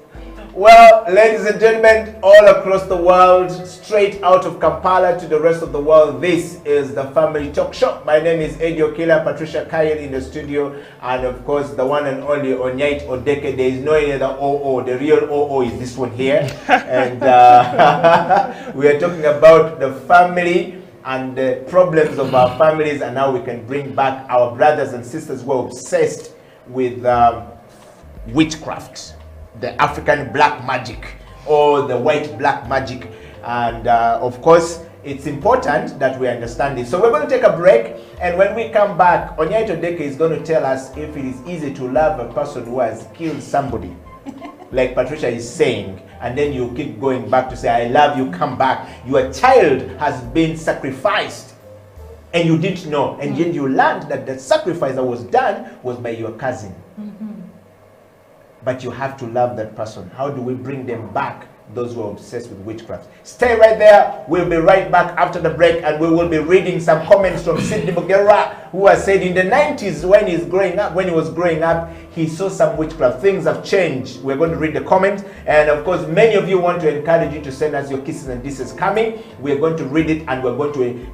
Well, ladies and gentlemen, all across the world, straight out of Kampala to the rest of the world, this is the Family Talk Show. My name is Edio Killer, Patricia Kyle in the studio, and of course, the one and only Onyait Odeke. There is no other OO. The real OO is this one here. And we are talking about the family and the problems of our families and how we can bring back our brothers and sisters who are obsessed with witchcraft. The African black magic or the white black magic, and of course it's important that we understand this. So we're going to take a break, and when we come back, Onyaito Deke is going to tell us if it is easy to love a person who has killed somebody like Patricia is saying, and then you keep going back to say I love you, come back. Your child has been sacrificed and you didn't know, and then you learned that the sacrifice that was done was by your cousin. But you have to love that person. How do we bring them back, those who are obsessed with witchcraft? Stay right there. We'll be right back after the break, and we will be reading some comments from Sidney Bugera, who has said in the 90s when he was growing up, he saw some witchcraft. Things have changed. We're going to read the comment, and of course, many of you want to encourage you to send us your kisses and disses coming. We're going to read it, and we're going to,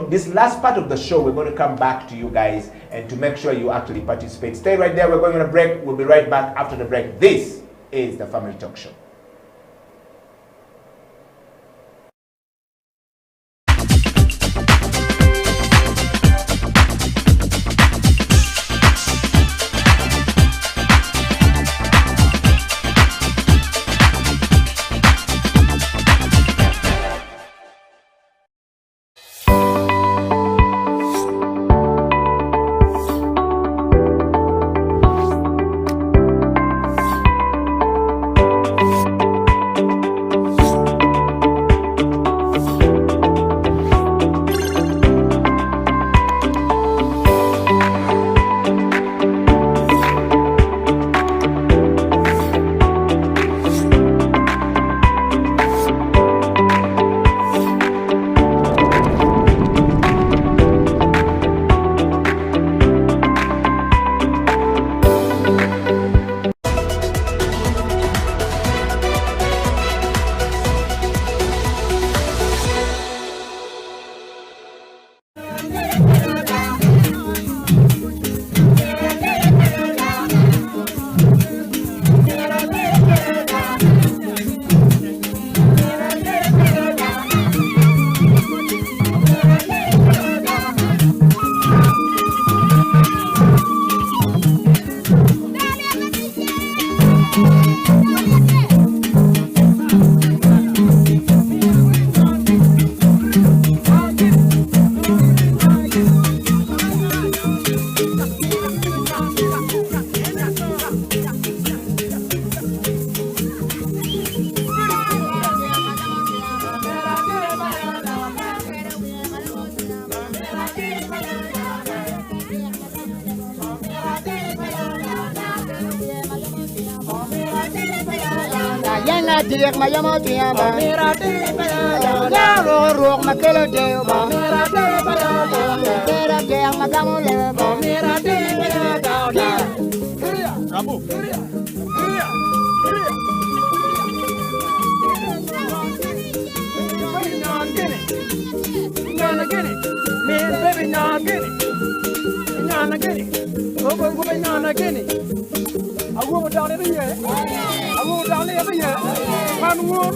this last part of the show, we're going to come back to you guys and to make sure you actually participate. Stay right there. We're going on a break. We'll be right back after the break. This is the Family Talk Show. mira tir ma yamo tiamba mira tir ya ro ma kelo de ba mira tir mira tir ma gamo le ba mira tir Rabu Nyana get it, man, baby, nyana get it, nyana get it, go nyana get it. I will down every year, I will down every year. One wood,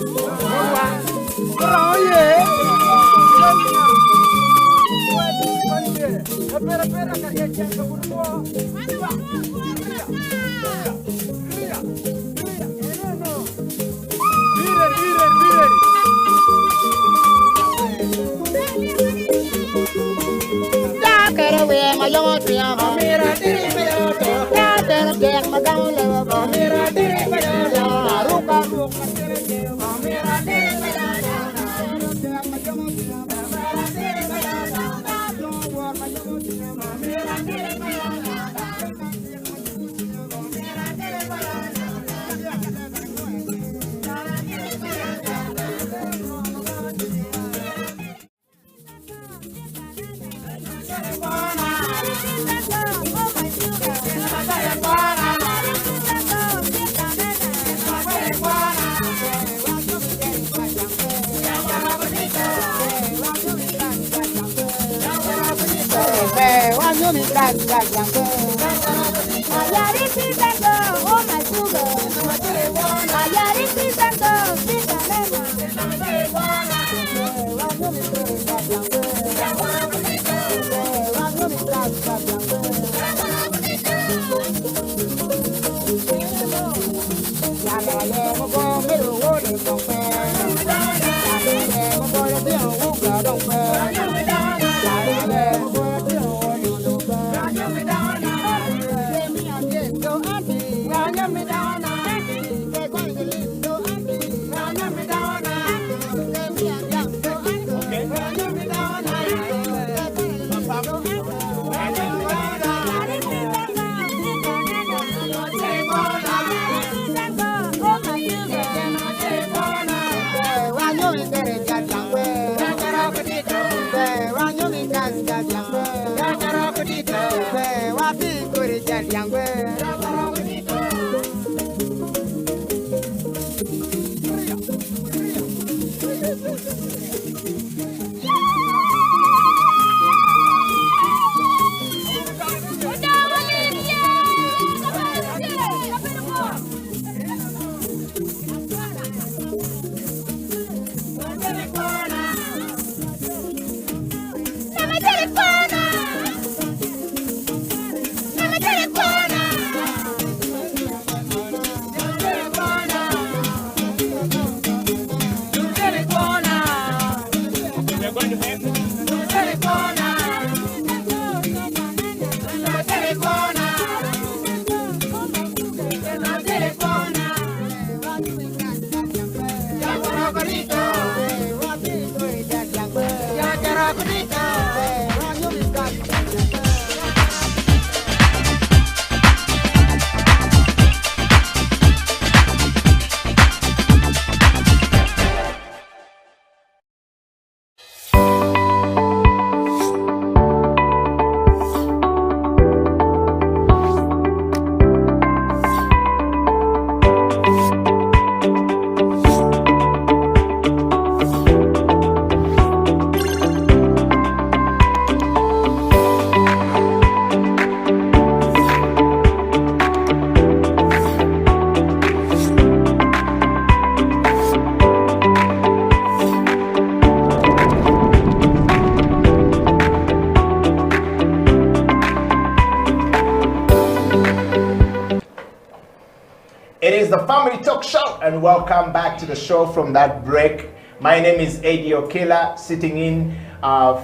It is the Family Talk Show, and welcome back to the show from that break. My name is Eddie Okela, sitting in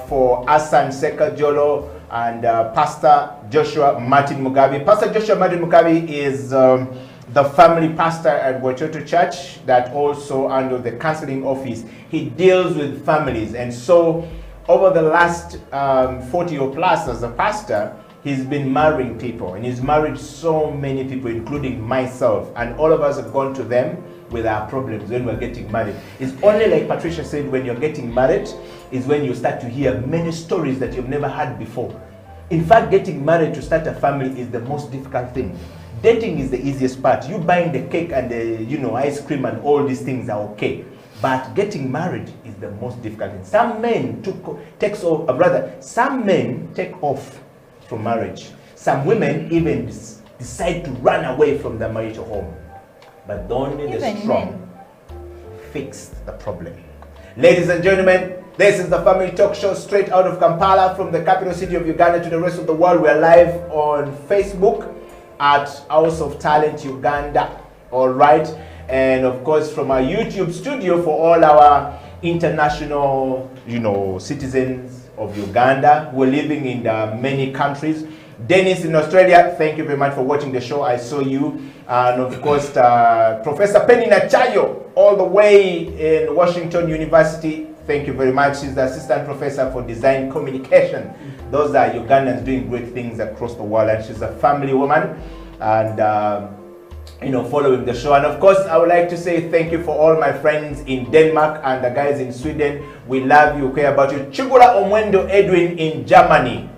for Asan Seka Jolo and Pastor Joshua Martin Mugabe. Pastor Joshua Martin Mugabe is the family pastor at Wachoto Church that also under the counseling office. He deals with families, and so over the last 40 or plus as a pastor, He's been marrying people, and he's married so many people, including myself, and all of us have gone to them with our problems when we're getting married. It's only like Patricia said, when you're getting married is when you start to hear many stories that you've never had before. In fact, getting married to start a family is the most difficult thing. Dating is the easiest part. You buying the cake and the ice cream and all these things are okay. But getting married is the most difficult thing. Some men some men take off from marriage. Some women even decide to run away from their marital home. But only the strong fix the problem. Ladies and gentlemen, this is the Family Talk Show straight out of Kampala, from the capital city of Uganda to the rest of the world. We are live on Facebook at House of Talent Uganda. All right. And of course, from our YouTube studio for all our international, citizens of Uganda who are living in many countries. Dennis in Australia, thank you very much for watching the show. I saw you. And of course, Professor Penny Nachayo, all the way in Washington University. Thank you very much. She's the assistant professor for design communication. Those are Ugandans doing great things across the world. And she's a family woman. And following the show. And of course, I would like to say thank you for all my friends in Denmark and the guys in Sweden. We love you, care about you. Chugula Omwendo Edwin in Germany.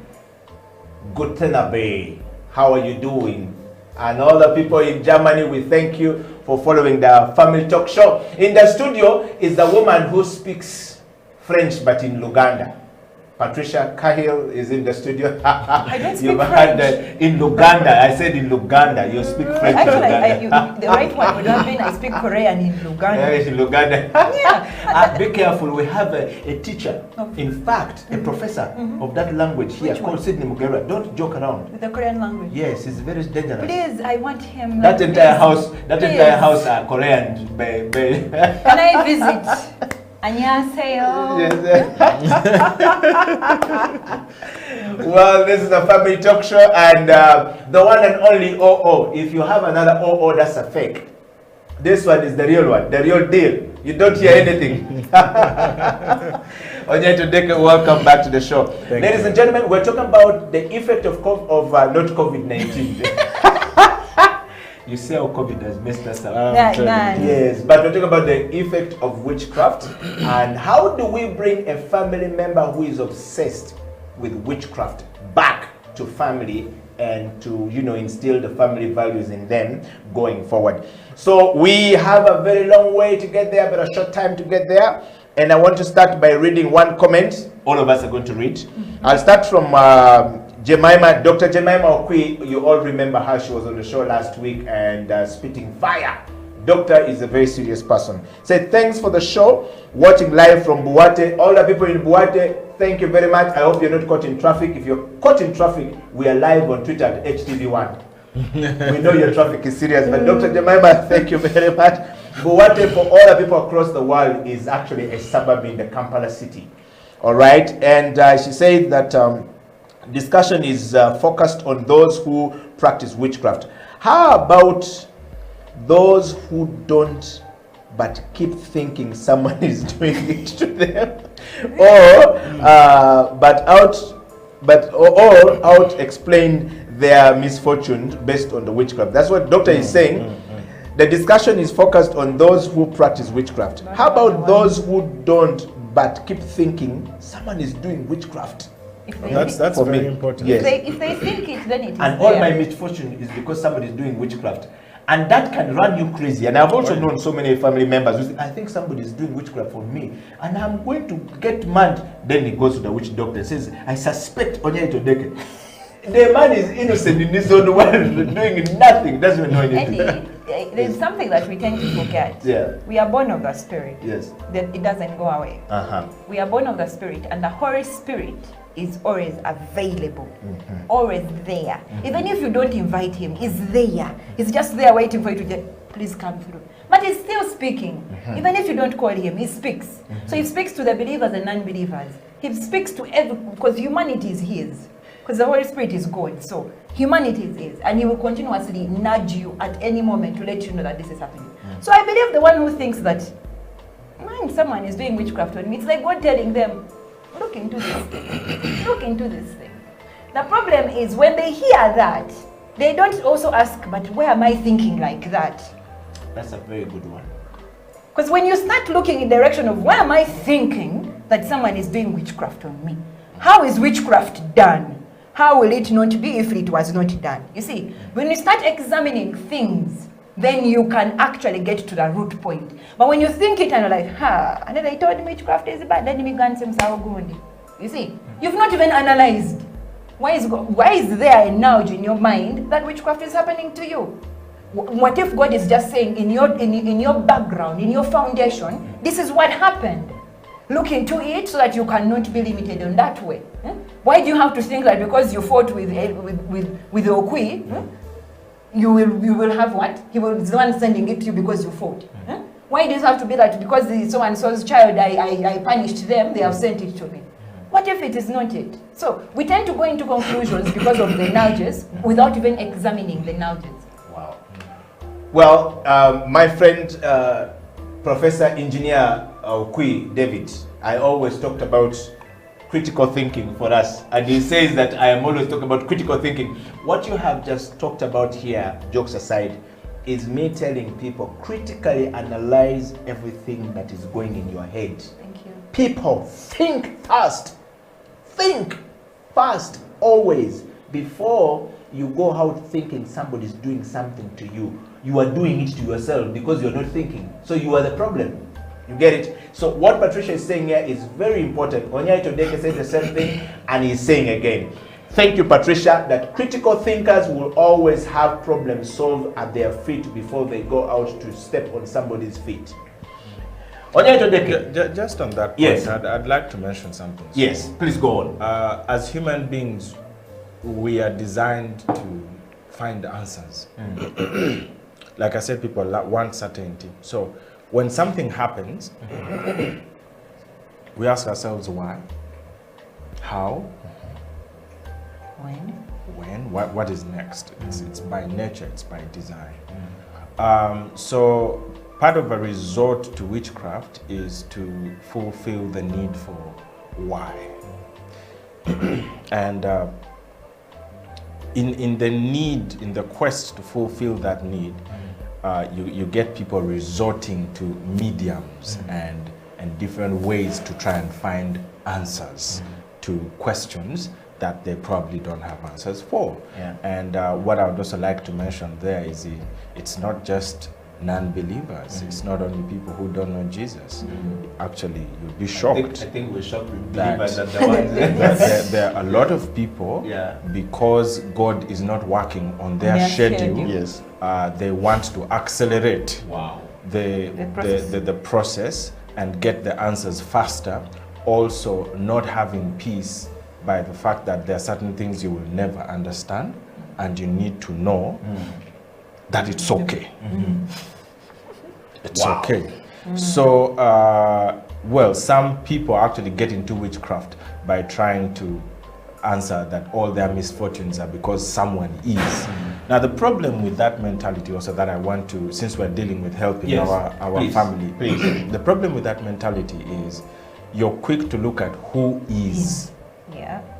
Guten Abend. How are you doing? And all the people in Germany, we thank you for following the Family Talk Show. In the studio is the woman who speaks French but in Luganda. Patricia Cahill is in the studio. I don't speak French. In Luganda, I said in Luganda, you speak French. Actually, the right one would have been I speak Korean in Luganda. In Luganda. Yeah. Be careful, we have a teacher, in fact, a professor of that language here called Sydney Mugera. Don't joke around. With the Korean language? Yes, it's very dangerous. Please, I want him. That entire house are Korean. Can I visit? Annyeonghaseyo. Well, this is the Family Talk Show, and the one and only OO. If you have another OO, that's a fake. This one is the real one, the real deal. You don't hear anything. Onyetodeke, welcome back to the show. Ladies and gentlemen, we're talking about the effect of not COVID-19. You see how COVID has messed us up. Yes, but we're talking about the effect of witchcraft and how do we bring a family member who is obsessed with witchcraft back to family and to instill the family values in them going forward. So we have a very long way to get there, but a short time to get there. And I want to start by reading one comment. All of us are going to read. I'll start from Jemima, Dr. Jemima Okwi. You all remember her. She was on the show last week and spitting fire. Doctor is a very serious person. Said, thanks for the show. Watching live from Buate. All the people in Buate, thank you very much. I hope you're not caught in traffic. If you're caught in traffic, we are live on Twitter at HTV1. We know your traffic is serious, but Dr. Jemima, thank you very much. Buate, for all the people across the world, is actually a suburb in the Kampala city. All right, and she said that discussion is focused on those who practice witchcraft. How about those who don't but keep thinking someone is doing it to them, or out explain their misfortune based on the witchcraft? That's what doctor is saying. The discussion is focused on those who practice witchcraft. How about those who don't but keep thinking someone is doing witchcraft? That's very important. Yes. If they think it, then it is and all my misfortune is because somebody is doing witchcraft. And that can run you crazy. And I've also known so many family members who say, I think somebody is doing witchcraft for me, and I'm going to get mad. Then he goes to the witch doctor and says, I suspect Onyetodeke. The man is innocent in his own world, doing nothing, doesn't even know anything. There's something that we tend to forget. Yeah. We are born of the Spirit. Yes. That it doesn't go away. We are born of the Spirit, and the Holy Spirit is always available, always there. Even if you don't invite him, he's there. He's just there waiting for you to just, please come through. But he's still speaking. Even if you don't call him, he speaks. So he speaks to the believers and non-believers. He speaks to everyone, because humanity is his. Because the Holy Spirit is God, so humanity is his. And he will continuously nudge you at any moment to let you know that this is happening. So I believe the one who thinks that, man, someone is doing witchcraft on me, it's like God telling them, look into this thing. Look into this thing. The problem is when they hear that, they don't also ask, but where am I thinking like that? That's a very good one. Because when you start looking in the direction of where am I thinking that someone is doing witchcraft on me? How is witchcraft done? How will it not be if it was not done? You see, when you start examining things, then you can actually get to the root point. But when you think it and you're like, and then they told me witchcraft is bad, then you can't say, you see, you've not even analyzed. Why is there a knowledge in your mind that witchcraft is happening to you? What if God is just saying in your background, in your foundation, this is what happened? Look into it so that you cannot be limited in that way. Why do you have to think that because you fought with Okwi, you will have what? He was the one sending it to you because you fought. Why does it have to be that because so and so's child I punished them, they have sent it to me? What if it is not it? So we tend to go into conclusions because of the nudges without even examining the nudges. Wow. Well, my friend, Professor Engineer Okwi David, I always talked about critical thinking for us, and he says that I am always talking about critical thinking. What you have just talked about here, jokes aside, is me telling people critically analyze everything that is going in your head. Thank you. People, think fast. Think fast, always. Before you go out thinking somebody's doing something to you, you are doing it to yourself because you're not thinking. So you are the problem. You get it? So what Patricia is saying here is very important. Onyai Todeke said the same thing, and he's saying again. Thank you, Patricia, that critical thinkers will always have problems solved at their feet before they go out to step on somebody's feet. Just on that point, yes. I'd like to mention something. Yes, please go on. As human beings, we are designed to find answers. Like I said, people want certainty. So when something happens, we ask ourselves why, how, when, what is next? It's by nature, it's by design. So part of a resort to witchcraft is to fulfill the need for why. And in the quest to fulfill that need, you get people resorting to mediums and different ways to try and find answers to questions that they probably don't have answers for. Yeah. And what I would also like to mention there is it's not just non-believers. It's not only people who don't know Jesus. Actually, you'll be shocked. I think we're shocked with that believers that the ones there are a lot of people, because God is not working on their schedule. Yes. They want to accelerate the process and get the answers faster. Also, not having peace by the fact that there are certain things you will never understand, and you need to know that it's okay. It's okay. So, well, some people actually get into witchcraft by trying to answer that all their misfortunes are because someone is. Now, the problem with that mentality also that I want to, since we're dealing with helping our family, the problem with that mentality is you're quick to look at who is,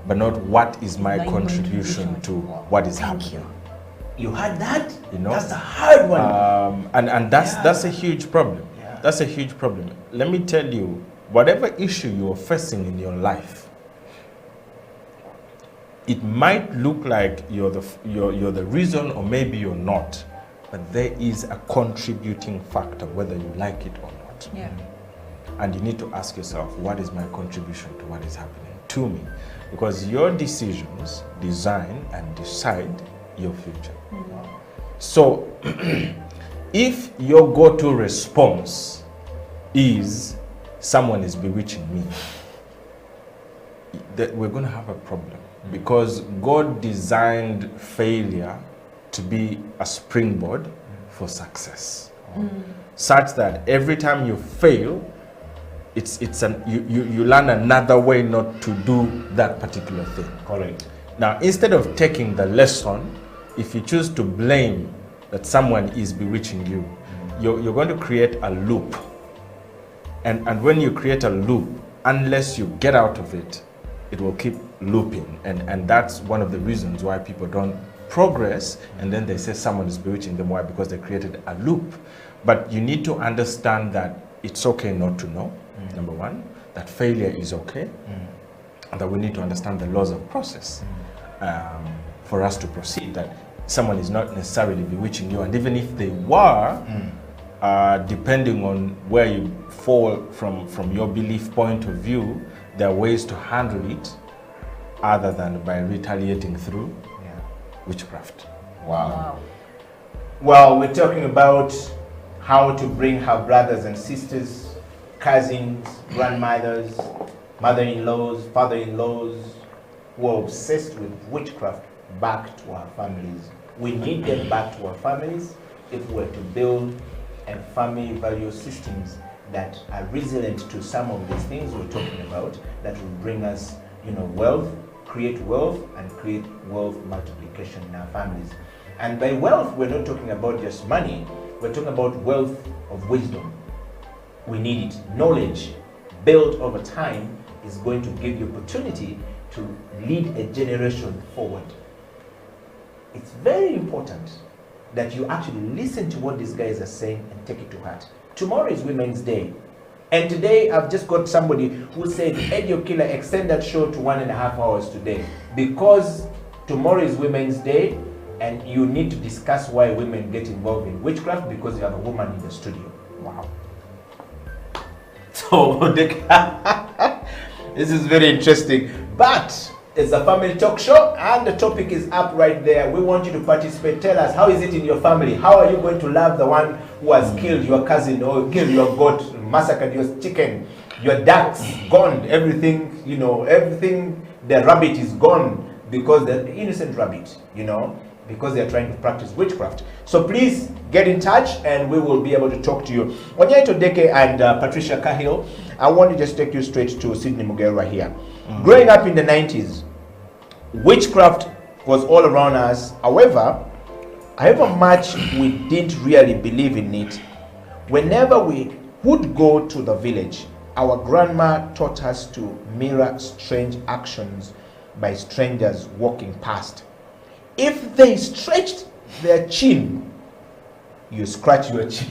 but not what is my contribution to what is happening. You heard that? You know, that's a hard one. And that's a huge problem. That's a huge problem. Let me tell you, whatever issue you're facing in your life, it might look like you're the reason, or maybe you're not, but there is a contributing factor, whether you like it or not. Yeah. And you need to ask yourself, what is my contribution to what is happening to me? Because your decisions design and decide your future. So if your go-to response is someone is bewitching me, we're going to have a problem, because God designed failure to be a springboard for success, such that every time you fail, you learn another way not to do that particular thing. Correct. Now, instead of taking the lesson, if you choose to blame that someone is bewitching you, you're going to create a loop. And when you create a loop, unless you get out of it, it will keep looping, and that's one of the reasons why people don't progress, and then they say someone is bewitching them. Why? Because they created a loop. But you need to understand that it's okay not to know, number one, that failure is okay, and that we need to understand the laws of process for us to proceed, that someone is not necessarily bewitching you, and even if they were, depending on where you fall from your belief point of view, there are ways to handle it other than by retaliating through witchcraft. Wow. Well, we're talking about how to bring her brothers and sisters, cousins, grandmothers, mother-in-laws, father-in-laws who are obsessed with witchcraft back to our families. We need them back to our families if we're to build and family value systems that are resilient to some of these things we're talking about, that will bring us, wealth, create wealth, and create wealth multiplication in our families. And by wealth, we're not talking about just money, we're talking about wealth of wisdom. We need it. Knowledge built over time is going to give you opportunity to lead a generation forward. It's very important that you actually listen to what these guys are saying and take it to heart. Tomorrow is Women's Day. And today I've just got somebody who said, Eddie Okila, extend that show to 1.5 hours today, because tomorrow is Women's Day and you need to discuss why women get involved in witchcraft because you have a woman in the studio. Wow. So this is very interesting. But it's a family talk show and the topic is up right there. We want you to participate. Tell us, how is it in your family? How are you going to love the one who has killed your cousin or killed your goat, massacred your chicken, your ducks, gone, everything, everything, the rabbit is gone because the innocent rabbit, because they are trying to practice witchcraft. So please get in touch and we will be able to talk to you. Onyaito Deke and Patricia Cahill, I want to just take you straight to Sydney Mugerwa here. Growing up in the 90s, witchcraft was all around us. However much we didn't really believe in it, whenever we would go to the village, our grandma taught us to mirror strange actions by strangers walking past. If they stretched their chin, you scratch your chin.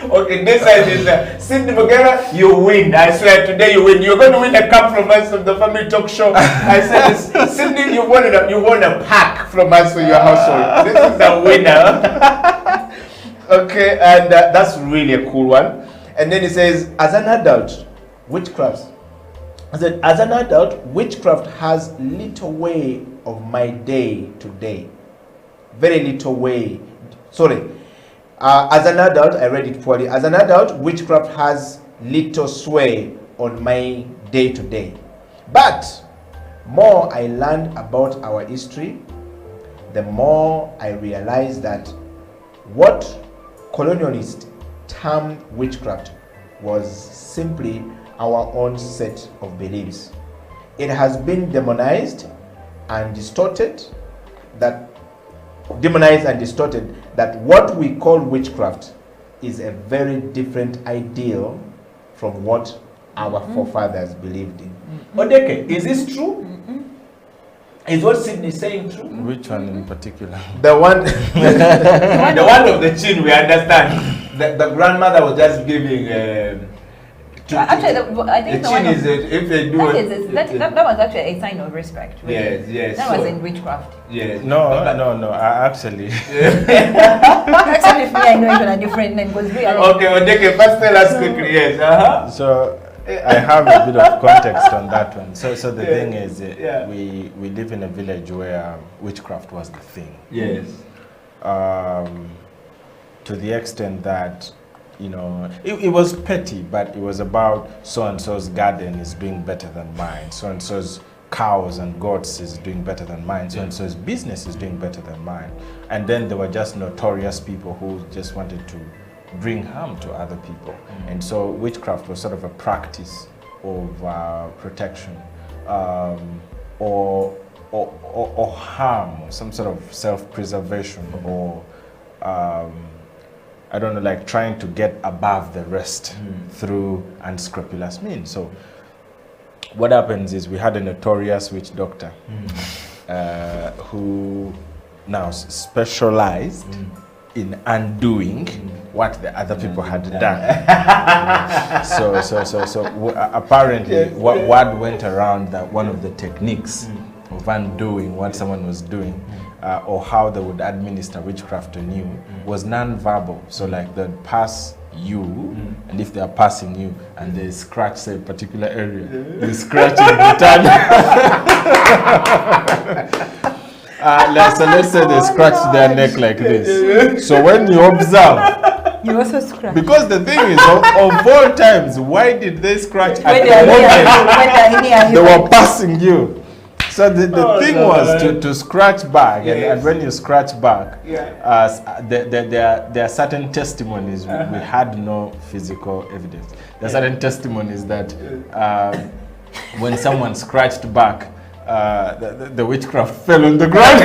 Okay, this side is Cindy Mogera, you win. I swear, today you win. You're going to win a cup from us from the family talk show. I said, Cindy, you won a pack from us for your household. This is the winner. Okay, and that's really a cool one. And then he says, as an adult, witchcraft has little way of my day to day. Very little way. Sorry. As an adult, I read it poorly. As an adult, witchcraft has little sway on my day to day. But more I learned about our history, the more I realized that what colonialists termed witchcraft was simply our own set of beliefs. It has been demonized and distorted that what we call witchcraft is a very different ideal from what our forefathers believed in. Odeke, is this true? Is what Sydney is saying true? Which one in particular? The one, the one of the chin, we understand. The grandmother was just giving. Actually, I think the chin is if they do that was actually a sign of respect. Really. Yes. That was in witchcraft. Yes. No. I actually. Actually, for me, I know even a different name because we are. Okay, Odeke, first tell us quickly. Yes. So I have a bit of context on that one. So the thing is, we live in a village where witchcraft was the thing. Yes. To the extent that, it was petty, but it was about so-and-so's garden is doing better than mine. So-and-so's cows and goats is doing better than mine. So-and-so's business is doing better than mine. And then there were just notorious people who just wanted to bring harm to other people. And so witchcraft was sort of a practice of protection or or harm, or some sort of self-preservation, or I don't know, like trying to get above the rest through unscrupulous means. So what happens is we had a notorious witch doctor who now specialized in undoing what the other people had done. Apparently, word went around that one of the techniques of undoing what someone was doing, or how they would administer witchcraft on you, was non-verbal. So like they'd pass you, and if they are passing you and they scratch say, a particular area, you scratch in return. Let's say they scratch their neck like this. So when you observe, you also scratch. Because the thing is, of all times, why did they scratch at the moment they were passing you? So the thing was to scratch back, and when you scratch back, there are certain testimonies. We had no physical evidence. There are certain testimonies that when someone scratched back, the witchcraft fell on the ground.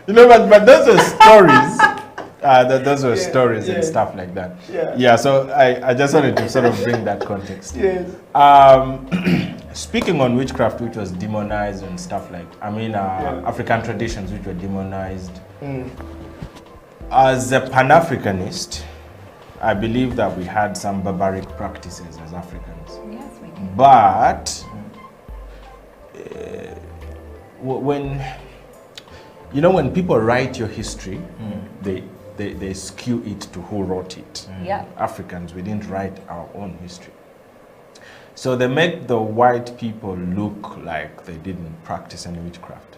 You know, but those are stories. Those were stories and stuff like that. Yeah, so I just wanted to sort of bring that context. Yes. Speaking on witchcraft, which was demonized and stuff like, African traditions which were demonized. As a Pan-Africanist, I believe that we had some barbaric practices as Africans. Yes, we did. But when people write your history, they skew it to who wrote it. Yeah. Africans, we didn't write our own history. So they make the white people look like they didn't practice any witchcraft.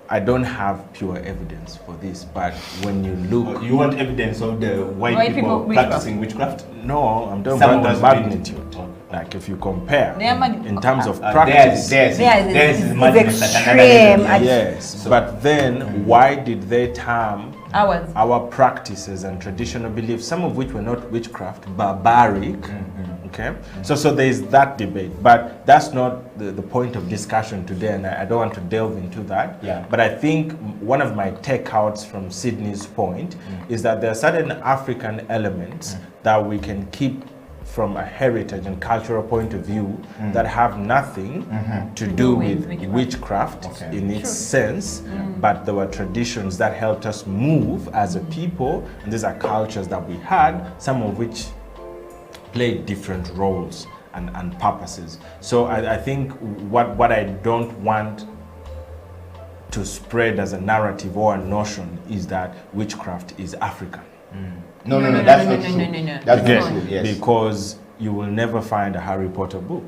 I don't have pure evidence for this, but when you look... You want evidence of the white people practicing witchcraft? No, I'm talking about the magnitude. Like if you compare in terms of practice, there's extreme. Yes, but then why did they term Ours. our practices and traditional beliefs, some of which were not witchcraft, barbaric? Okay, so there is that debate, but that's not the point of discussion today, and I don't want to delve into that. But I think one of my takeouts from Sydney's point is that there are certain African elements that we can keep from a heritage and cultural point of view that have nothing to do with witchcraft in its sense, but there were traditions that helped us move as a people, and these are cultures that we had, some of which played different roles and purposes. So I think what I don't want to spread as a narrative or a notion is that witchcraft is African. No, that's not true. That's not true, yes. Because you will never find a Harry Potter book.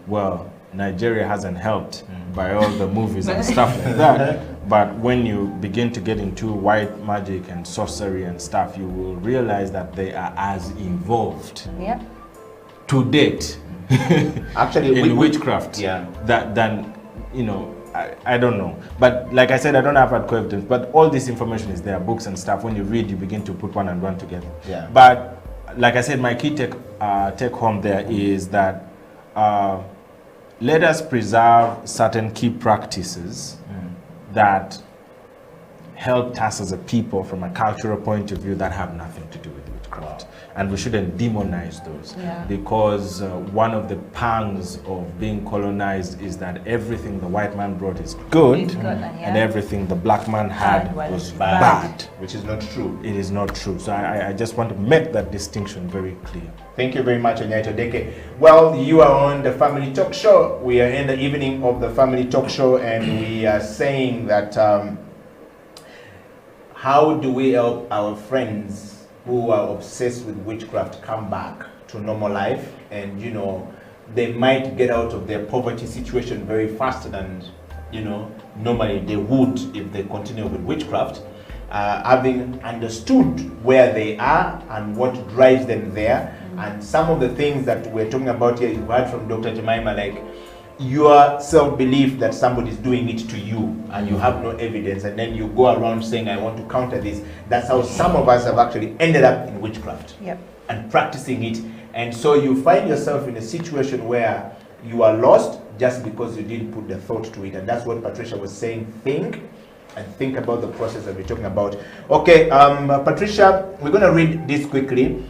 Well, Nigeria hasn't helped by all the movies and stuff like that. But when you begin to get into white magic and sorcery and stuff, you will realize that they are as involved to date actually in witchcraft than I don't know. But like I said, I don't have hardcore evidence, but all this information is there, books and stuff. When you read, you begin to put one and one together. But like I said, my key take home there is that let us preserve certain key practices that helped us as a people from a cultural point of view that have nothing to do with witchcraft. And we shouldn't demonize those, because one of the pangs of being colonized is that everything the white man brought is good, and everything the black man had was bad. Which is not true. It is not true. So I just want to make that distinction very clear. Thank you very much, Onyaito Deke. Well, you are on the Family Talk Show. We are in the evening of the Family Talk Show, and we are saying that how do we help our friends who are obsessed with witchcraft come back to normal life, and they might get out of their poverty situation very faster than normally they would if they continue with witchcraft, having understood where they are and what drives them there. And some of the things that we're talking about here, you heard from Dr. Jemima, like your self-belief that somebody's doing it to you and you have no evidence, and then you go around saying, I want to counter this. That's how some of us have actually ended up in witchcraft and practicing it. And so you find yourself in a situation where you are lost just because you didn't put the thought to it. And that's what Patricia was saying. Think and think about the process that we're talking about. Okay, Patricia, we're going to read this quickly.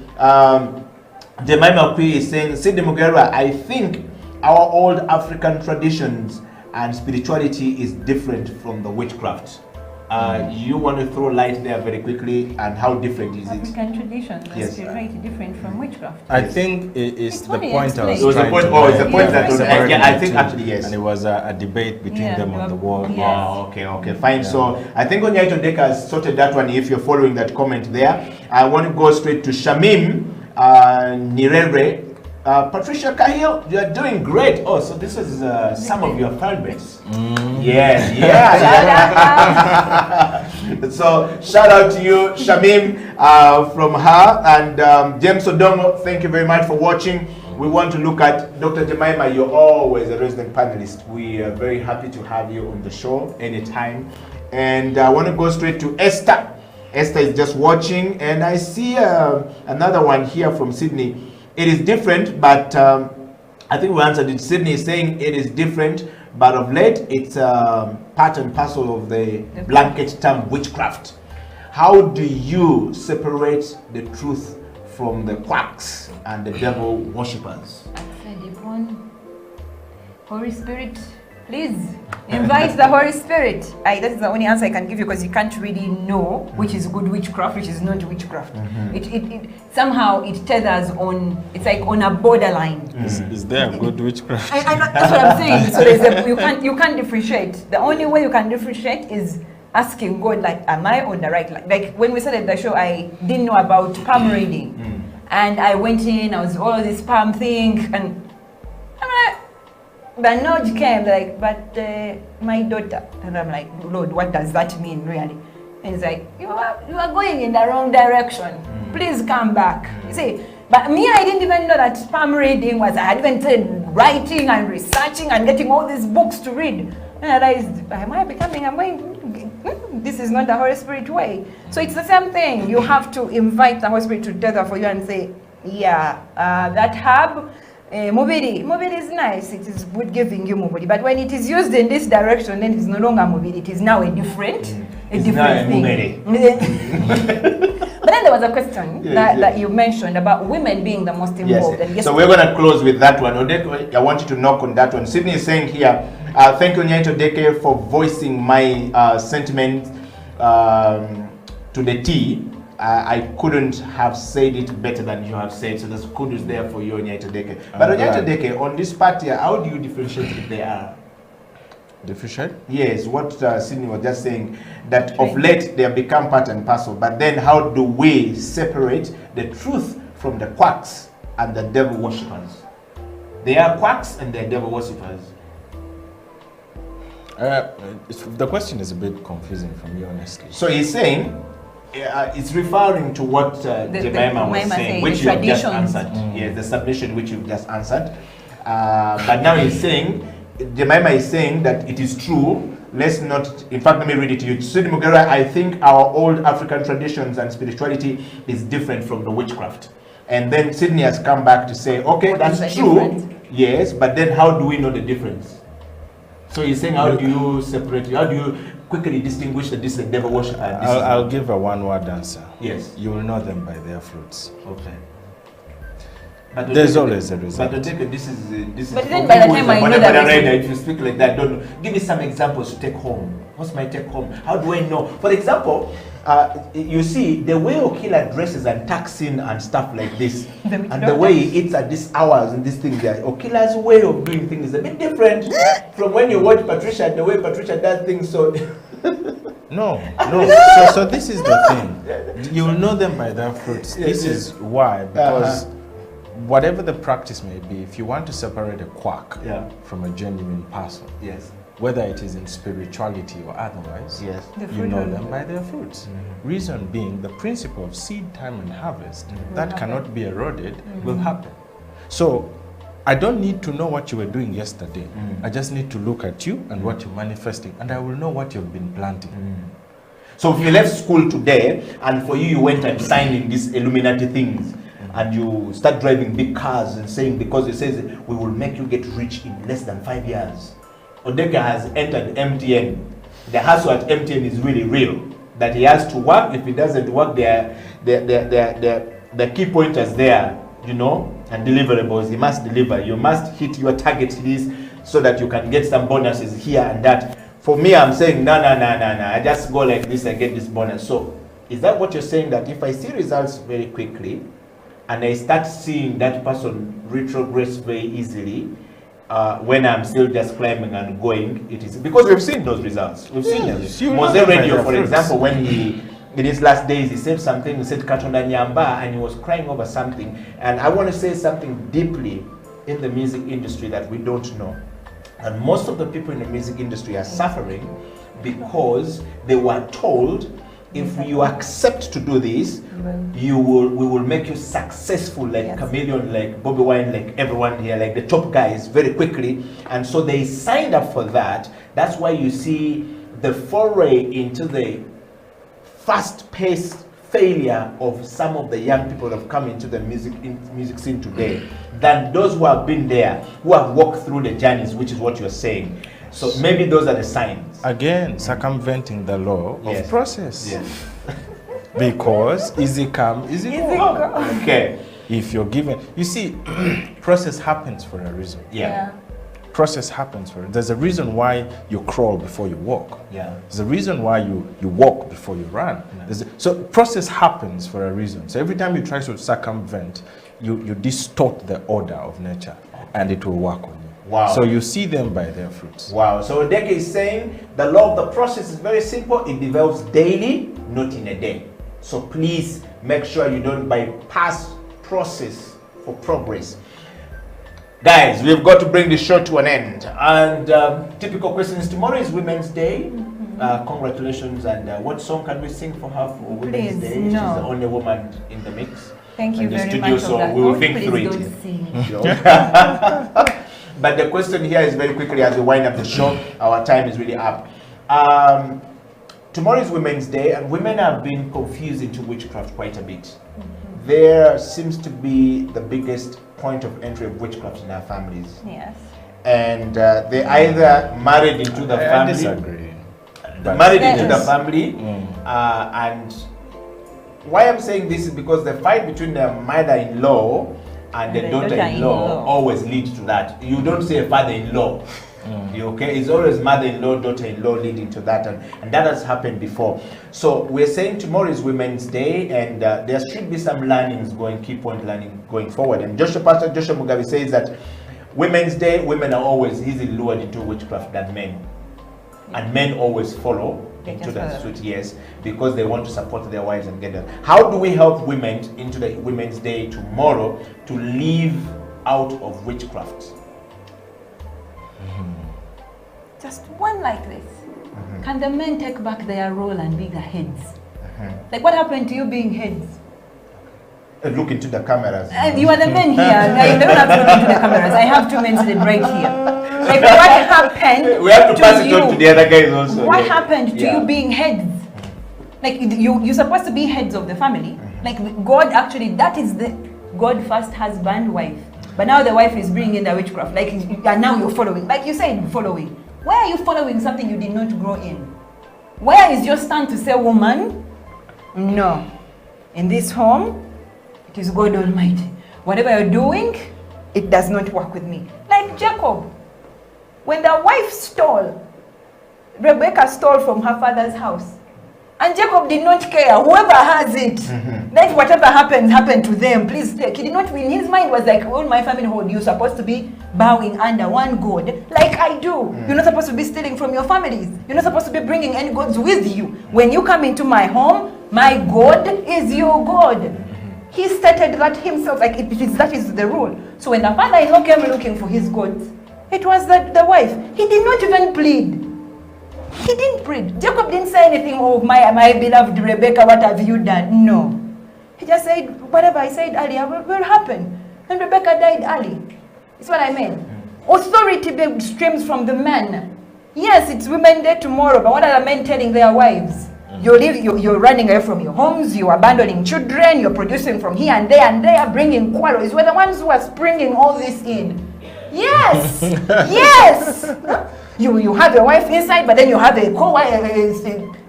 Jemima Kui is saying, Sidney Mugera, I think our old African traditions and spirituality is different from the witchcraft. You want to throw light there very quickly, and how different is it? African traditions and Yes. spirituality different from witchcraft. I think it's the only point I was explained. trying to it's the point make. that yeah, I think actually yes. And it was a debate between them on the wall. Oh, okay, fine. So I think Onyaito Deka has sorted that one. If you're following that comment there, I want to go straight to Shamim Nirere. Patricia Cahill, you are doing great. Oh, so this is some of your fan base. Yes, yeah. So shout out to you, Shamim, from her, and James Odongo. Thank you very much for watching. We want to look at Dr. Jemima. You're always a resident panelist. We are very happy to have you on the show anytime. And I want to go straight to Esther. Esther is just watching, and I see another one here from Sydney. It is different, but I think we answered it. Sydney is saying it is different, but of late it's part and parcel of the blanket term witchcraft. How do you separate the truth from the quacks and the devil worshippers? Holy Spirit, please invite the Holy Spirit. That is the only answer I can give you, because you can't really know which is good witchcraft, which is not witchcraft. It somehow it tethers on. It's like on a borderline. Is there a good witchcraft? That's what I'm saying. So you can't differentiate. The only way you can differentiate is asking God, like, am I on the right line? Like when we started the show, I didn't know about palm reading, and I went in. I was all this palm thing, and I'm like. The nudge came like, but my daughter, and I'm like, Lord, what does that mean really? And he's like, you are going in the wrong direction. Please come back. You see, but me, I didn't even know that palm reading was. I had even started writing and researching and getting all these books to read. And I realized, this is not the Holy Spirit way. So it's the same thing. You have to invite the Holy Spirit to tether for you and say, yeah, that herb. Mobility is nice, it is good giving you mobility, but when it is used in this direction, then it is no longer mobility, it is now a different thing. But then there was a question that you mentioned about women being the most involved. Yes. And so we're going to close with that one. Odeke, I want you to knock on that one. Sydney is saying here, thank you, Onyaito Deke, for voicing my sentiments to the T. I couldn't have said it better than you have said, so there's kudos there for you, Onyaito Deke. But Onyaito Deke, on this part here, how do you differentiate if they are? Differentiate? Yes, what Sydney was just saying, that of late they have become part and parcel, but then how do we separate the truth from the quacks and the devil worshippers? They are quacks and they are devil worshippers. The question is a bit confusing for me, honestly. So he's saying, it's referring to what Jemima was saying, which you have just answered. Yes, the submission which you've just answered. But now he's saying, Jemima is saying that it is true. Let's not, in fact, let me read it to you. Sudi Mugera, I think our old African traditions and spirituality is different from the witchcraft. And then Sydney has come back to say, okay, that's true. Yes, but then how do we know the difference? So he's saying, how do you separate, how do you quickly distinguish that this is a devil worship? I'll give a one-word answer. Yes. You will know them by their fruits. Okay. But there's always a result. But this is but then by the time I know that if you speak like that, don't give me some examples to take home. What's my take home? How do I know? For example, you see the way Okila dresses and tucks in and stuff like this, and the way he eats at these hours and these things there, Okila's way of doing things is a bit different from when you watch Patricia, the way Patricia does things. So no. So this is the thing. You will know them by their fruits. This is why, because whatever the practice may be, if you want to separate a quack from a genuine person, whether it is in spirituality or otherwise, you know them by their fruits. Reason being, the principle of seed time and harvest that cannot be eroded will happen. So I don't need to know what you were doing yesterday. I just need to look at you and what you're manifesting, and I will know what you've been planting. So if you left school today and for you went and signed in these Illuminati things, and you start driving big cars and saying, because it says we will make you get rich in less than 5 years. Odeka has entered MTN the hustle at MTN is really real. That he has to work. If he doesn't work, the key pointers there, you know, and deliverables. He must deliver. You must hit your target list so that you can get some bonuses here and that. For me, I'm saying no. I just go like this and get this bonus. So, is that what you're saying? That if I see results very quickly, and I start seeing that person retrogress very easily, when I'm still just climbing and going, it is because we've seen those results. We've seen them. Mose Radio, for example, when he in his last days he said something. He said Katonda Nyamba, and he was crying over something. And I want to say something deeply in the music industry that we don't know. And most of the people in the music industry are suffering because they were told, if you accept to do this, we will make you successful like Chameleon, like Bobby Wine, like everyone here, like the top guys very quickly. And so they signed up for that. That's why you see the foray into the fast-paced failure of some of the young people that have come into the music scene today than those who have been there, who have walked through the journeys, which is what you're saying. So maybe those are the signs. Again, circumventing the law of process. Yes. Because easy come, easy go. Okay. If you're given, you see, process happens for a reason. Yeah. Process happens for it. There's a reason why you crawl before you walk. Yeah. There's a reason why you walk before you run. So process happens for a reason. So every time you try to circumvent, you distort the order of nature, and it will work on you. Wow. So you see them by their fruits. Wow. So Odeke is saying the law of the process is very simple. It develops daily, not in a day. So please make sure you don't bypass process for progress. Guys, we've got to bring this show to an end. And typical questions. Tomorrow is Women's Day. Congratulations. And what song can we sing for her for Women's Day? No. She's the only woman in the mix. Thank you in the very studio, much. So we will think Please through it. don't sing. Sure. But the question here is very quickly as we wind up the show. Our time is really up. Tomorrow is Women's Day, and women have been confused into witchcraft quite a bit. There seems to be the biggest point of entry of witchcraft in our families. Yes. And they either married into the family. I disagree. Married into the family. And why I'm saying this is because the fight between the mother-in-law and the daughter-in-law always leads to that. You don't say father-in-law. Okay, it's always mother-in-law, daughter-in-law leading to that, and that has happened before. So we're saying tomorrow is Women's Day, and there should be some learnings key point learning going forward. And Pastor Joshua Mugabe says that Women's Day, women are always easily lured into witchcraft than men, and men always follow into the suit, yes, because they want to support their wives and get them. How do we help women into the Women's Day tomorrow to live out of witchcraft? Just one like this. Can the men take back their role and be the heads? Like what happened to you being heads? Look into the cameras. You are the men here. I don't have to look into the cameras. I have two men sitting right here. Like what happened? We have to pass it you? on to the other guys also. What happened to you being heads? Like you're supposed to be heads of the family. Like God actually, that is the God first husband, wife. But now the wife is bringing in the witchcraft. Like and now you're following. Like you said, following. Why are you following something you did not grow in? Where is your stand to say, woman? No. In this home, it is God Almighty. Whatever you're doing, it does not work with me. Like Jacob. When the wife stole, Rebecca stole from her father's house. And Jacob did not care. Whoever has it, let whatever happens, happen to them. Please take. He did not win. His mind was like, all my family hold, you're supposed to be bowing under one God, like I do. You're not supposed to be stealing from your families. You're not supposed to be bringing any gods with you. When you come into my home, my God is your God. He stated that himself, like that is the rule. So when the father-in-law came looking for his gods, it was the wife. He did not even plead. He didn't plead. Jacob didn't say anything, oh, my beloved Rebecca, what have you done? No. He just said, whatever I said earlier will happen. And Rebecca died early. That's what I mean. Authority streams from the men. Yes, it's Women's Day tomorrow, but what are the men telling their wives? You're running away from your homes, you're abandoning children, you're producing from here and there, bringing quarrels. We're the ones who are springing all this in. Yes! Yes! You have a wife inside, but then you have a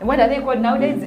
what are they called nowadays?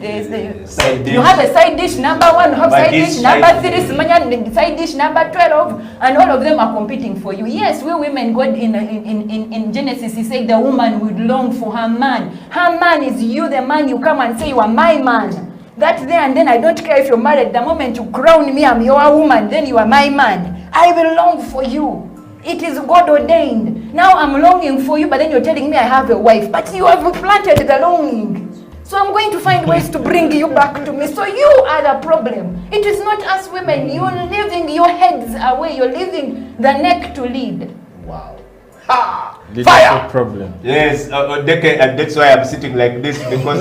You have a side dish number 1, you have side dish number 3, side dish number 12, and all of them are competing for you. Yes, we women, God in Genesis, he said the woman would long for her man. Her man is you, the man. You come and say you are my man. That's there, and then I don't care if you're married. The moment you crown me, I'm your woman, then you are my man. I will long for you. It is God ordained. Now I'm longing for you, but then you're telling me I have a wife. But you have planted the longing. So I'm going to find ways to bring you back to me. So you are the problem. It is not us women. You're leaving your heads away. You're leaving the neck to lead. Wow. Ha! Fire! Problem. Yes, Odeke, and that's why I'm sitting like this, because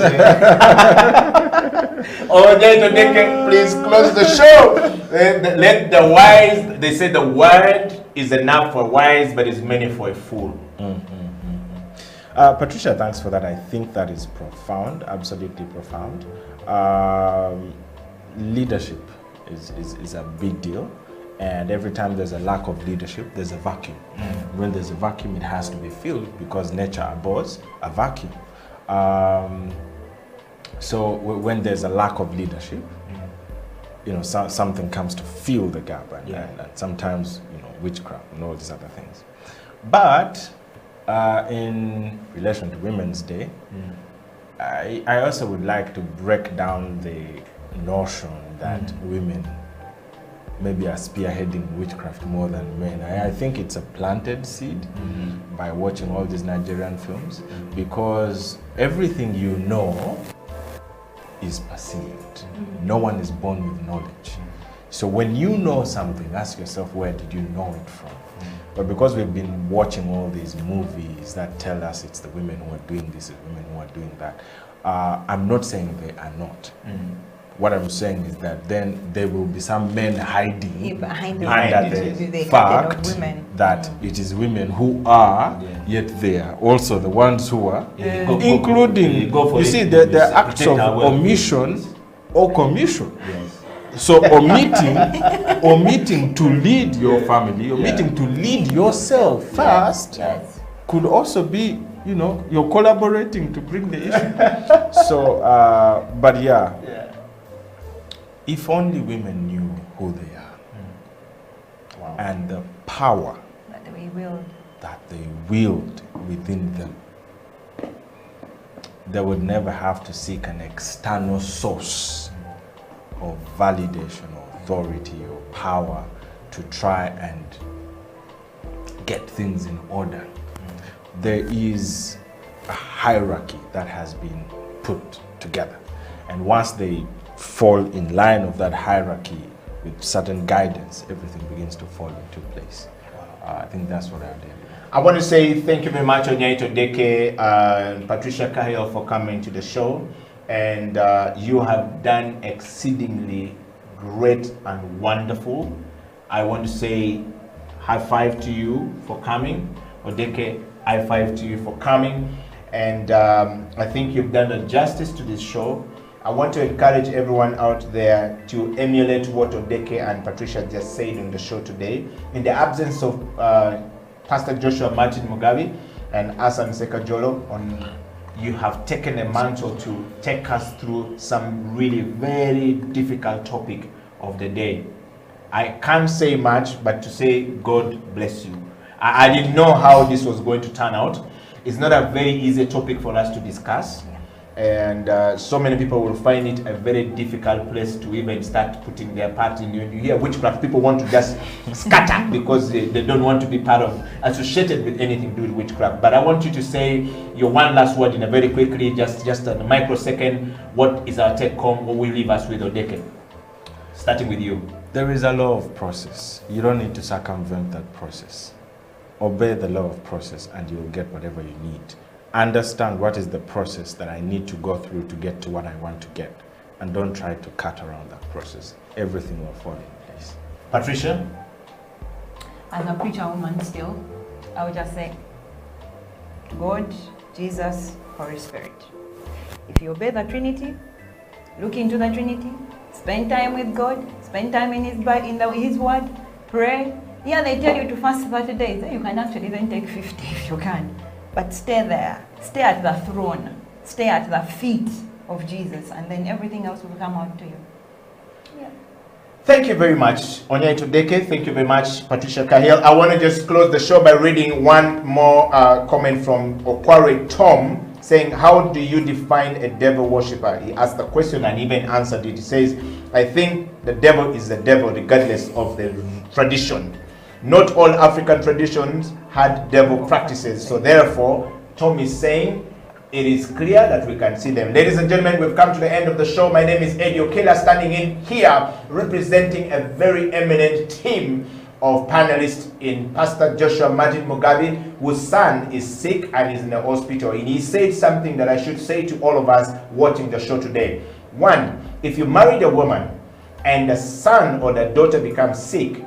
Odeke, please close the show. Let the wise, they say the word is enough for wise, but is many for a fool. Patricia, thanks for that. I think that is profound, absolutely profound. Leadership is a big deal. And every time there's a lack of leadership, there's a vacuum. When there's a vacuum, it has to be filled, because nature abhors a vacuum. So when there's a lack of leadership, you know, something comes to fill the gap, and sometimes, you know, witchcraft and all these other things. But in relation to Women's Day, I also would like to break down the notion that women maybe are spearheading witchcraft more than men. I think it's a planted seed by watching all these Nigerian films, because everything you know is perceived. No one is born with knowledge. So when you know something, ask yourself, where did you know it from? But because we've been watching all these movies that tell us it's the women who are doing this, it's women who are doing that, I'm not saying they are not. What I'm saying is that then there will be some men hiding behind the fact that it is women who are, yet they are also the ones who are, including, you see, the acts of omission or commission. So omitting to lead your family, omitting to lead yourself first, could also be, you know, you're collaborating to bring the issue. So, but yeah. If only women knew who they are, and the power that they wield within them, they would never have to seek an external source of validation or authority or power to try and get things in order. There is a hierarchy that has been put together, and once they fall in line of that hierarchy with certain guidance, everything begins to fall into place. I think that's what I did. I want to say thank you very much, Onyaito Deke and Patricia Kahil, for coming to the show. And you have done exceedingly great and wonderful. I want to say high five to you for coming. Odeke, high five to you for coming. And I think you've done a justice to this show. I want to encourage everyone out there to emulate what Odeke and Patricia just said on the show today. In the absence of Pastor Joshua Martin Mugabe and Asan Sekajolo, you have taken a mantle to take us through some really very difficult topic of the day. I can't say much, but to say God bless you. I didn't know how this was going to turn out. It's not a very easy topic for us to discuss. And so many people will find it a very difficult place to even start putting their part in. You hear witchcraft, people want to just scatter because they don't want to be part of, associated with anything to do with witchcraft. But I want you to say your one last word in a very quickly, just a microsecond. What is our take home? What will leave us with, Odeke? Starting with you. There is a law of process. You don't need to circumvent that process. Obey the law of process and you'll get whatever you need. Understand what is the process that I need to go through to get to what I want to get. And don't try to cut around that process. Everything will fall in place. Patricia? As a preacher woman still, I would just say, God, Jesus, Holy Spirit. If you obey the Trinity, look into the Trinity, spend time with God, spend time in His Word, pray. Yeah, they tell you to fast 30 days. You can actually then take 50 if you can. but stay there. Stay at the throne. Stay at the feet of Jesus, and then everything else will come out to you. Yeah. Thank you very much, Onyaito Deke. Thank you very much, Patricia Cahill. I want to just close the show by reading one more comment from Okware Tom, saying, how do you define a devil worshipper? He asked the question and even answered it. He says, I think the devil is the devil regardless of the tradition. Not all African traditions had devil practices, so therefore, Tom is saying, it is clear that we can see them. Ladies and gentlemen, we've come to the end of the show. My name is Eddie Okela, standing in here representing a very eminent team of panelists in Pastor Joshua Martin Mugabe, whose son is sick and is in the hospital. And he said something that I should say to all of us watching the show today. One, if you married a woman and the son or the daughter becomes sick,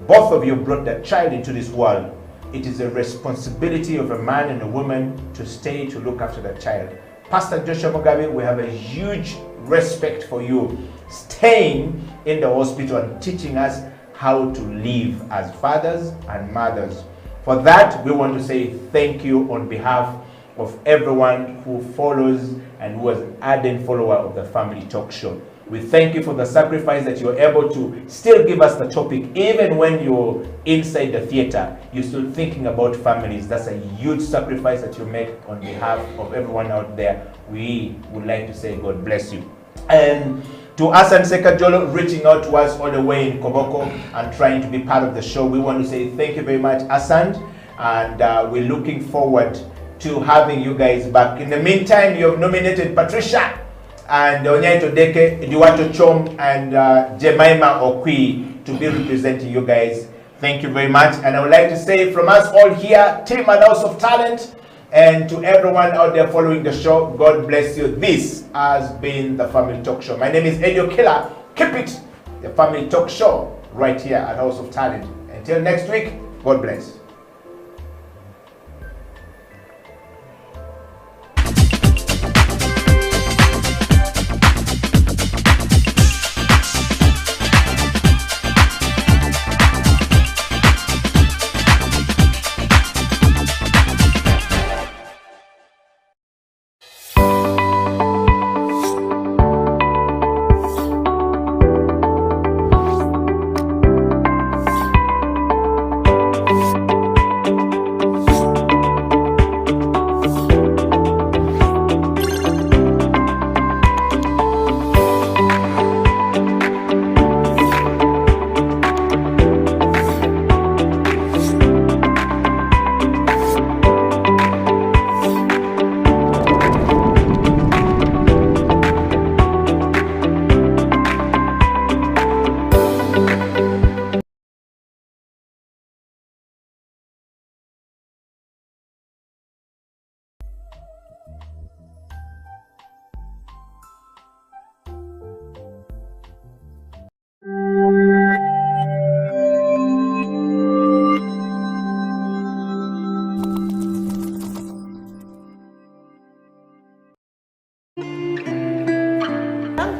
both of you brought the child into this world. It is a responsibility of a man and a woman to stay to look after the child. Pastor Joshua Mugabe, we have a huge respect for you staying in the hospital and teaching us how to live as fathers and mothers. For that, we want to say thank you on behalf of everyone who follows and who is an ardent follower of the Family Talk Show. We thank you for the sacrifice that you're able to still give us the topic. Even when you're inside the theater, you're still thinking about families. That's a huge sacrifice that you make on behalf of everyone out there. We would like to say God bless you. And to Asan Sekajolo, reaching out to us all the way in Koboko and trying to be part of the show, we want to say thank you very much, Asan. And we're looking forward to having you guys back. In the meantime, you have nominated Patricia and Onyaito Deke, Duwato Chom, and Jemima Okwi to be representing you guys. Thank you very much. And I would like to say from us all here, Team and House of Talent, and to everyone out there following the show, God bless you. This has been the Family Talk Show. My name is Eddie Okela. Keep it, the Family Talk Show, right here at House of Talent. Until next week, God bless.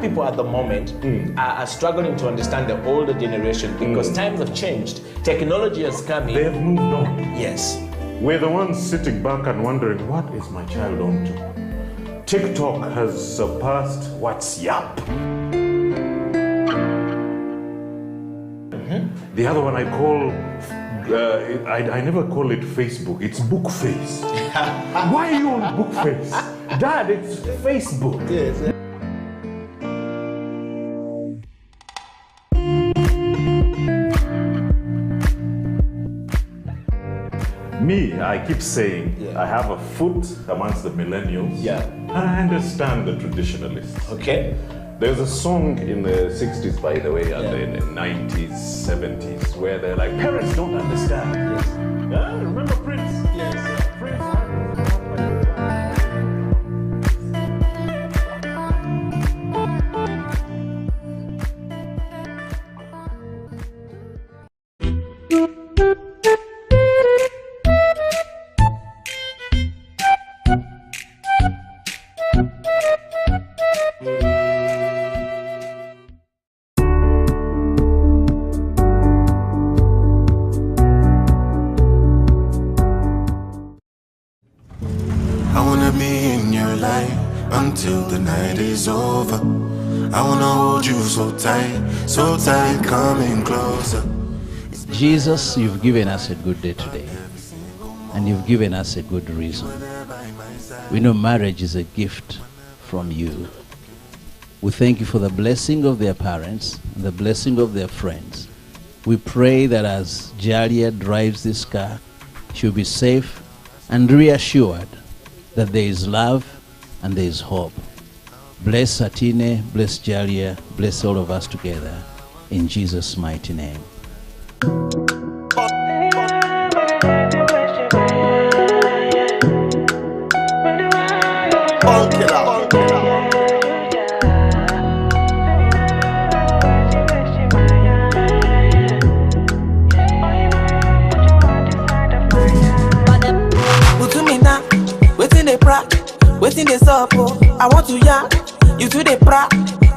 People at the moment are struggling to understand the older generation because times have changed. Technology has come in. They have moved on. Yes. We're the ones sitting back and wondering, what is my child on to? TikTok has surpassed WhatsApp. The other one I call, I never call it Facebook, it's Bookface. Why are you on Bookface? Dad, it's Facebook. Yes. Me, I keep saying, I have a foot amongst the millennials. Yeah. And I understand the traditionalists. Okay. There's a song in the 60s, by the way, and in the 90s, 70s, where they're like, parents don't understand. Yes. Yeah, remember Prince? Yes. Prince. until the night is over. I wanna hold you so tight, coming closer. Jesus, you've given us a good day today, and you've given us a good reason. We know marriage is a gift from you. We thank you for the blessing of their parents and the blessing of their friends. We pray that as Jalia drives this car, she'll be safe and reassured that there is love and there is hope. Bless Satine, bless Jalia, bless all of us together. In Jesus' mighty name. Waiting this up, oh. I want to yarn. You to the pra,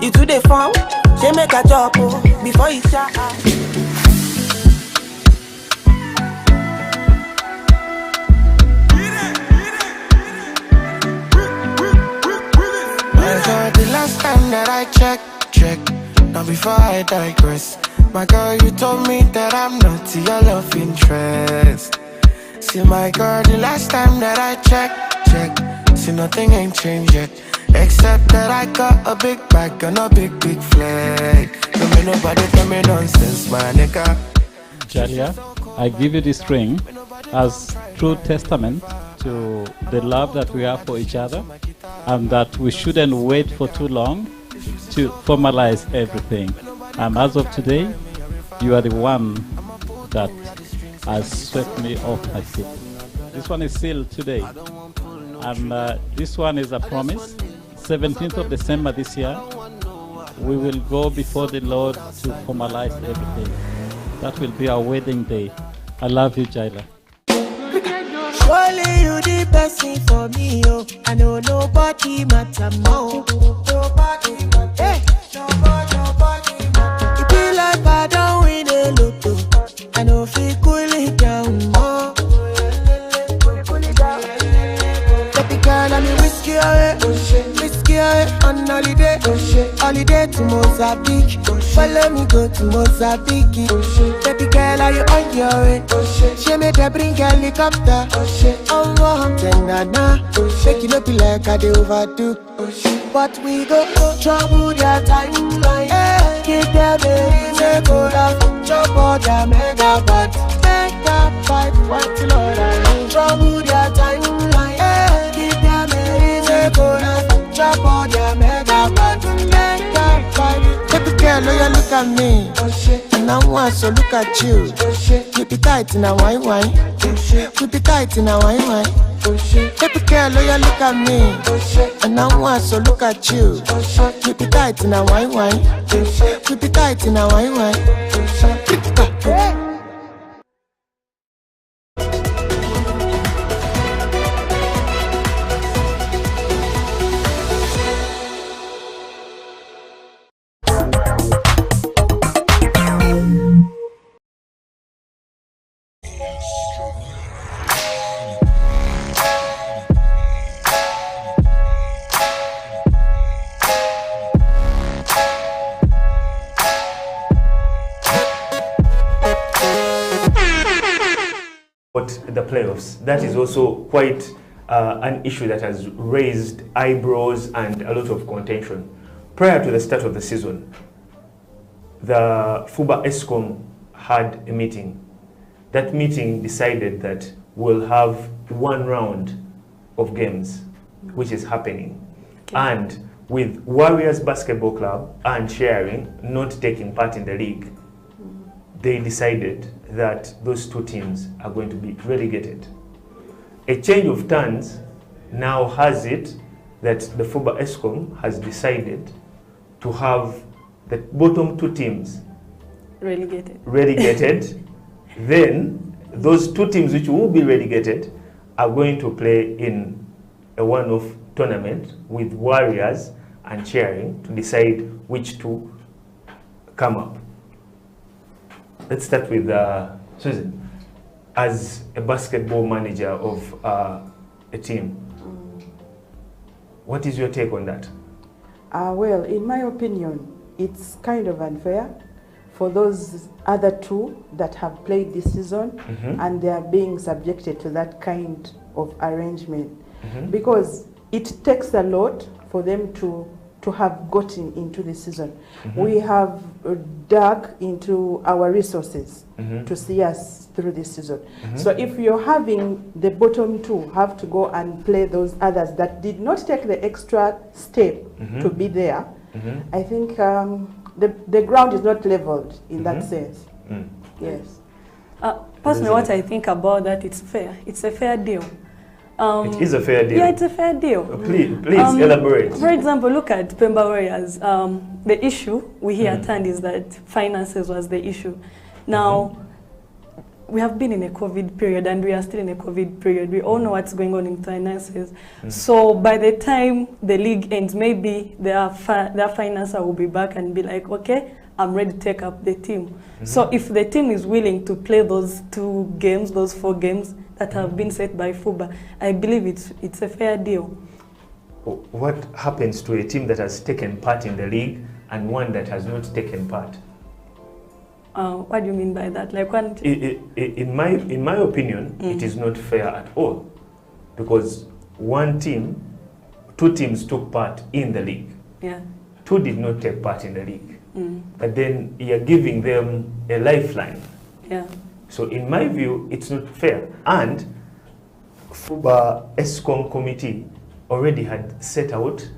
you to the farm. She make a job, oh, before you shot. The last time that I checked, now before I digress. My girl, you told me that I'm not your love interest. See, my girl, the last time that I checked, see, nothing ain't changed yet. Except that I got a big bag and a big flag. Don't make nobody tell me nonsense, my nigga. Jalia, I give you this ring as true testament to the love that we have for each other, and that we shouldn't wait for too long to formalize everything. And as of today, you are the one that has swept me off my feet. This one is sealed today. And this one is a promise. 17th of December this year, we will go before the Lord to formalize everything. That will be our wedding day. I love you, Jaila. Surely you the best thing for me, oh. I know nobody matter more. Nobody matter. Hey. Nobody matter. It be like I don't win a lotto. I know if you cool it down more. Girl, I'm whiskey away, on holiday, holiday to Mozambique. Follow me, go to Mozambique. Baby girl, are you on your way? She made her bring a helicopter. Oh, I'm tender now. Make it up like I do overdo. But we go trouble their timeline. Give them a reason, go down. Trouble their megabyte. Megabyte, what the Lord I need. Trouble their timeline. Drop all your megabyte. Baby girl, oh, you look at me. And I want to look at you. Keep it tight in a wine. Keep it tight in a wine. Baby girl, oh, you look at me. And I want to look at you. Keep it tight in a wine. Keep it tight in a wine. The playoffs. That is also quite an issue that has raised eyebrows and a lot of contention. Prior to the start of the season, the FUBA ESCOM had a meeting. That meeting decided that we'll have one round of games, which is happening. Okay. And with Warriors Basketball Club and Sharing not taking part in the league, they decided that those two teams are going to be relegated. A change of turns now has it that the FUBA ESCOM has decided to have the bottom two teams relegated. Then those two teams which will be relegated are going to play in a one-off tournament with Warriors and Sharing to decide which two come up. Let's start with Susan. As a basketball manager of a team, What is your take on that? Well, in my opinion, it's kind of unfair for those other two that have played this season and they are being subjected to that kind of arrangement. Because it takes a lot for them to have gotten into the season. We have dug into our resources to see us through this season. So if you're having the bottom two have to go and play those others that did not take the extra step to be there, I think the ground is not leveled in that sense. Yes. Personally, what I think about that, it's fair. It's a fair deal. It is a fair deal. Yeah, it's a fair deal. Please elaborate. For example, look at Pemba Warriors. The issue we hear at hand is that finances was the issue. Now, we have been in a COVID period and we are still in a COVID period. We all know what's going on in finances. So by the time the league ends, maybe their financer will be back and be like, okay, I'm ready to take up the team. So if the team is willing to play those 2 games, those 4 games that have been set by FUBA, I believe it's a fair deal. What happens to a team that has taken part in the league and one that has not taken part? What do you mean by that? Like one? In my opinion, it is not fair at all, because 2 teams took part in the league. Yeah. 2 did not take part in the league. But then you're giving them a lifeline. Yeah. So in my view, it's not fair. And FUBA ESCOM committee already had set out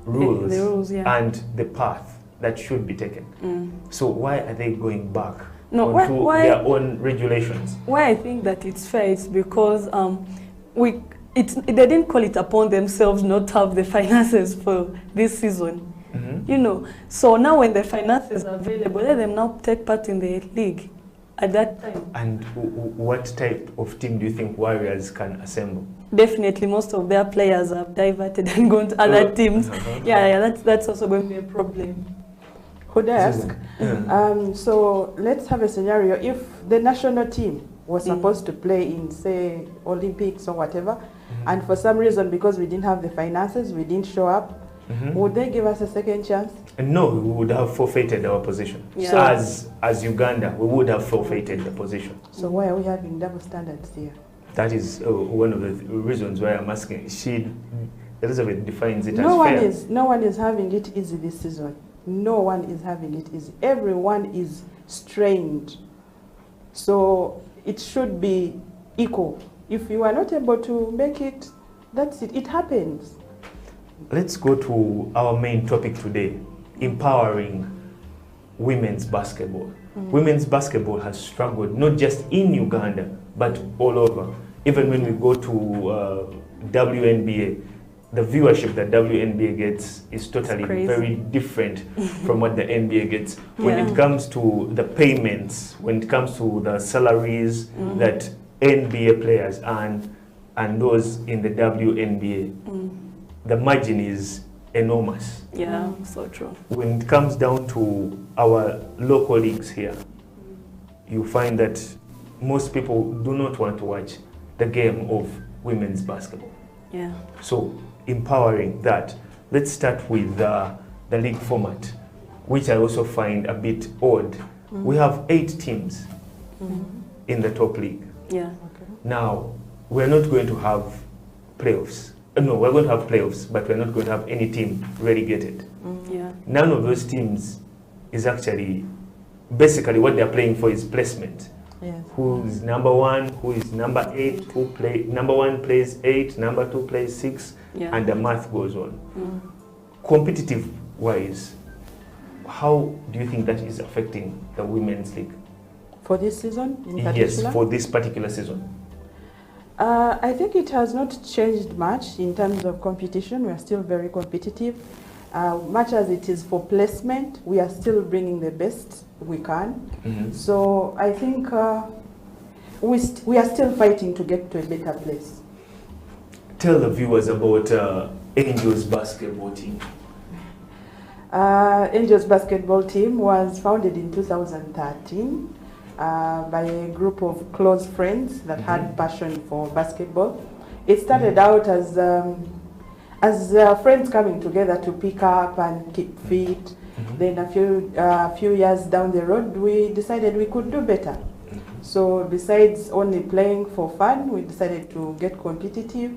rules, the rules, yeah. and the path that should be taken. So why are they going back onto their own regulations? Why I think that it's fair is because they didn't call it upon themselves not to have the finances for this season. You know, so now when the finances are available, let them now take part in the league at that time. And what type of team do you think Warriors can assemble? Definitely, most of their players have diverted and gone to other teams. Yeah, that's also going to be a problem. Could I ask? So let's have a scenario. If the national team was supposed to play in, say, Olympics or whatever, and for some reason, because we didn't have the finances, we didn't show up, would they give us a second chance? No, we would have forfeited our position. Yeah. So as Uganda, we would have forfeited the position. So why are we having double standards here? That is one of the reasons why I'm asking. Elizabeth defines it as fair. No one is having it easy this season. No one is having it easy. Everyone is strained. So it should be equal. If you are not able to make it, that's it. It happens. Let's go to our main topic today, empowering women's basketball. Women's basketball has struggled, not just in Uganda, but all over. Even when we go to WNBA, the viewership that WNBA gets is totally very different from what the NBA gets. When it comes to the payments, when it comes to the salaries that NBA players earn and those in the WNBA, the margin is enormous. Yeah, so true. When it comes down to our local leagues here, you find that most people do not want to watch the game of women's basketball. Yeah. So empowering that, let's start with the league format, which I also find a bit odd. We have 8 teams in the top league. Yeah. Okay. Now, we're not going to have playoffs. No, we're going to have playoffs, but we're not going to have any team relegated. Yeah. None of those teams is actually, basically what they're playing for is placement. Yes. Who is number 1, who is number 8, number 1 plays 8, number 2 plays 6, and the math goes on. Competitive wise, how do you think that is affecting the women's league? For this season in particular? Yes, for this particular season. I think it has not changed much in terms of competition. We are still very competitive. Much as it is for placement, we are still bringing the best we can. So I think we are still fighting to get to a better place. Tell the viewers about Angels basketball team. Angels basketball team was founded in 2013 by a group of close friends that had passion for basketball. It started out as as friends coming together to pick up and keep fit. Then a few years down the road, we decided we could do better. So besides only playing for fun, we decided to get competitive,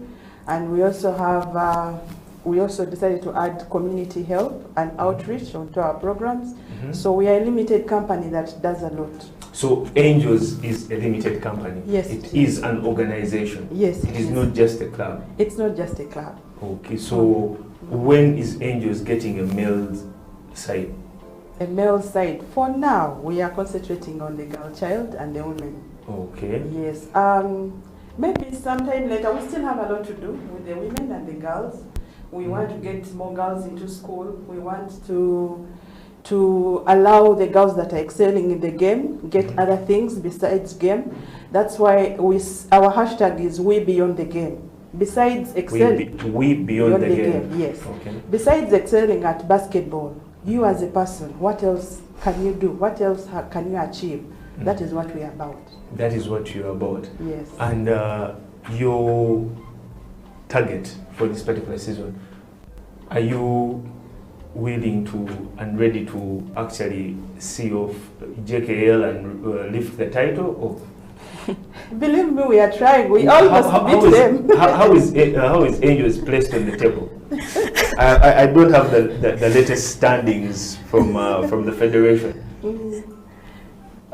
and we also have we also decided to add community help and outreach onto our programs. So we are a limited company that does a lot. So Angels is a limited company? Yes. It is an organization? Yes. It is not just a club? It's not just a club. Okay, so when is Angels getting a male side? A male side. For now, we are concentrating on the girl child and the women. Okay. Yes. Maybe sometime later, we still have a lot to do with the women and the girls. We want to get more girls into school. We want to allow the girls that are excelling in the game get other things besides game. That's why our hashtag is We Beyond the Game. Besides excelling, we beyond the game. Yes. Okay. Besides excelling at basketball, you as a person, what else can you do? What else can you achieve? That is what we are about. That is what you are about. Yes. And your target for this particular season, are you willing to and ready to actually see off JKL and lift the title? Or? Believe me, we are trying. We almost beat them. How is Angels placed on the table? I don't have the latest standings from the federation.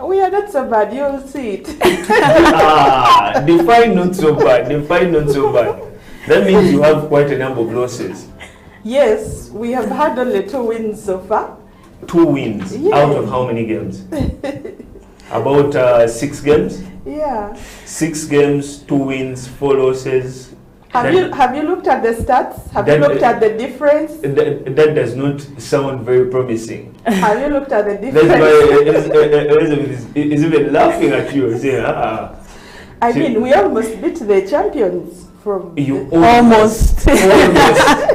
We are not so bad. You'll see it. Define not so bad. Define not so bad. That means you have quite a number of losses. Yes, we have had only 2 wins so far. 2 wins? Yeah. Out of how many games? About 6 games? Yeah. 6 games, 2 wins, 4 losses. Have you looked at the stats? Have you looked at the difference? That does not sound very promising. Have you looked at the difference? That's why Elizabeth is even laughing at you, saying, I mean, we almost beat the champions from... You almost.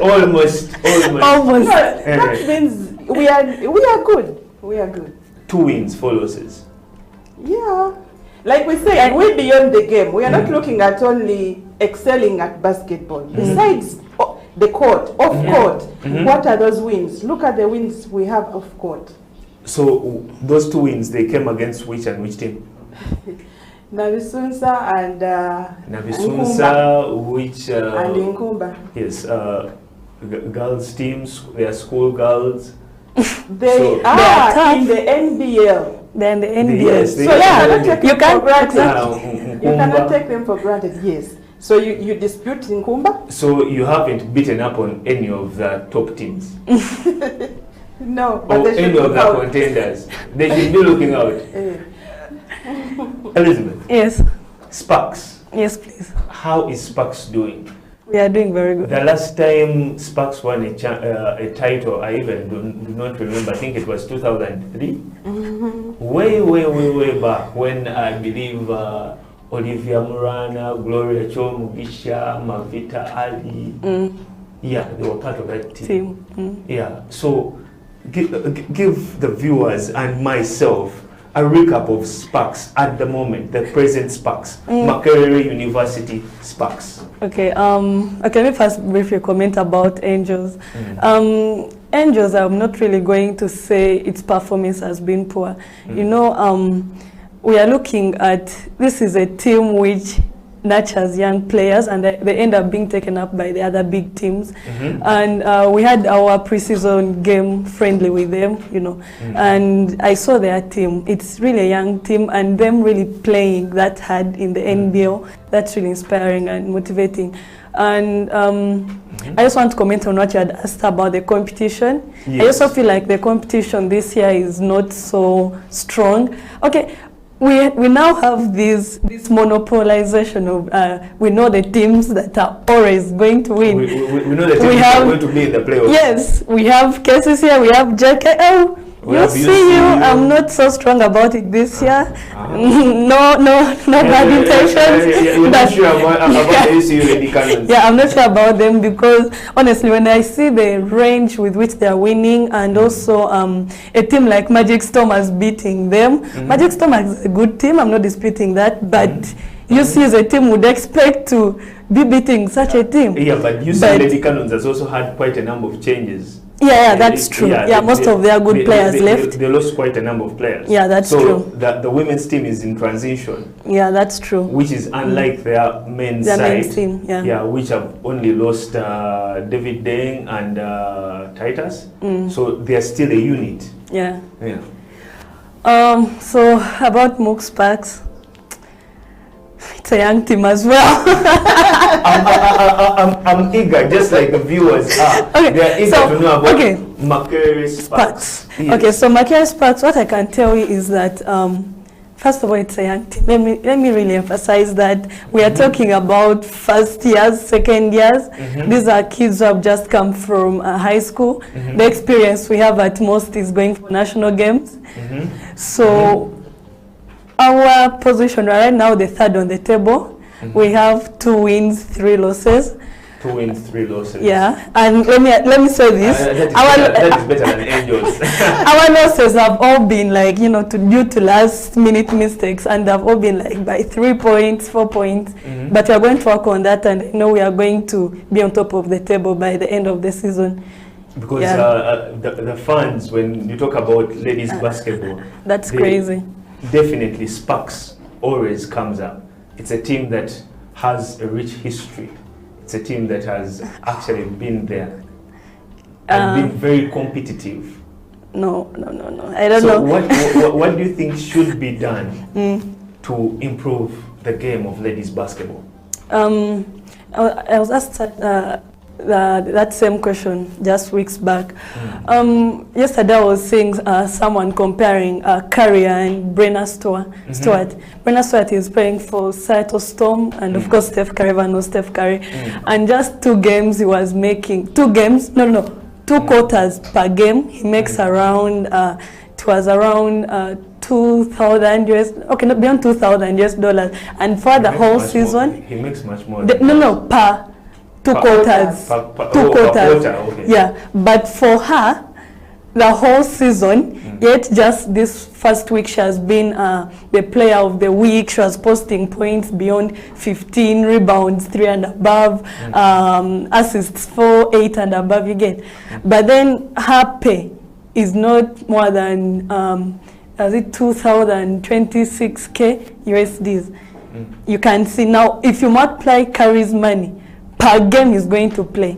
Almost. No, that means we are good. We are good. 2 wins, 4 losses. Yeah. Like we say, we're beyond the game. We are not looking at only excelling at basketball. Besides the court, off court, what are those wins? Look at the wins we have off court. So those 2 wins, they came against which and which team? Nabisunsa and Nabisunsa, which and Nkumba. Yes, girls teams. They are school girls. They are in the NBL. They're in the NBL. Yes, so you cannot take them for granted. Yes. So you dispute Nkumba? So you haven't beaten up on any of the top teams? No, but or any of the contenders. They should be looking out. Elizabeth. Yes. Sparks. Yes, please. How is Sparks doing? We are doing very good. The last time Sparks won a title, I even do not remember. I think it was 2003. Way back when I believe Olivia Murana, Gloria Chomugisha, Mavita Ali. Yeah, they were part of that team. Yeah. So give the viewers and myself a recap of Sparks at the moment, the present Sparks, Makerere University Sparks. Okay, let me first briefly comment about Angels. Angels, I'm not really going to say its performance has been poor. You know, we are looking at, this is a team which nurtures young players, and they end up being taken up by the other big teams. And we had our pre-season game friendly with them, you know, and I saw their team. It's really a young team, and them really playing that hard in the NBL. That's really inspiring and motivating. And I just want to comment on what you had asked about the competition. Yes. I also feel like the competition this year is not so strong. Okay. We now have this monopolization of, we know the teams that are always going to win. We know the teams that are going to be in the playoffs. Yes, we have cases here, we have JKL. I'm not so strong about it this year. No bad intentions. You're not sure about the ACU Cannons. Yeah, I'm not sure about them because honestly, when I see the range with which they are winning, and also a team like Magic Storm is beating them. Magic Storm is a good team. I'm not disputing that, but You see, as a team would expect to be beating such a team. Yeah, but you see, Lady Cannons has also had quite a number of changes. Yeah, that's true. Yeah, most of their good players left. They lost quite a number of players. Yeah, that's true. So the women's team is in transition. Yeah, that's true. Which is unlike their men's their side. Men's team, yeah. Which have only lost David Deng and Titus. So they are still a unit. Yeah. Yeah. So about Mook Sparks, it's a young team as well. I'm eager, just like the viewers are. Okay, they are eager to know about Macquarie Sparks. Yes. Okay, so Macquarie Sparks, what I can tell you is that first of all, it's a young team. Let me really emphasize that we are talking about first years, second years. These are kids who have just come from high school. The experience we have at most is going for national games. So our position right now, the third on the table. We have 2 wins, 3 losses. 2 wins, 3 losses. Yeah, and let me say this. That is better than Angels. Our losses have all been like, due to last minute mistakes, and they've all been like by 3 points, 4 points. But we are going to work on that, and we are going to be on top of the table by the end of the season. Because the fans, when you talk about ladies basketball, that's crazy. Definitely Sparks always comes up. It's a team that has a rich history. It's a team that has actually been there and been very competitive. No. I don't know. What do you think should be done to improve the game of ladies basketball? I was asked that same question just weeks back. Yesterday I was seeing someone comparing Curry and Brenna Stewart. Brenna Stewart is playing for Seattle Storm, and of course Steph Curry, everyone knows Steph Curry. And just 2 games he was making, 2 quarters per game, he makes around, it was around 2,000 US, okay, not beyond 2,000 US dollars. And for the whole season, he makes much more. Per 2 quarters. 2 quarters. Okay. Yeah, but for her, the whole season, yet just this first week she has been the player of the week. She was posting points beyond 15, rebounds 3 and above, assists 4, 8 and above, you get. But then her pay is not more than 2,026K USDs. You can see now, if you multiply Curry's money per game he's going to play,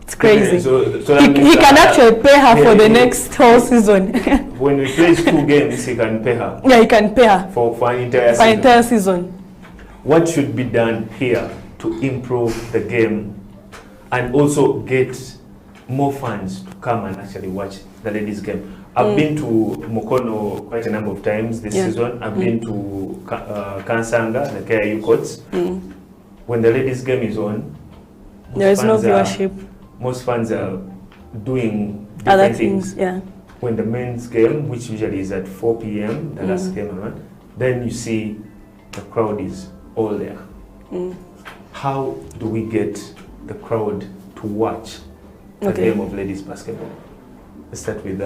it's crazy. He can actually pay her for the next whole season. When he plays 2 games, he can pay her. Yeah, he can pay her for an entire season. What should be done here to improve the game and also get more fans to come and actually watch the ladies' game? I've been to Mukono quite a number of times this season. I've been to Kansanga, the KIU courts. When the ladies' game is on, there is no viewership. Most fans are doing other different things. Yeah. When the men's game, which usually is at 4 p.m., the last game, then you see the crowd is all there. How do we get the crowd to watch the game of ladies basketball? Let's start with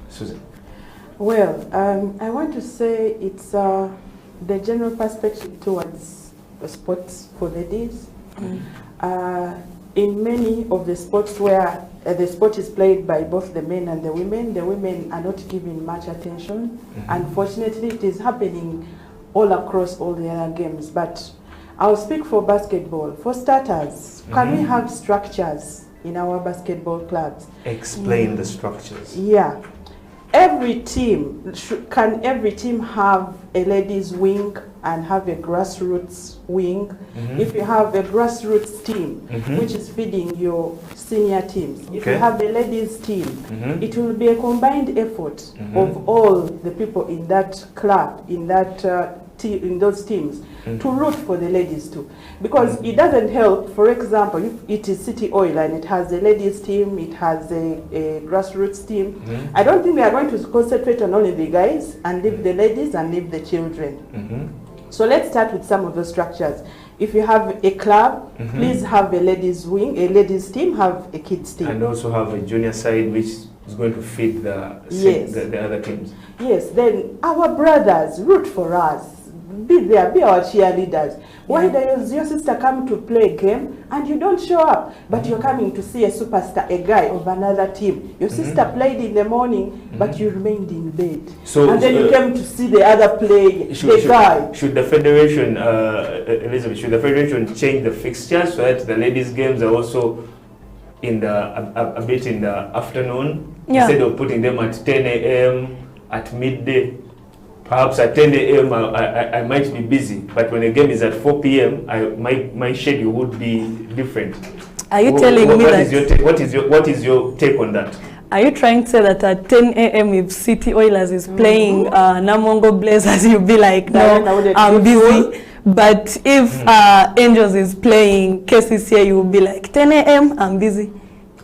Susan. Well, I want to say it's the general perspective towards the sports for ladies. In many of the sports where the sport is played by both the men and the women are not given much attention. Unfortunately, it is happening all across all the other games. But I'll speak for basketball. For starters, can we have structures in our basketball clubs? Explain the structures. Yeah. Every team, can every team have a ladies wing and have a grassroots wing? If you have a grassroots team, which is feeding your senior teams, if you have a ladies team, it will be a combined effort of all the people in that club, in that in those teams, to root for the ladies too. Because it doesn't help, for example, if it is City Oil and it has a ladies team, it has a grassroots team, I don't think we are going to concentrate on only the guys and leave the ladies and leave the children. So let's start with some of the structures. If you have a club, please have a ladies wing, a ladies team, have a kids team. And also have a junior side which is going to feed the other teams. Yes, then our brothers root for us. be there, be our cheerleaders. Why does your sister come to play a game and you don't show up, but you're coming to see a superstar, a guy of another team? Your sister played in the morning, but you remained in bed. So, and then you came to see the other play, the guy. Should the federation, Elizabeth, should the federation change the fixtures so that the ladies' games are also in the a bit in the afternoon, instead of putting them at 10 a.m. at midday? Perhaps at 10 a.m. I might be busy, but when a game is at 4 p.m., my schedule would be different. Are you telling me that? What is your take on that? Are you trying to say that at 10 a.m. if City Oilers is playing Namongo Blazers, you'll be like, no, I'm busy. But if Angels is playing KCCA, you will be like, 10 a.m., I'm busy.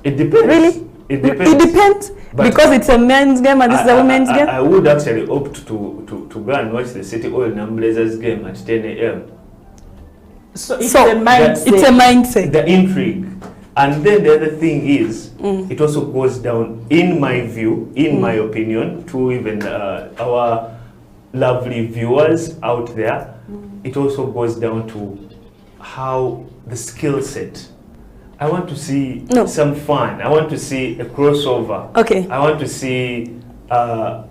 It depends. Really? It depends. It depends. But because it's a men's game and this is a women's game? I would actually opt to go and watch the City Oil and Blazers game at 10 a.m. So it's a mindset. It's a mindset. The intrigue. And then the other thing is, it also goes down, in my view, in my opinion, to even our lovely viewers out there, it also goes down to how the skill set. I want to see some fun. I want to see a crossover. Okay. I want to see a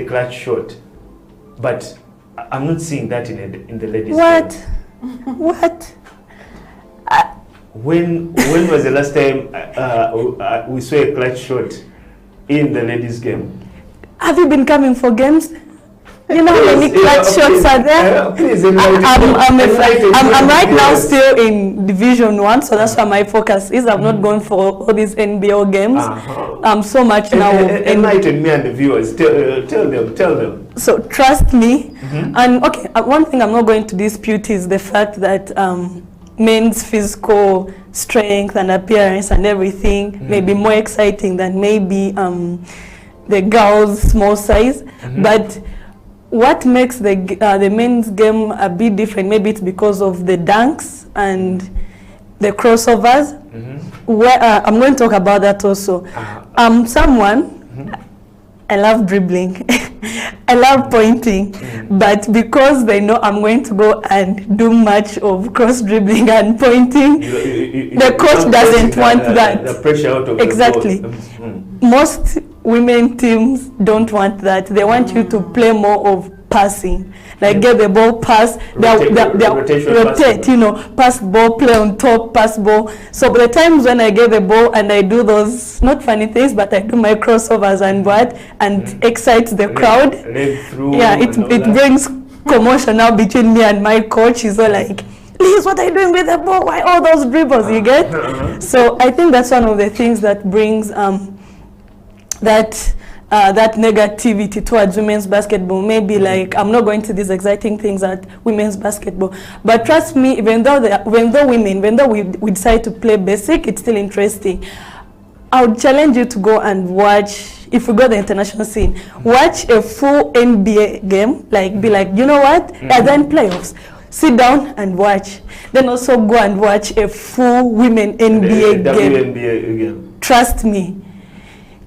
clutch shot, but I'm not seeing that in the ladies' What? game. What? When was the last time we saw a clutch shot in the ladies' game? Have you been coming for games? You know how many clutch shots are there? Please, I'm right now still in Division 1, so that's why my focus is. I'm not going for all these NBL games. I'm so much now. Enlighten me and the viewers. Tell them. So trust me. And okay, one thing I'm not going to dispute is the fact that men's physical strength and appearance and everything may be more exciting than maybe the girls' small size, but what makes the men's game a bit different, maybe it's because of the dunks and the crossovers. Where, I'm going to talk about that also. I'm someone, I love dribbling, I love pointing, but because they know I'm going to go and do much of cross dribbling and pointing, the coach doesn't want that. The pressure out of exactly. the ball. Most women teams don't want that. They want you to play more of passing, like get the ball, pass, rotate, you know, pass ball, play on top, pass ball. So by the times when I get the ball and I do those not funny things, but I do my crossovers and what, and excites the crowd. Yeah, it brings commotion now between me and my coach. He's all like, Liz, what are you doing with the ball? Why all those dribbles? You get? So I think that's one of the things that brings that negativity towards women's basketball. Maybe like, I'm not going to these exciting things at women's basketball, but trust me, even though we decide to play basic, it's still interesting. I would challenge you to go and watch, if we go the international scene, watch a full NBA game, like be like, you know what, and then playoffs. Sit down and watch. Then also go and watch a full women NBA game. WNBA game. Trust me.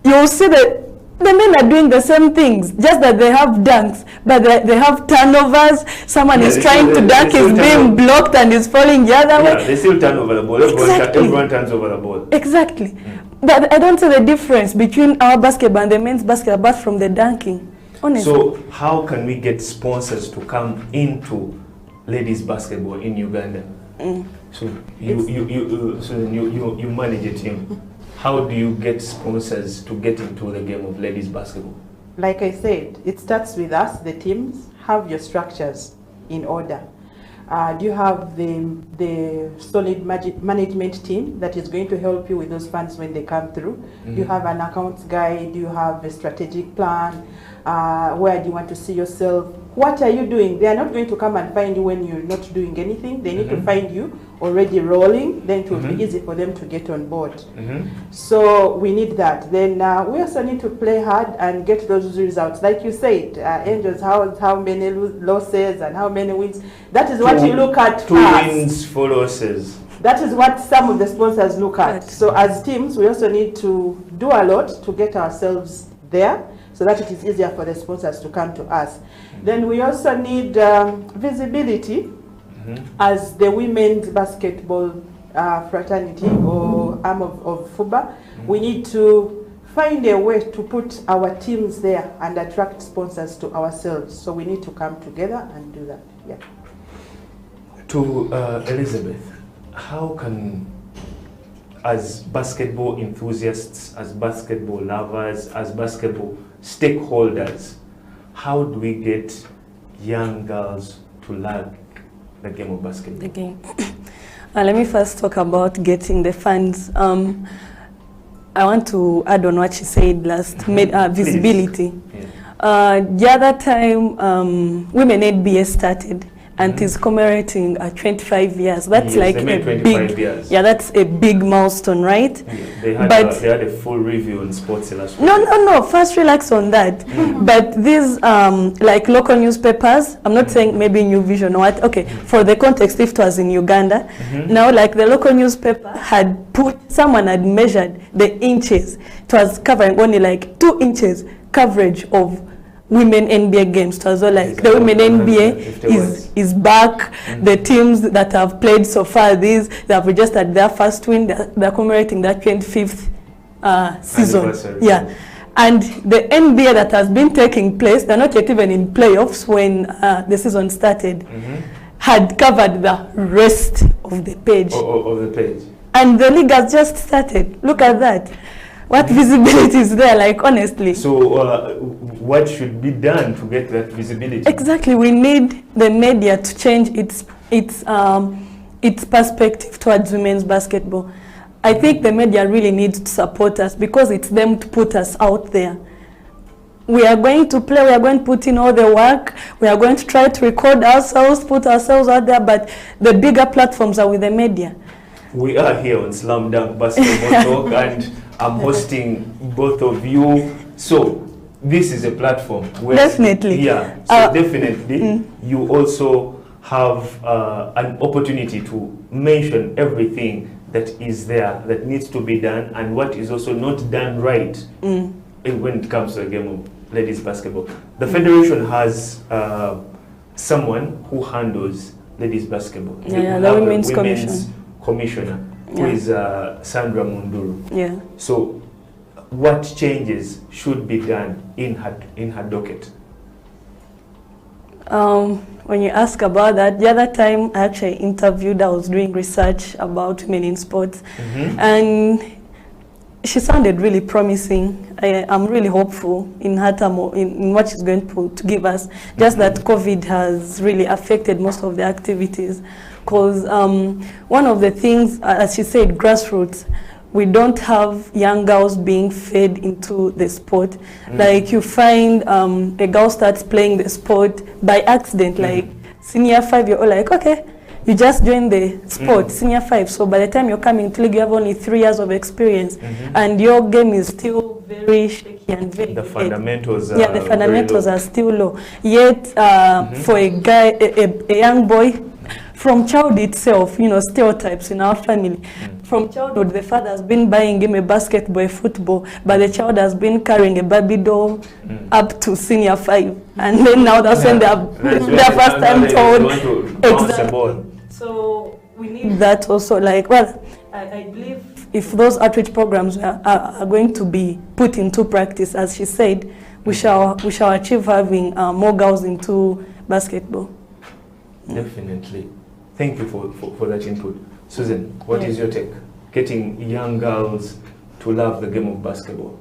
You'll see that the men are doing the same things, just that they have dunks, but they have turnovers. Someone is trying to dunk, is being blocked and is falling the other way. They still turn over the ball. Everyone turns over the ball. Exactly. But I don't see the difference between our basketball and the men's basketball, apart from the dunking. Honestly. So how can we get sponsors to come into ladies basketball in Uganda? So you manage a team. How do you get sponsors to get into the game of ladies basketball? Like I said, it starts with us, the teams. Have your structures in order. Do you have the solid management team that is going to help you with those funds when they come through? Do you have an accounts guy? Do you have a strategic plan? Where do you want to see yourself? What are you doing? They are not going to come and find you when you're not doing anything. They need to find you already rolling, then it will be easy for them to get on board. So we need that. Then we also need to play hard and get those results. Like you said, Angels, how many losses and how many wins. That is what you look at. 2 wins, 4 losses. That is what some of the sponsors look at. So as teams, we also need to do a lot to get ourselves there, so that it is easier for the sponsors to come to us. Then we also need visibility as the women's basketball fraternity or arm of FUBA. We need to find a way to put our teams there and attract sponsors to ourselves. So we need to come together and do that. Yeah. To Elizabeth, how can, as basketball enthusiasts, as basketball lovers, as basketball stakeholders, how do we get young girls to love the game of basketball? The game. Let me first talk about getting the funds. I want to add on what she said last, visibility. Yeah. The other time, Women NBA started, and is commemorating 25 years. That's like a big, yeah, that's a big milestone, right? Yeah, they had a full review on Sports Illustrated. No, first relax on that. But these like local newspapers, I'm not saying maybe New Vision or what, okay, for the context, if it was in Uganda, now like the local newspaper had someone had measured the inches, it was covering only like 2 inches coverage of women NBA games. So like the women NBA is back. The teams that have played so far, they have registered their first win. They're commemorating their 25th season. Yeah, and the NBA that has been taking place, they're not yet even in playoffs when the season started, had covered the rest of the page. And the league has just started. Look at that. What visibility is there, like, honestly? So what should be done to get that visibility? Exactly. We need the media to change its perspective towards women's basketball. I think the media really needs to support us because it's them to put us out there. We are going to play, we are going to put in all the work, we are going to try to record ourselves, put ourselves out there, but the bigger platforms are with the media. We are here on Slam Dunk Basketball Talk, and I'm hosting both of you. So this is a platform where definitely, yeah. So definitely, you also have an opportunity to mention everything that is there that needs to be done, and what is also not done right when it comes to the game of ladies basketball. The federation has someone who handles ladies basketball. Yeah, the women's commissioner, who is Sandra Munduru. Yeah. So, what changes should be done in her docket? When you ask about that, the other time I actually interviewed, I was doing research about women in sports, and she sounded really promising. I'm really hopeful in her in what she's going to give us. Just that COVID has really affected most of the activities. Because one of the things, as she said, grassroots, we don't have young girls being fed into the sport. Like you find a girl starts playing the sport by accident, like senior 5, you're all like, okay, you just joined the sport, senior 5. So by the time you're coming to league, you have only 3 years of experience, and your game is still very shaky and very. The fundamentals. Yeah, the fundamentals are still low. Yet, for a guy, a young boy, from childhood itself, you know, stereotypes in our family. From childhood, the father has been buying him a basketball, a football, but the child has been carrying a Barbie doll up to senior 5. And then now that's when they are their first time told. Exactly. So we need that also. Like, well, I believe if those outreach programs are going to be put into practice, as she said, we shall achieve having more girls into basketball. Definitely. Thank you for that input. Susan, what is your take? Getting young girls to love the game of basketball.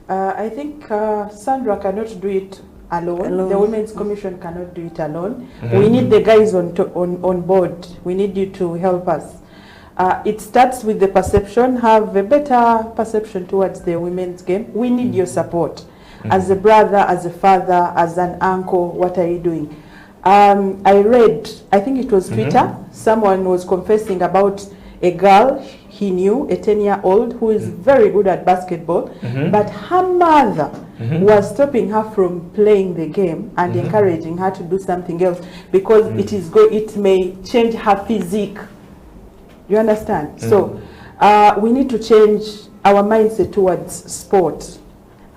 I think Sandra cannot do it alone. The Women's Commission cannot do it alone. We need the guys on board. We need you to help us. It starts with the perception. Have a better perception towards the women's game. We need your support. As a brother, as a father, as an uncle, what are you doing? I read, I think it was Twitter, someone was confessing about a girl he knew, a 10-year-old, who is very good at basketball, but her mother was stopping her from playing the game and encouraging her to do something else because it may change her physique. You understand? So we need to change our mindset towards sport.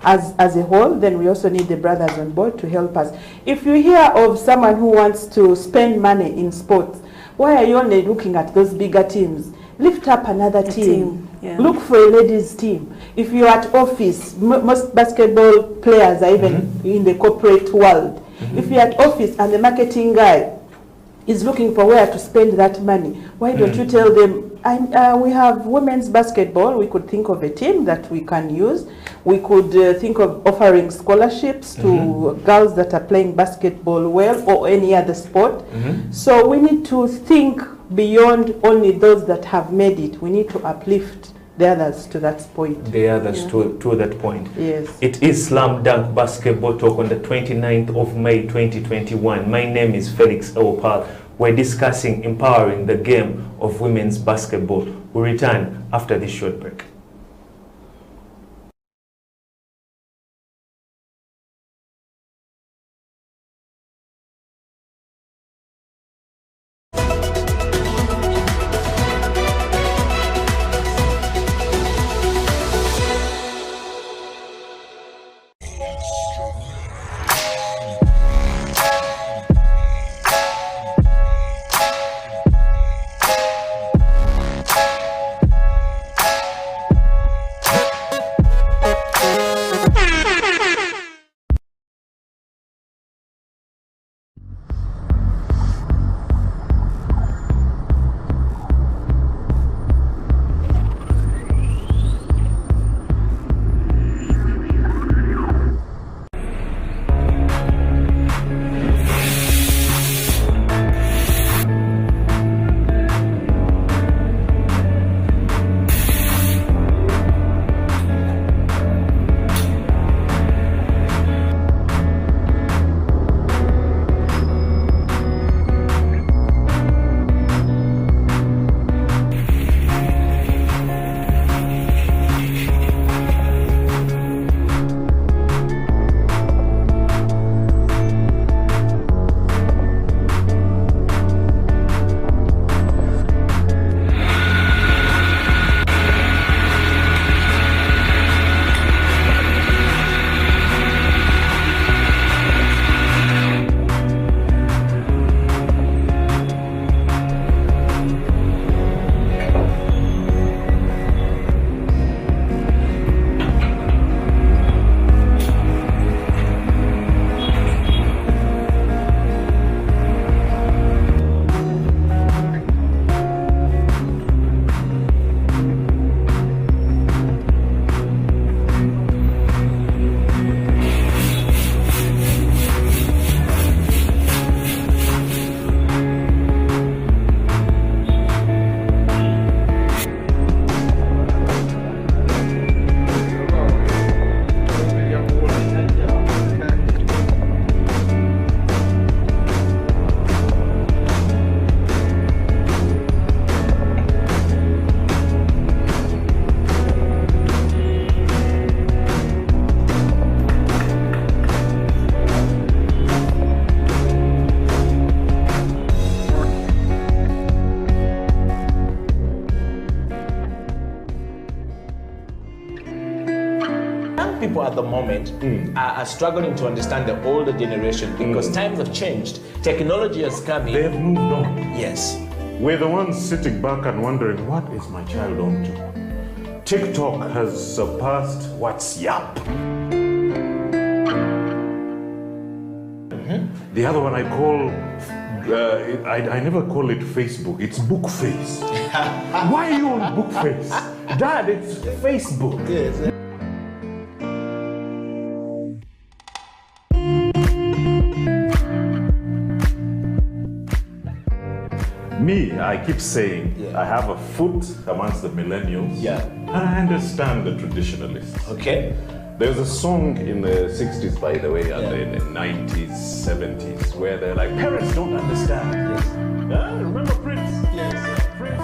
as a whole, then we also need the brothers on board to help us. If you hear of someone who wants to spend money in sports, why are you only looking at those bigger teams? Lift up another team. Yeah. Look for a ladies team. If you're at office, most basketball players are even in the corporate world. If you're at office and the marketing guy is looking for where to spend that money, why don't you tell them, we have women's basketball, we could think of a team that we can use. We could think of offering scholarships to girls that are playing basketball well, or any other sport. So we need to think beyond only those that have made it. We need to uplift the others to that point. The others to that point. Yes. It is Slam Dunk Basketball Talk on the 29th of May 2021. My name is Felix Opal. We're discussing empowering the game of women's basketball. We'll return after this short break. People at the moment are struggling to understand the older generation because times have changed. Technology has come in. They've moved on. Yes. We're the ones sitting back and wondering, what is my child on to? TikTok has surpassed WhatsApp. The other one I call, I never call it Facebook, it's Bookface. Why are you on Bookface? Dad, it's Facebook. Yes. Me, I keep saying, I have a foot amongst the millennials. Yeah. And I understand the traditionalists. Okay. There's a song in the 60s, by the way, and in the 90s, 70s, where they're like, parents don't understand. Yes. Remember Prince? Yes. Prince.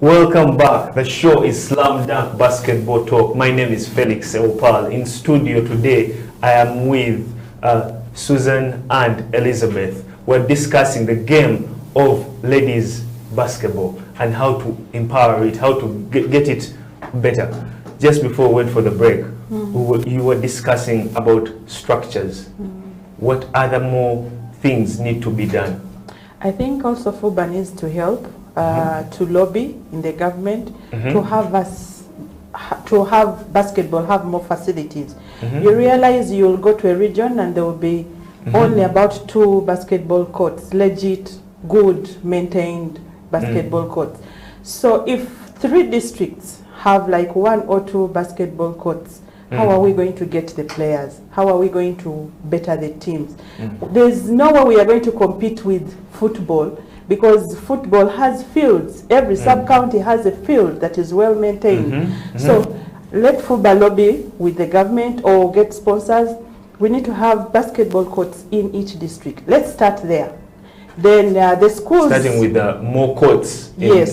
Welcome back. The show is Slam Dunk Basketball Talk. My name is Felix Opal. In studio today, I am with Susan and Elizabeth. We're discussing the game of ladies basketball and how to empower it, how to get it better. Just before we went for the break, you were discussing about structures. What other more things need to be done? I think also FUBA needs to help to lobby in the government to have basketball have more facilities. You realize you'll go to a region and there will be only about 2 basketball courts, legit, good, maintained basketball courts. So if 3 districts have like 1 or 2 basketball courts, how are we going to get the players? How are we going to better the teams? There's no way we are going to compete with football, because football has fields. Every sub-county has a field that is well maintained. So let FUBA lobby with the government or get sponsors. We need to have basketball courts in each district. Let's start there. Then the schools... Starting with more courts in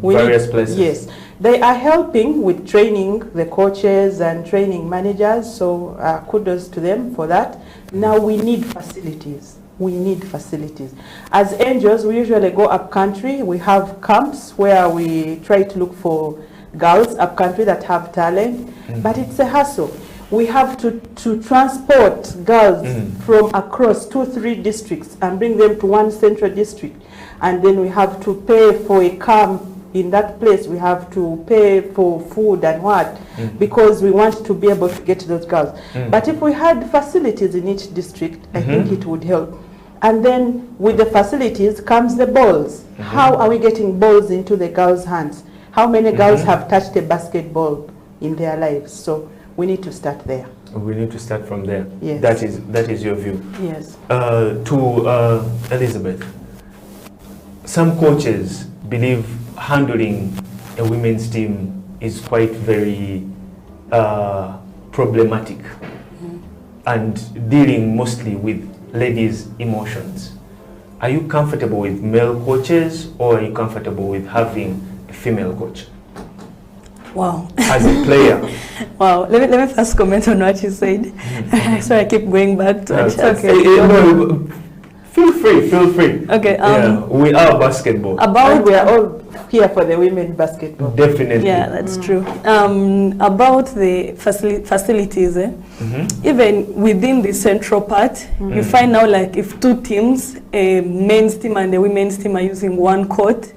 various places. Yes. They are helping with training the coaches and training managers, so kudos to them for that. Now we need facilities. We need facilities. As angels, we usually go up country. We have camps where we try to look for girls up country that have talent, but it's a hassle. We have to transport girls from across 2-3 districts and bring them to one central district, and then we have to pay for a camp in that place. We have to pay for food and what, because we want to be able to get those girls. But if we had facilities in each district, I think it would help. And then with the facilities comes the balls. How are we getting balls into the girls' hands? How many girls have touched a basketball in their lives? So we need to start there. We need to start from there. Yes. That is your view. Yes. To Elizabeth, some coaches believe handling a women's team is quite very problematic and dealing mostly with ladies' emotions. Are you comfortable with male coaches, or are you comfortable with having a female coach? Wow. As a player. Wow. Let me first comment on what you said. So I keep going back to it. Okay. Feel free. Okay. We are basketball. We are all here for the women basketball. Definitely. Yeah, that's true. About the facilities, even within the central part, you find now, like, if 2 teams, a men's team and a women's team, are using one court,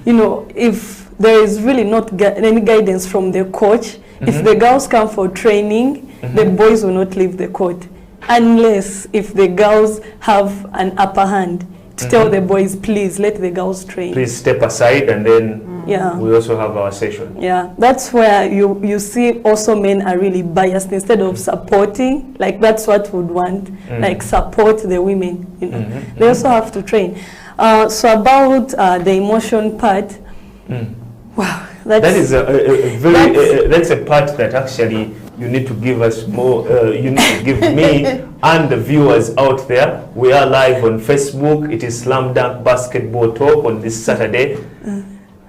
you know, if there is really not any guidance from the coach, if the girls come for training, the boys will not leave the court, unless if the girls have an upper hand to tell the boys, please let the girls train. Please step aside, and then we also have our session. Yeah, that's where you see also men are really biased. Instead of supporting, like that's what would want, like support the women. You know, they also have to train. So about the emotion part, wow, that's a part that actually you need to give us more, you need to give me and the viewers out there. We are live on Facebook. It is Slam Dunk Basketball Talk on this Saturday.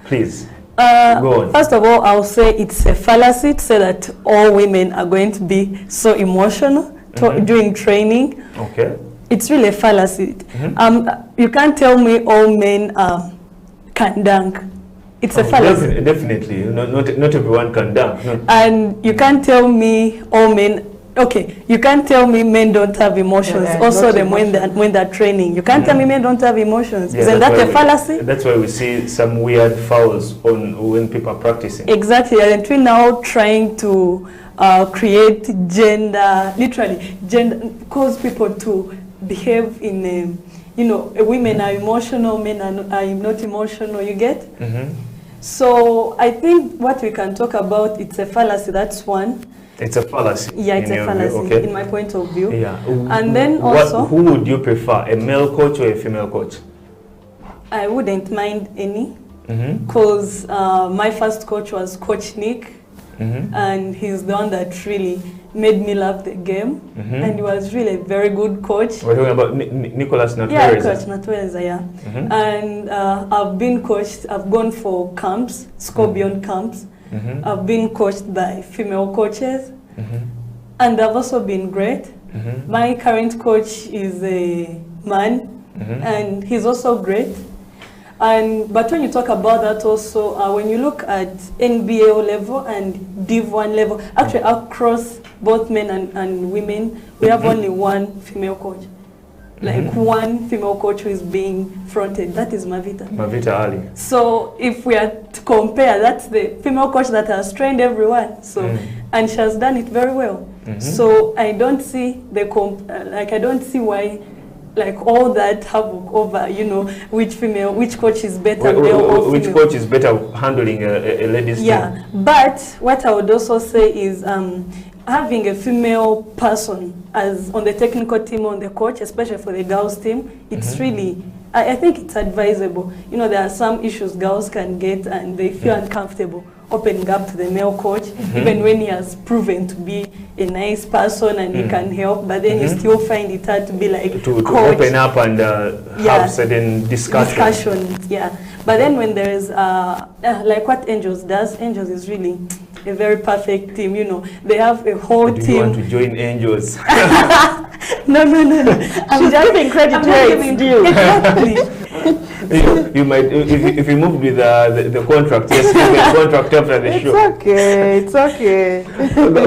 Please, go on. First of all, I'll say it's a fallacy to say that all women are going to be so emotional during training. Okay. It's really a fallacy. You can't tell me all men can dunk. It's a fallacy. Definitely. Not everyone can dunk. No. And you can't tell me all men, okay, you can't tell me men don't have emotions. Yeah, also them when they're training. You can't tell me men don't have emotions. Yeah, isn't that a fallacy? That's why we see some weird fouls when people are practicing. Exactly. And we're now trying to create gender, cause people to behave in a, you know, women are emotional, men are not emotional, you get? So I think what we can talk about, it's a fallacy, that's one. It's a fallacy. Yeah, it's a fallacy in my point of view. Yeah. And then also... who would you prefer, a male coach or a female coach? I wouldn't mind any, because my first coach was Coach Nick, and he's the one that really made me love the game, and he was really a very good coach. We're talking about Nicholas Natwereza. Yeah, Coach Natwereza, yeah. And I've been coached, I've gone for camps, Scorpion camps. I've been coached by female coaches, and they've also been great. My current coach is a man, and he's also great. But when you talk about that also, when you look at NBAO level and Div 1 level, actually across both men and women, we have only one female coach. Like one female coach who is being fronted, that is Mavita. Mavita Ali. So if we are to compare, that's the female coach that has trained everyone. So and she has done it very well. So I don't see the I don't see why all that havoc over which coach is better, male or female. Which coach is better handling a ladies team. Yeah, but what I would also say is having a female person as on the technical team, on the coach, especially for the girls team, it's really, I think it's advisable. There are some issues girls can get and they feel uncomfortable opening up to the male coach, even when he has proven to be a nice person and he can help, but then you still find it hard to be like to coach. Open up and have certain discussions. Yeah, but then when there is like what Angels does, Angels is really a very perfect team. They have a whole team. Do you want to join Angels? No. I'm just giving credit where it's due. Exactly. You might, if you moved with the contract, yes, the contract after the show. It's okay.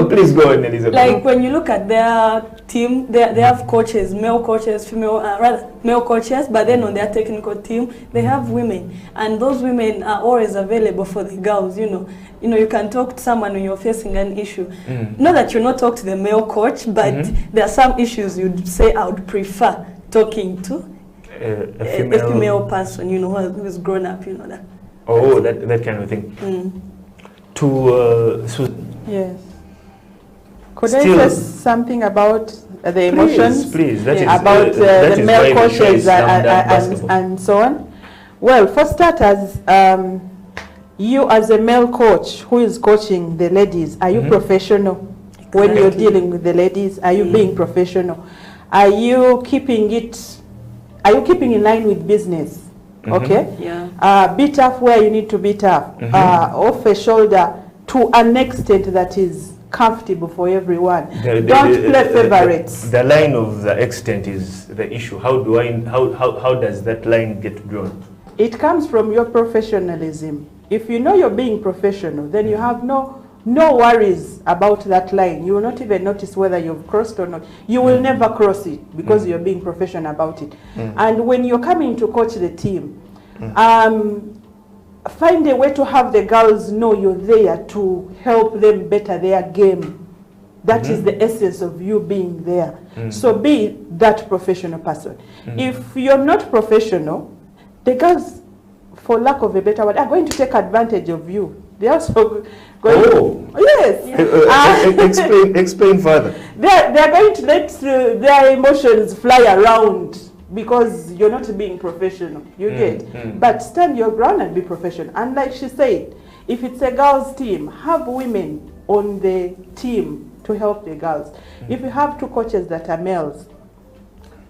Please go on, Elizabeth. Like when you look at their team, they have coaches, male coaches, female, rather male coaches, but then on their technical team, they have women, and those women are always available for the girls. You can talk to someone when you're facing an issue. Not that you'll not talk to the male coach, but there are some issues you'd say I would prefer talking to a female person, who's grown up, that. Oh, that kind of thing. Yes. Could I say something about the emotions? Please. About the male coaches and so on? Well, for starters, you as a male coach who is coaching the ladies, are you professional when you're dealing with the ladies? Are you being professional? Are you keeping in line with business? Okay? Yeah. Be tough where you need to be tough. Off a shoulder to an extent that is comfortable for everyone. Don't play favorites. The line of the extent is the issue. How does that line get drawn? It comes from your professionalism. If you know you're being professional, then you have no worries about that line. You will not even notice whether you've crossed or not. You will never cross it because you're being professional about it. And when you're coming to coach the team, find a way to have the girls know you're there to help them better their game. That is the essence of you being there. So be that professional person. If you're not professional, the girls, for lack of a better word, are going to take advantage of you. They're also going to, yes. Explain further. They're going to let their emotions fly around because you're not being professional. You get? But stand your ground and be professional. And like she said, if it's a girls' team, have women on the team to help the girls. If you have two coaches that are males,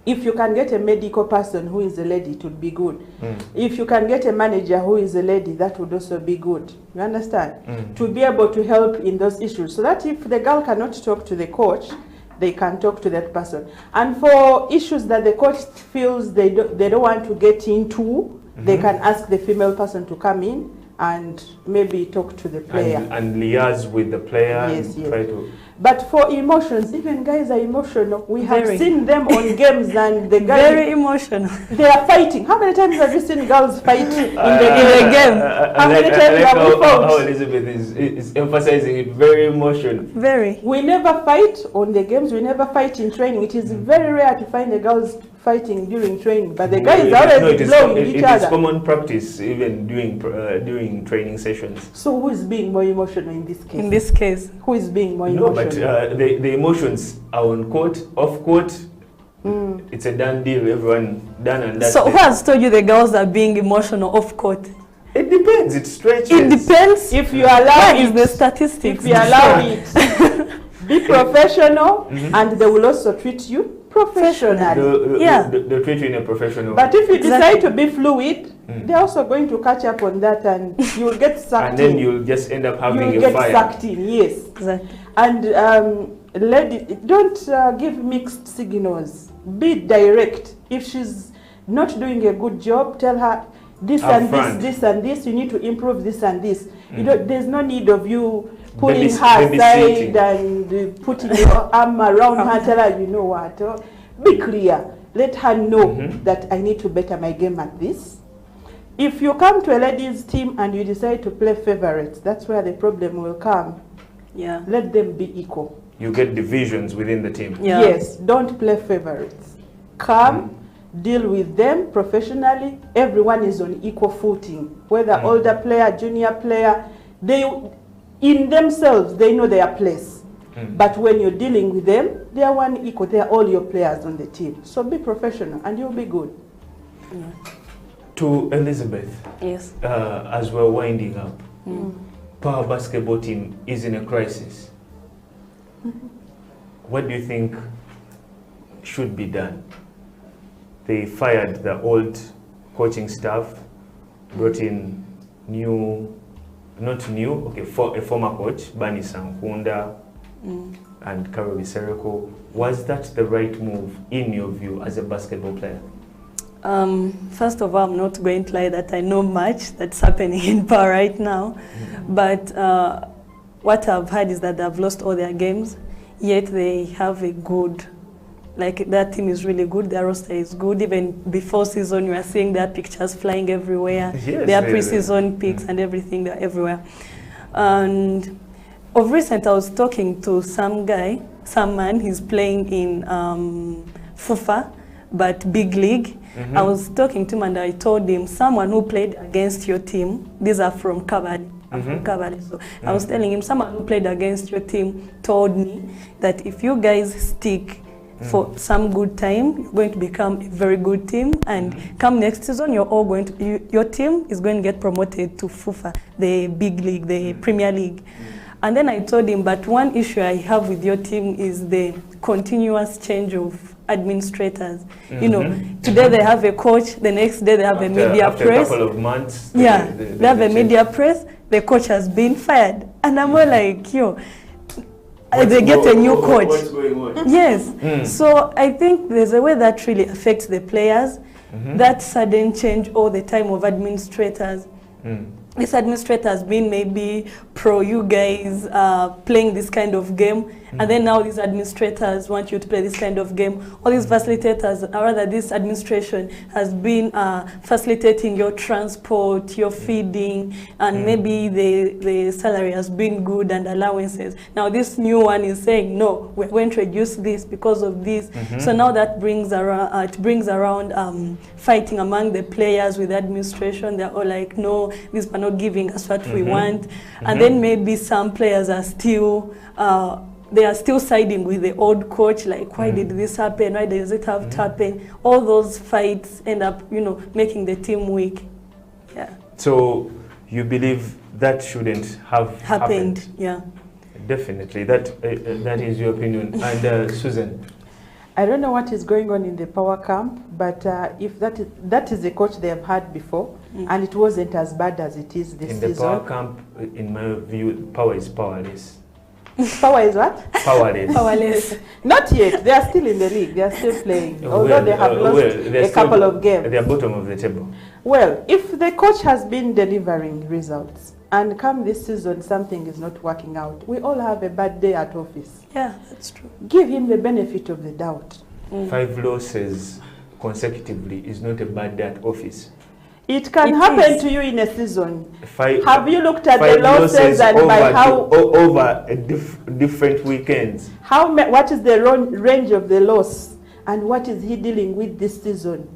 if you can get a medical person who is a lady, it would be good. If you can get a manager who is a lady, that would also be good. You understand? To be able to help in those issues. So that if the girl cannot talk to the coach, they can talk to that person. And for issues that the coach feels they don't want to get into, they can ask the female person to come in and maybe talk to the player. And liaise with the player. Yes, and try to. But for emotions, even guys are emotional. We have seen them on games and the guys... Very emotional. They are fighting. How many times have you seen girls fight in the game? How many times have we fought? How Elizabeth is emphasizing it, very emotional. Very. We never fight on the games. We never fight in training. It is very rare to find the girls fighting during training, but the guys are always blowing each other. It is common practice even during training sessions. So who is being more emotional in this case? In this case, who is being more emotional? No, but the emotions are on court, off court. It's a done deal. Everyone done and done. So who has told you the girls are being emotional off court? It depends. It stretches. It depends. If you allow is the statistics. If you allow it. Be professional, and they will also treat you professionally. They'll treat you in a professional But if you decide to be fluid, they're also going to catch up on that, and you'll get sucked in. And then you'll just end up having You'll a fire. get sucked in, yes. Exactly. And don't give mixed signals. Be direct. If she's not doing a good job, tell her this and this and this. You need to improve this and this. You don't, there's no need of you pulling her aside and putting your arm around her, tell her, you know what, be clear. Let her know that I need to better my game at this. If you come to a ladies team and you decide to play favorites, that's where the problem will come. Yeah. Let them be equal. You get divisions within the team. Yeah. Yes, don't play favorites. Come, deal with them professionally. Everyone is on equal footing. Whether older player, junior player, they in themselves, they know their place. But when you're dealing with them, they are one equal. They are all your players on the team. So be professional and you'll be good. Yeah. To Elizabeth, yes. As we're winding up, Power basketball team is in a crisis. What do you think should be done? They fired the old coaching staff, brought in a former coach, Bani Sankunda and Carol Bisereko. Was that the right move in your view as a basketball player? First of all, I'm not going to lie that I know much that's happening in Power right now. But what I've heard is that they've lost all their games, yet they have a good, like that team is really good, their roster is good. Even before season, you are seeing their pictures flying everywhere, yes, their pre-season picks and everything, they're everywhere. And of recent, I was talking to some man, he's playing in FUFA, but big league. I was talking to him and I told him, someone who played against your team, these are from Kabali, so I was telling him, someone who played against your team told me that if you guys stick for some good time, you're going to become a very good team, and come next season, you're all going to, your team is going to get promoted to FUFA, the big league, the Premier League. And then I told him, but one issue I have with your team is the continuous change of administrators. You know, today they have a coach, the next day they have a media press. After a couple of months. They have a media press, the coach has been fired. And I'm all like, yo, they get a new coach. What's going on? Yes. So I think there's a way that really affects the players, that sudden change all the time of administrators. This administrator has been maybe pro you guys playing this kind of game, and then now these administrators want you to play this kind of game. All these facilitators, or rather this administration has been facilitating your transport, your feeding, and maybe the salary has been good and allowances. Now this new one is saying, no, we're going to reduce this because of this. So now that brings around, it brings around fighting among the players with the administration. They're all like, no, these are not giving us what we want. And then maybe some players are still they are still siding with the old coach, like, why did this happen? Why does it have to happen? All those fights end up, you know, making the team weak. Yeah. So you believe that shouldn't have happened? Yeah. Definitely. That is your opinion. And Susan? I don't know what is going on in the Power camp, but if that is the coach they have had before, and it wasn't as bad as it is this season. In the Power camp, in my view, Power is powerless. Power is what? Powerless. Powerless. Not yet. They are still in the league. They are still playing. Although they have lost a couple of games. They are bottom of the table. Well, if the coach has been delivering results, and come this season something is not working out, we all have a bad day at office. Yeah, that's true. Give him the benefit of the doubt. 5 losses consecutively is not a bad day at office. It can happen to you in a season. Have you looked at the losses and by how over different weekends? What is the range of the loss, and what is he dealing with this season?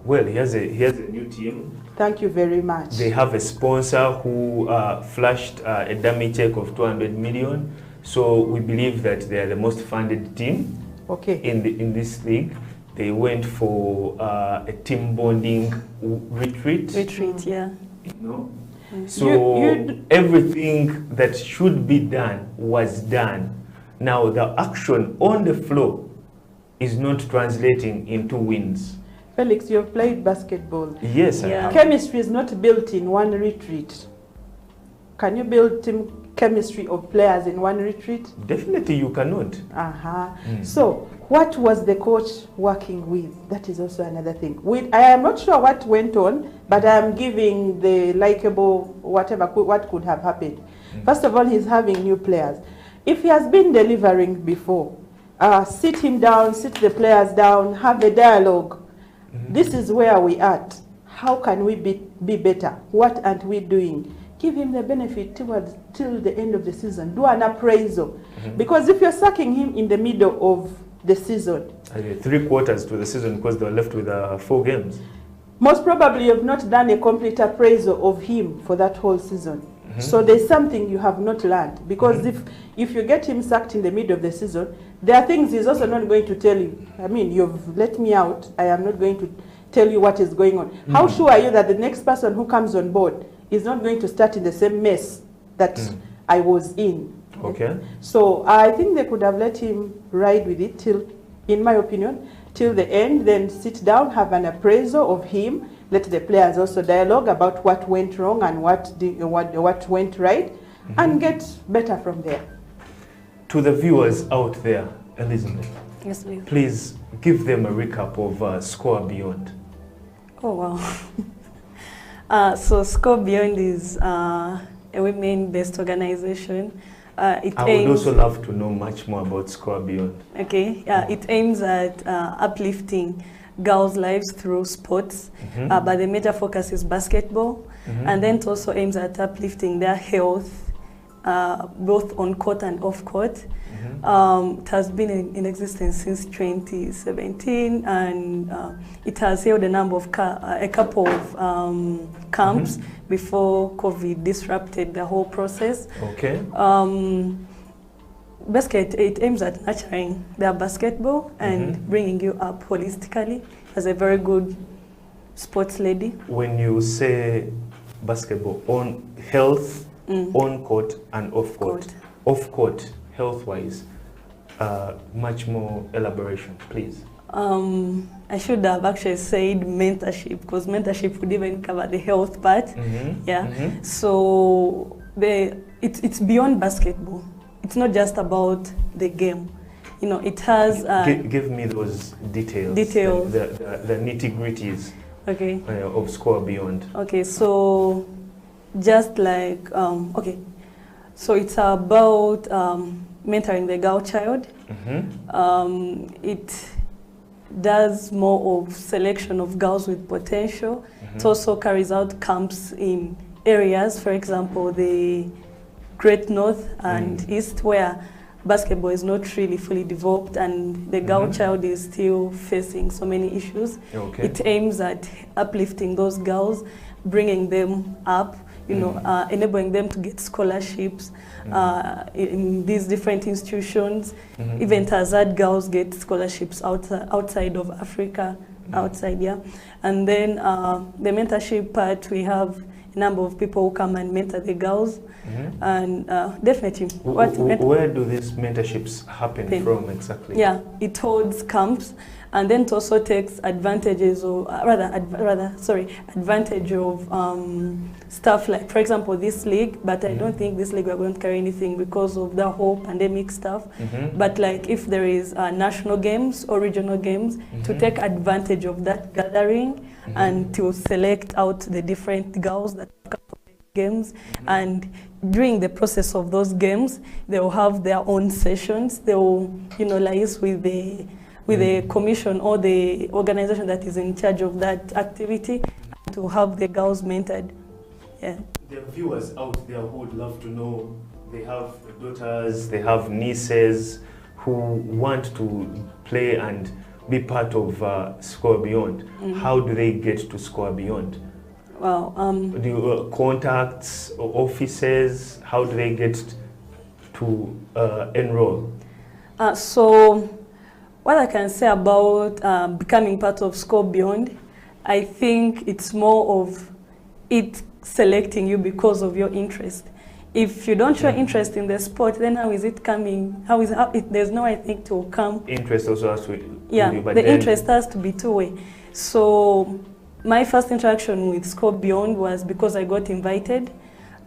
Well, he has a new team. Thank you very much. They have a sponsor who flashed a dummy check of 200 million. So we believe that they are the most funded team in this league. They went for a team bonding retreat. Yeah. You know? So everything that should be done was done. Now the action on the floor is not translating into wins. Felix, you've played basketball. Yes, I have. Chemistry is not built in one retreat. Can you build team chemistry of players in one retreat? Definitely you cannot. So what was the coach working with? That is also another thing. I am not sure what went on, but I am giving the likable what could have happened. First of all, he's having new players. If he has been delivering before, sit him down, sit the players down, have a dialogue. This is where we at. How can we be better? What aren't we doing? Give him the benefit till the end of the season. Do an appraisal. Because if you're sacking him in the middle of the season, 3 quarters to the season because they were left with 4 games. most probably you've not done a complete appraisal of him for that whole season. So there's something you have not learned. Because if you get him sacked in the middle of the season, there are things he's also not going to tell you. I mean, you've let me out. I am not going to tell you what is going on. How sure are you that the next person who comes on board is not going to start in the same mess that I was in? Okay. So I think they could have let him ride with it till, in my opinion, till the end, then sit down, have an appraisal of him, let the players also dialogue about what went wrong and what went right, and get better from there. To the viewers out there, Elizabeth, Yes, please. Please give them a recap of Score Beyond. Oh, wow. So Score Beyond is a women-based organization. I would also love to know much more about Score Beyond. Okay, it aims at uplifting girls' lives through sports, but the major focus is basketball, and then it also aims at uplifting their health, both on court and off court. It has been in existence since 2017, and it has held a couple of camps before COVID disrupted the whole process. Okay. Basically, it aims at nurturing their basketball and bringing you up holistically as a very good sports lady. When you say basketball, on health, on court and off court. Off court, health-wise, much more elaboration, please. I should have actually said mentorship, because mentorship would even cover the health part. So it's beyond basketball. It's not just about the game. You know, it has... give me those details. The nitty-gritties of Score Beyond. Okay, so just like... so it's about mentoring the girl child. It does more of selection of girls with potential. It also carries out camps in areas, for example, the Great North and East, where basketball is not really fully developed and the girl child is still facing so many issues. It aims at uplifting those girls, bringing them up, enabling them to get scholarships in these different institutions. Even Tazad girls get scholarships outside of Africa, And then the mentorship part, we have a number of people who come and mentor the girls. And definitely. Where do these mentorships happen from exactly? Yeah, it holds camps, and then it also takes advantages, or advantage of stuff like, for example, this league. But I don't think this league we're going to carry anything because of the whole pandemic stuff. But like, if there is national games or regional games, to take advantage of that gathering and to select out the different girls that come to games, and during the process of those games, they will have their own sessions. They will, liaise with the commission or the organization that is in charge of that activity to have the girls mentored. Yeah. There are viewers out there who would love to know. They have daughters, they have nieces who want to play and be part of Score Beyond. How do they get to Score Beyond? Well, do you contacts or offices? How do they get to enroll? So, what I can say about becoming part of Score Beyond, I think it's more of it selecting you because of your interest. if you don't show interest in the sport, then how is it coming? There's no, I think, to come. Interest also has to. Yeah, the interest has to be two-way. So my first interaction with Score Beyond was because I got invited.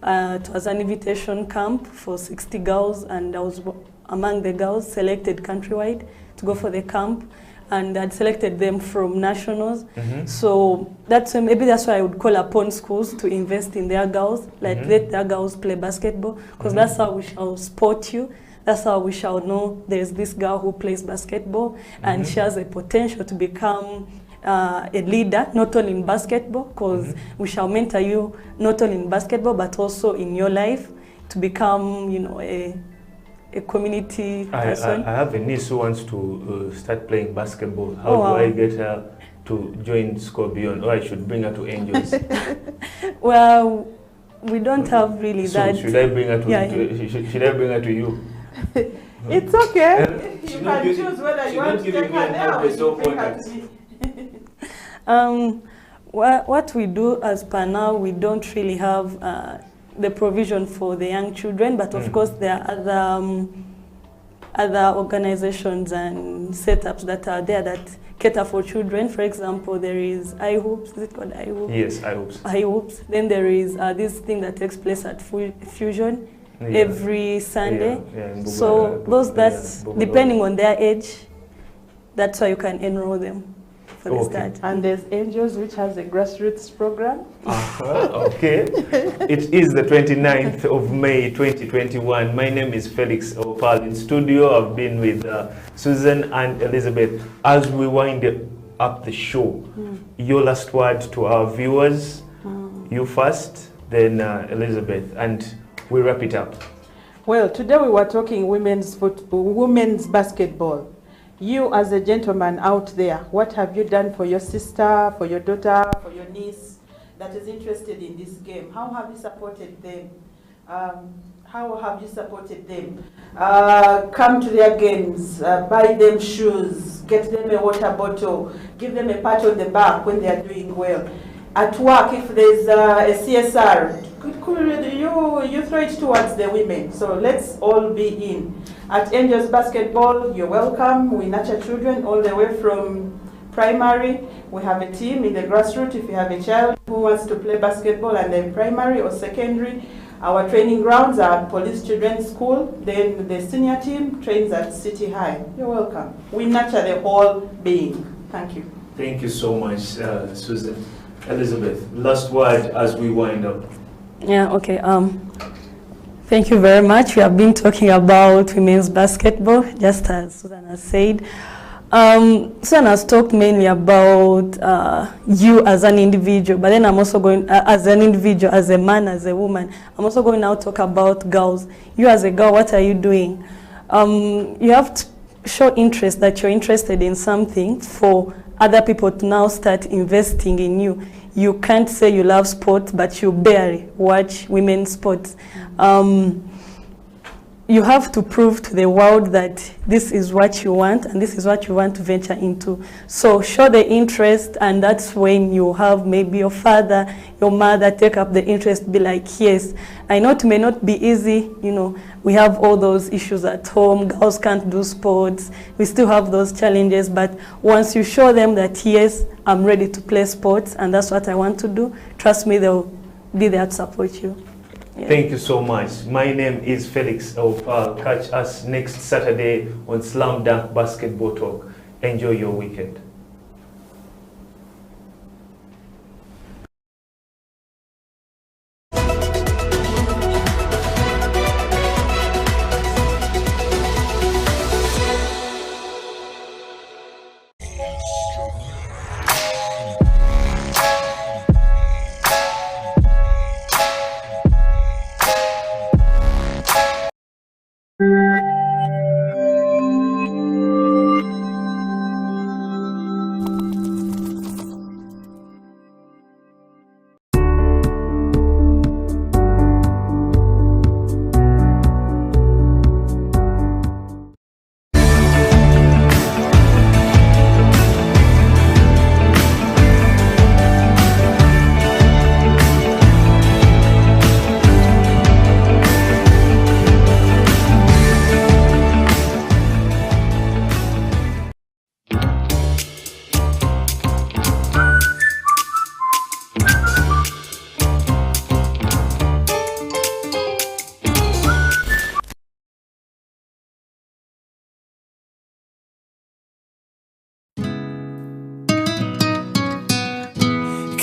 It was an invitation camp for 60 girls, and I was among the girls selected countrywide to go for the camp, and I'd selected them from nationals. So maybe that's why I would call upon schools to invest in their girls, like let their girls play basketball, because that's how we shall support you. That's how we shall know there's this girl who plays basketball, and she has a potential to become a leader, not only in basketball, because we shall mentor you not only in basketball, but also in your life to become, you know, a community person. I have a niece who wants to start playing basketball. How do I get her to join Score Beyond? Or I should bring her to Angels? Well, we don't have really that. Should I bring her to, should I bring her to you? It's okay. You can choose whether you want to take her there or you bring her to me. What we do as per now, we don't really have the provision for the young children, but of course there are other organizations and setups that are there that cater for children. For example, there is iHoops. Is it called iHoops? Yes, iHoops. iHoops. Then there is this thing that takes place at Fusion every Sunday. So those that's depending on their age, that's why you can enroll them for the start. And there's Angels, which has a grassroots program. Okay. It is the 29th of May 2021. My name is Felix Opal. In studio, I've been with Susan and Elizabeth. As we wind up the show, your last word to our viewers. You first, then Elizabeth, and we wrap it up. Well, today we were talking women's basketball. You as a gentleman out there, what have you done for your sister, for your daughter, for your niece that is interested in this game? How have you supported them? Come to their games, buy them shoes, get them a water bottle, give them a pat on the back when they are doing well. At work, if there's a CSR, you throw it towards the women. So let's all be in. At Angels Basketball, you're welcome. We nurture children all the way from primary. We have a team in the grassroots. If you have a child who wants to play basketball and then primary or secondary, our training grounds are at Police Children's School. Then the senior team trains at City High. You're welcome. We nurture the whole being. Thank you. Thank you so much, Susan. Elizabeth, last word as we wind up. Yeah, okay. Thank you very much. We have been talking about women's basketball, just as Susan has said. Susan has talked mainly about you as an individual, but then I'm also going, as an individual, as a man, as a woman, I'm also going now to talk about girls. You as a girl, what are you doing? You have to show interest that you're interested in something for other people to now start investing in you. You can't say you love sport, but you barely watch women's sports. You have to prove to the world that this is what you want and this is what you want to venture into. So show the interest, and that's when you have maybe your father, your mother take up the interest, be like, yes, I know it may not be easy, you know, we have all those issues at home, girls can't do sports, we still have those challenges, but once you show them that, yes, I'm ready to play sports and that's what I want to do, trust me, they'll be there to support you. Yeah. Thank you so much. My name is Felix Opal. Catch us next Saturday on Slam Dunk Basketball Talk. Enjoy your weekend.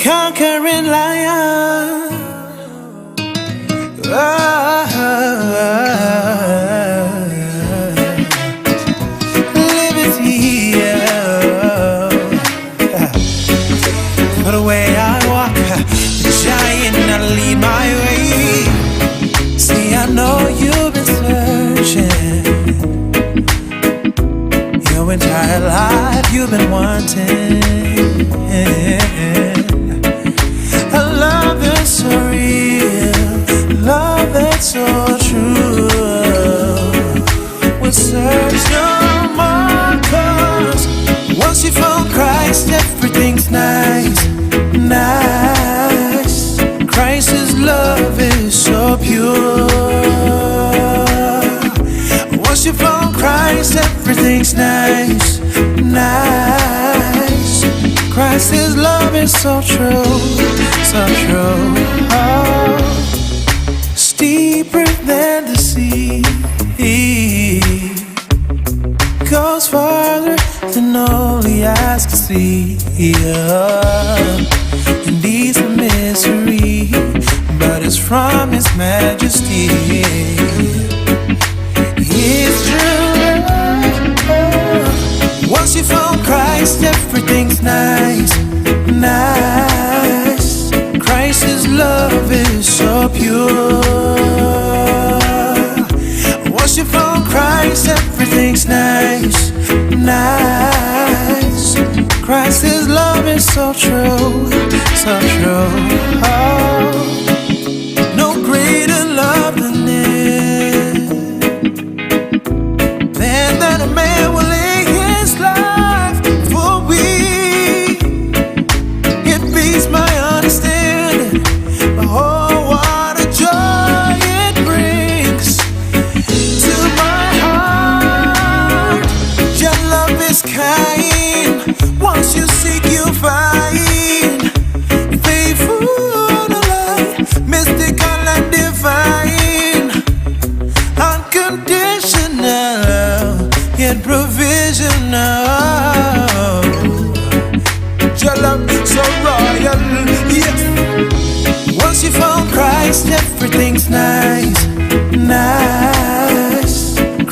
conquering lion. Liberty, for the way I walk, the giant I lead my way. See, I know you've been searching your entire life, you've been wanting a love that's so real, love that's so true. We'll search no more, 'cause once you found Christ, everything's nice, nice. Christ's love is so pure. Once you found Christ, everything's nice, nice. Christ's love is so true, so true. Oh, it's deeper than the sea, goes farther than only eyes can see. Indeed, a mystery, but it's from His Majesty. It's true. Once you found Christ, everything's nice, nice. Christ's love is so pure. Once you found Christ, everything's nice, nice. Christ's love is so true, so true. Oh, no greater love than this, than that a man will lay his life for we. It beats my understanding. Oh, what a joy it brings to my heart. Your love is kind. Once you seek, you find. Faithful to life, mystical and divine. Unconditional, yet provisional. Your love is so royal, yes. Once you found Christ, everything's nice, nice.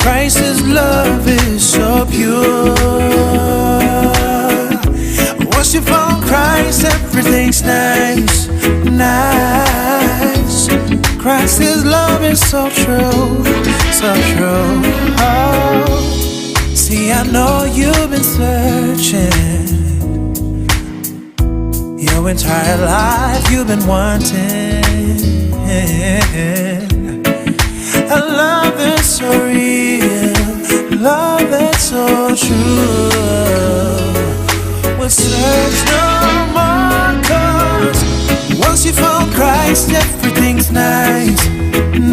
Christ's love is so pure. Once you found Christ, everything's nice, nice. Christ's love is so true, so true. Oh, see, I know you've been searching your entire life, you've been wanting a love that's so real, love that's so true. We'll search no more, 'cause once you found Christ, everything's nice,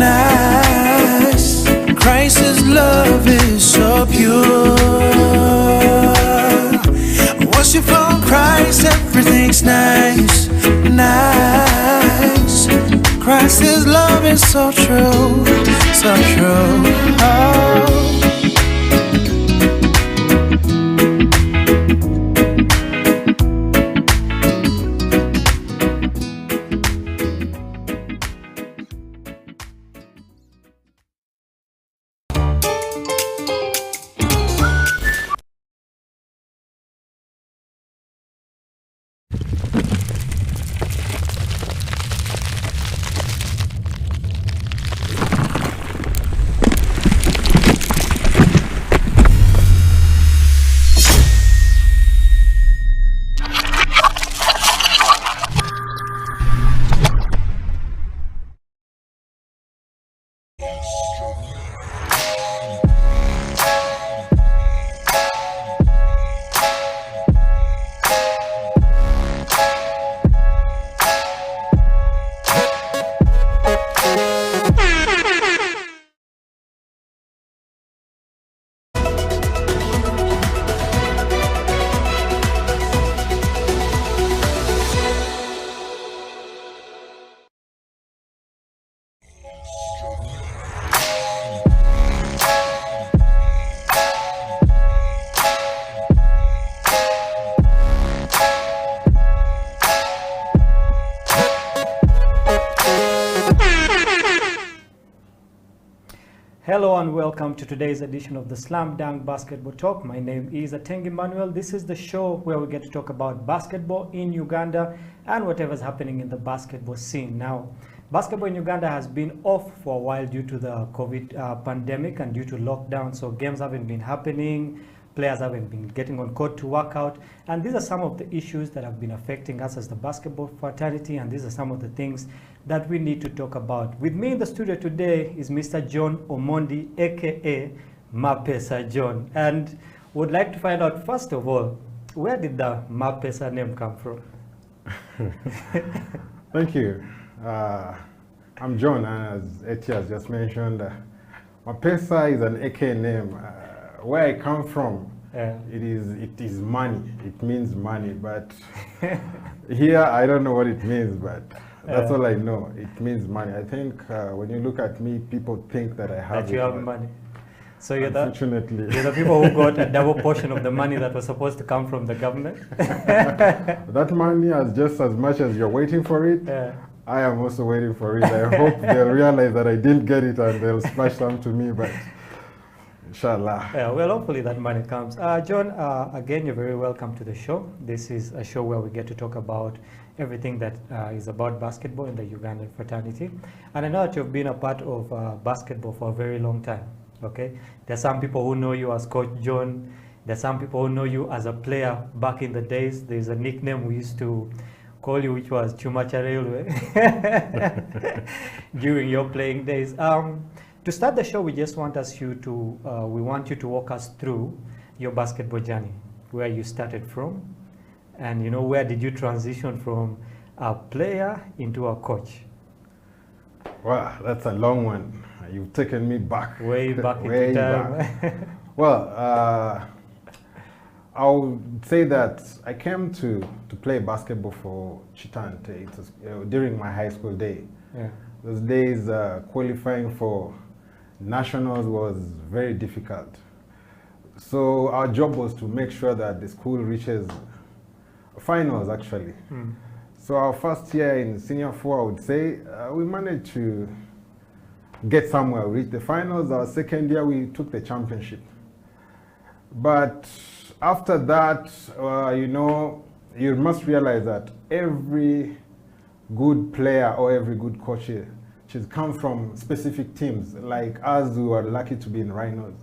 nice. Christ's love is so pure. Once you found Christ, everything's nice, nice. Christ's love is so true, so true. Oh. Hello and welcome to today's edition of the Slam Dunk Basketball Talk. My name is Atengi Manuel. This is the show where we get to talk about basketball in Uganda and whatever's happening in the basketball scene. Now, basketball in Uganda has been off for a while due to the COVID pandemic and due to lockdown, so games haven't been happening. Players haven't been getting on court to work out, and these are some of the issues that have been affecting us as the basketball fraternity, and these are some of the things that we need to talk about. With me in the studio today is Mr. John Omondi, aka Mapesa John, and would like to find out, first of all, where did the Mapesa name come from? Thank you. I'm John, and as Eti has just mentioned, Mapesa is an AK name. Where I come from, it is money. It means money, but here I don't know what it means, but that's all I know. It means money. I think when you look at me, people think that I have that you have money. So you're unfortunately, you're the people who got a double portion of the money that was supposed to come from the government. That money is just as much as you're waiting for it. I am also waiting for it. I hope they'll realize that I didn't get it and they'll splash some to me, but inshallah. Yeah, well, hopefully that money comes. John, again, you're very welcome to the show. This is a show where we get to talk about everything that is about basketball in the Ugandan fraternity. And I know that you've been a part of basketball for a very long time, okay? There are some people who know you as Coach John. There are some people who know you as a player back in the days. There's a nickname we used to call you, which was Chuma Charelwe, during your playing days. To start the show, we just want you to walk us through your basketball journey, where you started from, and where did you transition from a player into a coach? Wow, that's a long one. You've taken me back. Way back way into time. Back. Well, I would say that I came to play basketball for Chitante. It was during my high school day. Yeah. Those days, qualifying for nationals was very difficult. So our job was to make sure that the school reaches finals, actually. So our first year in senior 4, I would say, we managed to get somewhere. We reached the finals. Our second year, we took the championship. But after that, you must realize that every good player or every good coach should come from specific teams, like us who are lucky to be in Rhinos.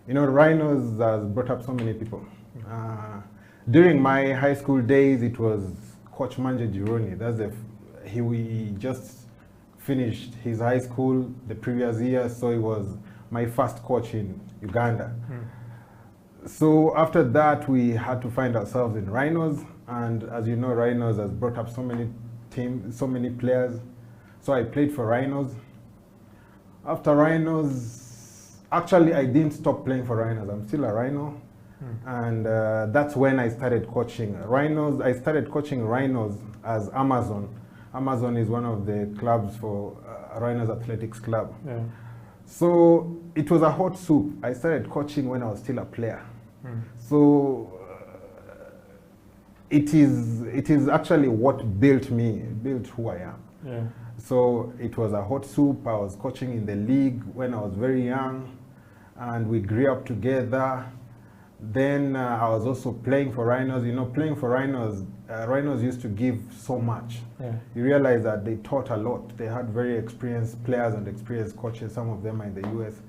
Rhinos has brought up so many people. During my high school days, it was Coach Manje Jironi. He just finished his high school the previous year, so he was my first coach in Uganda. So after that, we had to find ourselves in Rhinos, and as you know, Rhinos has brought up so many teams, so many players. So I played for Rhinos. After Rhinos, actually I didn't stop playing for Rhinos. I'm still a Rhino. And that's when I started coaching Rhinos. I started coaching Rhinos as Amazon. Amazon is one of the clubs for Rhinos Athletics Club. Yeah. So it was a hot soup. I started coaching when I was still a player. So it is actually what built me, built who I am. Yeah. So it was a hot soup. I was coaching in the league when I was very young, and we grew up together. Then I was also playing for Rhinos. Playing for Rhinos, Rhinos used to give so much. Yeah. You realize that they taught a lot. They had very experienced players and experienced coaches. Some of them are in the US.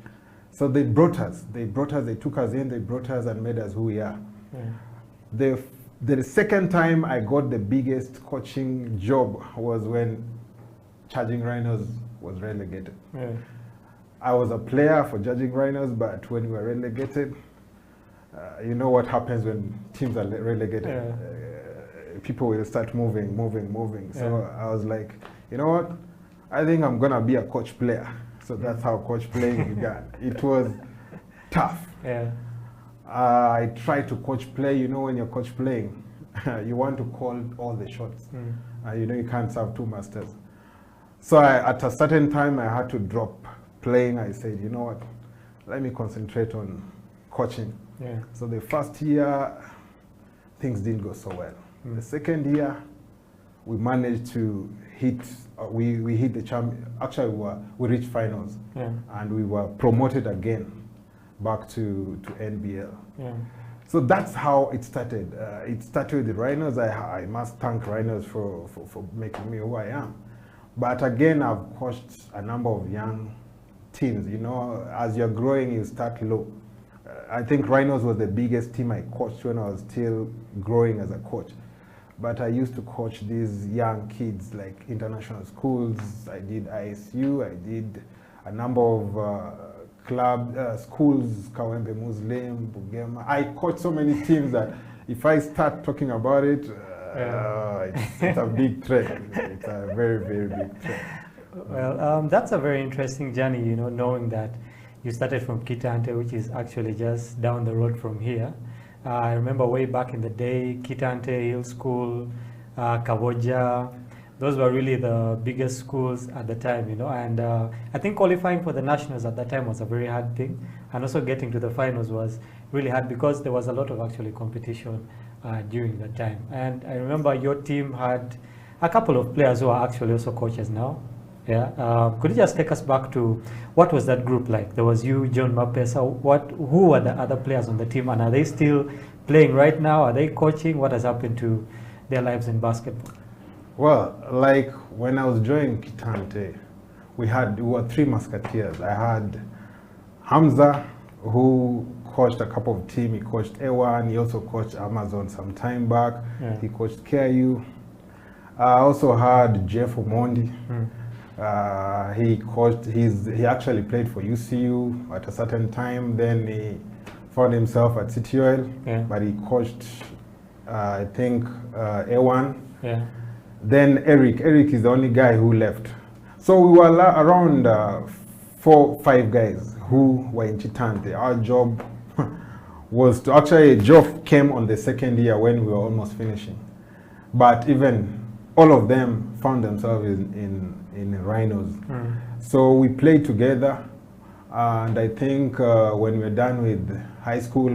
So they brought us. They took us in, they brought us and made us who we are. Yeah. The second time I got the biggest coaching job was when Charging Rhinos was relegated. Yeah. I was a player for Charging Rhinos, but when we were relegated, you know what happens when teams are relegated. Yeah. People will start moving. So Yeah. I was like, you know what? I think I'm gonna be a coach player. So that's how coach playing began. It was tough. Yeah. I tried to coach play. When you're coach playing, you want to call all the shots. You can't serve two masters. So at a certain time, I had to drop playing. I said, you know what? Let me concentrate on coaching. Yeah. So the first year, things didn't go so well. The second year, we managed to hit we hit the champion. Actually, we reached finals, Yeah. and we were promoted again back to NBL. Yeah. So that's how it started. It started with the Rhinos. I must thank Rhinos for making me who I am. But again, I've coached a number of young teams. You know, as you're growing, you start low. I think Rhinos was the biggest team I coached when I was still growing as a coach. But I used to coach these young kids, like international schools. I did ISU, I did a number of schools, Kawembe Muslim, Bugema. I coached so many teams that if I start talking about it, it's a big trek. It's a very, very big trek. Well, that's a very interesting journey, you know, knowing that you started from Kitante, which is actually just down the road from here. I remember way back in the day, Kitante, Hill School, Kaboja, those were really the biggest schools at the time, you know, and I think qualifying for the nationals at that time was a very hard thing, and also getting to the finals was really hard because there was a lot of actually competition during that time. And I remember your team had a couple of players who are actually also coaches now. Yeah, could you just take us back to what was that group like? There was you, John Mapesa. Who were the other players on the team, and are they still playing right now? Are they coaching? What has happened to their lives in basketball? Well, like when I was joining Kitante, we were three musketeers. I had Hamza, who coached a couple of teams. He coached A1. He also coached Amazon some time back. Yeah. He coached KU. I also had Jeff Omondi. He actually played for UCU at a certain time. Then he found himself at CTOL, but he coached, I think, A1. Yeah. Then Eric is the only guy who left. So we were around 4-5 guys who were in Chitante. Our job was to actually, Geoff came on the second year when we were almost finishing. But even all of them found themselves in Rhinos. So we played together, and I think when we were done with high school,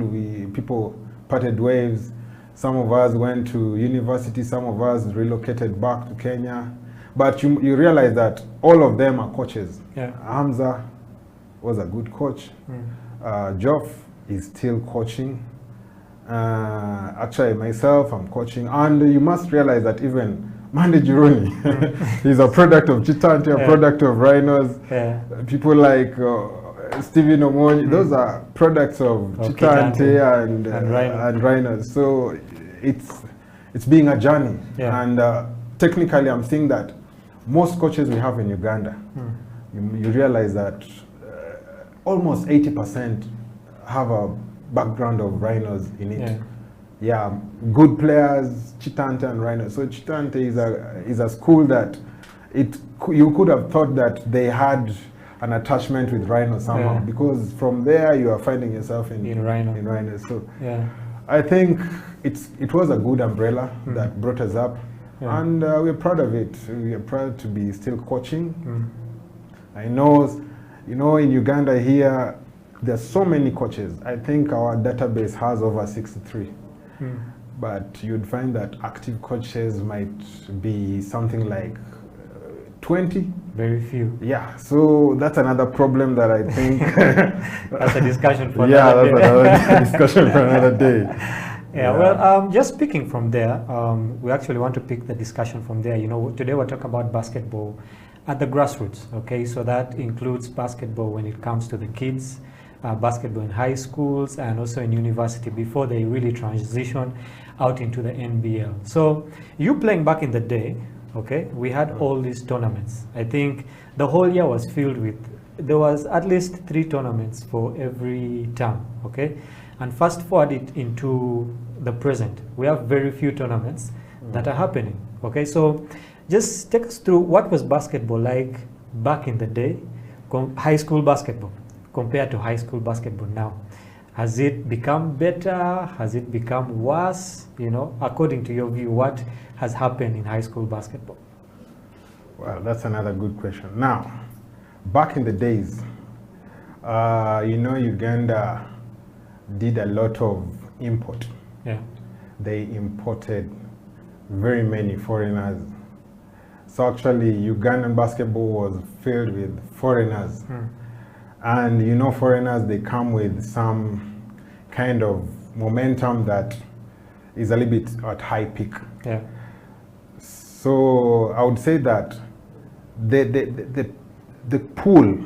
people parted ways. Some of us went to university, some of us relocated back to Kenya. But you realize that all of them are coaches. Yeah. Hamza was a good coach. Geoff is still coaching. Actually, myself, I'm coaching. And you must realize that even Mande Jironi is a product of Chitante, a product of Rhinos. Yeah. People like Stephen Omoni, those are products of Chitante and Rhinos. So it's being a journey. Yeah. And technically, I'm seeing that most coaches we have in Uganda, you realize that almost 80% have a background of Rhinos in it. Yeah, good players, Chitante and Rhinos. So Chitante is a school that you could have thought that they had an attachment with Rhinos somehow, because from there you are finding yourself in Rhinos. So I think it was a good umbrella that brought us up, and we're proud of it. We are proud to be still coaching. I know, you know, in Uganda here, there's so many coaches. I think our database has over 63. But you'd find that active coaches might be something like 20. Very few. Yeah, so that's another problem that I think that's a discussion for another day. That's another discussion for another day. Yeah, well, just speaking from there, we actually want to pick the discussion from there. You know, today we're talking about basketball at the grassroots, okay? So that includes basketball when it comes to the kids, basketball in high schools and also in university before they really transition out into the NBL. So you playing back in the day, okay, we had all these tournaments. I think the whole year was filled with, there was at least 3 tournaments for every term, okay? And fast forward it into the present, we have very few tournaments that are happening, okay? So just take us through what was basketball like back in the day, high school basketball, compared to high school basketball now. Has it become better? Has it become worse? You know, according to your view, what has happened in high school basketball? Well, that's another good question. Now, back in the days, you know, Uganda did a lot of import. Yeah. They imported very many foreigners. So actually, Ugandan basketball was filled with foreigners. And you know, foreigners, they come with some kind of momentum that is a little bit at high peak. Yeah. So I would say that the pool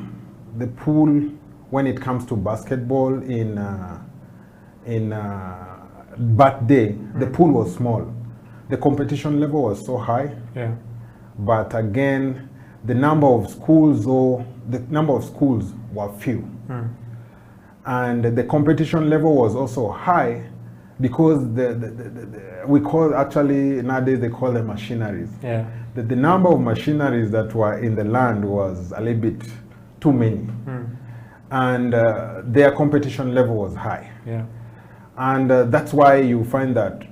when it comes to basketball in back day, the pool was small. The competition level was so high. Yeah. But again, the number of schools were few. And the competition level was also high because we call, actually nowadays they call them machineries. Yeah. The number of machineries that were in the land was a little bit too many. And their competition level was high. Yeah. And that's why you find that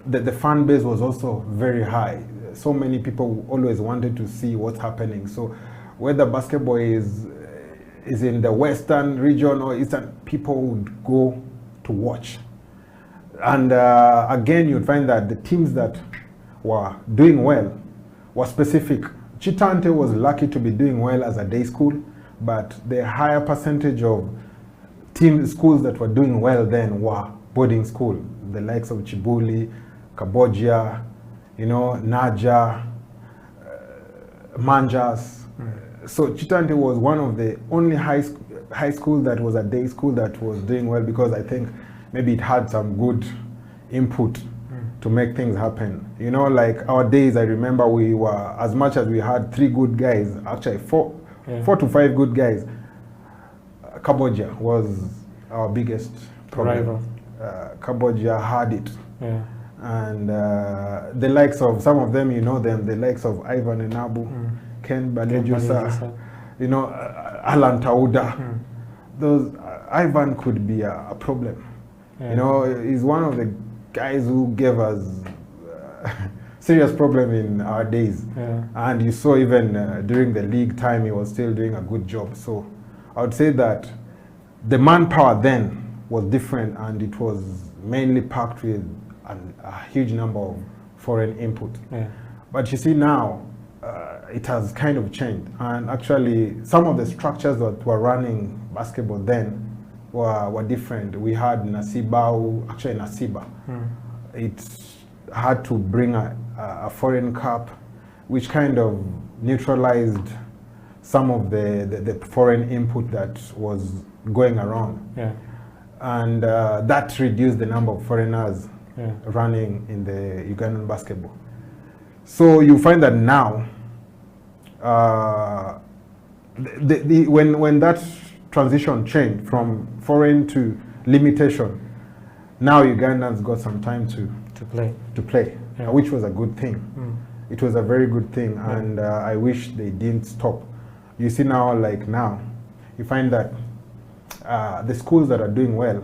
the fan base was also very high. So many people always wanted to see what's happening. So whether basketball is in the western region or eastern, people would go to watch. And again, you'd find that the teams that were doing well were specific. Chitante was lucky to be doing well as a day school, but the higher percentage of schools that were doing well then were boarding school, the likes of Chibuli, Kabogia, you know, Naja, Manjas. So Chitante was one of the only high school that was a day school that was doing well, because I think maybe it had some good input to make things happen. You know, like our days, I remember we were, as much as we had 3 good guys, actually 4 to 5 good guys, Kabogia was our biggest problem. Kabogia had it. Yeah. And the likes of, some of them, you know them, the likes of Ivan Enabu, Ken Banejusa, you know, Alan Tauda. Those, Ivan could be a problem. Yeah. You know, he's one of the guys who gave us serious problem in our days. Yeah. And you saw even during the league time, he was still doing a good job. So I would say that the manpower then was different, and it was mainly packed with a huge number of foreign input. Yeah. But you see now, it has kind of changed. And actually, some of the structures that were running basketball then were different. We had Nasiba, actually Nasiba. It had to bring a foreign cup, which kind of neutralized some of the foreign input that was going around. Yeah. And that reduced the number of foreigners Yeah. running in the Ugandan basketball. So you find that now, when that transition changed from foreign to limitation, now Ugandans got some time to play, Yeah. which was a good thing. It was a very good thing, and I wish they didn't stop. You see now, like now, you find that the schools that are doing well,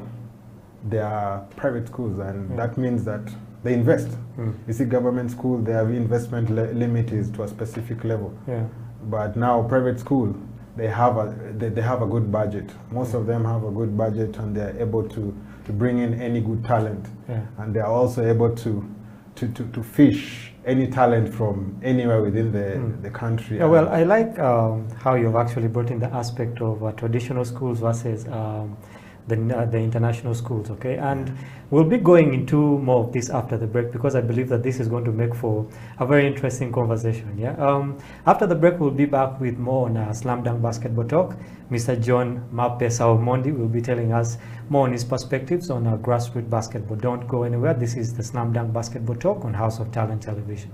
they are private schools, and that means that they invest. You see, government school, their investment limit is to a specific level. Yeah. But now private school, they have a good budget. Most of them have a good budget, and they are able to bring in any good talent. Yeah. And they are also able to fish any talent from anywhere within the country. Yeah, well, I like how you've actually brought in the aspect of traditional schools versus the international schools, okay? And we'll be going into more of this after the break, because I believe that this is going to make for a very interesting conversation, yeah? After the break, we'll be back with more on Slam Dunk Basketball Talk. Mr. John Mapesa Omondi will be telling us more on his perspectives on grassroots basketball. Don't go anywhere. This is the Slam Dunk Basketball Talk on House of Talent Television.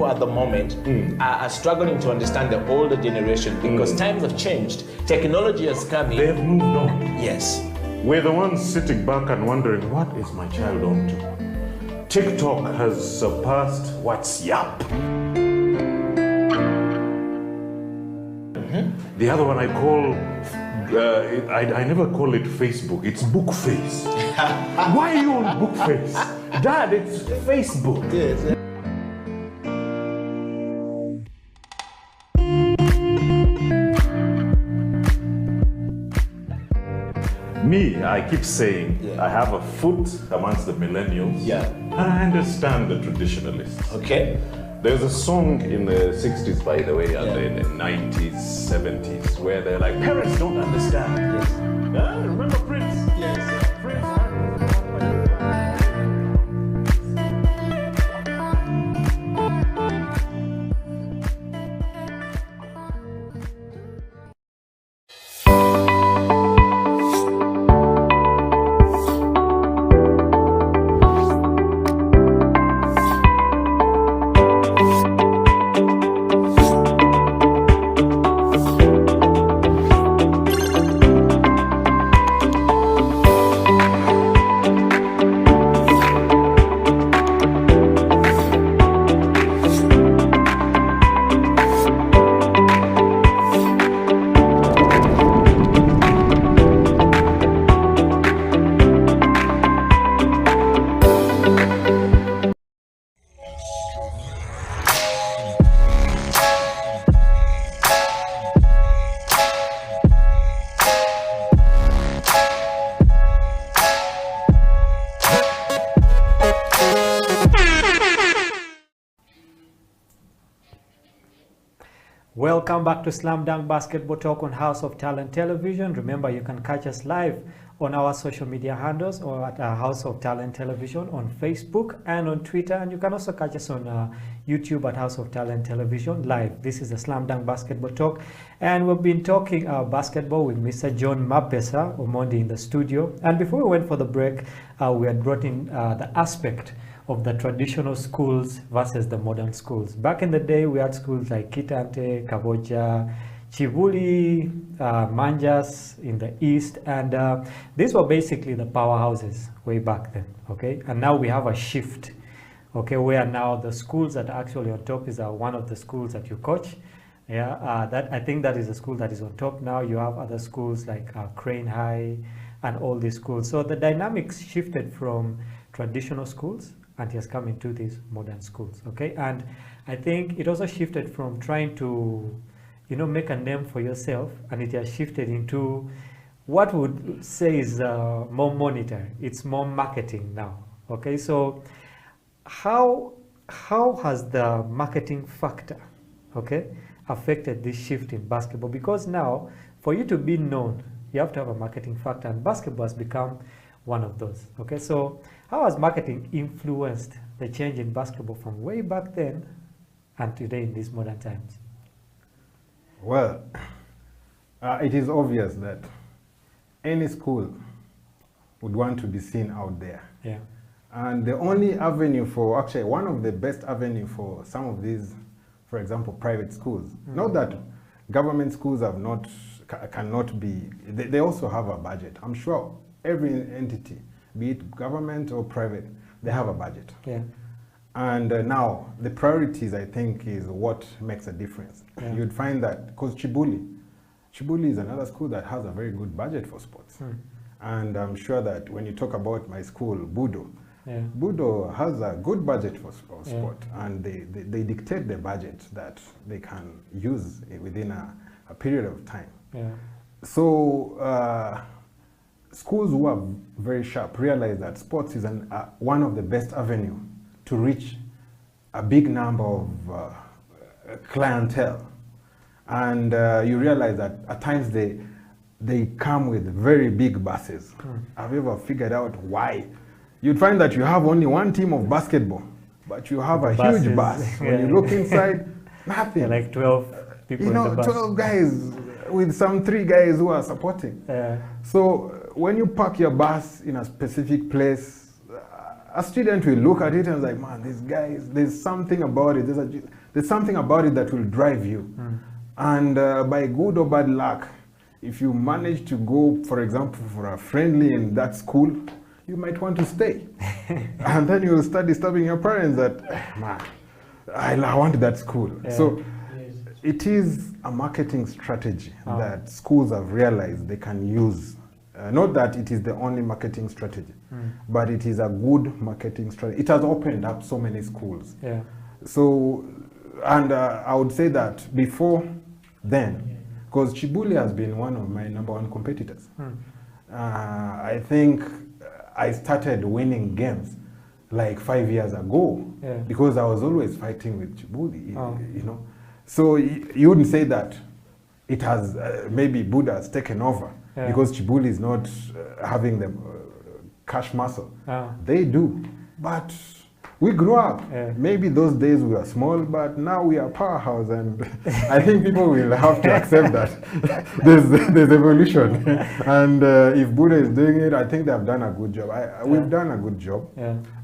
people at the moment are struggling to understand the older generation because times have changed. Technology has come in. They've moved on. Yes. We're the ones sitting back and wondering, what is my child on to? TikTok has surpassed WhatsApp. The other one I call, I never call it Facebook, it's Bookface. Why are you on Bookface? Dad, it's Facebook. Yes. Me, I keep saying, I have a foot amongst the millennials. Yeah. And I understand the traditionalists. Okay. There's a song in the 60s, by the way, and in the 90s, 70s, where they're like, parents don't understand. Yes. Remember Prince? Yes. Prince. Welcome back to Slam Dunk Basketball Talk on House of Talent Television. Remember, you can catch us live on our social media handles or at House of Talent Television on Facebook and on Twitter. And you can also catch us on YouTube at House of Talent Television live. This is the Slam Dunk Basketball Talk. And we've been talking basketball with Mr. John Mapesa Omondi in the studio. And before we went for the break, we had brought in the aspect of the traditional schools versus the modern schools. Back in the day, we had schools like Kitante, Kaboja, Chivuli, Manjas in the east, and these were basically the powerhouses way back then, okay? And now we have a shift, okay, where now the schools that are actually on top is one of the schools that you coach. Yeah, that I think that is the school that is on top now. You have other schools like Crane High and all these schools. So the dynamics shifted from traditional schools and it has come into these modern schools, okay? And I think it also shifted from trying to, you know, make a name for yourself, and it has shifted into what would say is more monetary. It's more marketing now, okay? So how has the marketing factor, okay, affected this shift in basketball? Because now, for you to be known, you have to have a marketing factor, and basketball has become one of those, okay? So how has marketing influenced the change in basketball from way back then and today in these modern times? Well, it is obvious that any school would want to be seen out there. Yeah. And the only avenue for, actually one of the best avenue for some of these, for example, private schools, not that government schools have not, cannot be, they also have a budget. I'm sure every entity, be it government or private, they have a budget. Yeah. And now the priorities, I think, is what makes a difference. Yeah. You'd find that, because Chibuli is another school that has a very good budget for sports. And I'm sure that when you talk about my school, Budo, Yeah. Budo has a good budget for sport, Yeah. and they dictate the budget that they can use within a period of time. Yeah. So schools who are very sharp realize that sports is one of the best avenue to reach a big number of clientele. And you realize that at times they come with very big buses. Have you ever figured out why? You'd find that you have only one team of basketball, but you have a Buses, huge bus. When you look inside, nothing. Like 12 people You know, in the bus. 12 guys with some 3 guys who are supporting. So when you park your bus in a specific place, a student will look at it and like, man, these guys, there's something about it. There's something about it that will drive you. And by good or bad luck, if you manage to go, for example, for a friendly in that school, you might want to stay. And then you will start disturbing your parents that, man, I want that school. Yeah. So it is a marketing strategy that schools have realized they can use. Not that it is the only marketing strategy, but it is a good marketing strategy. It has opened up so many schools. Yeah. So, and I would say that before then, because Chibuli has been one of my #1 competitors. I think I started winning games like 5 years ago because I was always fighting with Chibuli, you know. So you wouldn't say that it has, maybe Buddha has taken over because Chibuli is not having the cash muscle. They do, but we grew up. Maybe those days we were small, but now we are powerhouse, and I think people will have to accept that there's evolution. And if Buddha is doing it, I think they have done a good job. We've done a good job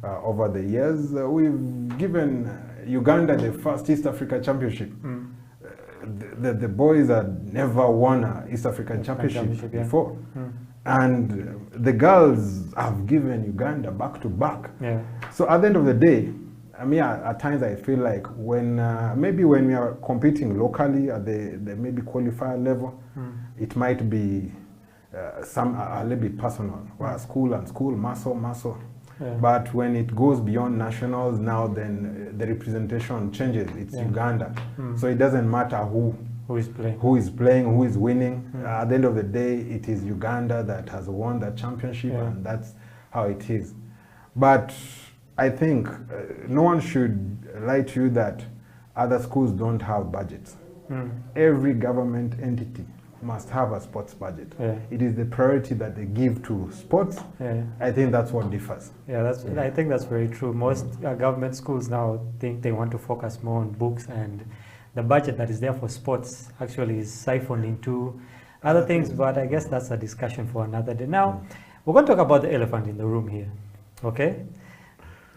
over the years. We've given Uganda the first East Africa Championship. The boys had never won an East African Championship before. And the girls have given Uganda back to back. So at the end of the day, I mean, at times I feel like when maybe when we are competing locally at the maybe qualifier level, it might be a little bit personal. Well, school and school, muscle. But when it goes beyond nationals, now then the representation changes. It's Uganda. So it doesn't matter who is playing, who is winning. At the end of the day, it is Uganda that has won that championship, and that's how it is. But I think no one should lie to you that other schools don't have budgets. Every government entity must have a sports budget. It is the priority that they give to sports. I think that's what differs. I think that's very true. Most government schools now think they want to focus more on books, and the budget that is there for sports actually is siphoned into other things, but I guess that's a discussion for another day. Now, we're going to talk about the elephant in the room here, okay?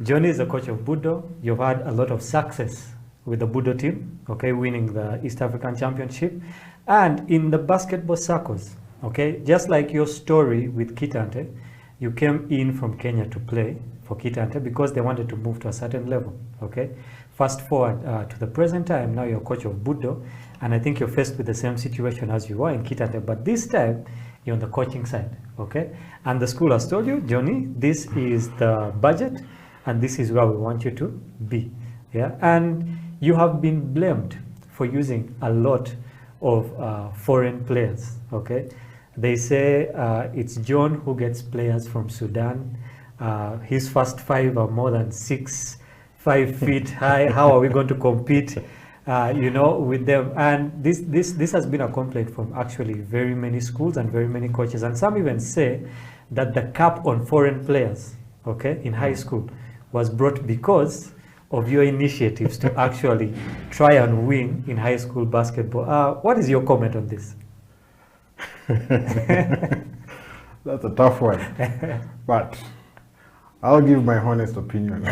Johnny is the coach of Budo. You've had a lot of success with the Budo team, okay, winning the East African Championship. And in the basketball circles, okay, just like your story with Kitante, you came in from Kenya to play for Kitante because they wanted to move to a certain level, okay? Fast forward to the present time, now you're coach of Budo, and I think you're faced with the same situation as you were in Kitante, but this time you're on the coaching side, okay? And the school has told you, Johnny, this is the budget, and this is where we want you to be, yeah? And you have been blamed for using a lot of foreign players, okay? They say it's John who gets players from Sudan. His first 5 are more than 5 feet high. How are we going to compete, you know, with them? And this has been a complaint from actually very many schools and very many coaches. And some even say that the cap on foreign players, okay, in high school was brought because of your initiatives to actually try and win in high school basketball. What is your comment on this? That's a tough one, but I'll give my honest opinion.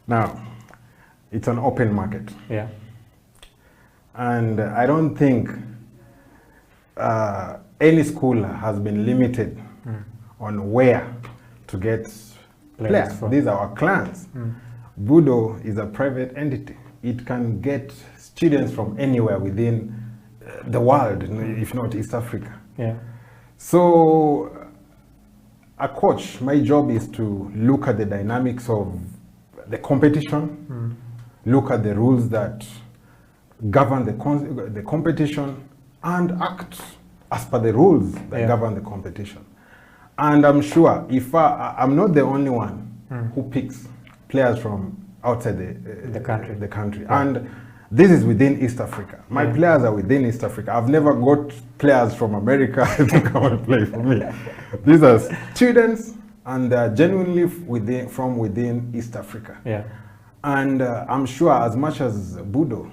Now, it's an open market. And I don't think any school has been limited on where to get players. These are our clans. Budo is a private entity. It can get students from anywhere within the world, if not East Africa. So a coach, my job is to look at the dynamics of the competition, look at the rules that govern the competition, and act as per the rules that govern the competition. And I'm sure if I'm not the only one who picks players from outside the country. And this is within East Africa. My players are within East Africa. I've never got players from America to come and play for me. These are students, and they're genuinely from within East Africa. And I'm sure as much as Budo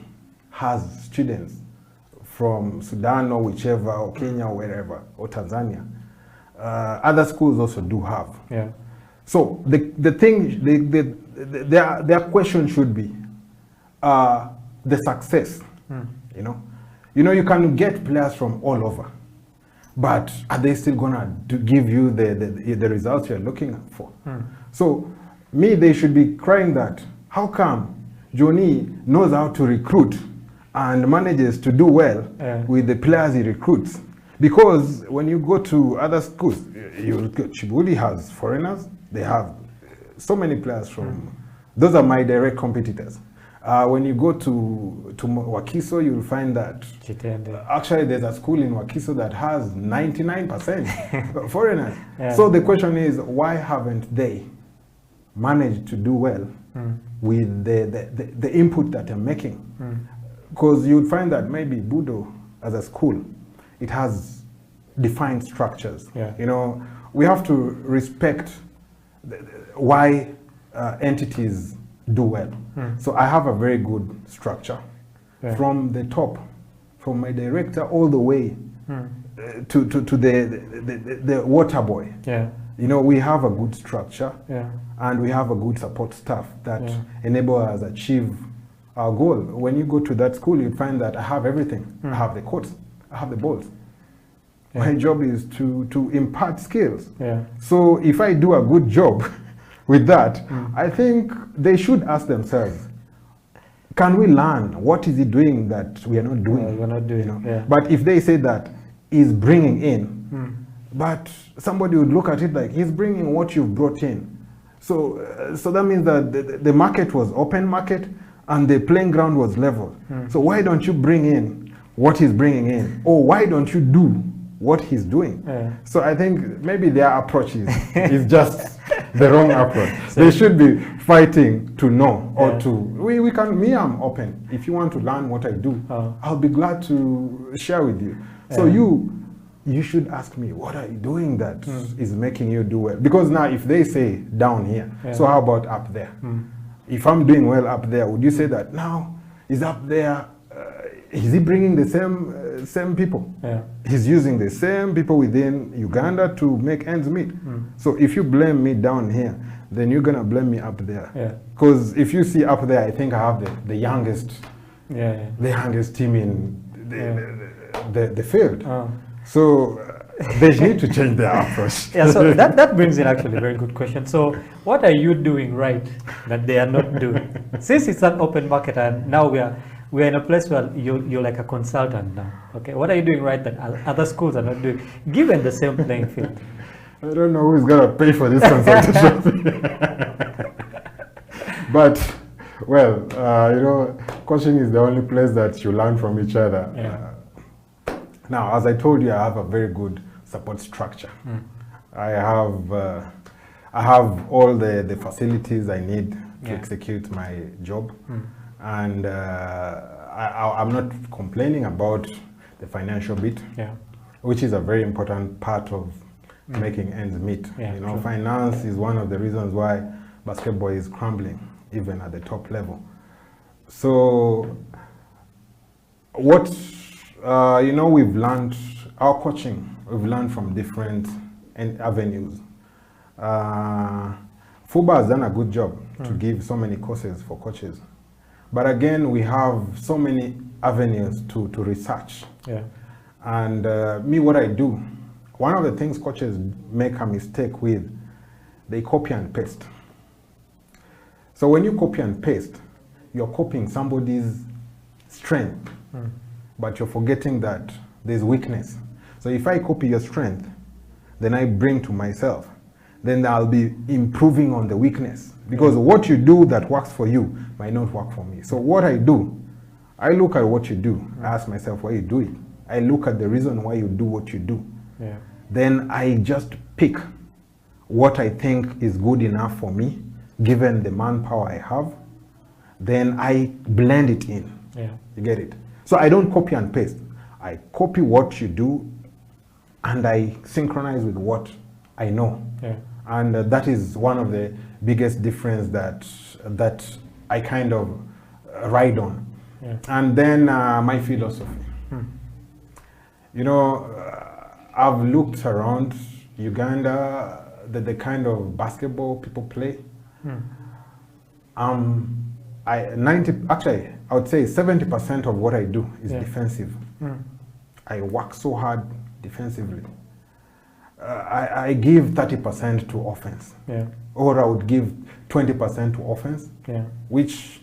has students from Sudan or whichever, or Kenya or wherever, or Tanzania, other schools also do have. So the thing, their question should be the success. You know, you can get players from all over, but are they still gonna give you the results you're looking for? So they should be crying that, how come Johnny knows how to recruit and manages to do well with the players he recruits? Because when you go to other schools, Chibuli has foreigners. They have so many players from, those are my direct competitors. When you go to Wakiso, you'll find that actually there's a school in Wakiso that has 99% foreigners. So the question is, why haven't they managed to do well with the input that they're making? Because you'd find that maybe Budo as a school, it has defined structures. We have to respect why entities do well. So I have a very good structure from the top, from my director all the way to the water boy. We have a good structure and we have a good support staff that enable us achieve our goal. When you go to that school, you find that I have everything. I have the courts, I have the balls. My job is to impart skills. So if I do a good job with that, I think they should ask themselves, can we learn? What is he doing that we are not doing? We're not doing. But if they say that he's bringing in, but somebody would look at it like he's bringing what you've brought in. So that means that the market was open market and the playing ground was level. So why don't you bring in what he's bringing in? Or why don't you do what he's doing? So I think maybe their approach is just the wrong approach. They should be fighting to know or to, we can, I'm open. If you want to learn what I do, I'll be glad to share with you. So you should ask me, what are you doing that is making you do well? Because now if they say down here, so how about up there? If I'm doing well up there, would you say that now is up there, is he bringing the same people? He's using the same people within Uganda to make ends meet. So if you blame me down here, then you're gonna blame me up there. Because if you see up there, I think I have the youngest, the youngest team in the field. So they need to change their approach. So that brings in actually a very good question. So what are you doing right that they are not doing? Since it's an open market and now we're in a place where you're like a consultant now. Okay, what are you doing right that other schools are not doing, given the same playing field? I don't know who's gonna pay for this consultation. But well, coaching is the only place that you learn from each other. Now, as I told you, I have a very good support structure. I have all the facilities I need to execute my job. And I'm not complaining about the financial bit, which is a very important part of making ends meet. Finance is one of the reasons why basketball is crumbling, even at the top level. So what we've learned, our coaching, we've learned from different avenues. FUBA has done a good job to give so many courses for coaches. But again, we have so many avenues to research. And what I do, one of the things coaches make a mistake with, they copy and paste. So when you copy and paste, you're copying somebody's strength, but you're forgetting that there's weakness. So if I copy your strength, then I bring to myself, then I'll be improving on the weakness. Because what you do that works for you might not work for me. So what I do, I look at what you do. I ask myself why you do it. I look at the reason why you do what you do. Then I just pick what I think is good enough for me, given the manpower I have. Then I blend it in. You get it? So I don't copy and paste. I copy what you do and I synchronize with what I know. And that is one of the biggest difference that I kind of ride on. And then my philosophy. I've looked around Uganda. the kind of basketball people play. I would say 70% of what I do is defensive. I work so hard defensively. I give 30% to offense, or I would give 20% to offense, which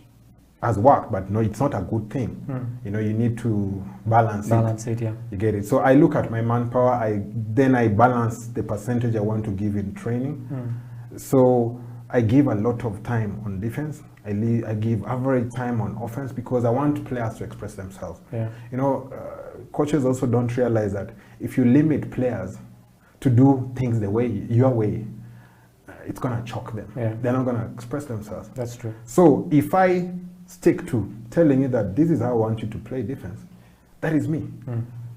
has worked, but no, it's not a good thing. You know, you need to balance it. You get it. So I look at my manpower. Then I balance the percentage I want to give in training. So I give a lot of time on defense. I give average time on offense because I want players to express themselves. You know, coaches also don't realize that if you limit players to do things your way, it's gonna choke them. They're not gonna express themselves. That's true. So if I stick to telling you that this is how I want you to play defense, that is me.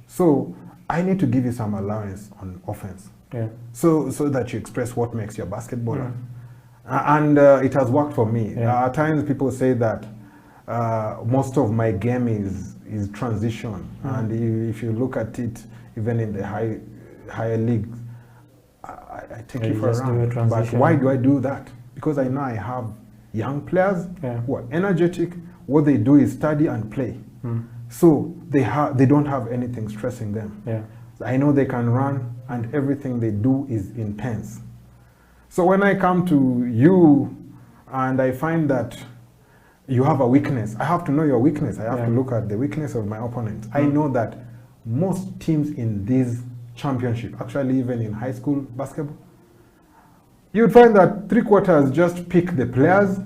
So I need to give you some allowance on offense. So that you express what makes you a basketballer. And it has worked for me. At times people say that most of my game is transition. And if you look at it, even in the higher leagues, I take you for a round. But why do I do that? Because I know I have young players who are energetic. What they do is study and play. So they don't have anything stressing them. I know they can run, and everything they do is intense. So when I come to you and I find that you have a weakness, I have to know your weakness. I have to look at the weakness of my opponent. I know that most teams in this championship, actually even in high school basketball, you'd find that 3/4 just pick the players,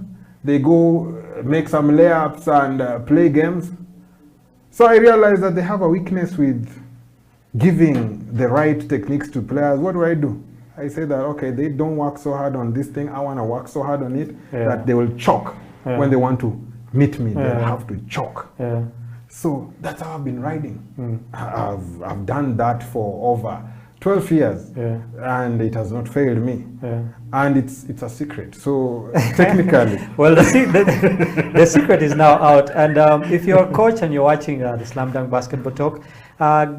they go make some layups and play games. So I realized that they have a weakness with giving the right techniques to players. What do? I say that, okay, they don't work so hard on this thing. I want to work so hard on it that they will choke when they want to meet me. They'll have to choke. So that's how I've been riding. I've done that for over 12 years, and it has not failed me. And it's a secret. So technically, well, the secret is now out. And if you're a coach and you're watching the Slam Dunk Basketball Talk,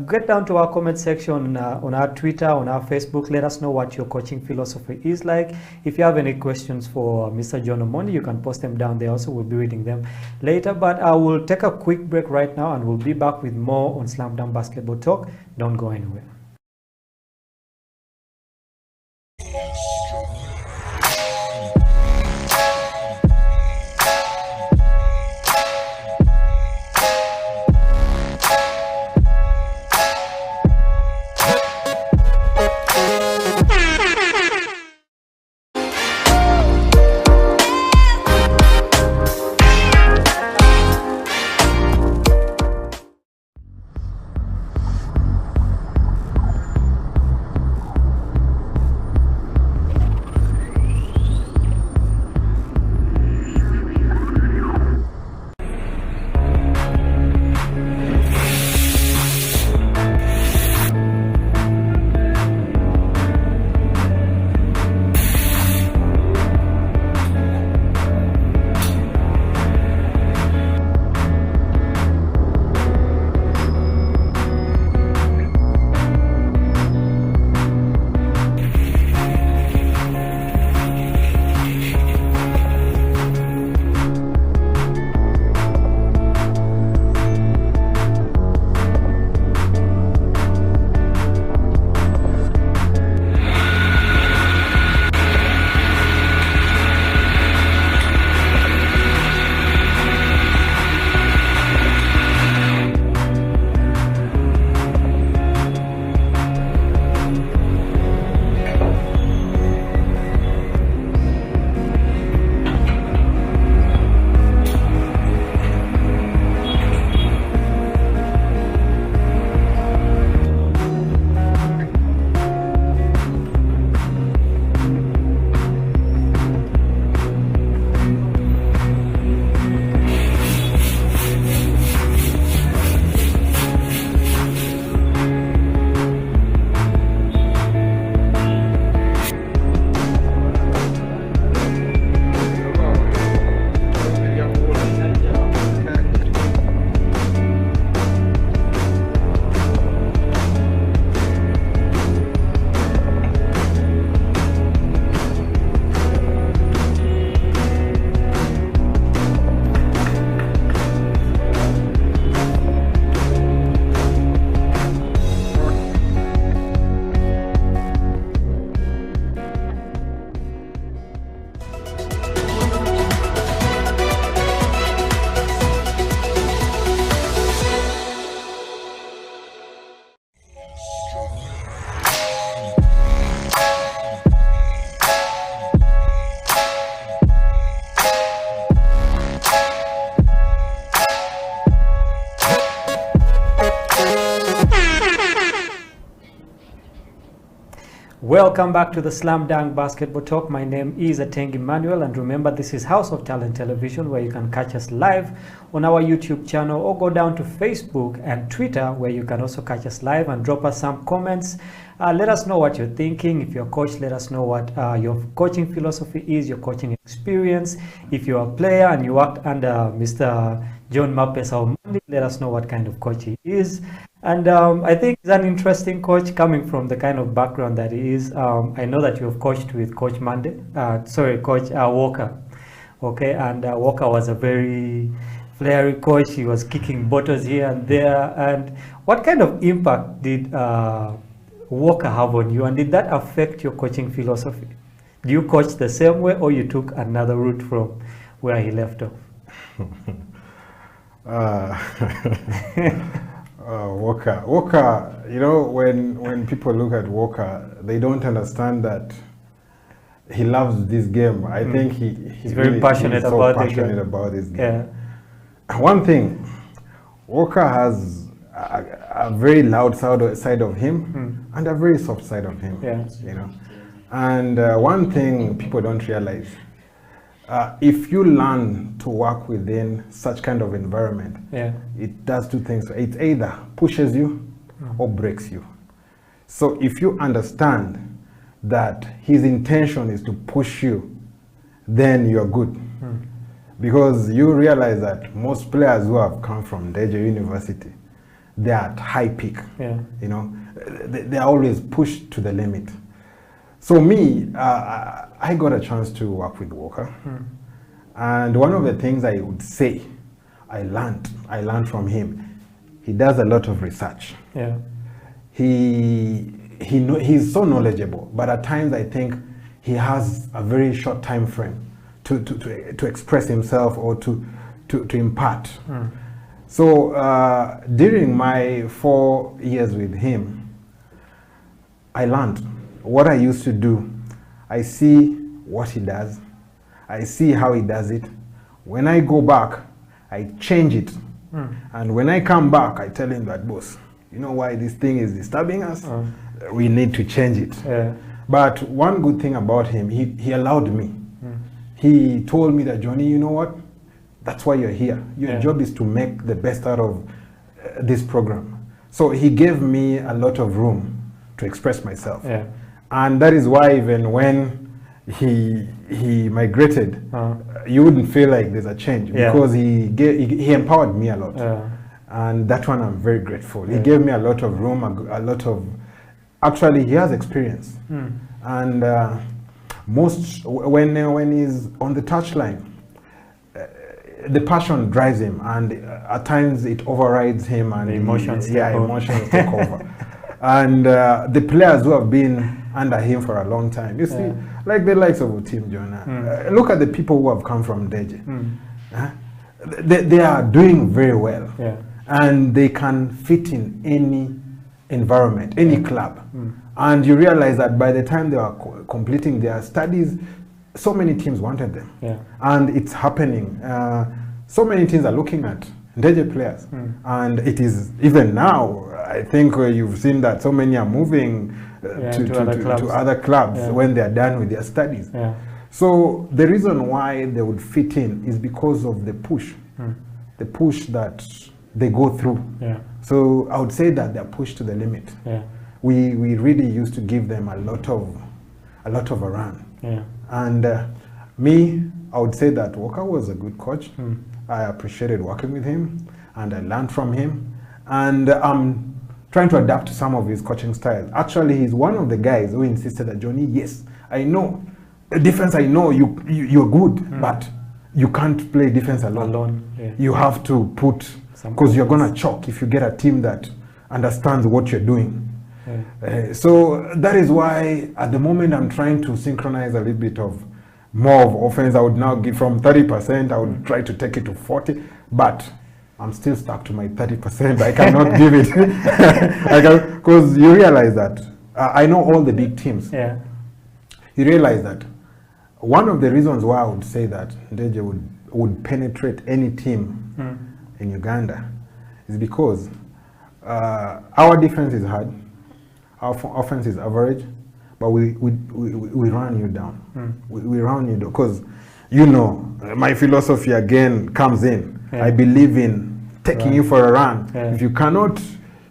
get down to our comment section on our Twitter, on our Facebook. Let us know what your coaching philosophy is like. If you have any questions for Mr. John Omondi, you can post them down there. Also, we'll be reading them later. But I will take a quick break right now, and we'll be back with more on Slam Dunk Basketball Talk. Don't go anywhere. Welcome back to the Slam Dunk Basketball Talk. My name is Atengi Manuel, and remember, this is House of Talent Television, where you can catch us live on our YouTube channel or go down to Facebook and Twitter, where you can also catch us live and drop us some comments. Let us know what you're thinking. If you're a coach, let us know what your coaching philosophy is, your coaching experience. If you're a player and you worked under Mr. John Mapesa, let us know what kind of coach he is. And I think he's an interesting coach coming from the kind of background that he is. I know that you have coached with Coach Coach Walker. Okay, and Walker was a very fiery coach. He was kicking bottles here and there. And what kind of impact did Walker have on you? And did that affect your coaching philosophy? Do you coach the same way, or you took another route from where he left off? Walker, you know, when people look at Walker, they don't understand that he loves this game. I think he's very passionate about this game. Yeah. One thing, Walker has a very loud side of him and a very soft side of him. Yeah. You know, and one thing people don't realize. If you learn to work within such kind of environment, it does two things. It either pushes you or breaks you. So if you understand that his intention is to push you, then you're good. Because you realize that most players who have come from Deja University, they're at high peak. You know, they're always pushed to the limit. So me, I got a chance to work with Walker. And one of the things I would say I learned from him, he does a lot of research. Yeah. He's so knowledgeable, but at times I think he has a very short time frame to express himself or to impart. So during my 4 years with him, I learned what I used to do. I see what he does. I see how he does it. When I go back, I change it. And when I come back, I tell him that, boss, you know why this thing is disturbing us? We need to change it. But one good thing about him, he allowed me. He told me that, Johnny, you know what? That's why you're here. Your job is to make the best out of this program. So he gave me a lot of room to express myself. And that is why even when he migrated, you wouldn't feel like there's a change because he empowered me a lot. And that one I'm very grateful. He gave me a lot of room, a lot of, actually he has experience. And when he's on the touchline, the passion drives him, and at times it overrides him, and emotions take over. And the players who have been under him for a long time, you see, like the likes of Tim Jonah. Look at the people who have come from Deje. They are doing very well, and they can fit in any environment, any club. And you realize that by the time they are completing their studies, so many teams wanted them. And it's happening. So many teams are looking at Deje players. And it is, even now, I think you've seen that so many are moving to other clubs when they are done with their studies. So the reason why they would fit in is because of the push that they go through. So I would say that they're pushed to the limit. We really used to give them a lot of a run. And me, I would say that Walker was a good coach. I appreciated working with him, and I learned from him. And I'm trying to adapt to some of his coaching styles. Actually, he's one of the guys who insisted that, Johnny, yes, I know defense. I know you're good, but you can't play defense alone. You have to put, because you're gonna choke if you get a team that understands what you're doing. So that is why at the moment I'm trying to synchronize a little bit of more of offense. I would now give from 30%, I would try to take it to 40, but I'm still stuck to my 30%. I cannot give it. Because you realize that I know all the big teams. You realize that one of the reasons why I would say that Deje would penetrate any team in Uganda is because our defense is hard, our offense is average, but we run you down. We run you down because, you know, my philosophy again comes in. I believe in taking you for a run. If you cannot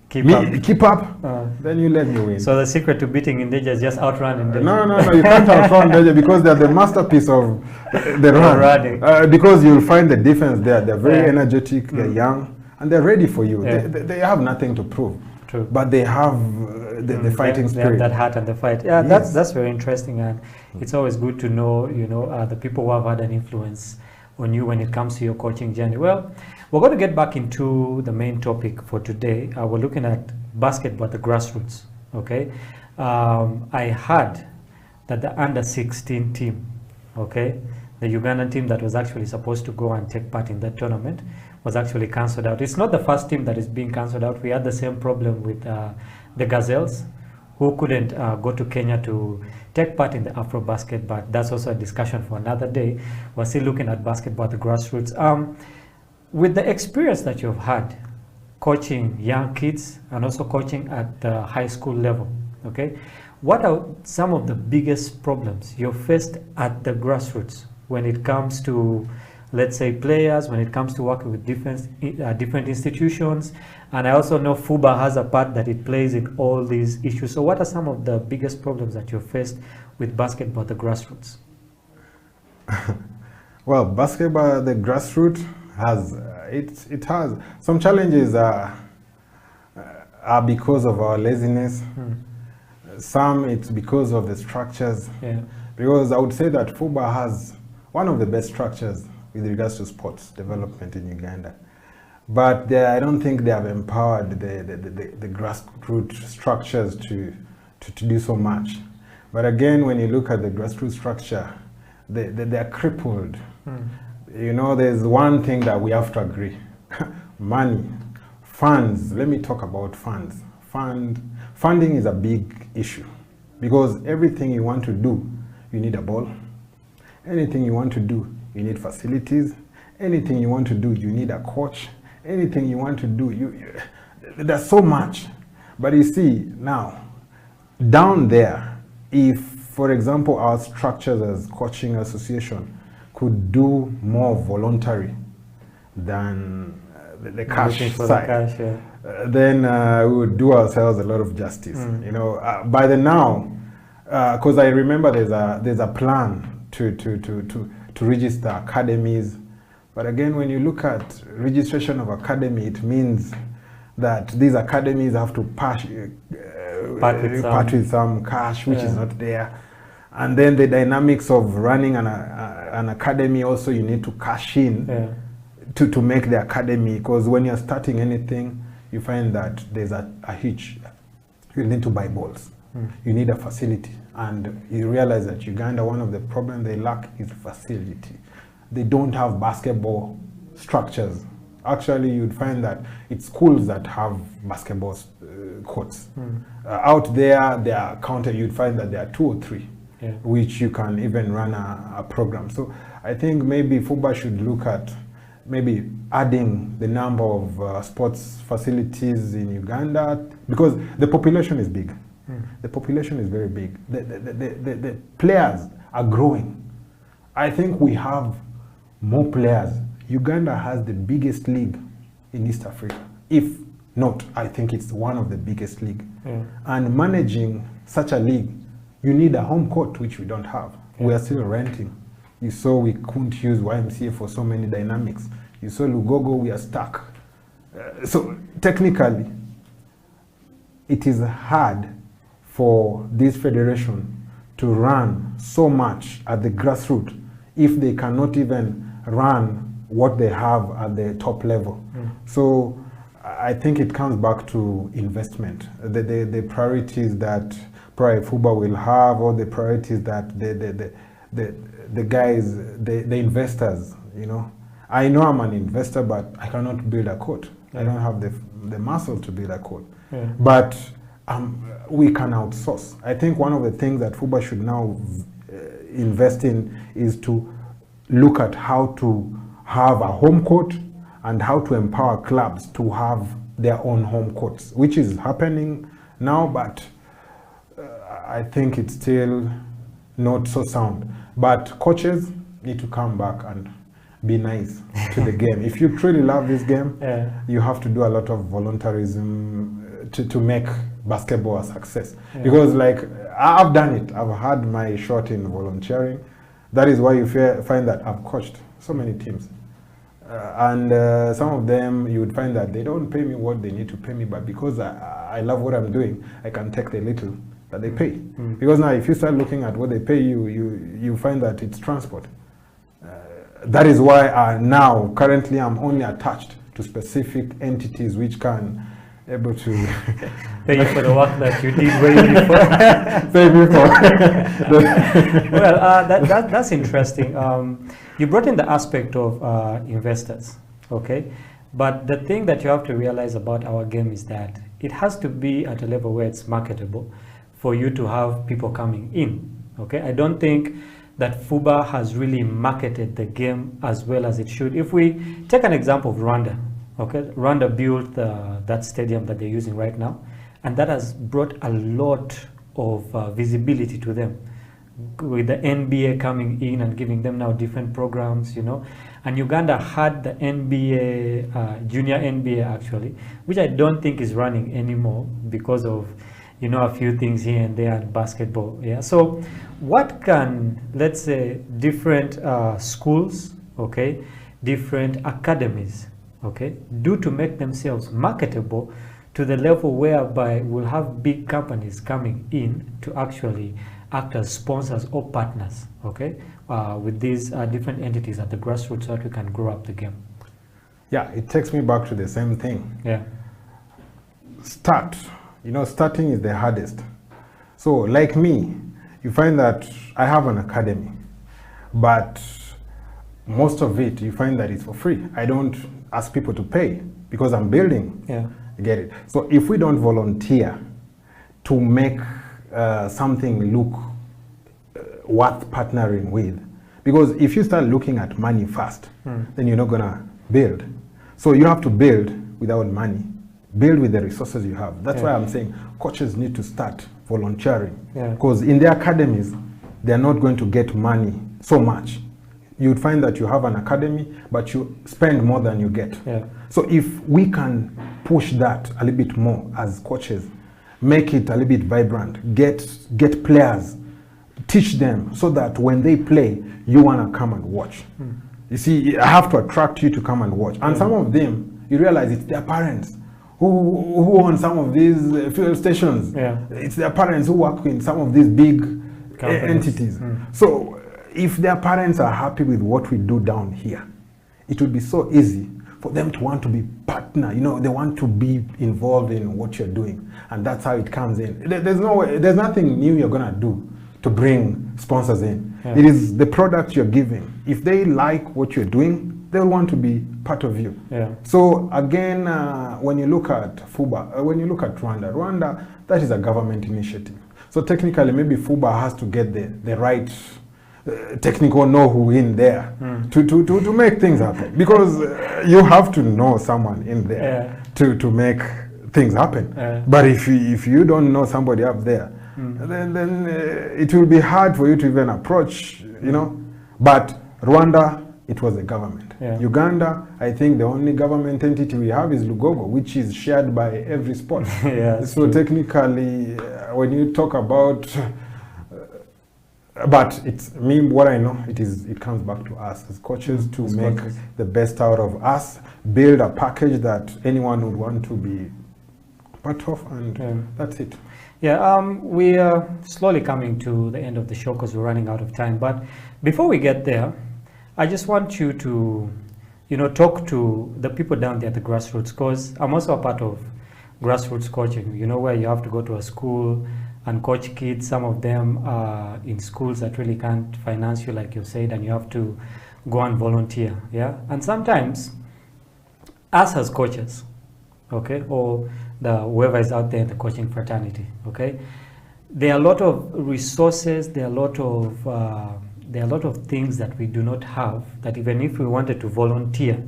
keep up, then you let me win. So the secret to beating Indeja is just outrun Indeja. No, you can't outrun Indeja because they're the masterpiece of the run. Because you'll find the defense there. They're very energetic, they're young, and they're ready for you. They have nothing to prove. True. But they have the fighting spirit. They have that heart and the fight. Yeah, that's very interesting, and it's always good to know, you know, the people who have had an influence on you when it comes to your coaching journey. Well, we're going to get back into the main topic for today. We're looking at basketball at the grassroots. Okay, I heard that the under-16 team, okay, the Ugandan team that was actually supposed to go and take part in that tournament, was actually cancelled out. It's not the first team that is being cancelled out. We had the same problem with the Gazelles, who couldn't go to Kenya to take part in the Afro Basket, but that's also a discussion for another day. We're still looking at basketball at the grassroots. With the experience that you've had coaching young kids and also coaching at the high school level, okay, what are some of the biggest problems you faced at the grassroots when it comes to, let's say, players, when it comes to working with different institutions? And I also know FUBA has a part that it plays in all these issues. So what are some of the biggest problems that you faced with basketball at the grassroots? Well, basketball at the grassroots has, it has some challenges are because of our laziness. Some it's because of the structures. Because I would say that FUBA has one of the best structures with regards to sports development in Uganda. But I don't think they have empowered the grassroots structures to do so much. But again, when you look at the grassroots structure, they are crippled. You know, there's one thing that we have to agree. Money, funds. Let me talk about funds. Funding is a big issue because everything you want to do, you need a ball. Anything you want to do, you need facilities. Anything you want to do, you need a coach. Anything you want to do, there's so much. But you see, now, down there, if, for example, our structures as coaching association could do more voluntary than the cash side, then we would do ourselves a lot of justice. You know, by the now, because I remember there's a plan to register academies. But again, when you look at registration of academy, it means that these academies have to part with some cash, which is not there. And then the dynamics of running an academy also, you need to cash in to make the academy. Because when you're starting anything, you find that there's a hitch. You need to buy balls. You need a facility. And you realize that Uganda, one of the problems they lack is facility. They don't have basketball structures. Actually, you'd find that it's schools that have basketball courts. Out there, they are counted. You'd find that there are 2 or 3, which you can even run a program. So I think maybe FUBA should look at maybe adding the number of sports facilities in Uganda, because the population is big. The population is very big. The players are growing. I think we have more players. Uganda has the biggest league in East Africa. If not, I think it's one of the biggest league. And managing such a league, you need a home court, which we don't have. We are still renting. You saw we couldn't use YMCA for so many dynamics. You saw Lugogo, we are stuck. So technically, it is hard for this federation to run so much at the grassroots if they cannot even run what they have at the top level. So I think it comes back to investment. The priorities that probably FUBA will have, or the priorities that the guys, the investors, you know. I know I'm an investor, but I cannot build a court. I don't have the muscle to build a court. But we can outsource. I think one of the things that FUBA should now invest in is to look at how to have a home court and how to empower clubs to have their own home courts, which is happening now, but I think it's still not so sound. But coaches need to come back and be nice to the game. If you truly love this game, you have to do a lot of voluntarism to make basketball a success. Because like, I've done it. I've had my shot in volunteering. That is why you find that I've coached so many teams. And some of them, you would find that they don't pay me what they need to pay me, but because I love what I'm doing, I can take the little that they pay. Because now if you start looking at what they pay you, you find that it's transport. That is why now, currently, I'm only attached to specific entities which can able to pay you for the work that you did way before. Pay me for. Well, that's interesting. You brought in the aspect of investors, okay? But the thing that you have to realize about our game is that it has to be at a level where it's marketable for you to have people coming in, okay? I don't think that FUBA has really marketed the game as well as it should. If we take an example of Rwanda, okay? Rwanda built that stadium that they're using right now, and that has brought a lot of visibility to them, with the NBA coming in and giving them now different programs, you know. And Uganda had the NBA, junior NBA actually, which I don't think is running anymore because of, you know, a few things here and there in basketball. Yeah. So what can, let's say, different schools, okay, different academies, okay, do to make themselves marketable to the level whereby we'll have big companies coming in to actually act as sponsors or partners, okay, with these different entities at the grassroots so that we can grow up the game? Yeah, it takes me back to the same thing. Yeah. Start. You know, starting is the hardest. So, like me, you find that I have an academy, but most of it, you find that it's for free. I don't ask people to pay because I'm building. Yeah. You get it? So, if we don't volunteer to make something look worth partnering with, because if you start looking at money first, then you're not gonna build. So you have to build without money, build with the resources you have. That's why I'm saying coaches need to start volunteering, because in their academies they're not going to get money so much. You'd find that you have an academy but you spend more than you get. So if we can push that a little bit more as coaches, make it a little bit vibrant, get players, teach them so that when they play, you want to come and watch. You see, I have to attract you to come and watch. And some of them, you realize it's their parents who own some of these fuel stations. It's their parents who work in some of these big entities. So if their parents are happy with what we do down here, it would be so easy for them to want to be partner. You know, they want to be involved in what you're doing, and that's how it comes in. There's no way, there's nothing new you're gonna do to bring sponsors in. It is the product you're giving. If they like what you're doing, they'll want to be part of you. So again, when you look at FUBA, when you look at Rwanda, that is a government initiative. So technically, maybe FUBA has to get the right technical know-who in there to make things happen, because you have to know someone in there to make things happen. But if you don't know somebody up there, then it will be hard for you to even approach, you know. But Rwanda, it was a government. Uganda, I think the only government entity we have is Lugogo, which is shared by every sport. So technically, when you talk about but it's me, what I know, it comes back to us as coaches to make the best out of us, build a package that anyone would want to be part of, and that's it. We are slowly coming to the end of the show because we're running out of time. But before we get there, I just want you to, you know, talk to the people down there at the grassroots, because I'm also a part of grassroots coaching, you know, where you have to go to a school and coach kids. Some of them are in schools that really can't finance you, like you said, and you have to go and volunteer. And sometimes us as coaches, okay, or whoever is out there in the coaching fraternity, okay, there are a lot of resources, there are a lot of things that we do not have, that even if we wanted to volunteer,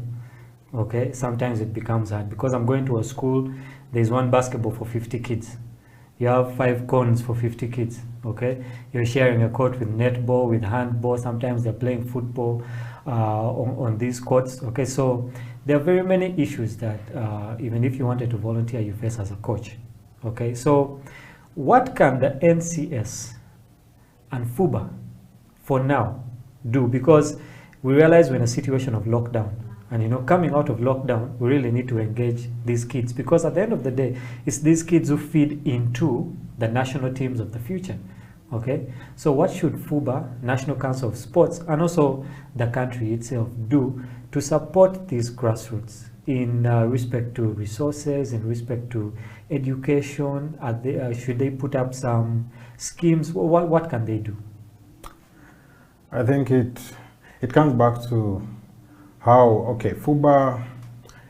okay, sometimes it becomes hard. Because I'm going to a school, there's one basketball for 50 kids. You have 5 cones for 50 kids, okay? You're sharing a court with netball, with handball. Sometimes they're playing football on these courts, okay? So there are very many issues that even if you wanted to volunteer, you face as a coach, okay? So what can the NCS and FUBA for now do? Because we realize we're in a situation of lockdown, and you know, coming out of lockdown, we really need to engage these kids, because at the end of the day, it's these kids who feed into the national teams of the future, okay? So what should FUBA, National Council of Sports, and also the country itself do to support these grassroots in respect to resources, in respect to education? Should they put up some schemes? What can they do? I think it comes back to FUBA,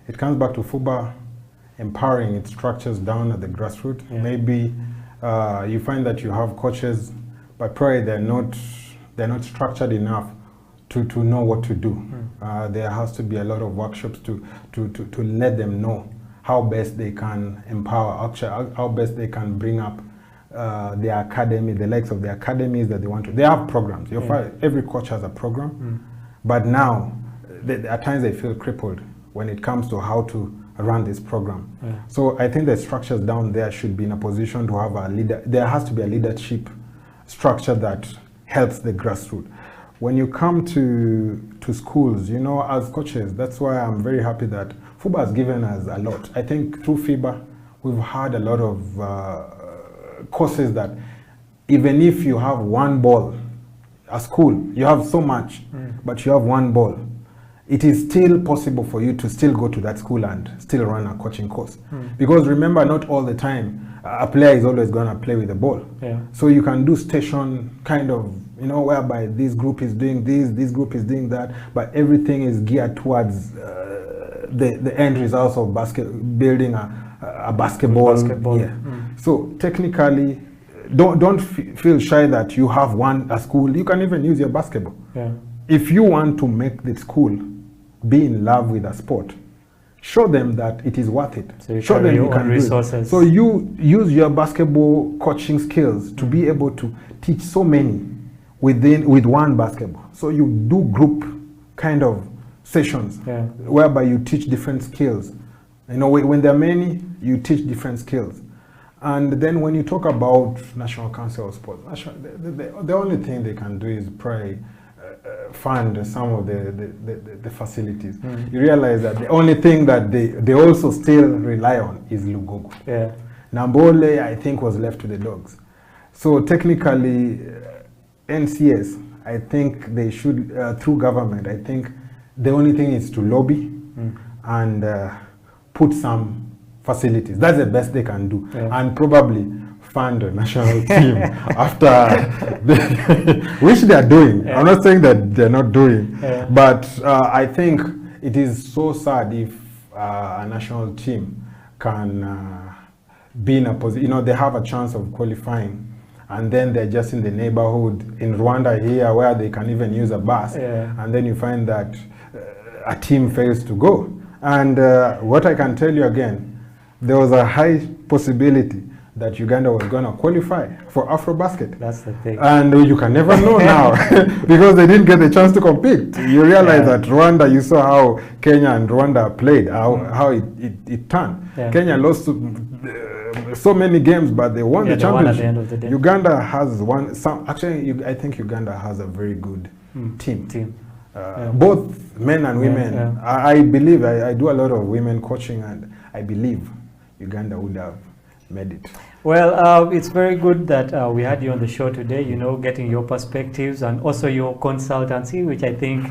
it comes back to FUBA empowering its structures down at the grassroots. Yeah. Maybe you find that you have coaches, but probably they're not structured enough to know what to do. There has to be a lot of workshops to let them know how best they can empower, how best they can bring up their academy, the likes of the academies that they want to. They have programs. Every coach has a program, but now at times they feel crippled when it comes to how to run this program. So I think the structures down there should be in a position to have a leader. There has to be a leadership structure that helps the grassroots. When you come to schools, you know, as coaches, that's why I'm very happy that FUBA has given us a lot. I think through FIBA, we've had a lot of courses that even if you have one ball, a school, you have so much, but you have one ball, it is still possible for you to still go to that school and still run a coaching course. Because remember, not all the time a player is always going to play with the ball. So you can do station kind of, you know, whereby this group is doing this group is doing that, but everything is geared towards the end results of building a basketball. So technically, don't feel shy that you have a school. You can even use your basketball. If you want to make the school be in love with a sport, show them that it is worth it. So show them you can resources. Do it. So you use your basketball coaching skills to be able to teach so many with one basketball. So you do group kind of sessions whereby you teach different skills. You know, when there are many, you teach different skills. And then when you talk about National Council of Sports, the only thing they can do is probably fund some of the facilities. You realize that the only thing that they also still rely on is Lugogo. Nambole, I think, was left to the dogs. So technically, NCS, I think they should, through government, I think the only thing is to lobby and put some facilities. That's the best they can do. And probably fund a national team after which they are doing. I'm not saying that they're not doing, but I think it is so sad if a national team can be in a position, you know, they have a chance of qualifying, and then they're just in the neighborhood in Rwanda here where they can even use a bus, and then you find that a team fails to go. And what I can tell you again, there was a high possibility that Uganda was going to qualify for AfroBasket. That's the thing. And you can never know now because they didn't get the chance to compete. You realize that Rwanda, you saw how Kenya and Rwanda played, how it turned. Kenya lost so many games, but they won the championship. Won at the end of the day. Uganda has won some. Actually, I think Uganda has a very good team. Both men and women. I believe, I do a lot of women coaching, and I believe Uganda would have made it. Well, it's very good that we had you on the show today, you know, getting your perspectives and also your consultancy, which I think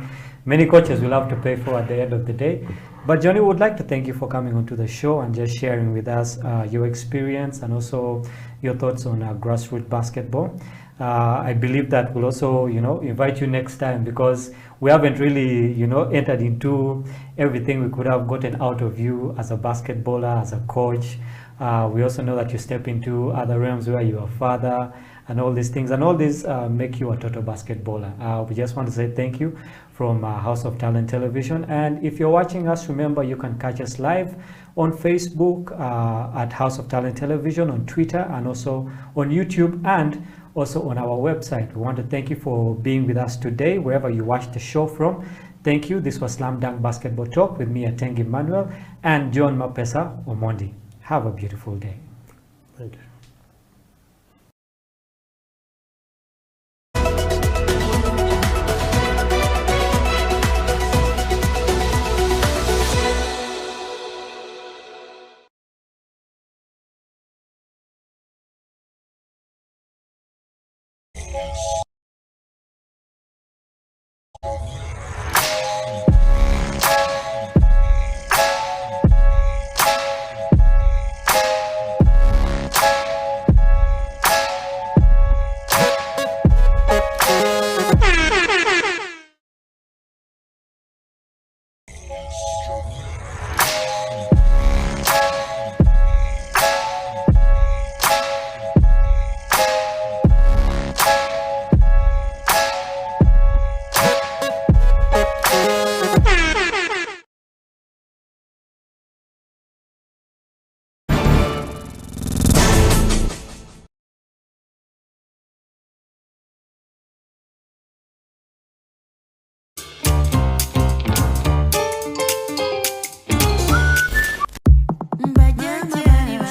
many coaches will have to pay for at the end of the day. But Johnny, would like to thank you for coming onto the show and just sharing with us your experience and also your thoughts on grassroots basketball. I believe that we'll also, you know, invite you next time because we haven't really, you know, entered into everything we could have gotten out of you as a basketballer, as a coach. We also know that you step into other realms where you're a father and all these things, and all these make you a total basketballer. We just want to say thank you from House of Talent Television. And if you're watching us, remember you can catch us live on Facebook at House of Talent Television, on Twitter, and also on YouTube, and also on our website. We want to thank you for being with us today, wherever you watch the show from. Thank you. This was Slam Dunk Basketball Talk with me, Atengi Emmanuel, and John Mapesa Omondi. Have a beautiful day. Thank you.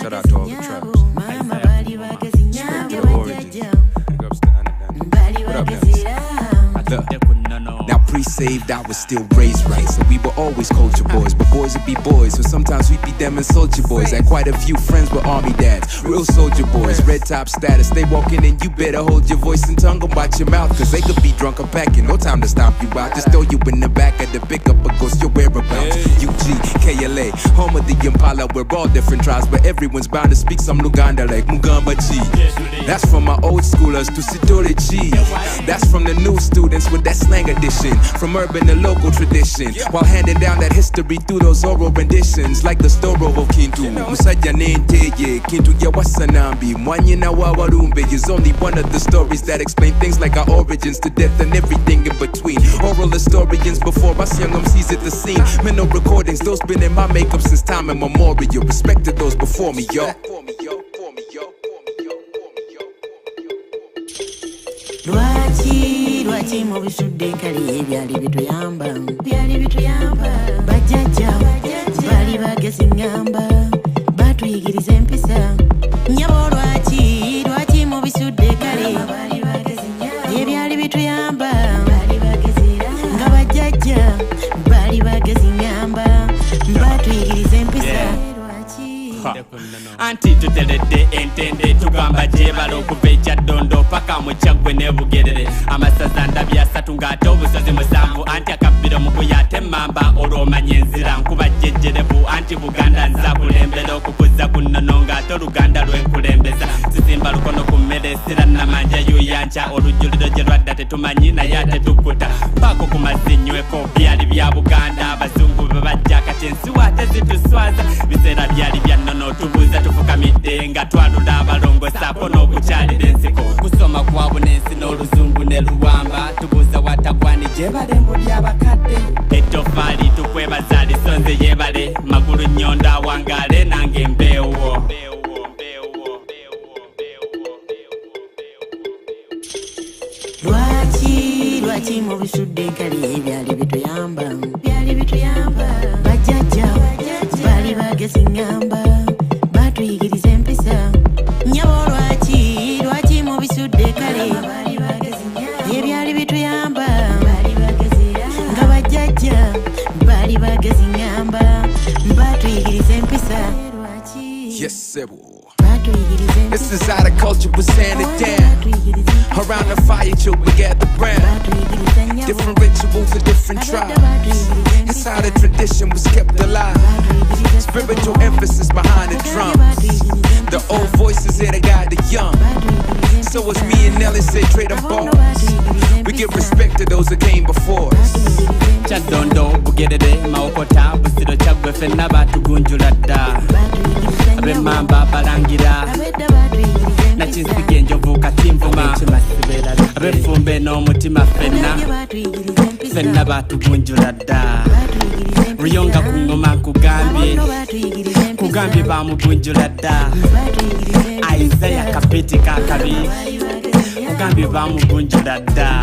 Shout out to all the trappers. Respect your origins. Big ups to Anadan. What up, now pre-saved, I was still raised right, so we were always culture boys, but boys would be boys, so sometimes we'd be them and soldier boys. Had quite a few friends with army dads, real soldier boys, red top status. They walking in, you better hold your voice and tongue and watch your mouth, cause they could be drunk or packing, no time to stomp you out. Just throw you in the back of the pickup or ghost your whereabouts. UG, KLA, home of the Impala, we're all different tribes, but everyone's bound to speak some Luganda like Mugamba G. That's from my old schoolers to Sidori G. That's from the new students with that slang edition, from urban to local tradition, while handing down that history through those oral renditions, like the story of Kintu. Musajja Nenteye, Kintu ya Wasanambi, Mwanyina wa Warumbe is only one of the stories that explain things like our origins to death and everything in between. Oral historians before us young MCs at the scene. Mental recordings, those been in my makeup since time immemorial. Respect to those before me, yo. Lwaki mu bisudde kali ebyali bituyamba bajjajja bali bagezi ngamba batuyigiriza empisa nyabo lwaki mu bisudde kali ebyali bituyamba nga bajjajja bali bagezi ngamba batuyigiriza empisa anti tuteredde entende tugamba gyebala okuva ekyaddondo paka mu kyaggwe ne bugerere amasaza ndabya asatu ng'ate obusozi musanvu anti akabbiro mukuya ate emmamba olw'omanya enzira nkuba jjejjerevu anti buganda nza kulembera okukuza ku nnono ng'ate oluganda lwenkulembeza sisimba lukono ku mmere esira namanja yuyanca olujjuliro gye lwadda tetumanyi naye ate tukkuta paako ku mazinyweko byali bya buganda abazungu be bajja kati ensiwa ate zituswaza biseera byali bya nnono tubuuza tufukamidde nga twalula abalongosaako n'okukyalira ensiko kusoma kwabwe n'ensi n'oluzungu ne luwamba tubuuza watagwani gyebale mbu ly'abakadde ettofaali tukwebaza lisonze yebale magulu nnyondo awangaale nange embeewo lwaki mu bisudde kali ebyali bituyamba bajjajja bali bagezi ngamba batuyigiriza empisa nyabo lwaki mu bisudde kale ebyali bituyamba nga bajjajja bali bagezi ngamba batuyigiriza empisa. Yes, sir. This is how the culture was handed down. Around the fire, children gather round. Different rituals of different tribes. It's how the tradition was kept alive. Spiritual emphasis behind the drums. The old voices here that guide the young. So it's me and Nelly say trade them balls. We give respect to those that came before us. Chadondo bugerere maokota busiro chagwe fenna batugunjula dda abemamba balangira nakinsiga enjovu katimvuma abefumbe n'omutima fenna batugunjula dda ruyonga ku ngoma kugambye bamugunjula dda Isaiah kapeti kakabi kugambye bamugunjula dda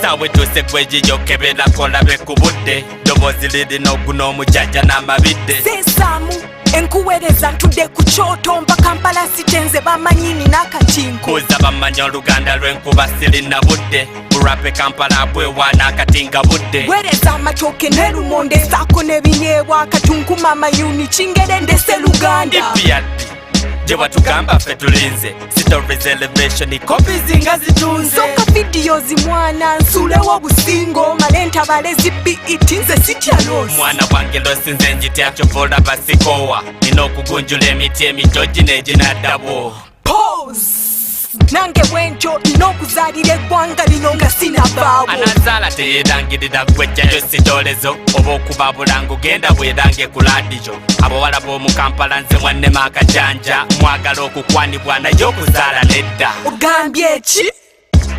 Sawe tuse kwejiyo kebera kola bekubudde dobozi lirina oguna omujaja n'amabidde Sesamu enkuwereza ntudde ku kyoto mba Kampala sitenze bamanyini n'akatinko Kuza bamanya oluganda lw'enkuba sirina budde Burape Kampala bwewa n'akatinga budde wereza amatooke n'erumonde saako n'ebinyeebwa akatunkuma amayuni kingere ndese luganda Ipiaddi je watugamba ffe tulinze Stories elevation copies nga zitunze Soka videos mwana nsulewo obusingo malenta balezi BET nze sityalosi Mwana wange losinze njitya kyovola basikowa nina okugunjula emiti emijoji n'eginaddawo Pause nange bwentyo nina okuzaalira eggwanga lino nga sinavaawo anazaala teyeerangirira gwejjayo sitolezo oba okubabula ng'ogenda bwerange ku laadiyo abawala b'omu Kampala nze mwannema akajanja mwagala okukwanibwa naye okuzaala nedda ogambye eki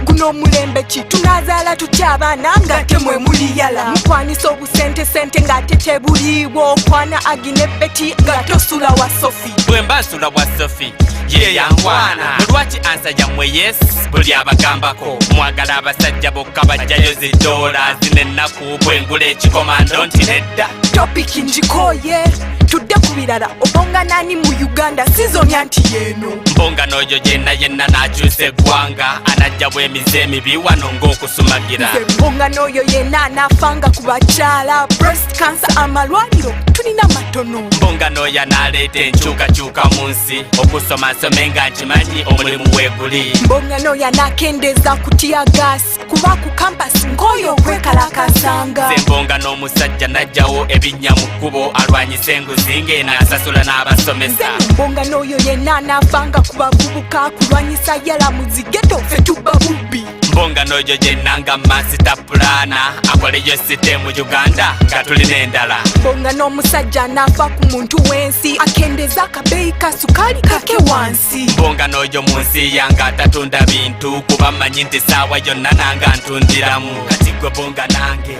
guno omulembe ki tunazaala tutya abaana ng'ate mwe muliyala mukwanisa obusentesente ng'ate tebuliiwo okwana agine beti nga tosula wa Sophie bwe mba nsula wa Sophie ye yangwana mulwaki ansa yammwe yes buli abagambako mwagala abasajja bokka bajjayo zidoola zino ennaku bwengula ekikomando nti nedda topiki njikooye tudde ku birala obonga nani mu Uganda sizonya nti yeeno mbonga n'oyo yenna n'akyusa eggwanga anajja bw'emize emibi wano ng'okusumagira mbonga n'oyo yenna anaafanga ku bakyala breast cancer amalwaliro tulina matono mbonga n'oyo anaaleeta enkyukakyuka mu nsi okusoma nsome nga nkimanyi omulimu weeguli mbonga n'oyo anaakendeeza kutya gaasi kuba ku kampasi ng'oyo okwekalakasanga nze mbonga n'omusajja najjawo ebinnya mu kkubo alwanyisa enguzi ng'eno asasula n'abasomesa mbonga n'oyo yenna anaafanga ku bavubuka kulwanyisa yala mu zigeto ffe tubba bubbi mbonga n'oyo yenna nga masita pulaana akoleyo site mu Uganda nga tulina endala mbonga n'omusajja anaafa ku muntu w'ensi akendeeza akabeeyi ka sukaali kake wansi mbonga n'oyo mu nsi yange atatunda bintu kuba mmanyi nti saawa yonna nanga ntundiramu kati gwe bonga nange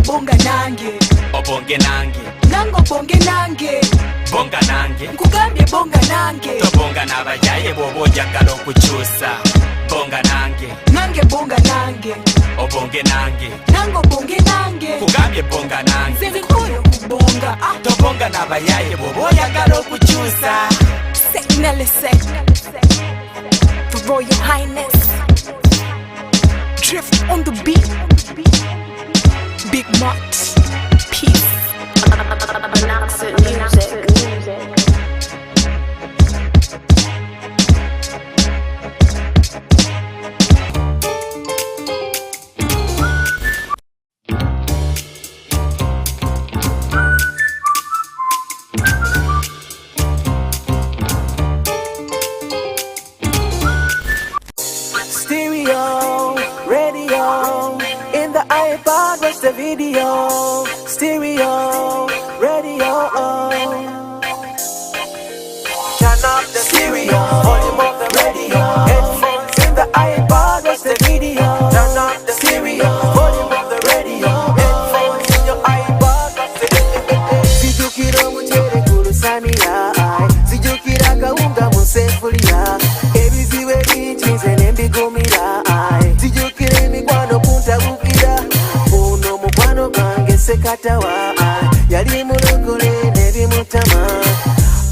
bonga nange obonge nange nange obonge nange bonga nange nkugambye bonga nange tobonga n'abayaye bw'oba ojagala okukyusa bonga nange bonga nange obonge nange obonge nange kugambye bonga nange nze nkooyo kubonga tobonga n'abayaye bw'oba oyagala okukyusa Seknelese The Royal Highness Drift on the beat Big Mott Peace music Stereo, radio, in the iPod, watch the video. Stereo, radio. Turn up the stereo, volume of the radio. Headphones in the iPod, watch the video. Turn up the stereo, volume of the radio. Headphones in your iPod, watch the video. Zijukira mutere kulusania, zijukira kaunga musefulia. Ebiziwe binchize nembigumira, zijukira emikwano kuntabukira. Uno mukwano gange sekatawa, yali mulugule nebimutama.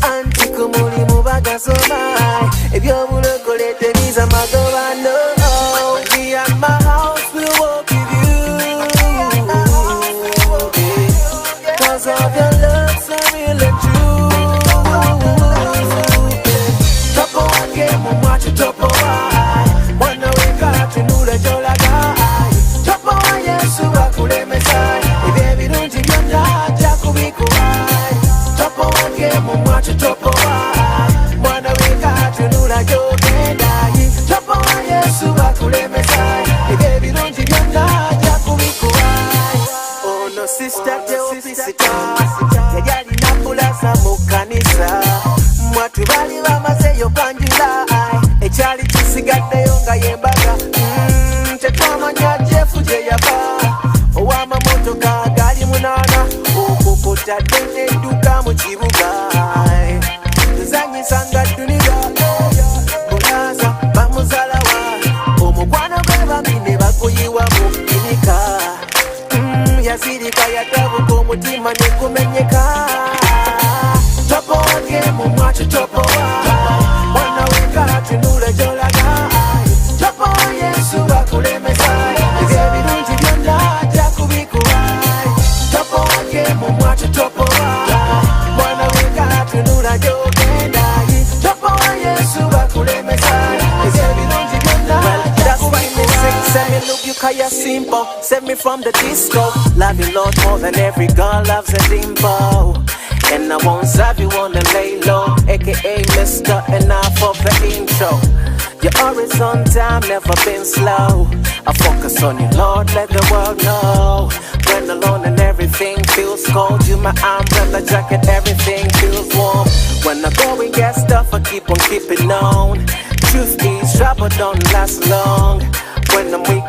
Anti kumulimu bagasoma, ebyobulokole tebiza magobano. Me and my house will walk with you, cause of your love so real and true. Topo wake mumacho topo wai, mwana weka tunule jolaga. Topo wa Yesu wakulemesai, ebye birungi batadde nedduka mu kibuga zanyisanga tuniga bulaza bamuzalawa omukwano gwe bami ne bakuyiwa mu binika yazirika yatabuka omutima ne gumenyeka topoge mu mwacu topowa mwana weka tunula gyolaga topo Yesu bakulemesa ebyebirungi byonna ajja kubikuwa topoge mu mwacu topowa mwana weka tunula gyogenda topo Yesu bakulemesa ebyebirungi byonna ajja kubikuwa. Send me look you cause you're simple. Save me from the disco. Love you Lord more than every girl loves a dimple. And I won't serve you on the lay low, aka Mr. Enough of the intro. You're always on time, never been slow. I focus on you, Lord, let the world know. When alone and everything feels cold, you my umbrella jacket, everything feels warm. When I go and get stuff, I keep on keeping on. Truth is, trouble don't last long. When I'm weak,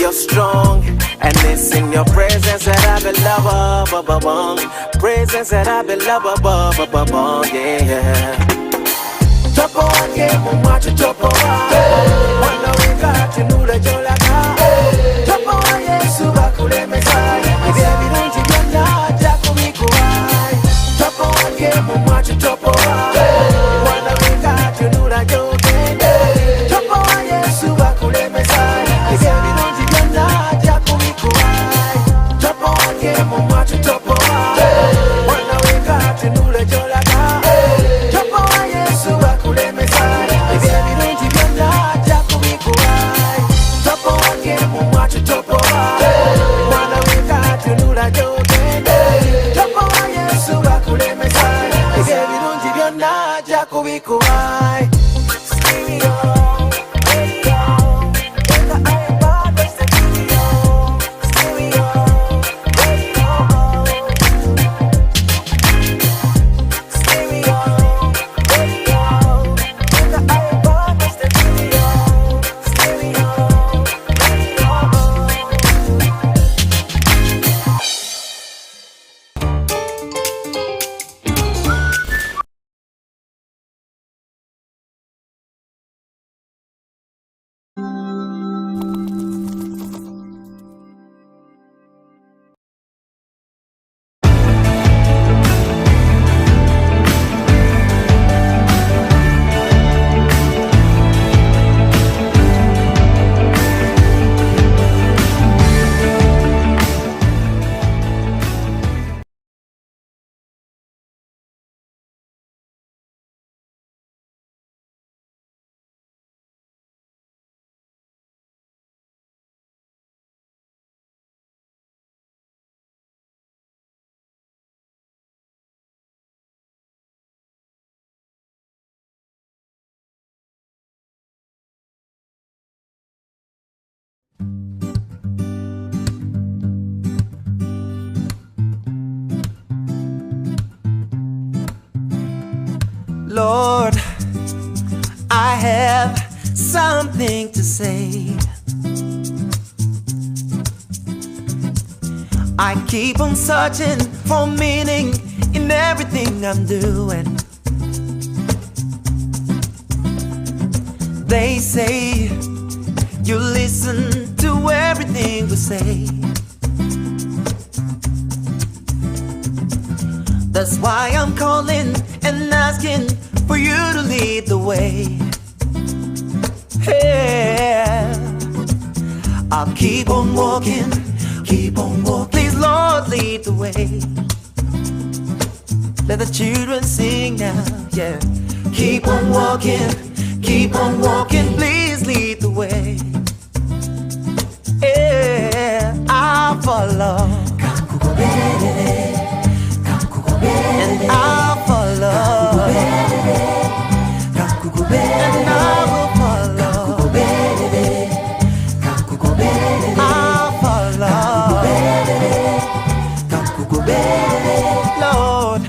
you're strong. And it's in your presence that I be loved. Presence that I be loved. Yeah. Topo wake mumwacho topo wa mwana weka tunula jolaga topo wa Yesu bakulemesa ebyebirungi byonna ajja kubikuwa topo wake mumwacho topo wa mwana weka tunula jogenda topo wa Yesu bakulemesa ebyebirungi byonna ajja kubikuwa topo wake mumwacho topo wa mwana weka tunula jolaga topo wa Yesu bakulemesa ebyebirungi byonna ajja kubikuwa topo wake mumwacho topo wa mwana weka tunula gyogenda topo wa Yesu bakulemesa ebyebirungi byonna ajja kubikuwa. Lord, I have something to say. I keep on searching for meaning in everything I'm doing. They say you listen to everything we say. That's why I'm calling and asking for you to lead the way. Yeah. I'll keep on walking, keep on walking. Please, Lord, lead the way. Let the children sing now, yeah. Keep on walking, please lead the way. Yeah, I'll follow. And I'll follow. And I will follow. I'll follow. Lord,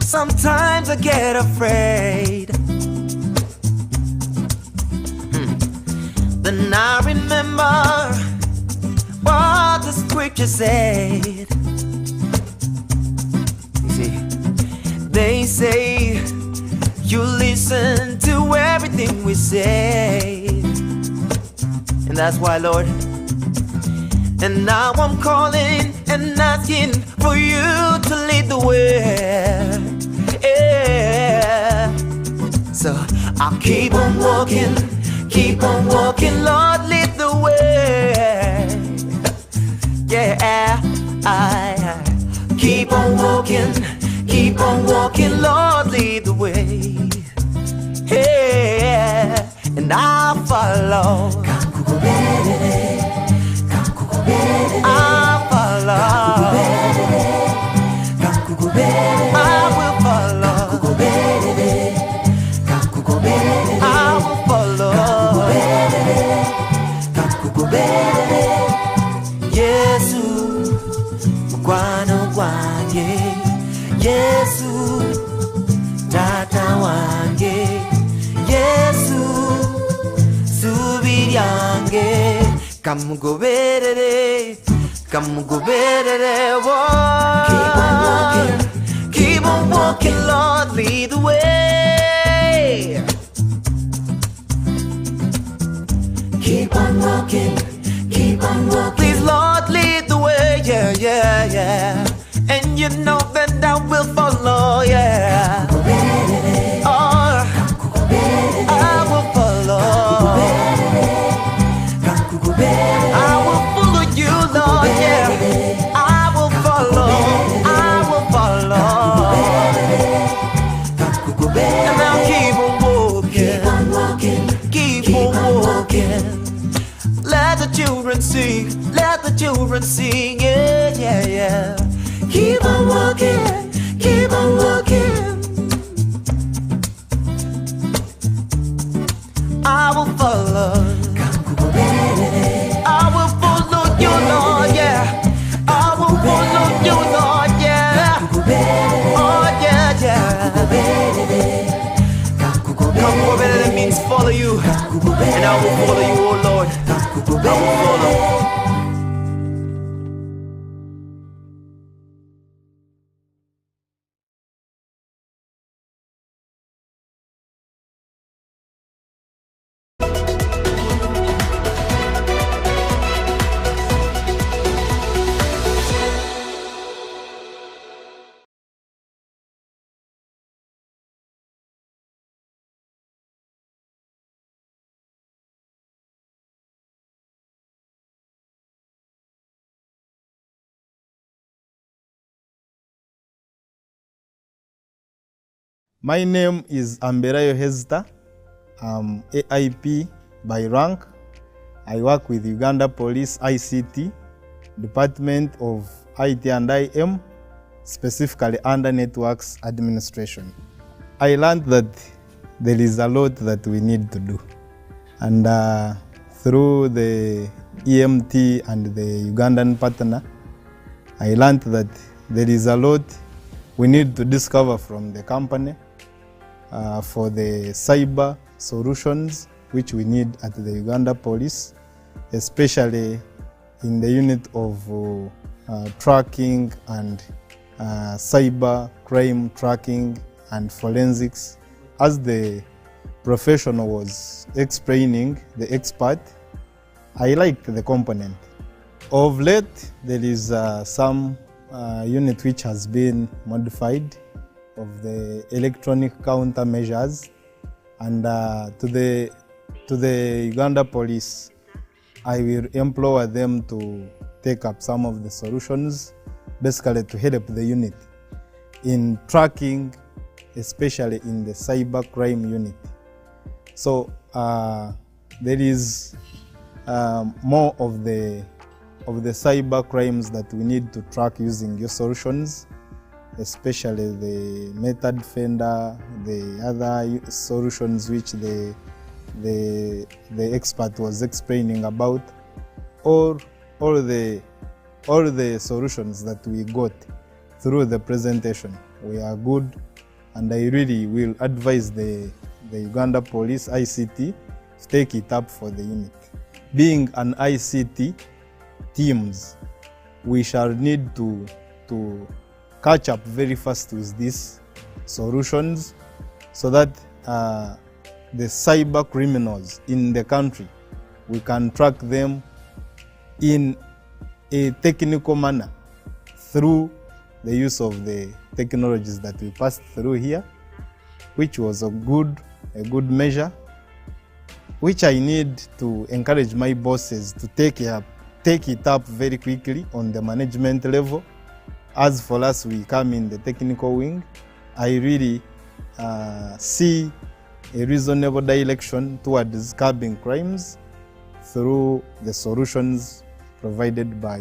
sometimes I get afraid. Then I remember what the scripture said. You see, they say you listen to everything we say, and that's why, Lord. And now I'm calling and asking for you to lead the way. Yeah. So I'll keep on walking, Lord, lead the way. Yeah, I keep on walking, Lord, lead the way. Yeah, and I'll follow. I'll follow. I will follow. I will follow. Yesu, mkwano wange. Yesu, tata wange. Yesu, subi yange. Kamugoberere, keep on walking, Lord, lead the way. Keep on walking, please, Lord, lead the way, yeah. And you know that I will follow, yeah. Oh, I will follow. I will follow you, Lord, yeah. I will follow. And I'll keep on walking. Let the children sing, yeah. Keep on walking. I will follow. I will follow you, Lord, yeah. I will follow you, Lord, yeah. Oh, yeah. Kamugobere means follow you. And I will follow you, oh Lord. I will follow. My name is Amberayo Hezta. I'm AIP by rank. I work with Uganda Police ICT, Department of IT and IM, specifically under Networks Administration. I learned that there is a lot that we need to do. And through the EMT and the Ugandan partner, I learned that there is a lot we need to discover from the company for the cyber solutions which we need at the Uganda Police, especially in the unit of tracking and cyber crime tracking and forensics. As the professional was explaining, the expert, I like the component. Of late, there is some unit which has been modified of the electronic countermeasures, and to the Uganda Police, I will implore them to take up some of the solutions, basically to help the unit in tracking, especially in the cyber crime unit. So there is more of the cyber crimes that we need to track using your solutions, especially the method fender, the other solutions which the expert was explaining about, or all the solutions that we got through the presentation. We are good, and I really will advise the Uganda Police ICT to take it up for the unit. Being an ICT, Teams we shall need to catch up very fast with these solutions so that the cyber criminals in the country, we can track them in a technical manner through the use of the technologies that we passed through here, which was a good measure, which I need to encourage my bosses to take it up very quickly on the management level. As for us, we come in the technical wing. I really see a reasonable direction towards curbing crimes through the solutions provided by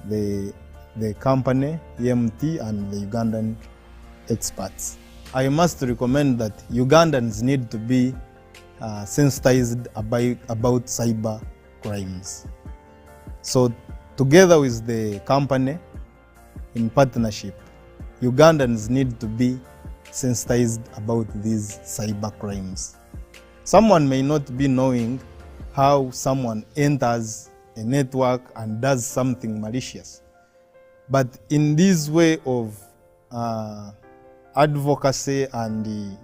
the company, EMT, and the Ugandan experts. I must recommend that Ugandans need to be sensitized about cyber crimes. So together with the company, in partnership, Ugandans need to be sensitized about these cyber crimes. Someone may not be knowing how someone enters a network and does something malicious. But in this way of advocacy and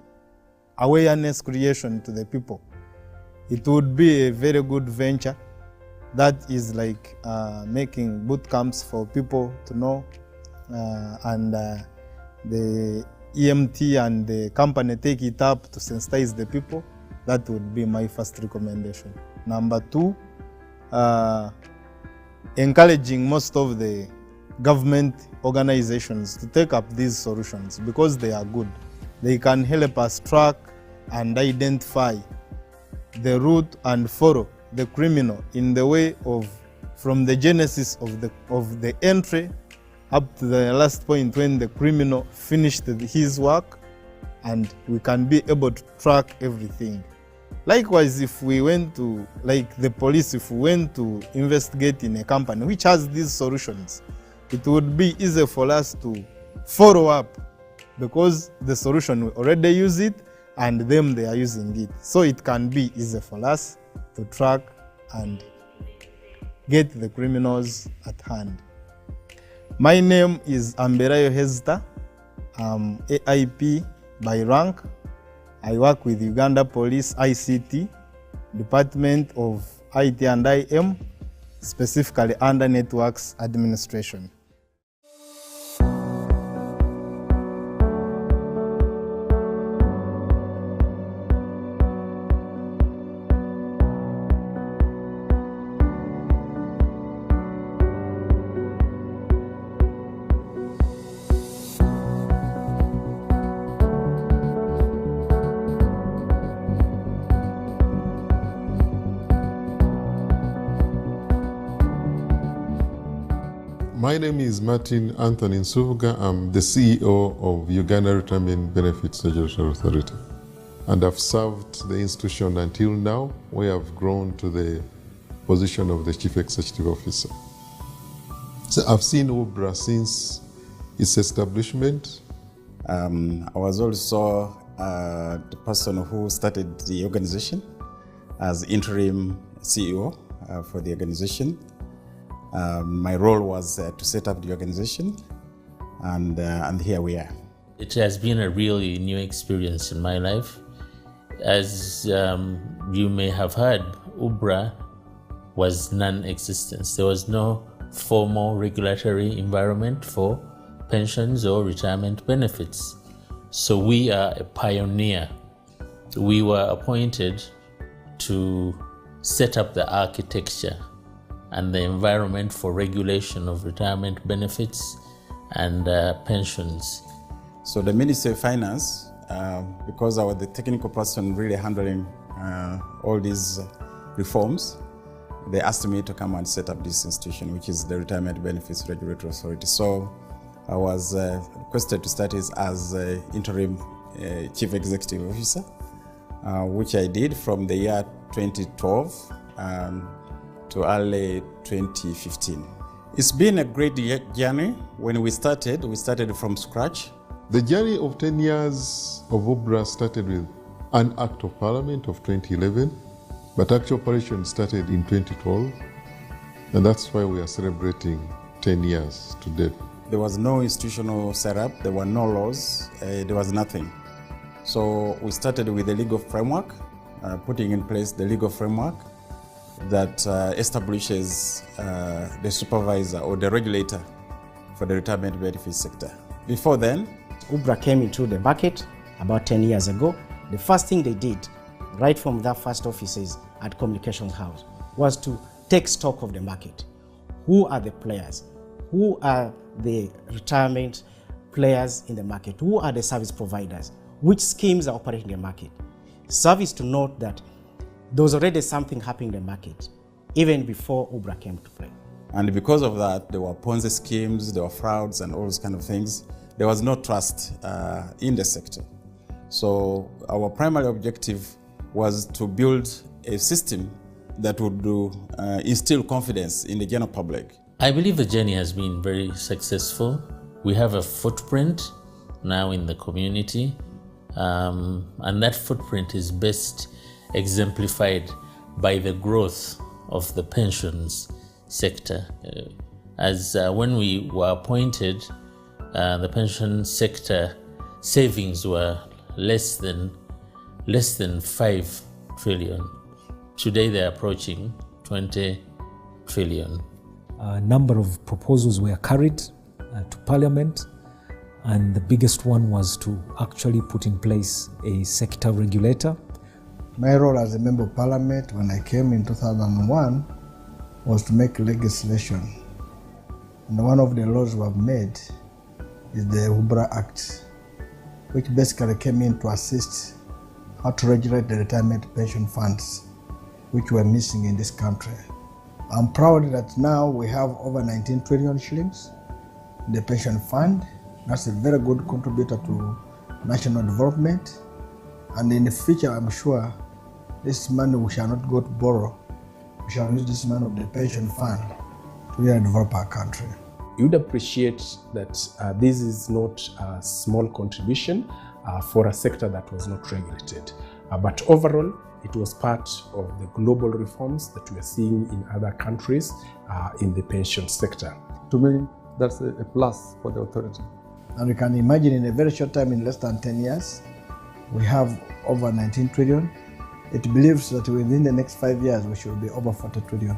awareness creation to the people, it would be a very good venture. That is like making boot camps for people to know, and the EMT and the company take it up to sensitize the people. That would be my first recommendation. Number two, encouraging most of the government organizations to take up these solutions because they are good. They can help us track and identify the route and follow the criminal in the way of from the genesis of the entry up to the last point when the criminal finished his work, and we can be able to track everything. Likewise, if we went to, like the police, if we went to investigate in a company which has these solutions, it would be easy for us to follow up because the solution, we already use it and them they are using it. So it can be easy for us to track and get the criminals at hand. My name is Amberayo Hezita. I'm AIP by rank. I work with Uganda Police ICT, Department of IT and IM, specifically under Networks Administration. My name is Martin Anthony Nsubuga. I'm the CEO of Uganda Retirement Benefits Regulatory Authority. And I've served the institution until now, where I've grown to the position of the Chief Executive Officer. So I've seen UBRA since its establishment. I was also the person who started the organization as interim CEO for the organization. My role was to set up the organization, and here we are. It has been a really new experience in my life. As you may have heard, UBRA was non-existent. There was no formal regulatory environment for pensions or retirement benefits. So we are a pioneer. We were appointed to set up the architecture and the environment for regulation of retirement benefits and pensions. So the Ministry of Finance, because I was the technical person really handling all these reforms, they asked me to come and set up this institution, which is the Retirement Benefits Regulatory Authority. So I was requested to start as interim Chief Executive Officer, which I did from the year 2012 to early 2015. It's been a great journey. When we started from scratch. The journey of 10 years of UBRA started with an Act of Parliament of 2011, but actual operation started in 2012. And that's why we are celebrating 10 years today. There was no institutional setup, there were no laws, there was nothing. So we started with the legal framework, putting in place the legal framework that establishes the supervisor or the regulator for the retirement benefits sector. Before then, UBRA came into the market about 10 years ago. The first thing they did, right from their first offices at Communications House, was to take stock of the market. Who are the players? Who are the retirement players in the market? Who are the service providers? Which schemes are operating in the market? Service to note that there was already something happening in the market, even before UBRA came to play. And because of that, there were Ponzi schemes, there were frauds and all those kind of things. There was no trust in the sector. So our primary objective was to build a system that would instill confidence in the general public. I believe the journey has been very successful. We have a footprint now in the community, and that footprint is best exemplified by the growth of the pensions sector. When we were appointed, the pension sector savings were less than 5 trillion. Today they're approaching 20 trillion. A number of proposals were carried to Parliament, and the biggest one was to actually put in place a sector regulator. My role as a Member of Parliament when I came in 2001 was to make legislation. And one of the laws we have made is the UBRA Act, which basically came in to assist how to regulate the retirement pension funds, which were missing in this country. I'm proud that now we have over 19 trillion shillings in the pension fund. That's a very good contributor to national development. And in the future, I'm sure this money we shall not go to borrow. We shall use this money of the pension fund to really develop our country. You'd appreciate that this is not a small contribution for a sector that was not regulated. But overall, it was part of the global reforms that we are seeing in other countries in the pension sector. To me, that's a plus for the authority. And you can imagine in a very short time, in less than 10 years, we have over 19 trillion. It believes that within the next 5 years, we should be over 40 trillion.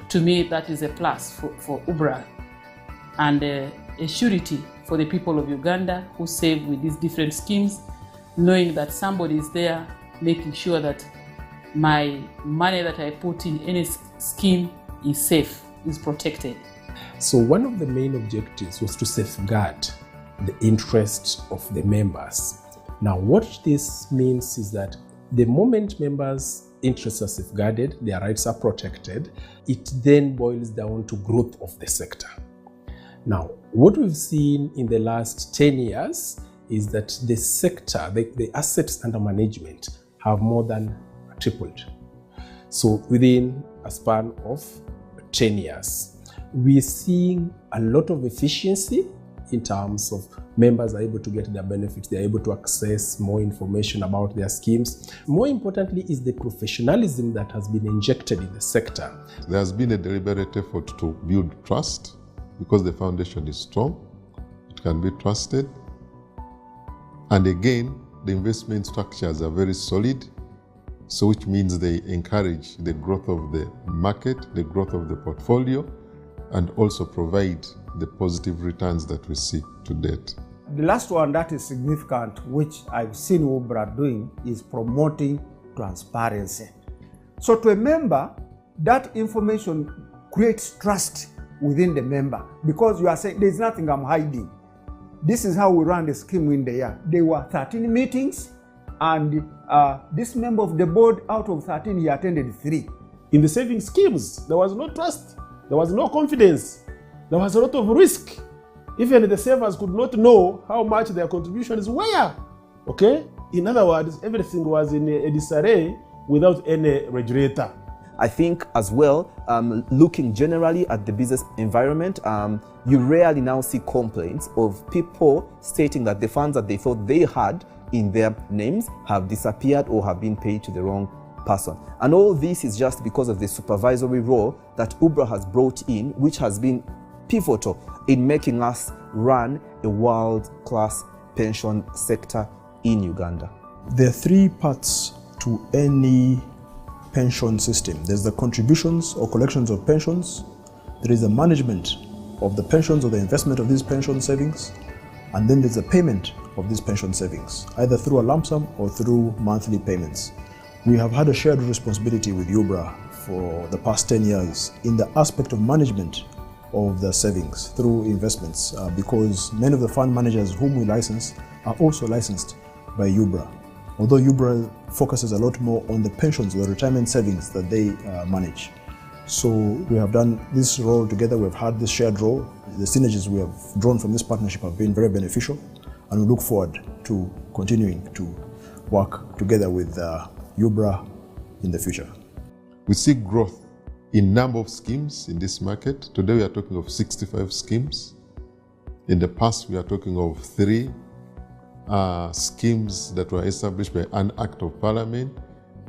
To me, that is a plus for UBRA and a surety for the people of Uganda who save with these different schemes, knowing that somebody is there making sure that my money that I put in any scheme is safe, is protected. So one of the main objectives was to safeguard the interests of the members. Now what this means is that the moment members' interests are safeguarded, their rights are protected, it then boils down to growth of the sector. Now, what we've seen in the last 10 years is that the sector, the assets under management have more than tripled. So within a span of 10 years, we're seeing a lot of efficiency in terms of members are able to get their benefits, they're able to access more information about their schemes. More importantly is the professionalism that has been injected in the sector. There has been a deliberate effort to build trust because the foundation is strong, it can be trusted. And again, the investment structures are very solid, so which means they encourage the growth of the market, the growth of the portfolio, and also provide the positive returns that we see to date. The last one that is significant, which I've seen UBRA doing, is promoting transparency. So to a member, that information creates trust within the member because you are saying, there's nothing I'm hiding. This is how we run the scheme in the year. There were 13 meetings, and this member of the board, out of 13, he attended 3. In the saving schemes, there was no trust, there was no confidence, there was a lot of risk. Even the savers could not know how much their contributions were. Okay? In other words, everything was in a disarray without any regulator. I think as well, looking generally at the business environment, you rarely now see complaints of people stating that the funds that they thought they had in their names have disappeared or have been paid to the wrong person. And all this is just because of the supervisory role that UBRA has brought in, which has been pivotal in making us run a world-class pension sector in Uganda. There are three parts to any pension system. There's the contributions or collections of pensions, there is the management of the pensions or the investment of these pension savings, and then there's the payment of these pension savings, either through a lump sum or through monthly payments. We have had a shared responsibility with UBRA for the past 10 years in the aspect of management of the savings through investments because many of the fund managers whom we license are also licensed by UBRA. Although UBRA focuses a lot more on the pensions or the retirement savings that they manage. So we have done this role together, we've had this shared role. The synergies we have drawn from this partnership have been very beneficial, and we look forward to continuing to work together with UBRA in the future. We see growth in number of schemes in this market. Today we are talking of 65 schemes. In the past we are talking of 3 schemes that were established by an Act of Parliament.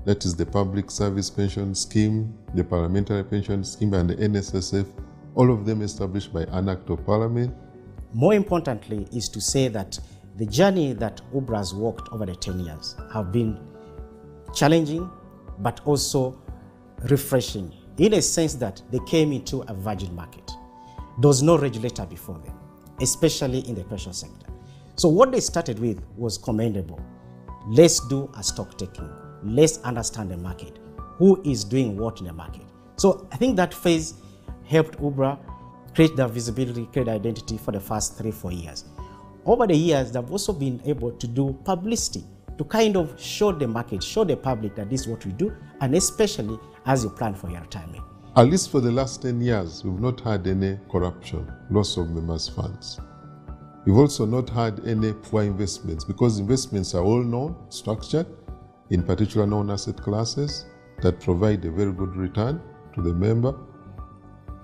That is the Public Service Pension Scheme, the Parliamentary Pension Scheme, and the NSSF, all of them established by an Act of Parliament. More importantly is to say that the journey that UBRA has walked over the 10 years have been challenging, but also refreshing, in a sense that they came into a virgin market. There was no regulator before them, especially in the pension sector. So what they started with was commendable. Let's do a stock taking. Let's understand the market. Who is doing what in the market? So I think that phase helped UBRA create the visibility, create identity for the first 3-4 years. Over the years, they've also been able to do publicity to kind of show the market, show the public that this is what we do, and especially as you plan for your retirement. At least for the last 10 years, we've not had any corruption, loss of members' funds. We've also not had any poor investments because investments are all known, structured, in particular known asset classes that provide a very good return to the member.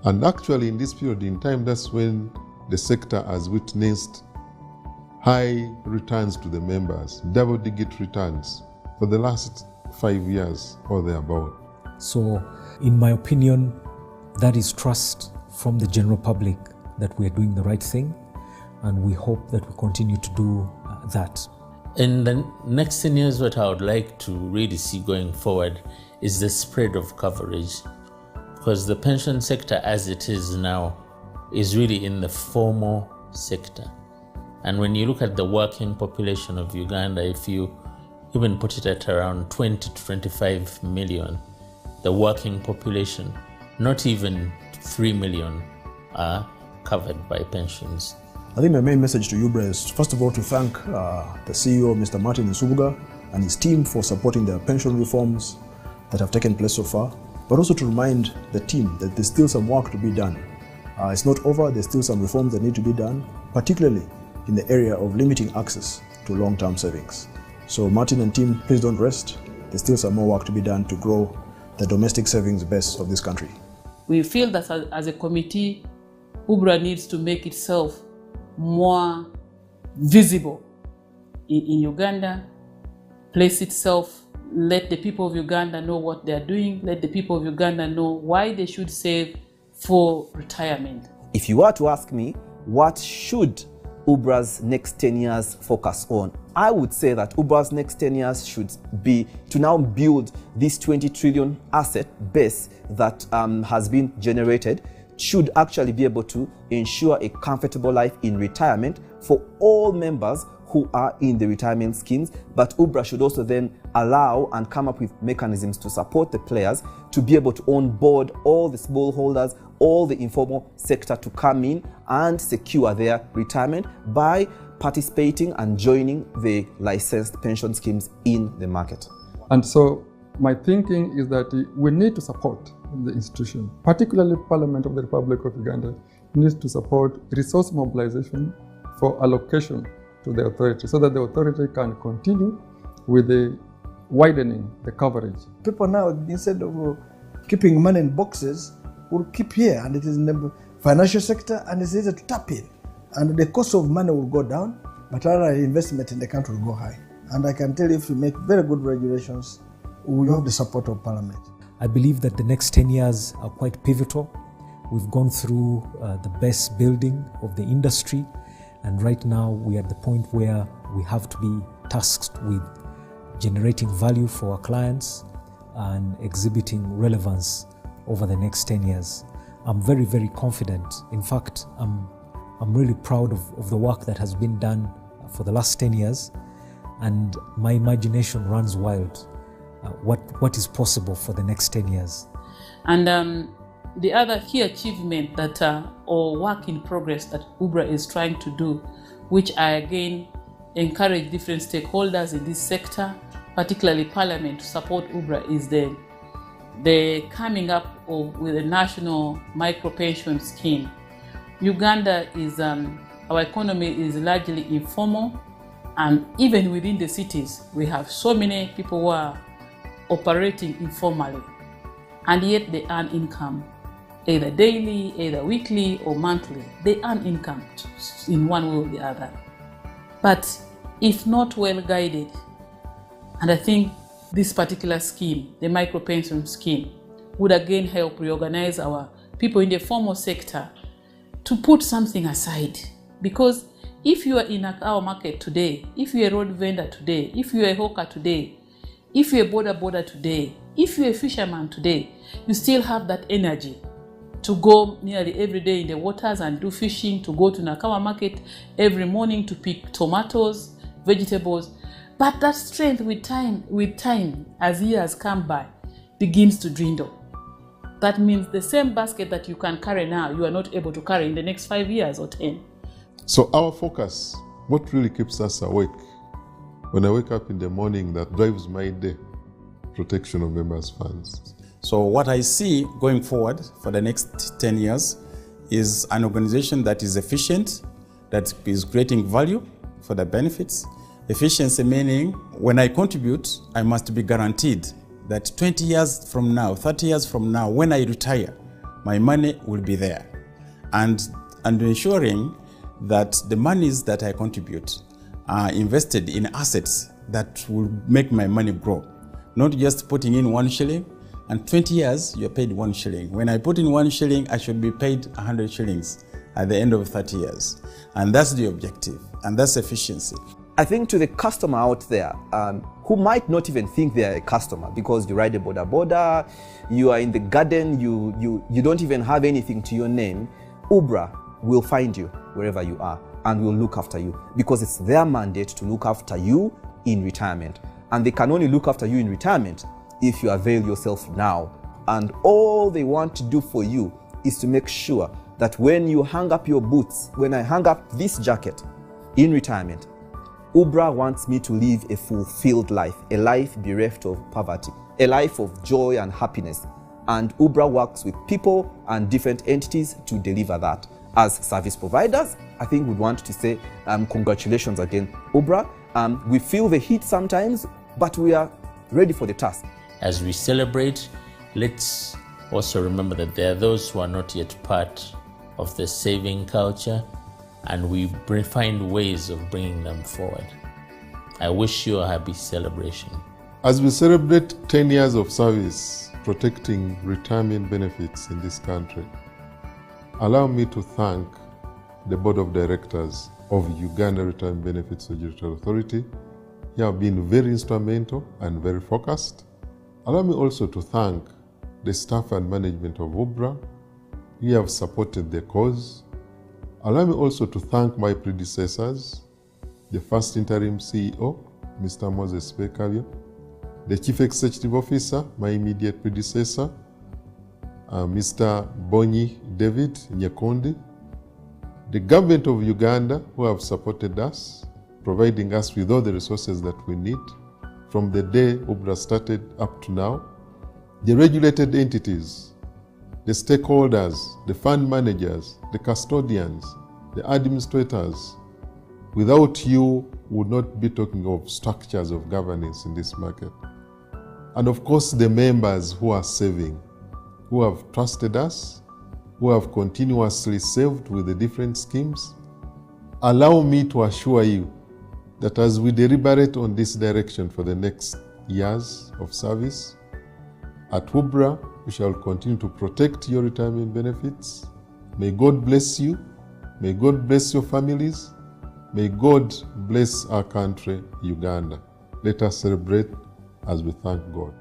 And actually in this period in time, that's when the sector has witnessed high returns to the members, double-digit returns for the last 5 years or thereabout. So, in my opinion, that is trust from the general public that we are doing the right thing, and we hope that we continue to do that. In the next 10 years, what I would like to really see going forward is the spread of coverage, because the pension sector as it is now is really in the formal sector. And when you look at the working population of Uganda, if you even put it at around 20 to 25 million, the working population, not even 3 million are covered by pensions. I think my main message to UBRA is, first of all, to thank the CEO, Mr. Martin Nsubuga, and his team for supporting the pension reforms that have taken place so far, but also to remind the team that there's still some work to be done. It's not over, there's still some reforms that need to be done, particularly in the area of limiting access to long-term savings. So Martin and team, please don't rest. There's still some more work to be done to grow the domestic savings base of this country. We feel that as a committee, UBRA needs to make itself more visible in Uganda, place itself, let the people of Uganda know what they're doing, let the people of Uganda know why they should save for retirement. If you were to ask me, what should UBRA's next 10 years focus on? I would say that UBRA's next 10 years should be to now build this 20 trillion asset base that has been generated, should actually be able to ensure a comfortable life in retirement for all members who are in the retirement schemes. But UBRA should also then allow and come up with mechanisms to support the players to be able to onboard all the smallholders, all the informal sector to come in and secure their retirement by participating and joining the licensed pension schemes in the market. And so my thinking is that we need to support the institution, particularly Parliament of the Republic of Uganda needs to support resource mobilization for allocation to the authority so that the authority can continue with the widening the coverage. People now, instead of keeping money in boxes, will keep here, and it is in the financial sector, and it's easy to tap in. And the cost of money will go down, but our investment in the country will go high. And I can tell you, if you make very good regulations, will you have the support of Parliament? I believe that the next 10 years are quite pivotal. We've gone through the best building of the industry, and right now we are at the point where we have to be tasked with generating value for our clients and exhibiting relevance over the next 10 years. I'm very, very confident. In fact, I'm really proud of the work that has been done for the last 10 years, and my imagination runs wild. What is possible for the next 10 years. And the other key achievement that or work in progress that UBRA is trying to do, which I again encourage different stakeholders in this sector, particularly Parliament, to support UBRA, is the coming up with a national micro-pension scheme. Uganda is, our economy is largely informal, and even within the cities, we have so many people who are operating informally, and yet they earn income, either daily, either weekly or monthly. They earn income in one way or the other. But if not well guided, and I think this particular scheme, the micro-pension scheme, would again help reorganize our people in the formal sector to put something aside. Because if you are in our market today, if you're a road vendor today, if you're a hawker today, if you're a border today, if you're a fisherman today, you still have that energy to go nearly every day in the waters and do fishing, to go to Nakawa market every morning to pick tomatoes, vegetables. But that strength with time, as years come by, begins to dwindle. That means the same basket that you can carry now, you are not able to carry in the next 5 years or 10. So our focus, what really keeps us awake when I wake up in the morning, that drives my day, protection of members' funds. So what I see going forward for the next 10 years is an organization that is efficient, that is creating value for the benefits. Efficiency meaning when I contribute, I must be guaranteed that 20 years from now, 30 years from now, when I retire, my money will be there. And ensuring that the monies that I contribute are invested in assets that will make my money grow. Not just putting in 1 shilling, and 20 years you're paid 1 shilling. When I put in 1 shilling, I should be paid 100 shillings at the end of 30 years. And that's the objective, and that's efficiency. I think to the customer out there who might not even think they are a customer because you ride a border, you are in the garden, you don't even have anything to your name, UBRA will find you wherever you are and will look after you, because it's their mandate to look after you in retirement. And they can only look after you in retirement if you avail yourself now. And all they want to do for you is to make sure that when you hang up your boots, when I hang up this jacket in retirement, UBRA wants me to live a fulfilled life, a life bereft of poverty, a life of joy and happiness. And UBRA works with people and different entities to deliver that. As service providers, I think we'd want to say congratulations again, UBRA. We feel the heat sometimes, but we are ready for the task. As we celebrate, let's also remember that there are those who are not yet part of the saving culture, and we find ways of bringing them forward. I wish you a happy celebration. As we celebrate 10 years of service protecting retirement benefits in this country, allow me to thank the Board of Directors of Uganda Retirement Benefits Regulatory Authority. You have been very instrumental and very focused. Allow me also to thank the staff and management of UBRA. You have supported the cause. Allow me also to thank my predecessors, the first interim CEO, Mr. Moses Bekavyo, the Chief Executive Officer, my immediate predecessor, Mr. Bonyi David Nyakondi, the government of Uganda who have supported us, providing us with all the resources that we need from the day UBRA started up to now, the regulated entities, the stakeholders, the fund managers, the custodians, the administrators. Without you, we would not be talking of structures of governance in this market. And of course, the members who are saving, who have trusted us, who have continuously saved with the different schemes. Allow me to assure you that as we deliberate on this direction for the next years of service. At UBRA, we shall continue to protect your retirement benefits. May God bless you. May God bless your families. May God bless our country, Uganda. Let us celebrate as we thank God.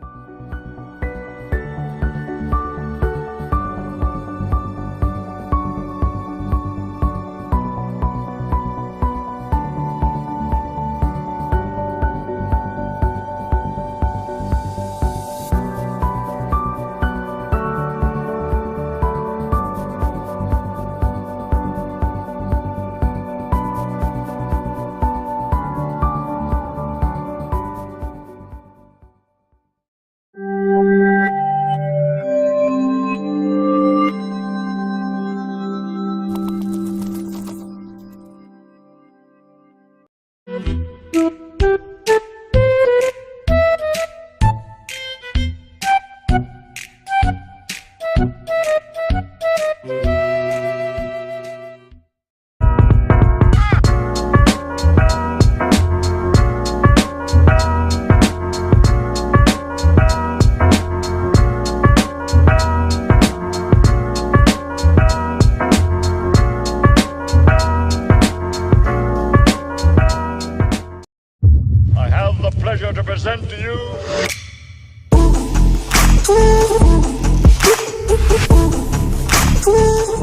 present to you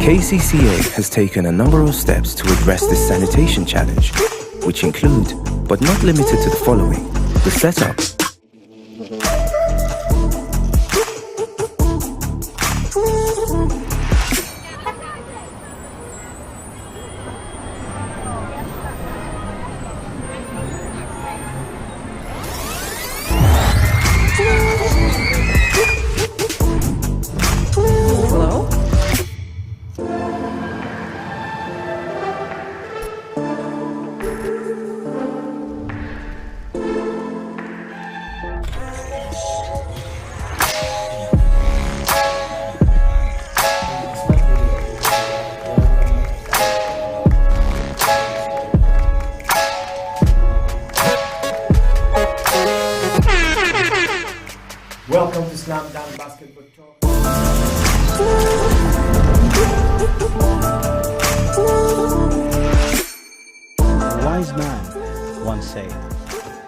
KCCA has taken a number of steps to address this sanitation challenge, which include, but not limited to the following: the setup, Welcome to Slam Dunk Basketball Talk. A wise man once said,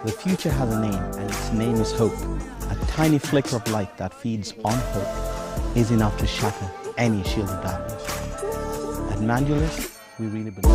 "The future has a name, and its name is hope. A tiny flicker of light that feeds on hope is enough to shatter any shield of darkness." At Mandulus, we really believe.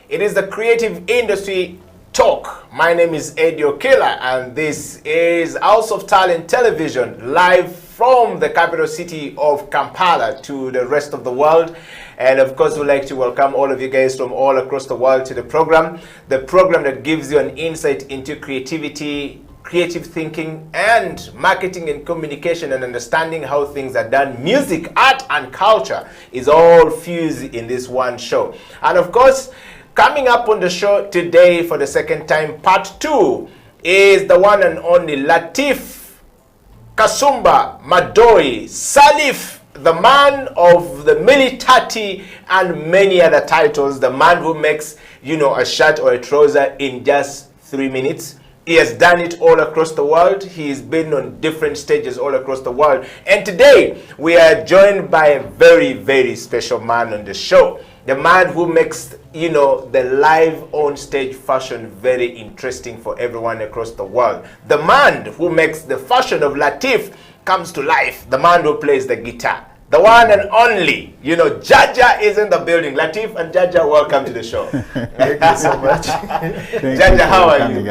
It is the Creative Industry Talk. My name is Eddie Okela, and this is House of Talent Television, live from the capital city of Kampala to the rest of the world. And of course, we'd like to welcome all of you guys from all across the world to the program that gives you an insight into creativity, creative thinking, and marketing and communication, and understanding how things are done. Music, art, and culture is all fused in this one show. And of course, coming up on the show today for the second time, part 2, is the one and only Latif Kasumba Madoi Salif, the man of the Militati and many other titles, the man who makes, a shirt or a trouser in just 3 minutes. He has done it all across the world. He's been on different stages all across the world. And today, we are joined by a very, very special man on the show. The man who makes, the live on stage fashion very interesting for everyone across the world. The man who makes the fashion of Latif comes to life. The man who plays the guitar. The one and only, Jaja is in the building. Latif and Jaja, welcome to the show. Thank you so much. Jaja, how are you?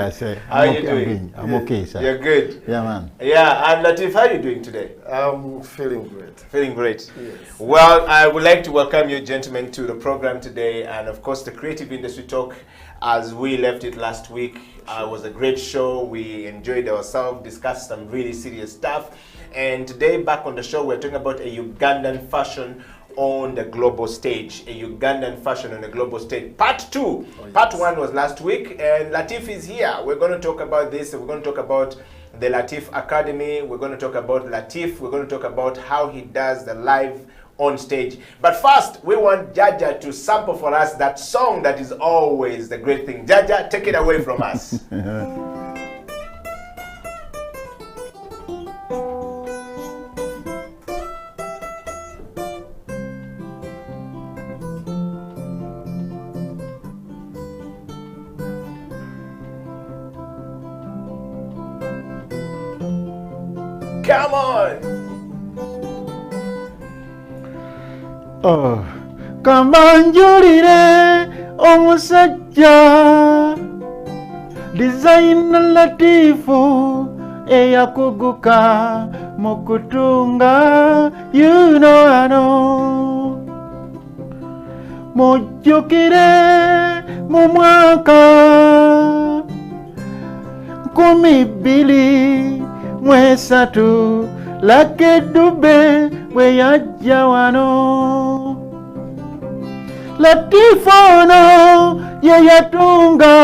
How are you doing? I'm okay, sir. You're good? Yeah, man. Yeah, and Latif, how are you doing today? I'm feeling great. Feeling great? Yes. Well, I would like to welcome you gentlemen to the program today, and of course the Creative Industry Talk, as we left it last week. It was a great show. We enjoyed ourselves, discussed some really serious stuff. And today, back on the show, we're talking about a Ugandan fashion on the global stage. A Ugandan fashion on the global stage. Part 2. Oh, yes. Part 1 was last week, and Latif is here. We're going to talk about this. We're going to talk about the Latif Academy. We're going to talk about Latif. We're going to talk about how he does the live on stage. But first, we want Jaja to sample for us that song that is always the great thing. Jaja, take it away from us. Come on! Oh, kamanjulire omusajja design Latifu eyakuguka mu kutunga ano mujjukire mu mwaka 2023 Lucky Dube bwe yajja wano Latifu ono ye yatunga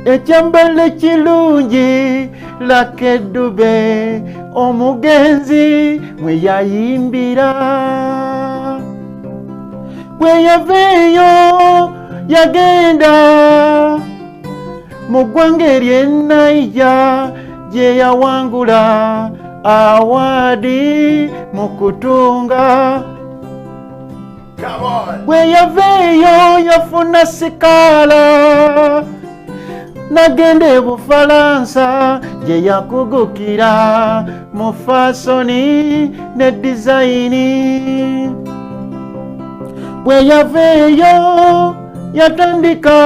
ekyambalo kirungi Lucky Dube omugenzi mwe yayimbira bwe yaveeyo yagenda mu ggwanga ery'e Niger gye yawangula awadi mu kutunga bwe yaveeyo yafuna sikaala nagenda e Bufalansa gye yakugukira mu fasoni ne dizayini bwe yaveeyo yatandika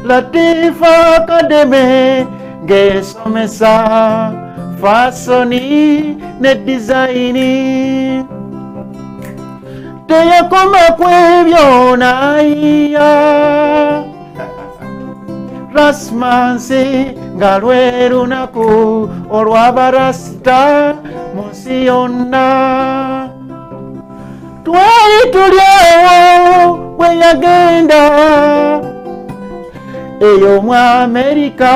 Latif Academy ng'esomesa fasoni ne dizayini teyakoma ku ebyo nayiya rasmansi nga lwe lunaku olw'abarasita mu nsi yonna twali tulyawo bwe yagenda eyo mu Amerika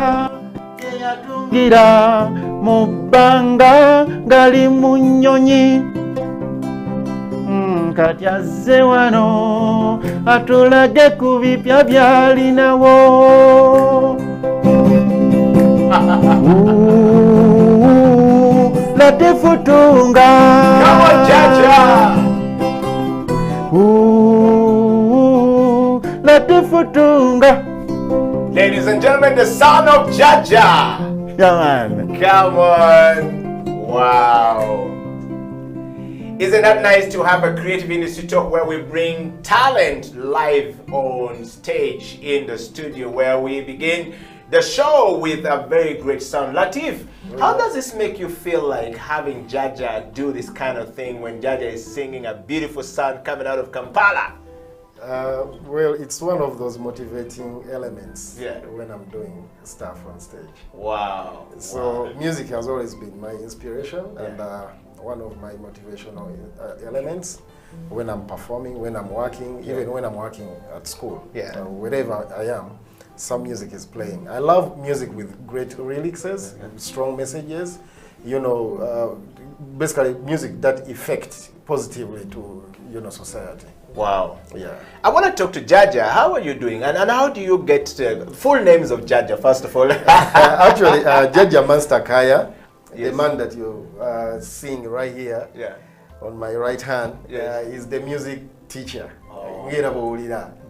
eyatungira mu bbanga ngali mu nnyonyi kati azze wano atulage ku bipya byalinawo Latifu tunga Latifu tunga. Ladies and gentlemen, the son of Jaja. Yeah, man. Come on. Wow. Isn't that nice to have a creative industry talk where we bring talent live on stage in the studio, where we begin the show with a very great sound. Latif, how does this make you feel, like having Jaja do this kind of thing when Jaja is singing a beautiful sound coming out of Kampala? Well, it's one of those motivating elements when I'm doing stuff on stage. Wow. So music has always been my inspiration and one of my motivational elements when I'm performing, when I'm working, even when I'm working at school. Wherever I am, some music is playing. I love music with great lyrics, strong messages, you know, basically music that affects positively to, you know, society. Wow. Yeah. I want to talk to Jaja. How are you doing? And how do you get full names of Jaja, first of all? Actually, Jaja Master Kaya, the man that you seeing right here on my right hand, is the music teacher.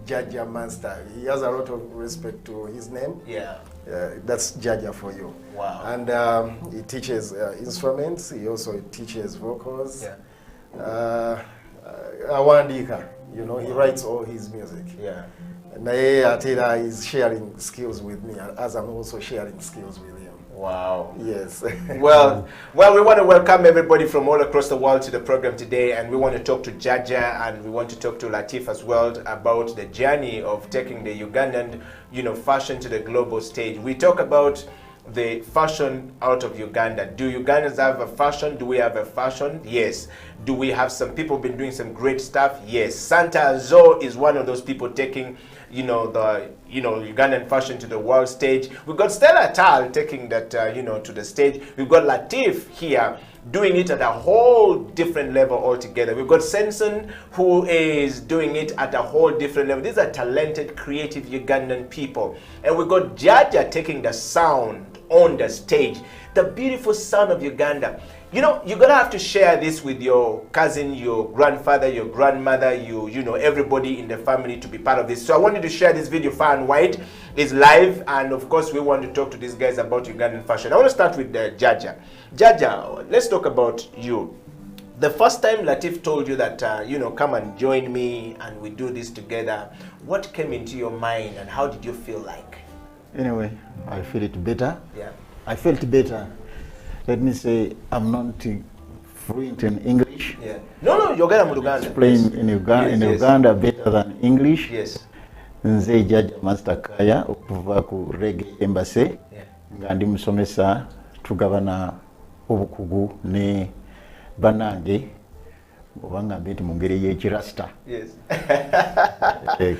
Jaja Master. He has a lot of respect to his name. That's Jaja for you. Wow. And he teaches instruments. He also teaches vocals. Awandika, you know, he writes all his music. Nae Atira is sharing skills with me, as I'm also sharing skills with him. Wow. Yes. well, we want to welcome everybody from all across the world to the program today, and we want to talk to Jaja and we want to talk to Latif as well about the journey of taking the Ugandan, you know, fashion to the global stage. We talk about the fashion out of Uganda. Do Ugandans have a fashion? Do we have a fashion? Yes. Do we have some people been doing some great stuff? Yes. Santa Zo is one of those people taking, you know, the Ugandan fashion to the world stage. We've got Stella Tal taking that, you know, to the stage. We've got Latif here doing it at a whole different level altogether. We've got Sensen, who is doing it at a whole different level. These are talented, creative Ugandan people. And we've got Jaja taking the sound on the stage. The beautiful sound of Uganda. You know, you're gonna have to share this with your cousin, your grandfather, your grandmother, you know, everybody in the family to be part of this. So I want you to share this video far and wide. It's live, and of course we want to talk to these guys about Ugandan fashion. I want to start with Jaja. Jaja, let's talk about you. The first time Latif told you that, you know, come and join me and we do this together, what came into your mind and how did you feel like? Anyway, I feel it better. Yeah. I felt better. Let me say, I'm not fluent in English. Yeah. No, Uganda Muganda. Playing in Uganda better than English. Yes. Nze Jaja Master Kaya okuva ku Reggae Embassy. Nga ndi musomesa tugabana obukugu ne banange obanga mbiti mu ngeri y'ekirasta. Yes.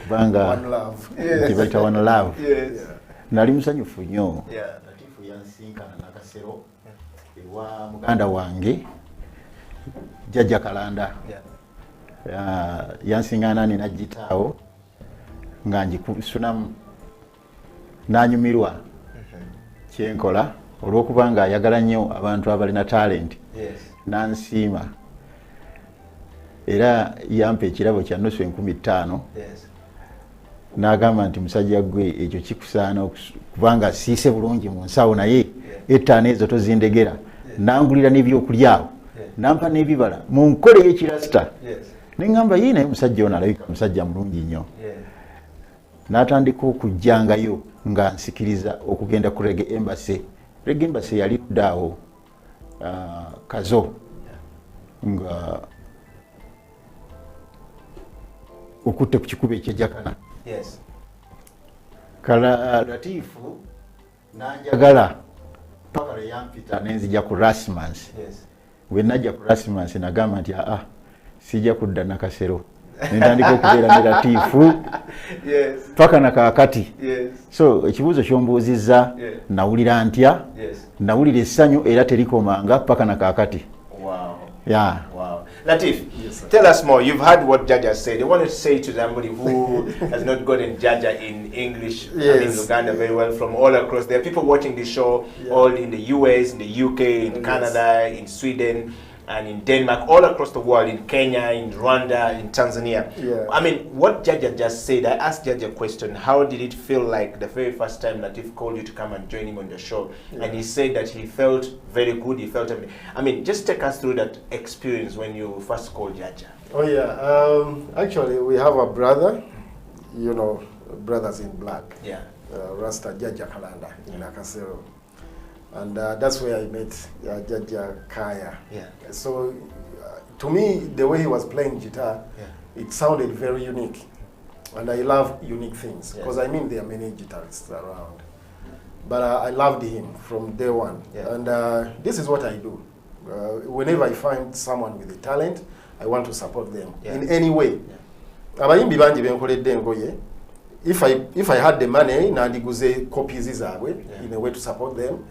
Kubanga one love. Kibaita one love. Yes. Nali musanyufu nnyo. Yeah. Latifu yansinkana nakasero ewa muganda wange Jaja Kalanda. Yansingana nina gitaawo nga ngikusuna nanyumirwa kyenkola olw'okubanga ayagala nnyo abantu abalina talent. Nansiima era yampa ekirabo kya nusu 15,000. N'agamba nti musajja gwe ekyo kikusaana kubanga siise bulungi mu nsawo naye ettaano ezo tozindegera. Nangulira n'ebyokulyawo nampa n'ebibala mu nkole y'ekirasita. Neŋŋamba ye naye musajja ono alabika musajja mulungi nnyo. N'atandika okujjangayo nga nsikiriza okugenda ku Reggae Embassy. Reggae Embassy yali daawo kazo nga okutte ku kikubo ekyejjakana. Kala Latifu nanjagala paka lwe yampita nenzija ku Rasmus. Bwe najja ku Rasmus nagamba nti sijja kudda nakasero. Nentandika okubeera ne Latifu paka nakakati. So ekibuuzo kyombuuzizza nawulira ntya? Nawulira essanyu era terikomanga paka nakakati. Yeah. Wow. Latif, tell us more. You've heard what Jaja said. I want to say to somebody who has not gotten Jaja in English and in Uganda very well from all across. There are people watching this show all in the US, in the UK, in Canada, in Sweden. and in Denmark, all across the world, in Kenya, in Rwanda, in Tanzania. Yeah. I mean, what Jaja just said, I asked Jaja a question, how did it feel like the very first time Latif called you to come and join him on the show? Yeah. And he said that he felt very good, he felt, I mean, just take us through that experience when you first called Jaja. Oh yeah, actually we have a brother, you know, brothers in black. Yeah. Rasta Jaja Kalanda in Nakasero. And that's where I met Jaja Kaya. Yeah. So to me, the way he was playing guitar, it sounded very unique. And I love unique things, because I mean there are many guitarists around. But I loved him from day one. Yeah. And this is what I do. Whenever I find someone with a talent, I want to support them in any way. If I had the money, nandiguze copies in a way to support them.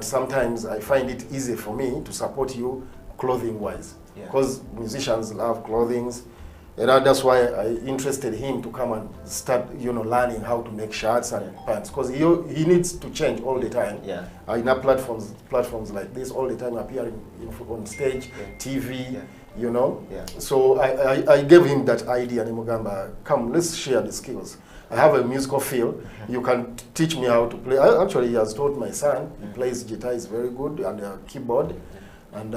Sometimes I find it easy for me to support you clothing wise, because musicians love clothing. And that's why I interested him to come and start, you know, learning how to make shirts and pants, because he needs to change all the time. Yeah. In platforms like this, all the time appearing on stage, TV, you know. Yeah. So I gave him that idea, Nimugamba, come, let's share the skills. I have a musical feel. You can teach me how to play. Actually, he has taught my son. He plays guitar, is very good, and keyboard. And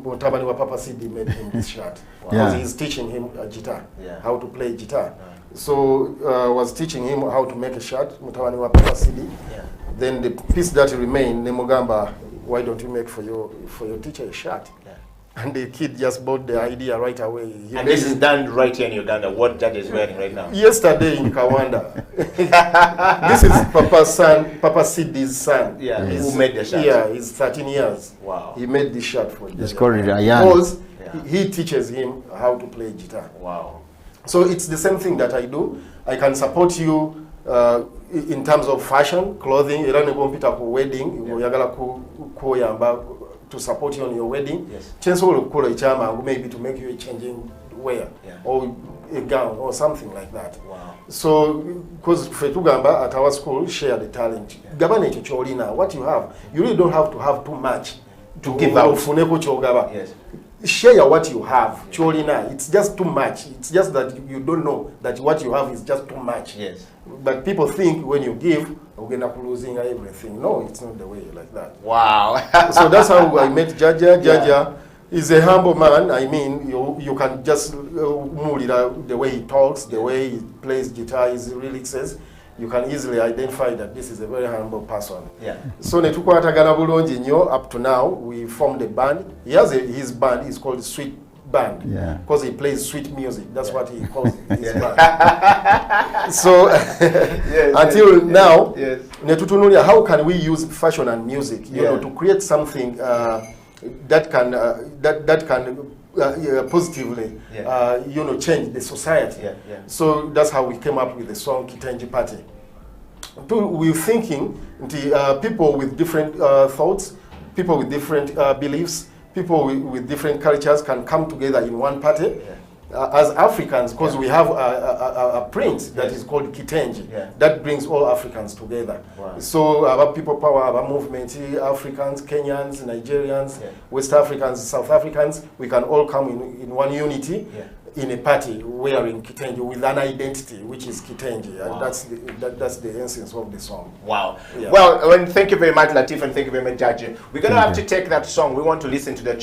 Mutabani wa Papa CD made him this shirt. Because he's teaching him guitar, how to play guitar. So was teaching him how to make a shirt, Mutabani wa Papa CD. Then the piece that remained, Nemugamba, why don't you make for your teacher a shirt? And the kid just bought the idea right away. And this is done right here in Uganda, what Jaja is wearing right now? Yesterday in Kawanda. This is Papa Sidi's son. Yeah, who made the shirt? Yeah, he's 13 years. Wow. He made this shirt for Jaja. It's called Ryan. Because he teaches him how to play guitar. Wow. So it's the same thing that I do. I can support you in terms of fashion, clothing. Wedding, to support you on your wedding. Yes. Maybe to make you a changing wear or a gown or something like that. Wow. So, because Fetugamba at our school share the talent. What you have, you really don't have to have too much to give out. Yes. Share what you have. It's just too much. It's just that you don't know that what you have is just too much. Yes. But people think when you give, we're going to losing everything. No, it's not the way like that. Wow. So that's how I met Jaja. Jaja is a humble man. I mean, you can just the way he talks, the way he plays guitar, his lyrics. You can easily identify that this is a very humble person. Yeah. So netukwatagana bulungi nnyo up to now. We formed a band. He has his band is called Sweet Band. Yeah. Because he plays sweet music. That's what he calls his band. So until now, netutunulia, how can we use fashion and music, you know, to create something that can positively, you know, change the society. So that's how we came up with the song Kitenji Party. We were thinking people with different thoughts, people with different beliefs, people with different cultures can come together in one party. As Africans, because we have a print that is called Kitenji, that brings all Africans together. Wow. So our people power, our movement, Africans, Kenyans, Nigerians, West Africans, South Africans, we can all come in one unity in a party wearing Kitenji with an identity, which is Kitenji. And that's the essence of the song. Wow. Yeah. Well, thank you very much, Latif, and thank you very much, Jaja. We're going to have to take that song. We want to listen to that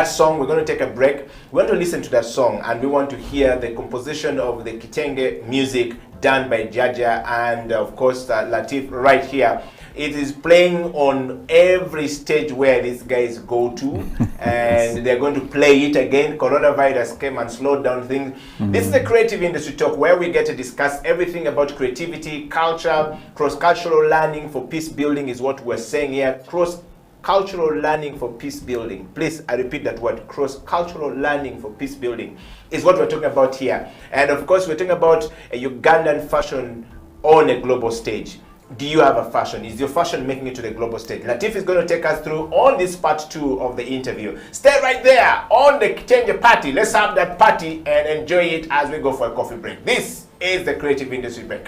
song. We're going to take a break. We want to listen to that song, and we want to hear the composition of the Kitenge music done by Jaja and, of course, Latif right here. It is playing on every stage where these guys go to, and they're going to play it again. Coronavirus came and slowed down things. This is the Creative Industry Talk, where we get to discuss everything about creativity, culture, cross-cultural learning for peace building is what we're saying here. Cross-cultural learning for peace building. Please, I repeat that word. Cross-cultural learning for peace building is what we're talking about here. And of course, we're talking about a Ugandan fashion on a global stage. Do you have a fashion? Is your fashion making it to the global stage? Latif is going to take us through on this part 2 of the interview. Stay right there on the Kitenge Party. Let's have that party and enjoy it as we go for a coffee break. This is the Creative Industry Break.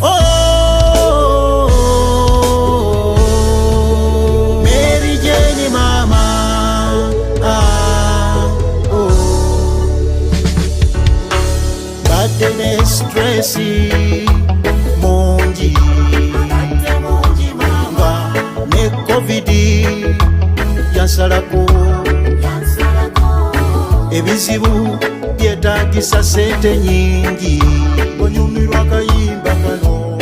Oh! yansalako ebizibu byetaagisa sente nyingi onyumirwa kayimba kano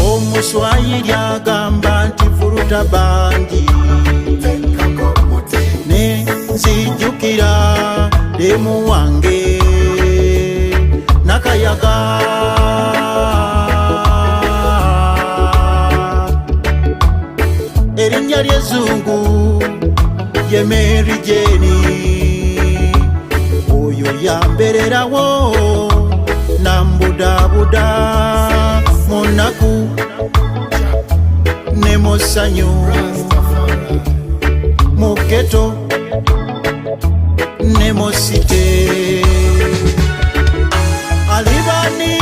omuswayiri agamba nti furuta bangi ne nzijukira demu wange nakayaga erinnya ly'ezzungu ye Mary Jane oyo yambererawo nambudabuda mu nnaku ne mu ssanyu mu ghetto ne mu site alibani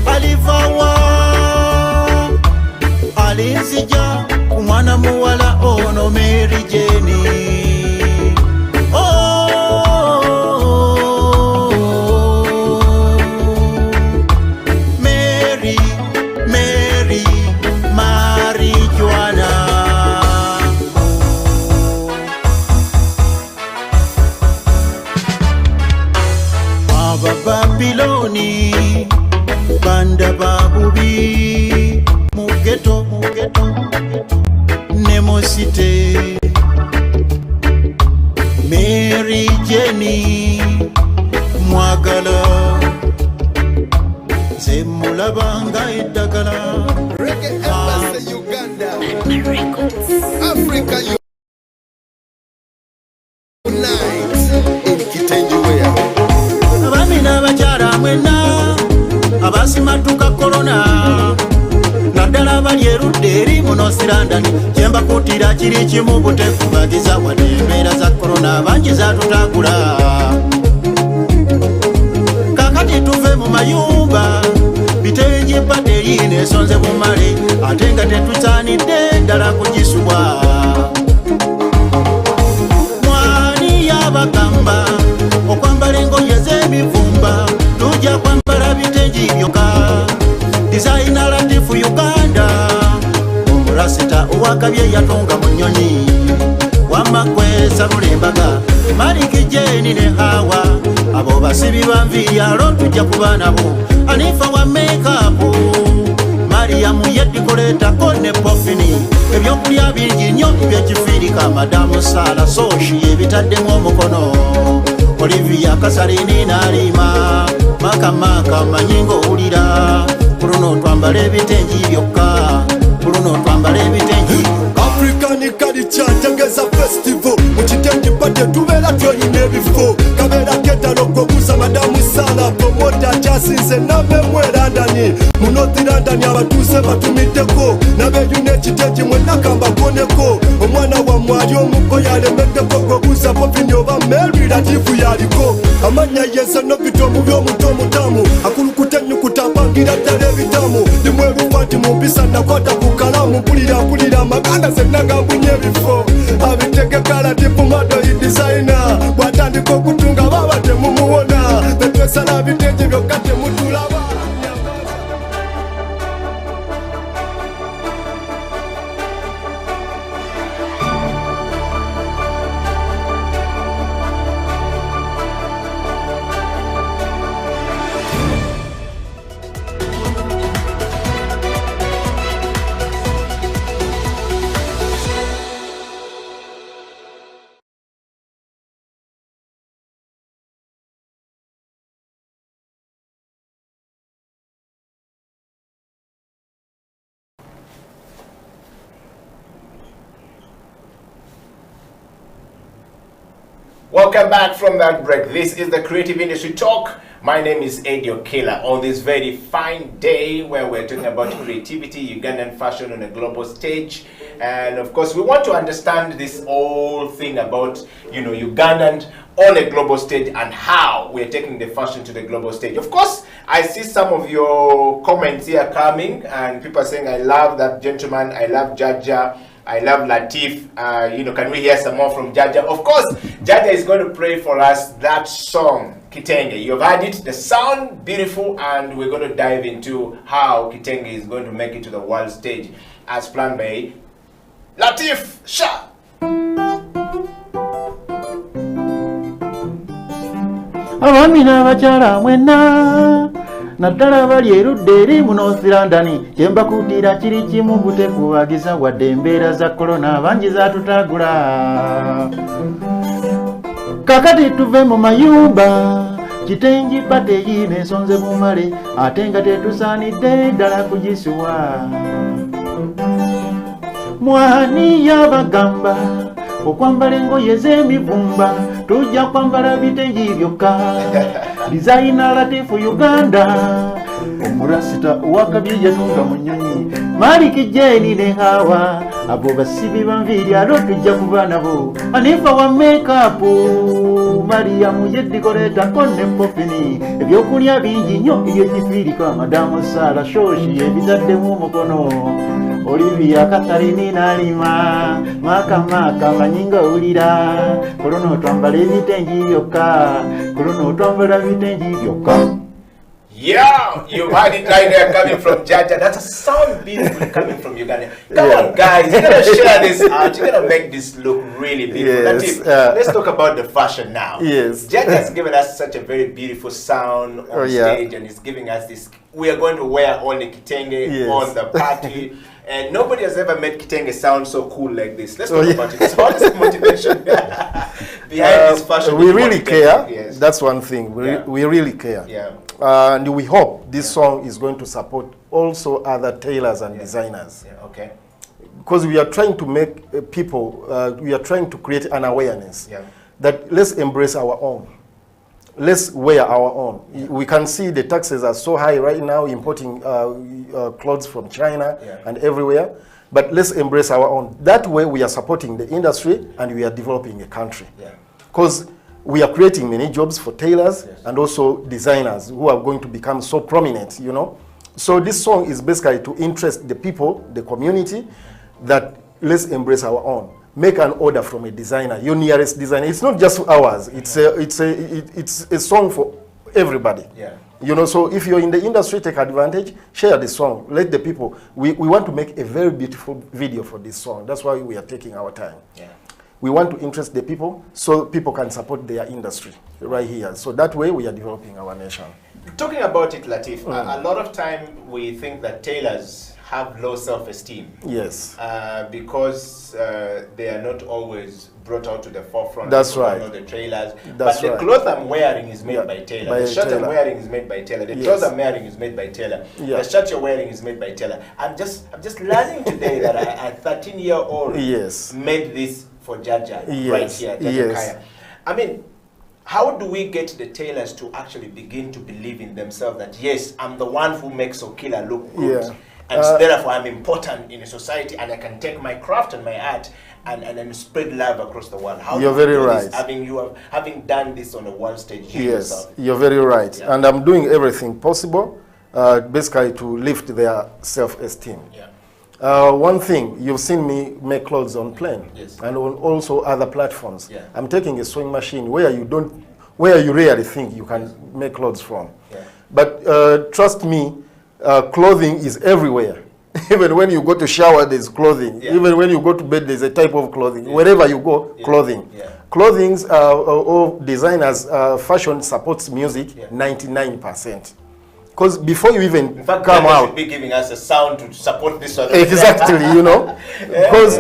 alivawa alinzija kumwana muwala ono Mary Jane Mary marijuana Babiloni banda babubi mu ghetto ne mu site Mary Jane mwagala ze mulabanga eddagala Africa unite in Kitenjuwea. Abamina bakyala mwena abasimatuka korona naddala bali erudde eri muno sirandani kyembakutira kiri kimu butekubagiza wadde embeera za korona bangi zatutagula kakati tuve mu mayumba bitengi bateri nesonze bumale ate nga tetusaanidde ddala kugisubwa mwani yabagamba okwambala engoye z'emivumba tujja kwambala bitengi byokka designer latifu Uganda omurasita owakabye yatonga mu nnyonyi wamakwesa lulembaga Maliki Jane ne Hawa abo basibi banviyalo tujja kuba nabo Anifa wa makeup Mariamu yedikoletako ne pofini ebyokulya bingi nnyo ebyekifirika madamu Sala Soshi ebitaddemu omukono Olivia Kasarini n'alima makamaka manyingo owulira kuluno twambala ebitengi byokka kuluno twambala ebitengi African culture tegeza festival mukitengi pate tubeera twolina ebifo kabeera ketalogo kusa madamu Sala promota kyasinze nabemwe London mu North London abatuuse batumiddeko nabeyuna ekitengi mwenna kambagoneko omwana wammwe ali omukko yalemeddeko gwebuuza Popini oba Mary Latifu yaliko amanya yenseno bito omubi omuto omutamu akulukuta ennyukuta apangira ddala ebitamu ndimwerukwati mu mpisa nakwata ku kalamu mpulira amaganda zenna gambunye ebifo abitegeka Latifu model designer bw'atandika okutunga baba temumuwona tetwesala bitengi byokka temutulaba. Welcome back from that break. This is the Creative Industry Talk. My name is Edio Killer. On this very fine day where we're talking about creativity, Ugandan fashion on a global stage. And of course, we want to understand this whole thing about, Ugandan on a global stage and how we're taking the fashion to the global stage. Of course, I see some of your comments here coming and people are saying, I love that gentleman, I love Jaja, I love Latif. Can we hear some more from Jaja? Of course, Jaja is going to play for us that song Kitenge. You've heard it, the sound beautiful, and we're going to dive into how Kitenge is going to make it to the world stage as planned by Latif Shah. Abami n'abakyala mwena naddala bali erudde eri mu North London kyembakutira kiri kimu butekubagiza wadde embeera za korona bangi zatutagula kakati tuve mu mayumba kitengi pate yine ensonze bumale ate nga tetusaanidde ddala kugisuwa mwani yabagamba okwambala engoye z'emivumba tujja kwambala bitengi byokka dizayina Latifu Uganda omurasita owakabye yatunga mu nnyonyi Maliki Jeni ne Hawa abo basibi banviri alo tujja kuba nabo Anifa wa makeup Mariamu yedikoleta konne popini ebyokulya bingi nnyo ebyekifiirika Madamu Sala shoshi ebitaddemu umukono Olivia Katarini nalima maka manyinga ulira kolono twambala ebitengi byokka kolono twambala bitengi byokka. Yeah, you've heard it right there coming from Jaja. That's a sound beautiful coming from Uganda. Come on, guys, you're gonna share this out. You're gonna make this look really beautiful. Yes, let's talk about the fashion now. Yes. Jaja has given us such a very beautiful sound on stage, and he's giving us this. We are going to wear all the kitenge on the party. And nobody has ever made kitenge sound so cool like this. Let's talk about it. So what is the motivation behind this fashion? We really care. Yes. That's one thing. We really care. Yeah. And we hope this song is going to support also other tailors and designers. Yeah, okay. Because we are trying to make people, we are trying to create an awareness that let's embrace our own. Let's wear our own. We can see the taxes are so high right now, importing clothes from China and everywhere. But let's embrace our own. That way we are supporting the industry and we are developing a country. Because we are creating many jobs for tailors and also designers who are going to become so prominent, you know. So this song is basically to interest the people, the community, that let's embrace our own. Make an order from a designer, your nearest designer. It's not just ours. It's a song for everybody. Yeah. You know, so if you're in the industry, take advantage, share the song, let the people. We want to make a very beautiful video for this song. That's why we are taking our time. Yeah. We want to interest the people so people can support their industry right here. So that way we are developing our nation. Talking about it, Latif, a lot of time we think that tailors have low self-esteem. Yes. Because they are not always brought out to the forefront. That's People right. don't know the trailers. That's but the right. cloth I'm wearing is made by tailor. By The a shirt I'm tailor. wearing is made by tailor. The trousers I'm wearing is made by tailor. The shirt you're wearing is made by tailor. I'm just learning today that a 13-year-old made this for Jaja right here, Jaja Kaya. I mean, how do we get the tailors to actually begin to believe in themselves that yes, I'm the one who makes Okila look good, and therefore I'm important in a society, and I can take my craft and my art and spread love across the world? How You're do you very do right. this, having done this on a world stage yourself? You're very right. And I'm doing everything possible, basically to lift their self-esteem. One thing, you've seen me make clothes on plane and on also other platforms. I'm taking a sewing machine where you rarely think you can make clothes from. But trust me, clothing is everywhere. Even when you go to shower, there's clothing. Even when you go to bed, there's a type of clothing. Wherever you go, clothing. Clothing or designers, fashion supports music 99%. Because before you even In fact, come they out, should be giving us a sound to support this one. exactly, you know, because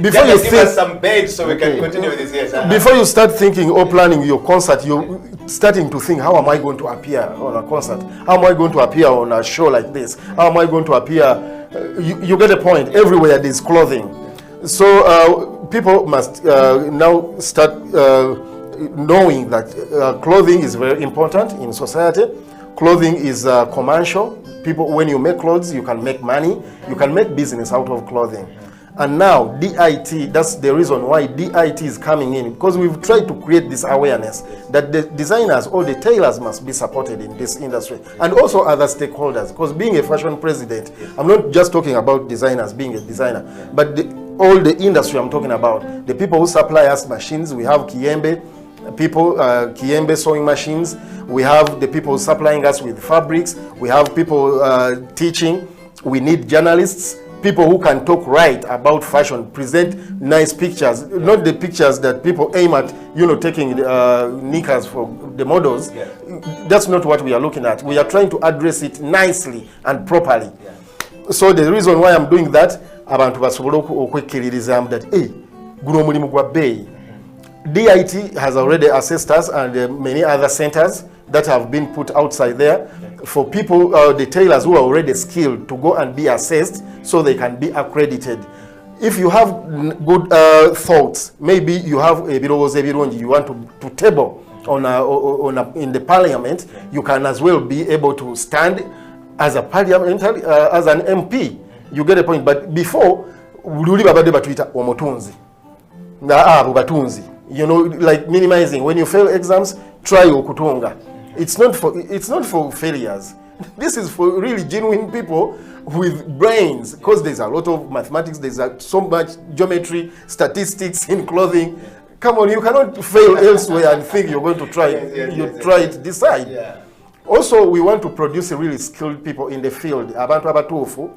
before you give us some beds so we can continue with this. Yes. Before you start thinking or planning your concert, you're starting to think, how am I going to appear on a concert? How am I going to appear on a show like this? How am I going to appear? You get a point. Everywhere there's clothing. So people must now start knowing that clothing is very important in society. Clothing is commercial. People, when you make clothes, you can make money. You can make business out of clothing. And now DIT, that's the reason why DIT is coming in, because we've tried to create this awareness that the designers or the tailors must be supported in this industry, and also other stakeholders. Because being a fashion president, I'm not just talking about designers being a designer, but all the industry I'm talking about, the people who supply us machines. We have Kiembe, people, Kiembe sewing machines. We have the people supplying us with fabrics. We have people teaching. We need journalists, people who can talk right about fashion, present nice pictures, not the pictures that people aim at, taking knickers for the models. Yeah. That's not what we are looking at. We are trying to address it nicely and properly. Yeah. So the reason why I'm doing that, abantu basobola okwekkiririzamu that guno omulimu gwa bbeeyi. DIT has already assessed us and many other centers that have been put outside there for people, the tailors who are already skilled, to go and be assessed so they can be accredited. If you have good thoughts, maybe you have a birowozo ebirungi you want to table in the parliament, you can as well be able to stand as a parliamentary, as an MP. You get a point. But before, luli babade batuita omutunzi. Batunzi. Like minimizing. When you fail exams, try okutunga. It's not for failures. This is for really genuine people with brains, because there's a lot of mathematics, there's so much geometry, statistics in clothing. Come on, you cannot fail elsewhere and think you're going to try it. Try it, decide. Yeah. Also, we want to produce really skilled people in the field. Abantu abatuufu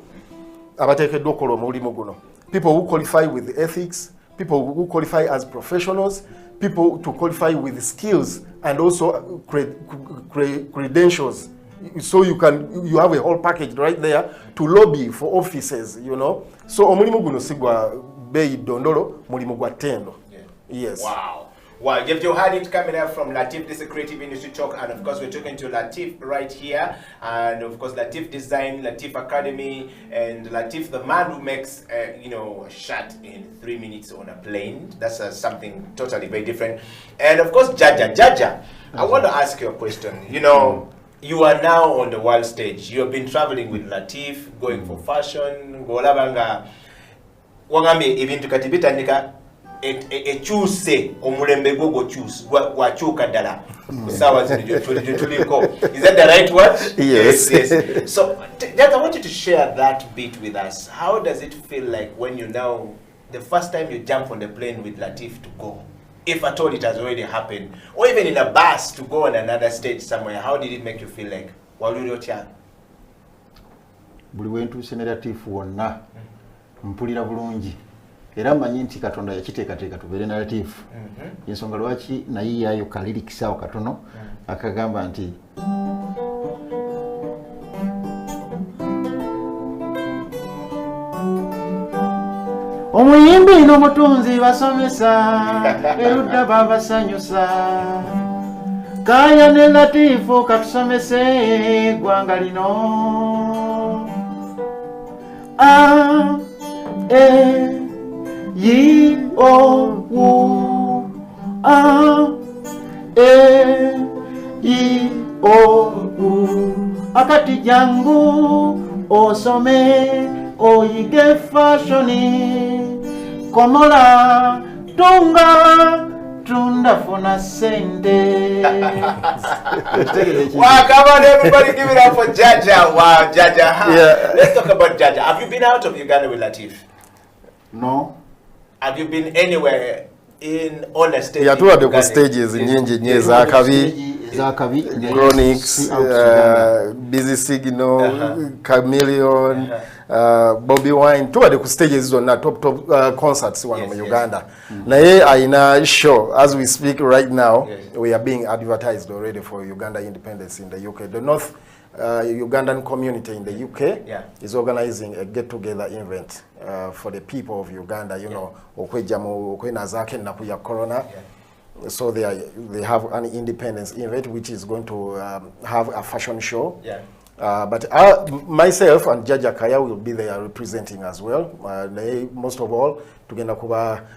abateekeddwa okukola omulimu guno. People who qualify with ethics, people who qualify as professionals, people to qualify with skills and also credentials. So you have a whole package right there to lobby for offices, So omulimu guno sigwa beyi dondolo, mulimu gwa tendo. Yes. Wow. Well, you've heard it coming up from Latif. This is a creative industry talk, and of course we're talking to Latif right here, and of course Latif Design, Latif Academy, and Latif, the man who makes a shirt in 3 minutes on a plane. That's something totally very different. And of course Jaja, I want to ask you a question. You are now on the world stage. You have been traveling with Latif, going for fashion, golabanga, wangambe ibintu katibitandika. Choose omulembe gogo choose wachuka dala sawa tuliko. Is that the right word? Yes. Yes. So Dad, I want you to share that bit with us. How does it feel like when the first time you jump on the plane with Latif to go, if at all it has already happened, or even in a bus to go on another stage somewhere? How did it make you feel like waluliocha? Buli wentuuse ne Latif wonna mpulira bulungi. Era mmanyi nti Katonda yakiteekateeka tubeere na Latifu. Ensonga lwaki nayiiyaayo kalirikisaawo katono akagamba nti omuyimbi n'omutunzi basomesa erudda babasanyusa kaya ne Latifu katusomese gwanga lino Yi o wu yi o wu akati jangu osome oyige fashoni komola tunga tunda fona sende. Wow, come on everybody, give it up for Jaja. Wow, Jaja. Yeah. Let's talk about Jaja. Have you been out of Uganda with Latif? No. Have you been anywhere on a stage? Yeah, two of the stages in Zakavi, Chronics, Busy Signal, Chameleon, Bobby Wine. Two of the stages on top concerts in Uganda. Now, in a show, as we speak right now, we are being advertised already for Uganda independence in the UK. The North Ugandan community in the UK is organizing a get-together event for the people of Uganda, corona. So they have an independence event which is going to have a fashion show. But myself and Jaja Kaya will be there representing as well. Most of all, together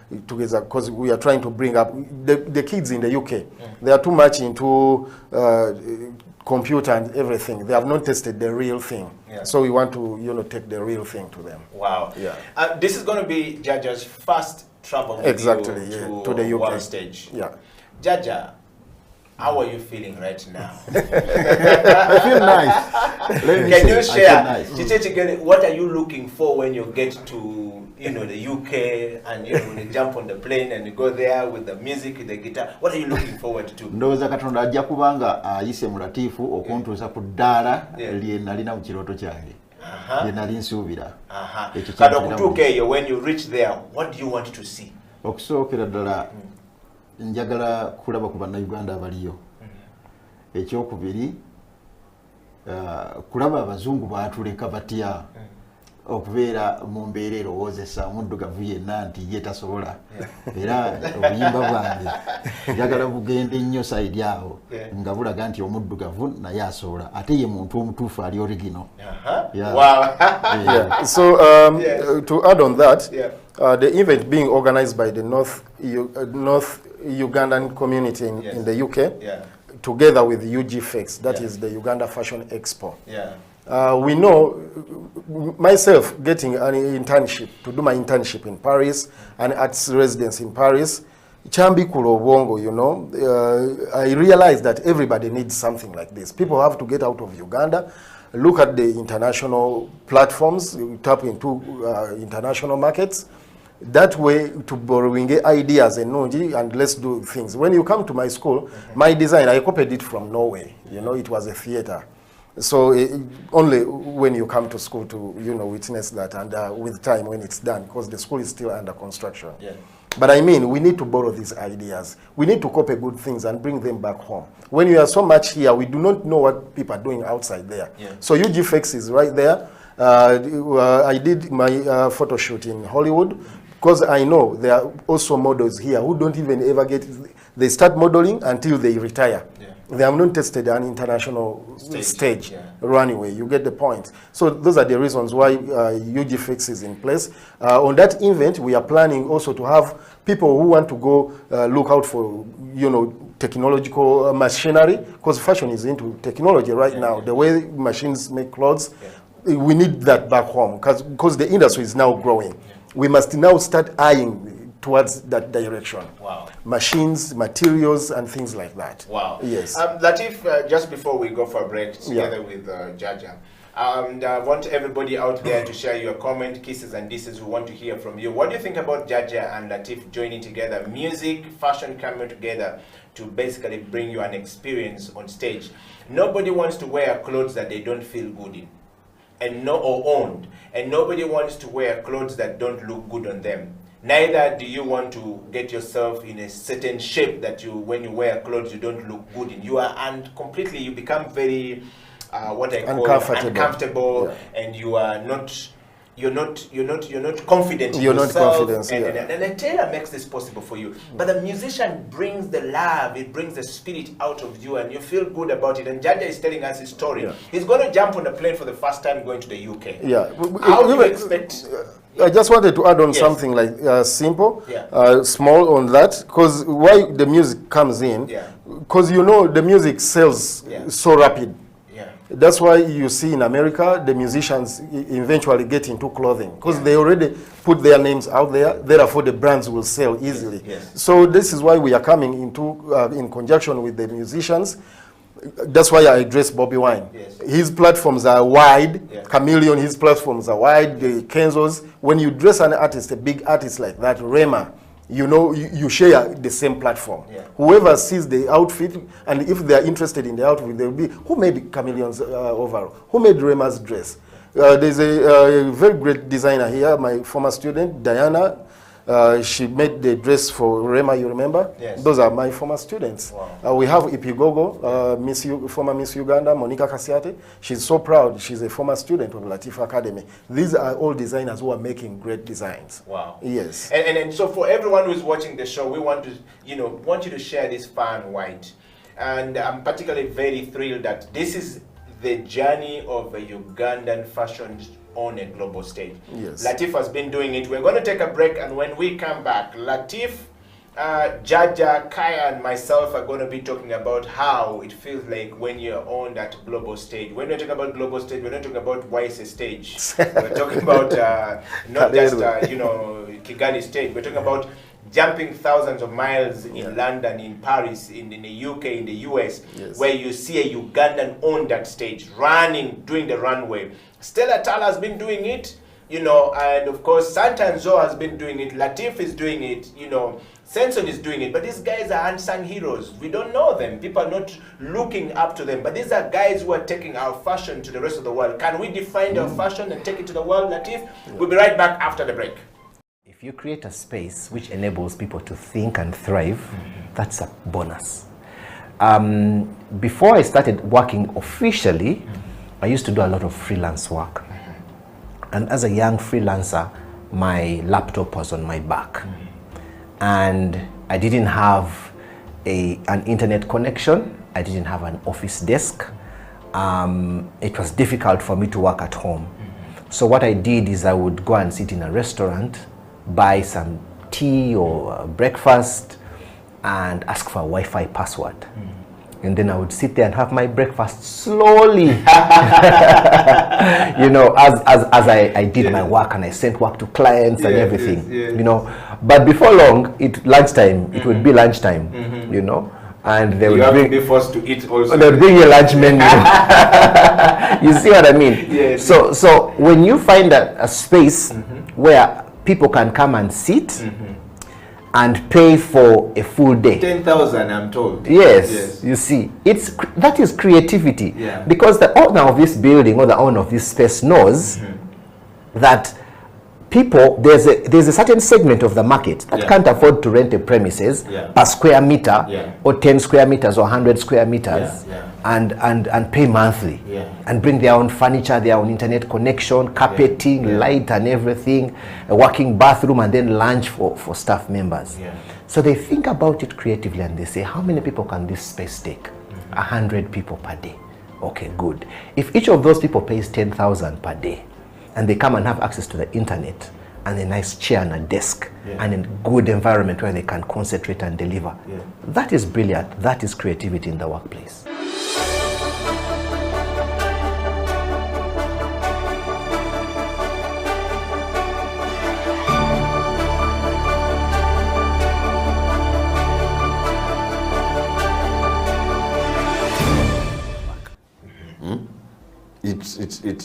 because we are trying to bring up the kids in the UK. They are too much into computer and everything. They have not tested the real thing. So we want to take the real thing to them. Wow. Yeah. This is going to be Jaja's first travel with you to the UK world stage. Yeah. Jaja, How are you feeling right now? I feel nice. Can you share, what are you looking for when you get to, you know, the UK and when you jump on the plane and you go there with the music, with the guitar? What are you looking forward to? Ndowooza Katonda ajja kubanga ayise mu Latifu okuntuusa ku ddaala lye nalina mu kirooto kyange. Lye nali nsuubira. Kati okutuuka eyo, when you reach there, what do you want to see? Okusookera ddala njagala kulaba ku bannayuganda abaliyo. Ekyokubiri kulaba abazungu baatuleka batya okubeera mu mbeera erowoozesa omuddugavu yenna nti ye tasobola era obuyimba bwange njagala bugende nnyo sayidi awo nga bulaga nti omuddugavu naye asobola ate ye muntu omutuufu ali original. So to add on that, the event being organized by the North Ugandan community in the UK, together with UGFX, that is the Uganda Fashion Expo. We know, myself getting an internship, to do my internship in Paris, and arts residence in Paris, Chambi Kulobongo, you know, I realized that everybody needs something like this. People have to get out of Uganda, look at the international platforms, tap into international markets. That way, to borrowing ideas and let's do things. When you come to my school, my design, I copied it from Norway. You know, it was a theater. So only when you come to school to, you know, witness that, and with time when it's done, because the school is still under construction. But I mean, we need to borrow these ideas. We need to copy good things and bring them back home. When we are so much here, we do not know what people are doing outside there. So UGFX is right there. I did my photo shoot in Hollywood, because I know there are also models here who don't even ever they start modeling until they retire. They have not tested an international stage runway. You get the point. So those are the reasons why UGFX is in place. On that event, we are planning also to have people who want to go look out for, you know, technological machinery, because fashion is into technology right now. The way machines make clothes, we need that back home, because the industry is now growing. We must now start eyeing towards that direction. Machines, materials, and things like that. Yes. Latif, just before we go for a break, together with Jaja, and I want everybody out there to share your comment, kisses and disses. We want to hear from you. What do you think about Jaja and Latif joining together, music, fashion coming together to basically bring you an experience on stage? Nobody wants to wear clothes that they don't feel good in, or owned, and nobody wants to wear clothes that don't look good on them. Neither do you want to get yourself in a certain shape that when you wear clothes you don't look good in. You are completely, you become very uncomfortable, and you are not. You're not confident in yourself. And the tailor makes this possible for you. But the musician brings the love, it brings the spirit out of you, and you feel good about it. And Jaja is telling us his story. He's going to jump on a plane for the first time going to the UK. How do you expect? I just wanted to add on something like simple, small on that, because why the music comes in, because you know the music sells so rapid. That's why you see in America the musicians eventually get into clothing, because they already put their names out there, therefore the brands will sell easily. So this is why we are coming into in conjunction with the musicians. That's why I address Bobby Wine. His platforms are wide. Chameleon, his platforms are wide. The Kenzos. When you dress an artist, a big artist like that, Rema, you know, you share the same platform. Whoever sees the outfit, and if they are interested in the outfit, they will be, who made Chameleon's overall? Who made Rema's dress? There's a very great designer here, my former student, Diana. She made the dress for Rema, you remember? Those are my former students. We have Ipigogo, former Miss Uganda, Monica Kasiate. She's so proud. She's a former student of Latif Academy. These are all designers who are making great designs. Yes. And so for everyone who's watching the show, we want to, want you to share this far and wide. And I'm particularly very thrilled that this is the journey of a Ugandan fashion on a global stage. Latif has been doing it. We're going to take a break, and when we come back, Latif, Jaja, Kaya, and myself are going to be talking about how it feels like when you're on that global stage. When we're talking about global stage, we're not talking about Waise stage. We're talking about not just Kigali stage. We're talking about jumping thousands of miles in London, in Paris, in the UK, in the US, where you see a Ugandan on that stage, running, doing the runway. Stella Tala has been doing it, you know, and of course Santa Nzo has been doing it, Latif is doing it, you know, Senson is doing it, but these guys are unsung heroes. We don't know them. People are not looking up to them, but these are guys who are taking our fashion to the rest of the world. Can we define our fashion and take it to the world, Latif? We'll be right back after the break. If you create a space which enables people to think and thrive, that's a bonus. Before I started working officially, I used to do a lot of freelance work. And as a young freelancer, my laptop was on my back. And I didn't have an internet connection. I didn't have an office desk. It was difficult for me to work at home. So what I did is I would go and sit in a restaurant, buy some tea or breakfast, and ask for a Wi-Fi password. And then I would sit there and have my breakfast slowly, you know, as I did my work and I sent work to clients and everything, you know. But before long, lunchtime, it would be lunchtime, you know, and they would to be forced to eat also. They would bring you lunch menu. You see what I mean? Yes. So when you find a space where people can come and sit, and pay for a full day. 10,000, I'm told. Yes, you see, that is creativity. Because the owner of this building or the owner of this space knows that people, there's a certain segment of the market that can't afford to rent a premises per square meter or 10 square meters or 100 square meters and pay monthly and bring their own furniture, their own internet connection, carpeting, light and everything, a working bathroom, and then lunch for staff members. So they think about it creatively and they say, how many people can this space take? 100 people per day. Okay, good. If each of those people pays 10,000 per day, and they come and have access to the internet and a nice chair and a desk and a good environment where they can concentrate and deliver. That is brilliant. That is creativity in the workplace.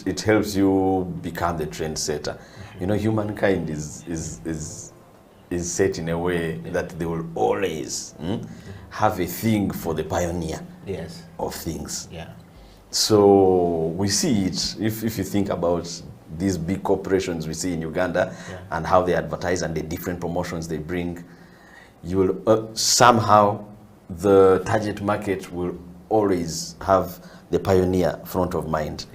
It helps you become the trendsetter. You know, humankind is set in a way that they will always have a thing for the pioneer of things. So we see it, if you think about these big corporations we see in Uganda and how they advertise and the different promotions they bring, you will somehow the target market will always have the pioneer front of mind.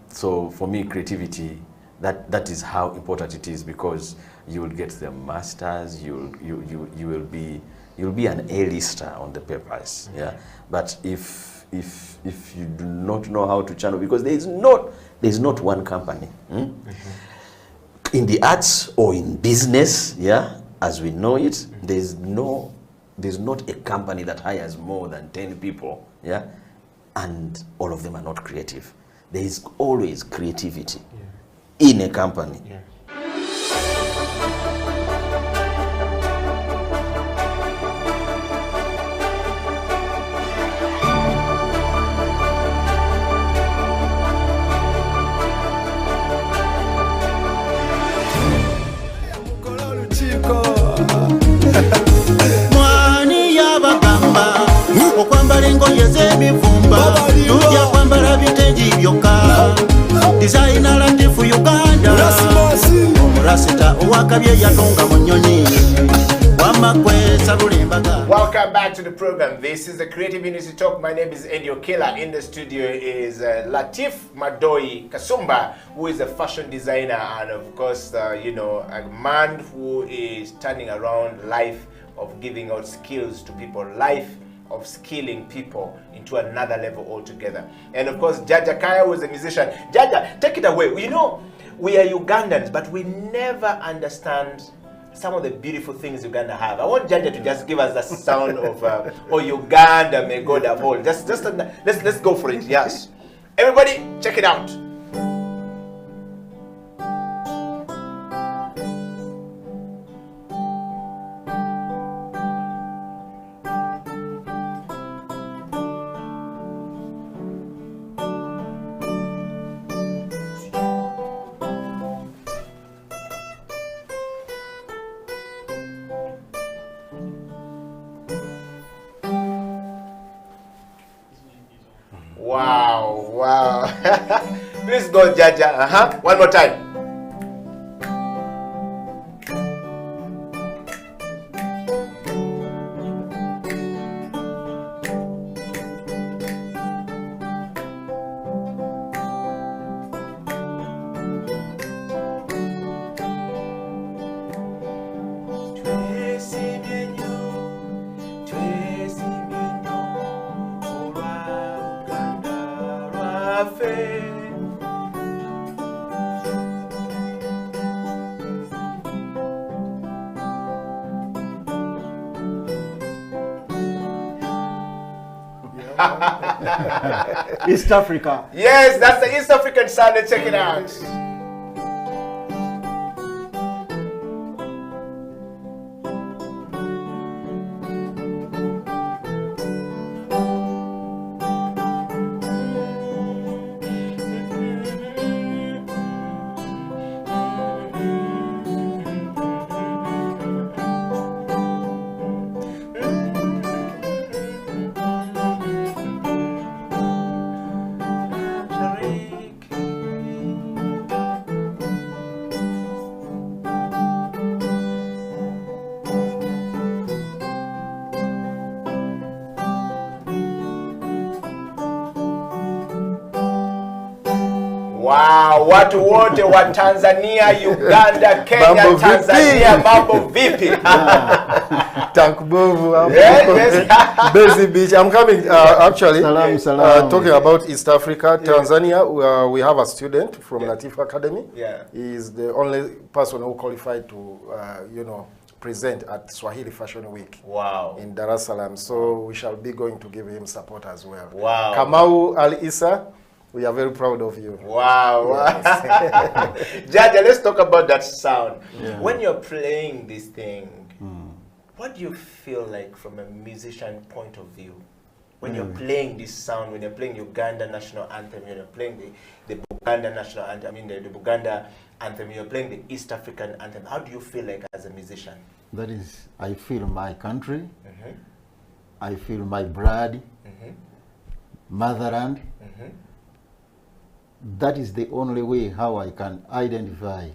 So for me, creativity, that is how important it is, because you will get the masters, you will be an A-lister on the papers. But if you do not know how to channel, because there is not one company in the arts or in business, as we know it, there's not a company that hires more than 10 people, and all of them are not creative. There is always creativity in a company. Mwani yabagamba okwambala engoye z'emivumba tujja kwambala bitengi byokka dizayina Latifu Uganda omurasita owakabye yatonga mu nnyonyi wamakwesa lulembaga. Welcome back to the program. This is the Creative Industry Talk. My name is Eddie Okela. In the studio is Latif Madoi Kasumba, who is a fashion designer and of course, you know, a man who is turning around life of giving out skills to people, life of skilling people into another level altogether. And of course, Jaja Kaya was a musician. Jaja, take it away. You know, we are Ugandans, but we never understand some of the beautiful things Uganda have. I want Jaja to just give us the sound of "Oh Uganda, may God uphold." Let's go for it. Yes, everybody, check it out. Please go, Jaja. One more time. East Africa. Yes, that's the East African sound. Let's check it out. Wow, watu wote wa Tanzania, Uganda, Kenya, Mambo Tanzania, mambo vipi? Tankbovu, yes. Busy Beach. I'm coming actually Salam. talking about East Africa, Tanzania. We have a student from Latif Academy. Yeah. He is the only person who qualified to, present at Swahili Fashion Week. Wow. In Dar es Salaam. So we shall be going to give him support as well. Wow. Kamau Al Issa, we are very proud of you. Wow. Yes. Jaja, let's talk about that sound. Yeah. When you're playing this thing, what do you feel like from a musician point of view? When you're playing this sound, when you're playing Uganda national anthem, when you're playing the Buganda national anthem, the Buganda anthem, you're playing the East African anthem, how do you feel like as a musician? That is, I feel my country, I feel my blood, motherland. That is the only way how I can identify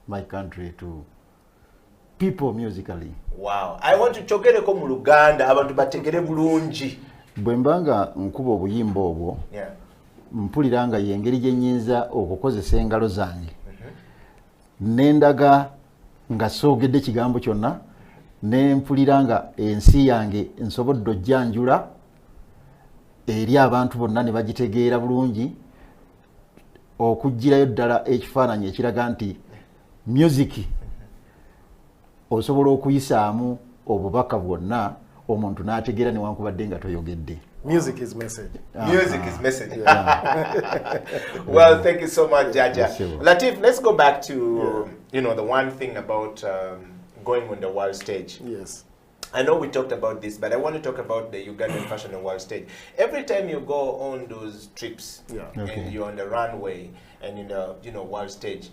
my country to people musically. Wow. I want to chogereko mu Luganda abantu bategere bulungi. Bwembanga nkuba obuyimba obwo. Yeah. Mpulira nga yengeri gye nnyinza okukozesa engalo zange. Nendaga nga soogedde kigambo kyonna ne mpulira nga ensi yange nsobodde ojjanjula eri abantu bonna ne bagitegeera bulungi okugirayo ddala ekifaananyi ekiraga nti music osobola okuyisaamu obubaka bwonna omuntu n'ategeera newankubadde nga toyogedde. Music is message. Music is message. Well, thank you so much, Jaja. Latif, let's go back to the one thing about going on the world stage. Yes. I know we talked about this, but I want to talk about the Ugandan fashion and world stage. Every time you go on those trips and you're on the runway and in the world stage,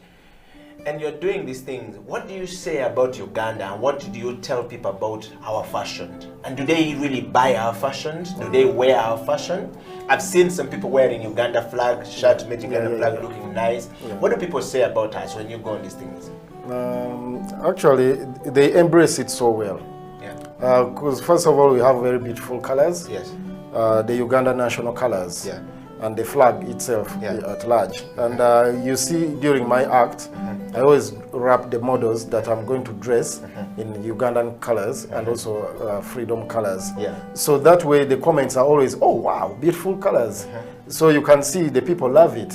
and you're doing these things, what do you say about Uganda and what do you tell people about our fashion? And do they really buy our fashion? Do they wear our fashion? I've seen some people wearing Uganda flag shirt, making Uganda flag looking nice. What do people say about us when you go on these things? Actually, they embrace it so well. Because first of all, we have very beautiful colors. Yes. The Uganda national colors. Yeah. And the flag itself at large. And you see during my act, I always wrap the models that I'm going to dress in Ugandan colors and also freedom colors. So that way the comments are always, oh wow, beautiful colors. So you can see the people love it.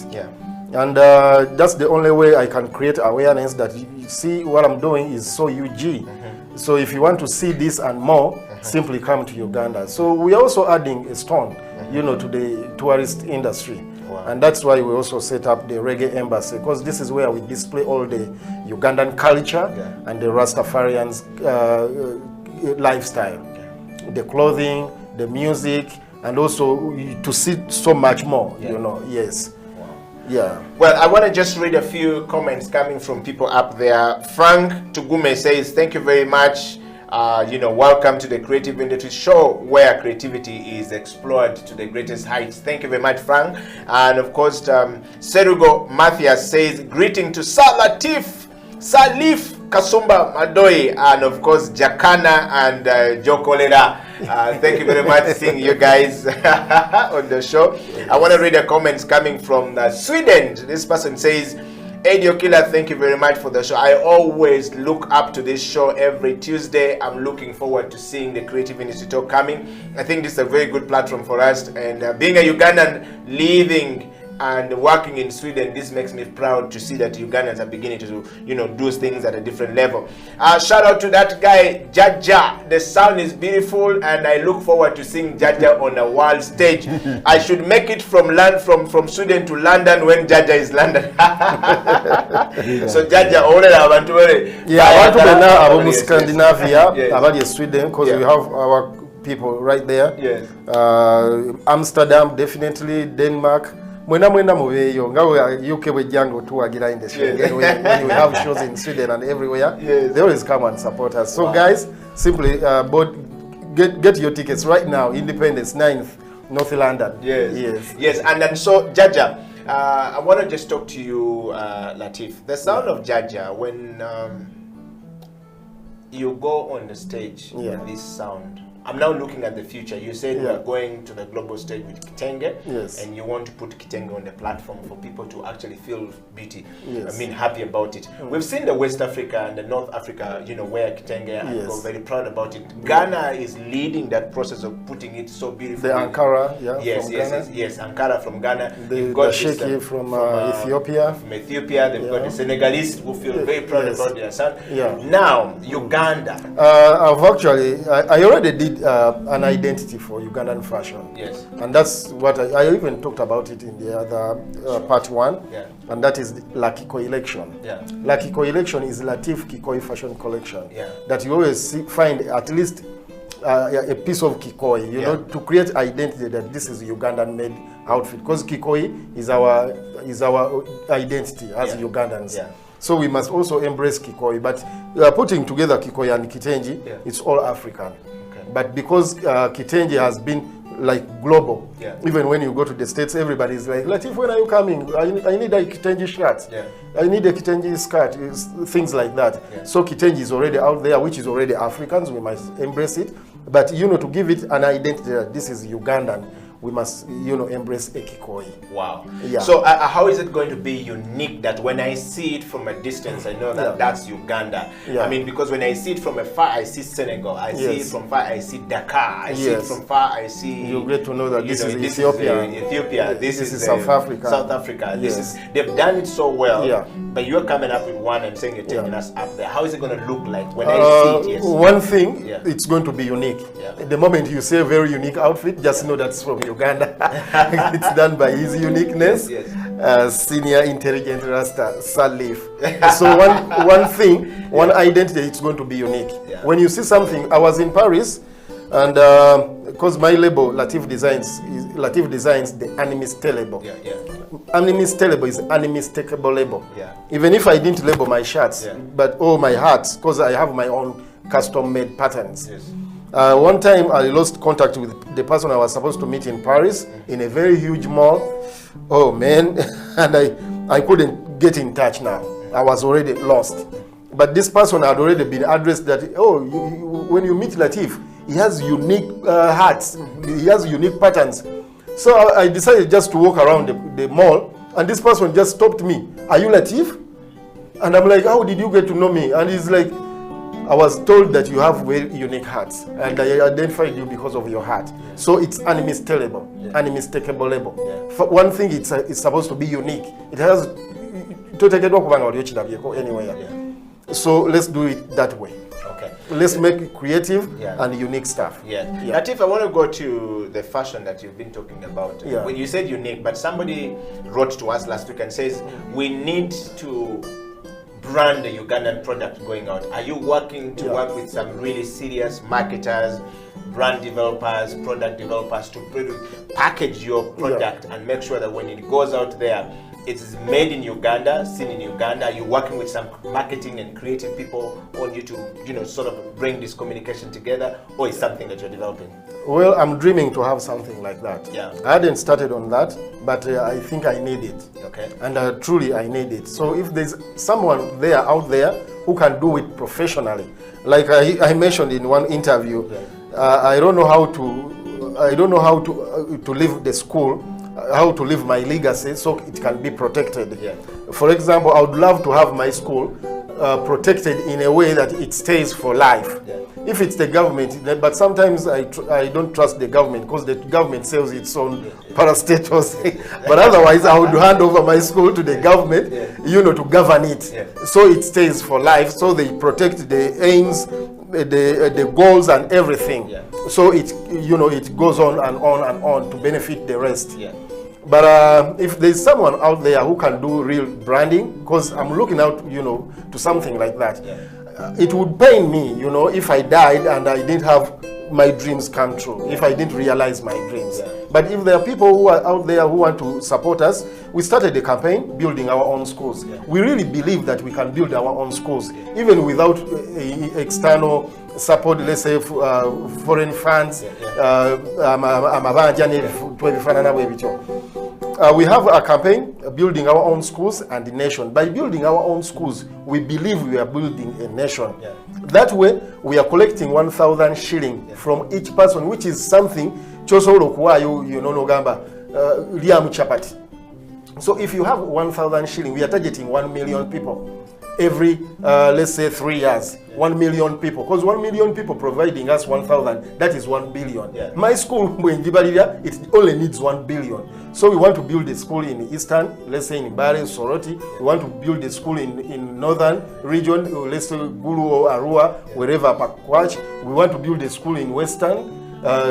And that's the only way I can create awareness that you see what I'm doing is so UG. So if you want to see this and more, simply come to Uganda. So we are also adding a stone, to the tourist industry. And that's why we also set up the Reggae Embassy, because this is where we display all the Ugandan culture and the Rastafarians' lifestyle. The clothing, the music, and also to see so much more, yes. Yeah. Well, I want to just read a few comments coming from people up there. Frank Tugume says, thank you very much. welcome to the Creative Industry Show, where creativity is explored to the greatest heights. Thank you very much, Frank. And of course, Serugo Matthias says, greeting to Sir Latif, Salif Kasumba Madoi, and of course, Jakana and Jokolera. Thank you very much for seeing you guys on the show. I want to read the comments coming from Sweden. This person says, Edio Killer, thank you very much for the show. I always look up to this show every Tuesday. I'm looking forward to seeing the Creative Industry Talk coming. I think this is a very good platform for us. And being a Ugandan living and working in Sweden, this makes me proud to see that Ugandans are beginning to, do things at a different level. Shout out to that guy, Jaja. The sound is beautiful, and I look forward to seeing Jaja on a world stage. I should make it from Sweden to London when Jaja is London. So Jaja, abantu from Scandinavia, about Sweden, because we have our people right there. Yes. Amsterdam, definitely, Denmark. Mwena muveyo ngawe UK wejango tuwagira in the show. When we have shows in Sweden and everywhere, they always come and support us. So guys, simply get your tickets right now. Independence 9th, North London. Yes. And then so Jaja, I want to just talk to you, Latif. The sound of Jaja, when you go on the stage with this sound. I'm now looking at the future. You said we're going to the global stage with Kitenge, and you want to put Kitenge on the platform for people to actually feel beauty. Happy about it. We've seen the West Africa and the North Africa, where Kitenge, and we're very proud about it. Ghana is leading that process of putting it so beautifully. The Ankara, yes, Ankara from Ghana. The Sheki from Ethiopia. From Ethiopia, they've got the Senegalese who feel very proud about their son. Now, Uganda. I've actually, I already did an identity for Ugandan fashion. Yes. And that's what I even talked about it in the other part 1. And that is La Kikoi Election. La Kikoi Election is Latif Kikoi fashion collection. That you always find at least a piece of Kikoi, to create identity that this is a Ugandan made outfit. Because Kikoi is our identity as Ugandans. So we must also embrace Kikoi. But putting together Kikoi and Kitenji, it's all African. But because Kitenji has been like global, even when you go to the States, everybody's like, Latif, when are you coming? I need a Kitenji shirt. I need a Kitenji skirt, things like that. So Kitenji is already out there, which is already Africans. We must embrace it. But, to give it an identity that this is Ugandan, we must, embrace Ekikoi. Wow. So how is it going to be unique that when I see it from a distance, I know that that's Uganda? I mean, because when I see it from afar, I see Senegal. I see it from far, I see Dakar. I see it from far, I see... You get to know that this is Ethiopia. This is South Africa. South Africa. They've done it so well. But you're coming up with one and saying you're taking us up there. How is it going to look like when I see it? One thing, it's going to be unique. The moment you say a very unique outfit, just know that's from Uganda. It's done by his uniqueness. Senior intelligent Rasta Salif. So one identity, it's going to be unique. When you see something, I was in Paris, and because my label Latif Designs the Animiste label. Animiste label is unmistakable label. Even if I didn't label my shirts, but all my hats, because I have my own custom made patterns. One time I lost contact with the person I was supposed to meet in Paris in a very huge mall. Oh man, and I couldn't get in touch now. I was already lost. But this person had already been addressed that, when you meet Latif, he has unique hats, he has unique patterns. So I decided just to walk around the mall, and this person just stopped me. Are you Latif? And I'm like, how did you get to know me? And he's like, I was told that you have very unique hats, and I identified you because of your hat. So it's unmistakable, unmistakable label. For one thing, it's supposed to be unique. It has to take it anywhere. So let's do it that way. Okay. Let's make it creative and unique stuff. Latif, I want to go to the fashion that you've been talking about. When you said unique, but somebody wrote to us last week and says we need to brand the Ugandan product going out. Are you working to work with some really serious marketers, brand developers, product developers to package your product and make sure that when it goes out there, it's made in Uganda, seen in Uganda. You're working with some marketing and creative people on you to, sort of bring this communication together, or is something that you're developing? Well, I'm dreaming to have something like that. Yeah. I hadn't started on that, but I think I need it. Okay. And truly I need it. So if there's someone out there who can do it professionally, like I mentioned in one interview, I don't know how to leave the school, how to leave my legacy so it can be protected. Yeah. For example, I would love to have my school protected in a way that it stays for life. Yeah. If it's the government, but sometimes I don't trust the government because the government sells its own parastatals. But otherwise, I would hand over my school to the government, to govern it, so it stays for life. So they protect the aims, the goals, and everything. Yeah. So it goes on and on and on to benefit the rest. Yeah. But if there's someone out there who can do real branding, because I'm looking out, to something like that. Yeah. It would pain me, if I died and I didn't have my dreams come true, if I didn't realize my dreams. Yeah. But if there are people who are out there who want to support us, we started a campaign building our own schools. Yeah. We really believe that we can build our own schools, even without external support, let's say foreign funds. We have a campaign building our own schools and the nation. By building our own schools, we believe we are building a nation. Yeah. That way, we are collecting 1,000 shilling from each person, which is something chosolo kuwayo nogamba liamu chapati. So if you have 1,000 shilling, we are targeting 1 million people every, let's say 3 years. 1 million people, because 1 million people providing us 1,000, that is 1 billion. Yeah. My school in Gibalira, it only needs 1 billion. So we want to build a school in Eastern, let's say in Mbale, Soroti. We want to build a school in Northern region, let's say Gulu or Arua, wherever, Pakwach. We want to build a school in Western,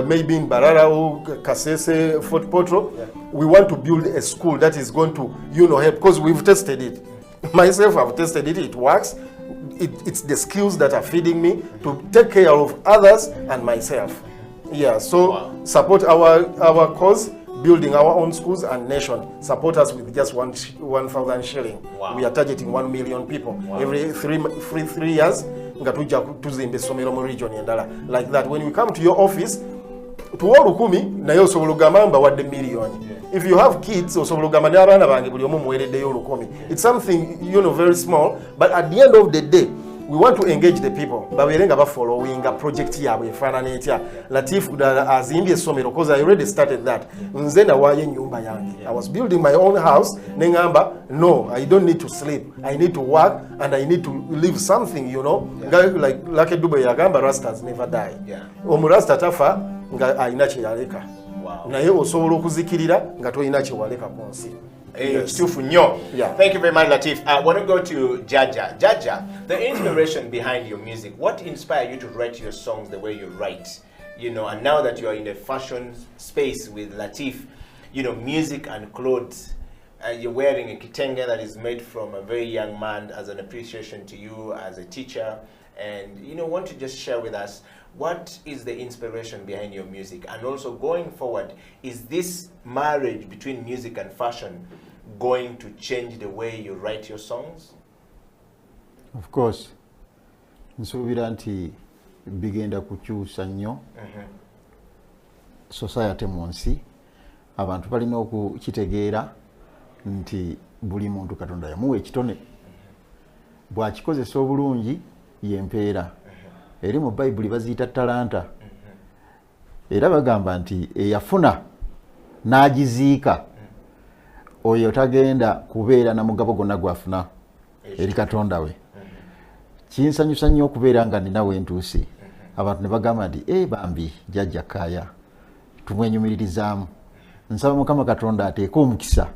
maybe in Barara or Kasese, Fort Potro. Yeah. We want to build a school that is going to, help, because we've tested it. Myself, I've tested it, it works. It's the skills that are feeding me to take care of others and myself. Yeah, so support our cause, building our own schools and nation. Support us with just 1,000 shilling. Wow. We are targeting 1 million people. Wow. Every three years, like that. When we come to your office, to all kumi na yo sobolugamba mba wadde million. If you have kids, osobolugamba ne abaana bange buli omu muwereddeyo olukumi. It's something very small, but at the end of the day, we want to engage the people. Babeere nga following a project yaabwe efaanana etya. Latif azimbye essomero, because I already started that. Nze nawaayo ennyumba yange. I was building my own house. Ne ngamba, no, I don't need to sleep. I need to work and I need to live something, Like Lucky Dube yagamba, Rastas never die. Yeah. Omurasta tafa nga alina kye yaleka. Naye osobola okuzikirira nga tolina kye waleka ku nsi. Yeah. Thank you very much, Latif. I want to go to Jaja. Jaja, the inspiration behind your music, what inspired you to write your songs the way you write? And now that you are in the fashion space with Latif, music and clothes, you're wearing a kitenge that is made from a very young man as an appreciation to you as a teacher. And, want to just share with us, what is the inspiration behind your music? And also going forward, is this marriage between music and fashion going to change the way you write your songs? Of course. Nsuubira nti bigenda kukyusa nnyo society mu nsi. Abantu balina okukitegeera nti buli muntu Katonda yamuwa ekitone. Bw'akikozesa obulungi yempeera. Eri mu Bayibuli baziyita talanta. Era bagamba nti eyafuna n'agiziika oyo tagenda kubeera na mugabo gonna gwafuna eri Katonda we. Kinsanyusa nnyo okubeera nga ninawe ntuuse. Abantu ne bagamba nti bambi jjajja kaaya tumwenyumiririzaamu. Nsaba Mukama Katonda ateeka omukisa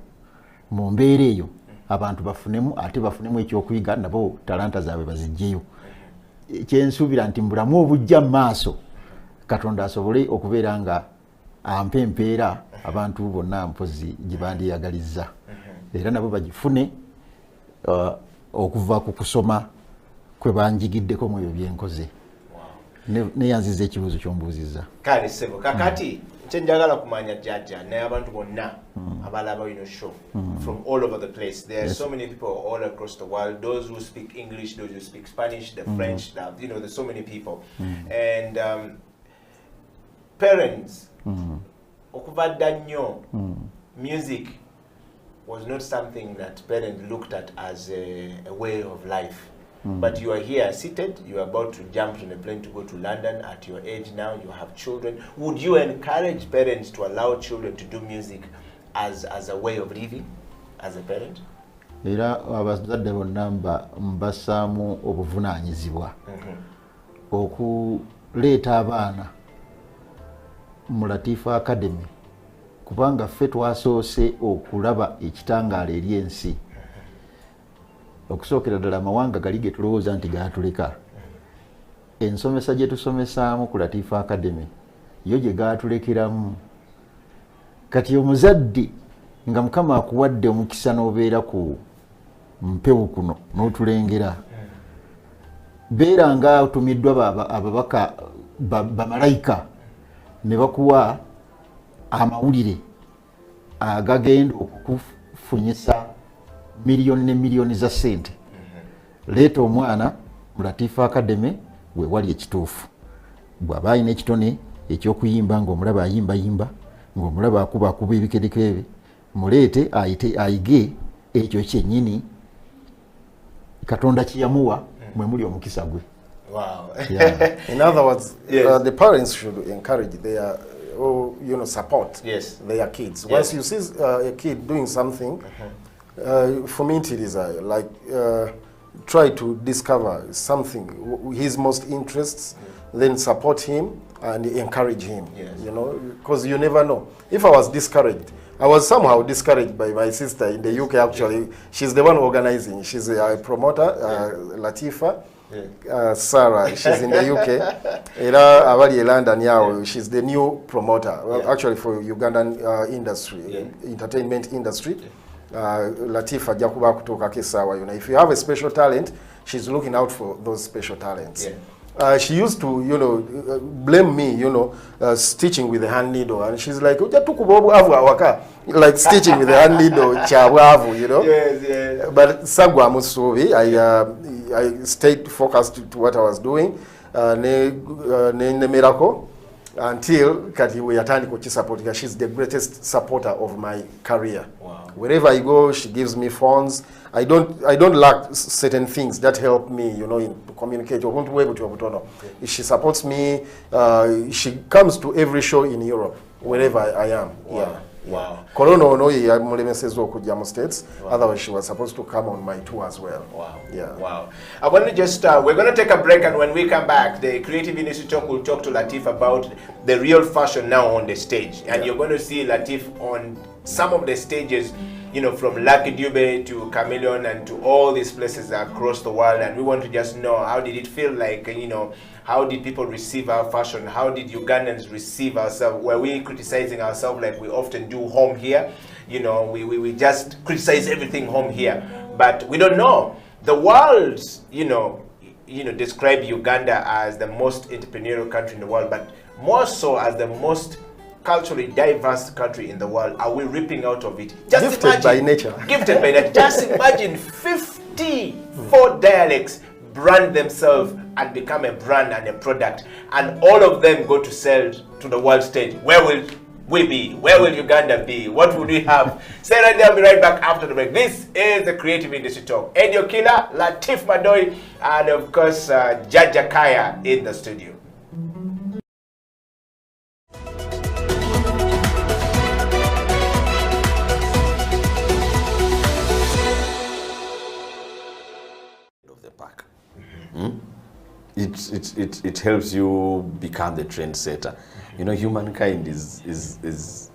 mu mbeera eyo abantu bafunemu, ate bafunemu ekyokuyiga nabo talanta zaabwe baziggyeyo. Kyensuubira nti mbulamu obujja mu maaso Katonda asobole okubeera nga ampa empeera abantu bonna mpozi gye bandiyagalizza. Era nabo bagifune okuva ku kusoma kwe banjigiddeko mu ebyo bye nkoze. Neyanziza ekibuuzo ky'ombuuzizza. Kale ssebo kakati chenjagala kumanya jaja n'abantu bonna abalaba ino show from all over the place. There are so many people all across the world, those who speak English, those who speak Spanish, the French, there's so many people. And parents, okuva dda nnyo, music was not something that parents looked at as a way of life. But you are here seated, you are about to jump on a plane to go to London at your age now, you have children. Would you encourage parents to allow children to do music as a way of living, as a parent? Era abazadde bonna mbasaamu obuvunaanyizibwa okuleeta abaana mu Latifa Academy kubanga ffe twasoose okulaba ekitangaala eri ensi. Okusookera ddala amawanga gali ge tulowooza nti gaatuleka. Ensomesa gye tusomesaamu ku Latifa Academy yo gye gaatulekeramu. Kati omuzadde nga Mukama akuwadde omukisa n'obeera ku mpewo kuno n'otulengera, beera nga otumiddwa ababaka bamalayika ne bakuwa amawulire agagenda okukufunyisa miliyoni ne miliyoni za sente. Leeta omwana mu Latifa Academy we wali ekituufu. Bw'aba alina ekitone eky'okuyimba ng'omulaba ayimbayimba, ng'omulaba akuba ebikerekere, muleete ayige ekyo kyennyini Katonda kiyamuwa mwe muli omukisa gwe. Wow. Yeah. In other words, the parents should encourage their support their kids. Once you see a kid doing something, for me it is like try to discover something, his most interests, then support him and encourage him. You know, because you never know. If I was discouraged, I was somehow discouraged by my sister in the UK. Actually, she's the one organizing. She's a promoter, Latifa. Sarah, she's in the UK. Era abali London yawo, she's the new promoter. Well, actually for Ugandan industry, entertainment industry. Latifa jakuba kutoka kesawa. You know, if you have a special talent, she's looking out for those special talents. She used to, blame me, stitching with the hand needle, and she's like, like stitching with the hand needle, But sagwa musubi, I stayed focused to what I was doing, ne miracle, until kati we atandi ko support. She's the greatest supporter of my career. Wow. Wherever I go, she gives me funds. I don't lack certain things that help me, in communicate. She supports me. She comes to every show in Europe, wherever I am. Wow. Wow. States. Otherwise, she was supposed to come on my tour as well. Wow. Yeah. Wow. I want to just, we're going to take a break, and when we come back, the Creative Industry Talk will talk to Latif about the real fashion now on the stage. And you're going to see Latif on some of the stages, from Lucky Dube to Chameleon and to all these places across the world. And we want to just know, how did it feel like, how did people receive our fashion? How did Ugandans receive ourselves? Were we criticizing ourselves like we often do home here? We just criticize everything home here. But we don't know. The world, describe Uganda as the most entrepreneurial country in the world, but more so as the most culturally diverse country in the world. Are we ripping out of it? Just gifted by nature. Gifted by nature. Just imagine 54 dialects brand themselves and become a brand and a product, and all of them go to sell to the world stage. Where will we be? Where will Uganda be? What would we have? Stay right there, I'll be right back after the break. This is the Creative Industry Talk. Edio Killer, Latif Madoi, and of course, Jaja Kaya in the studio. It helps you become the trendsetter. Humankind is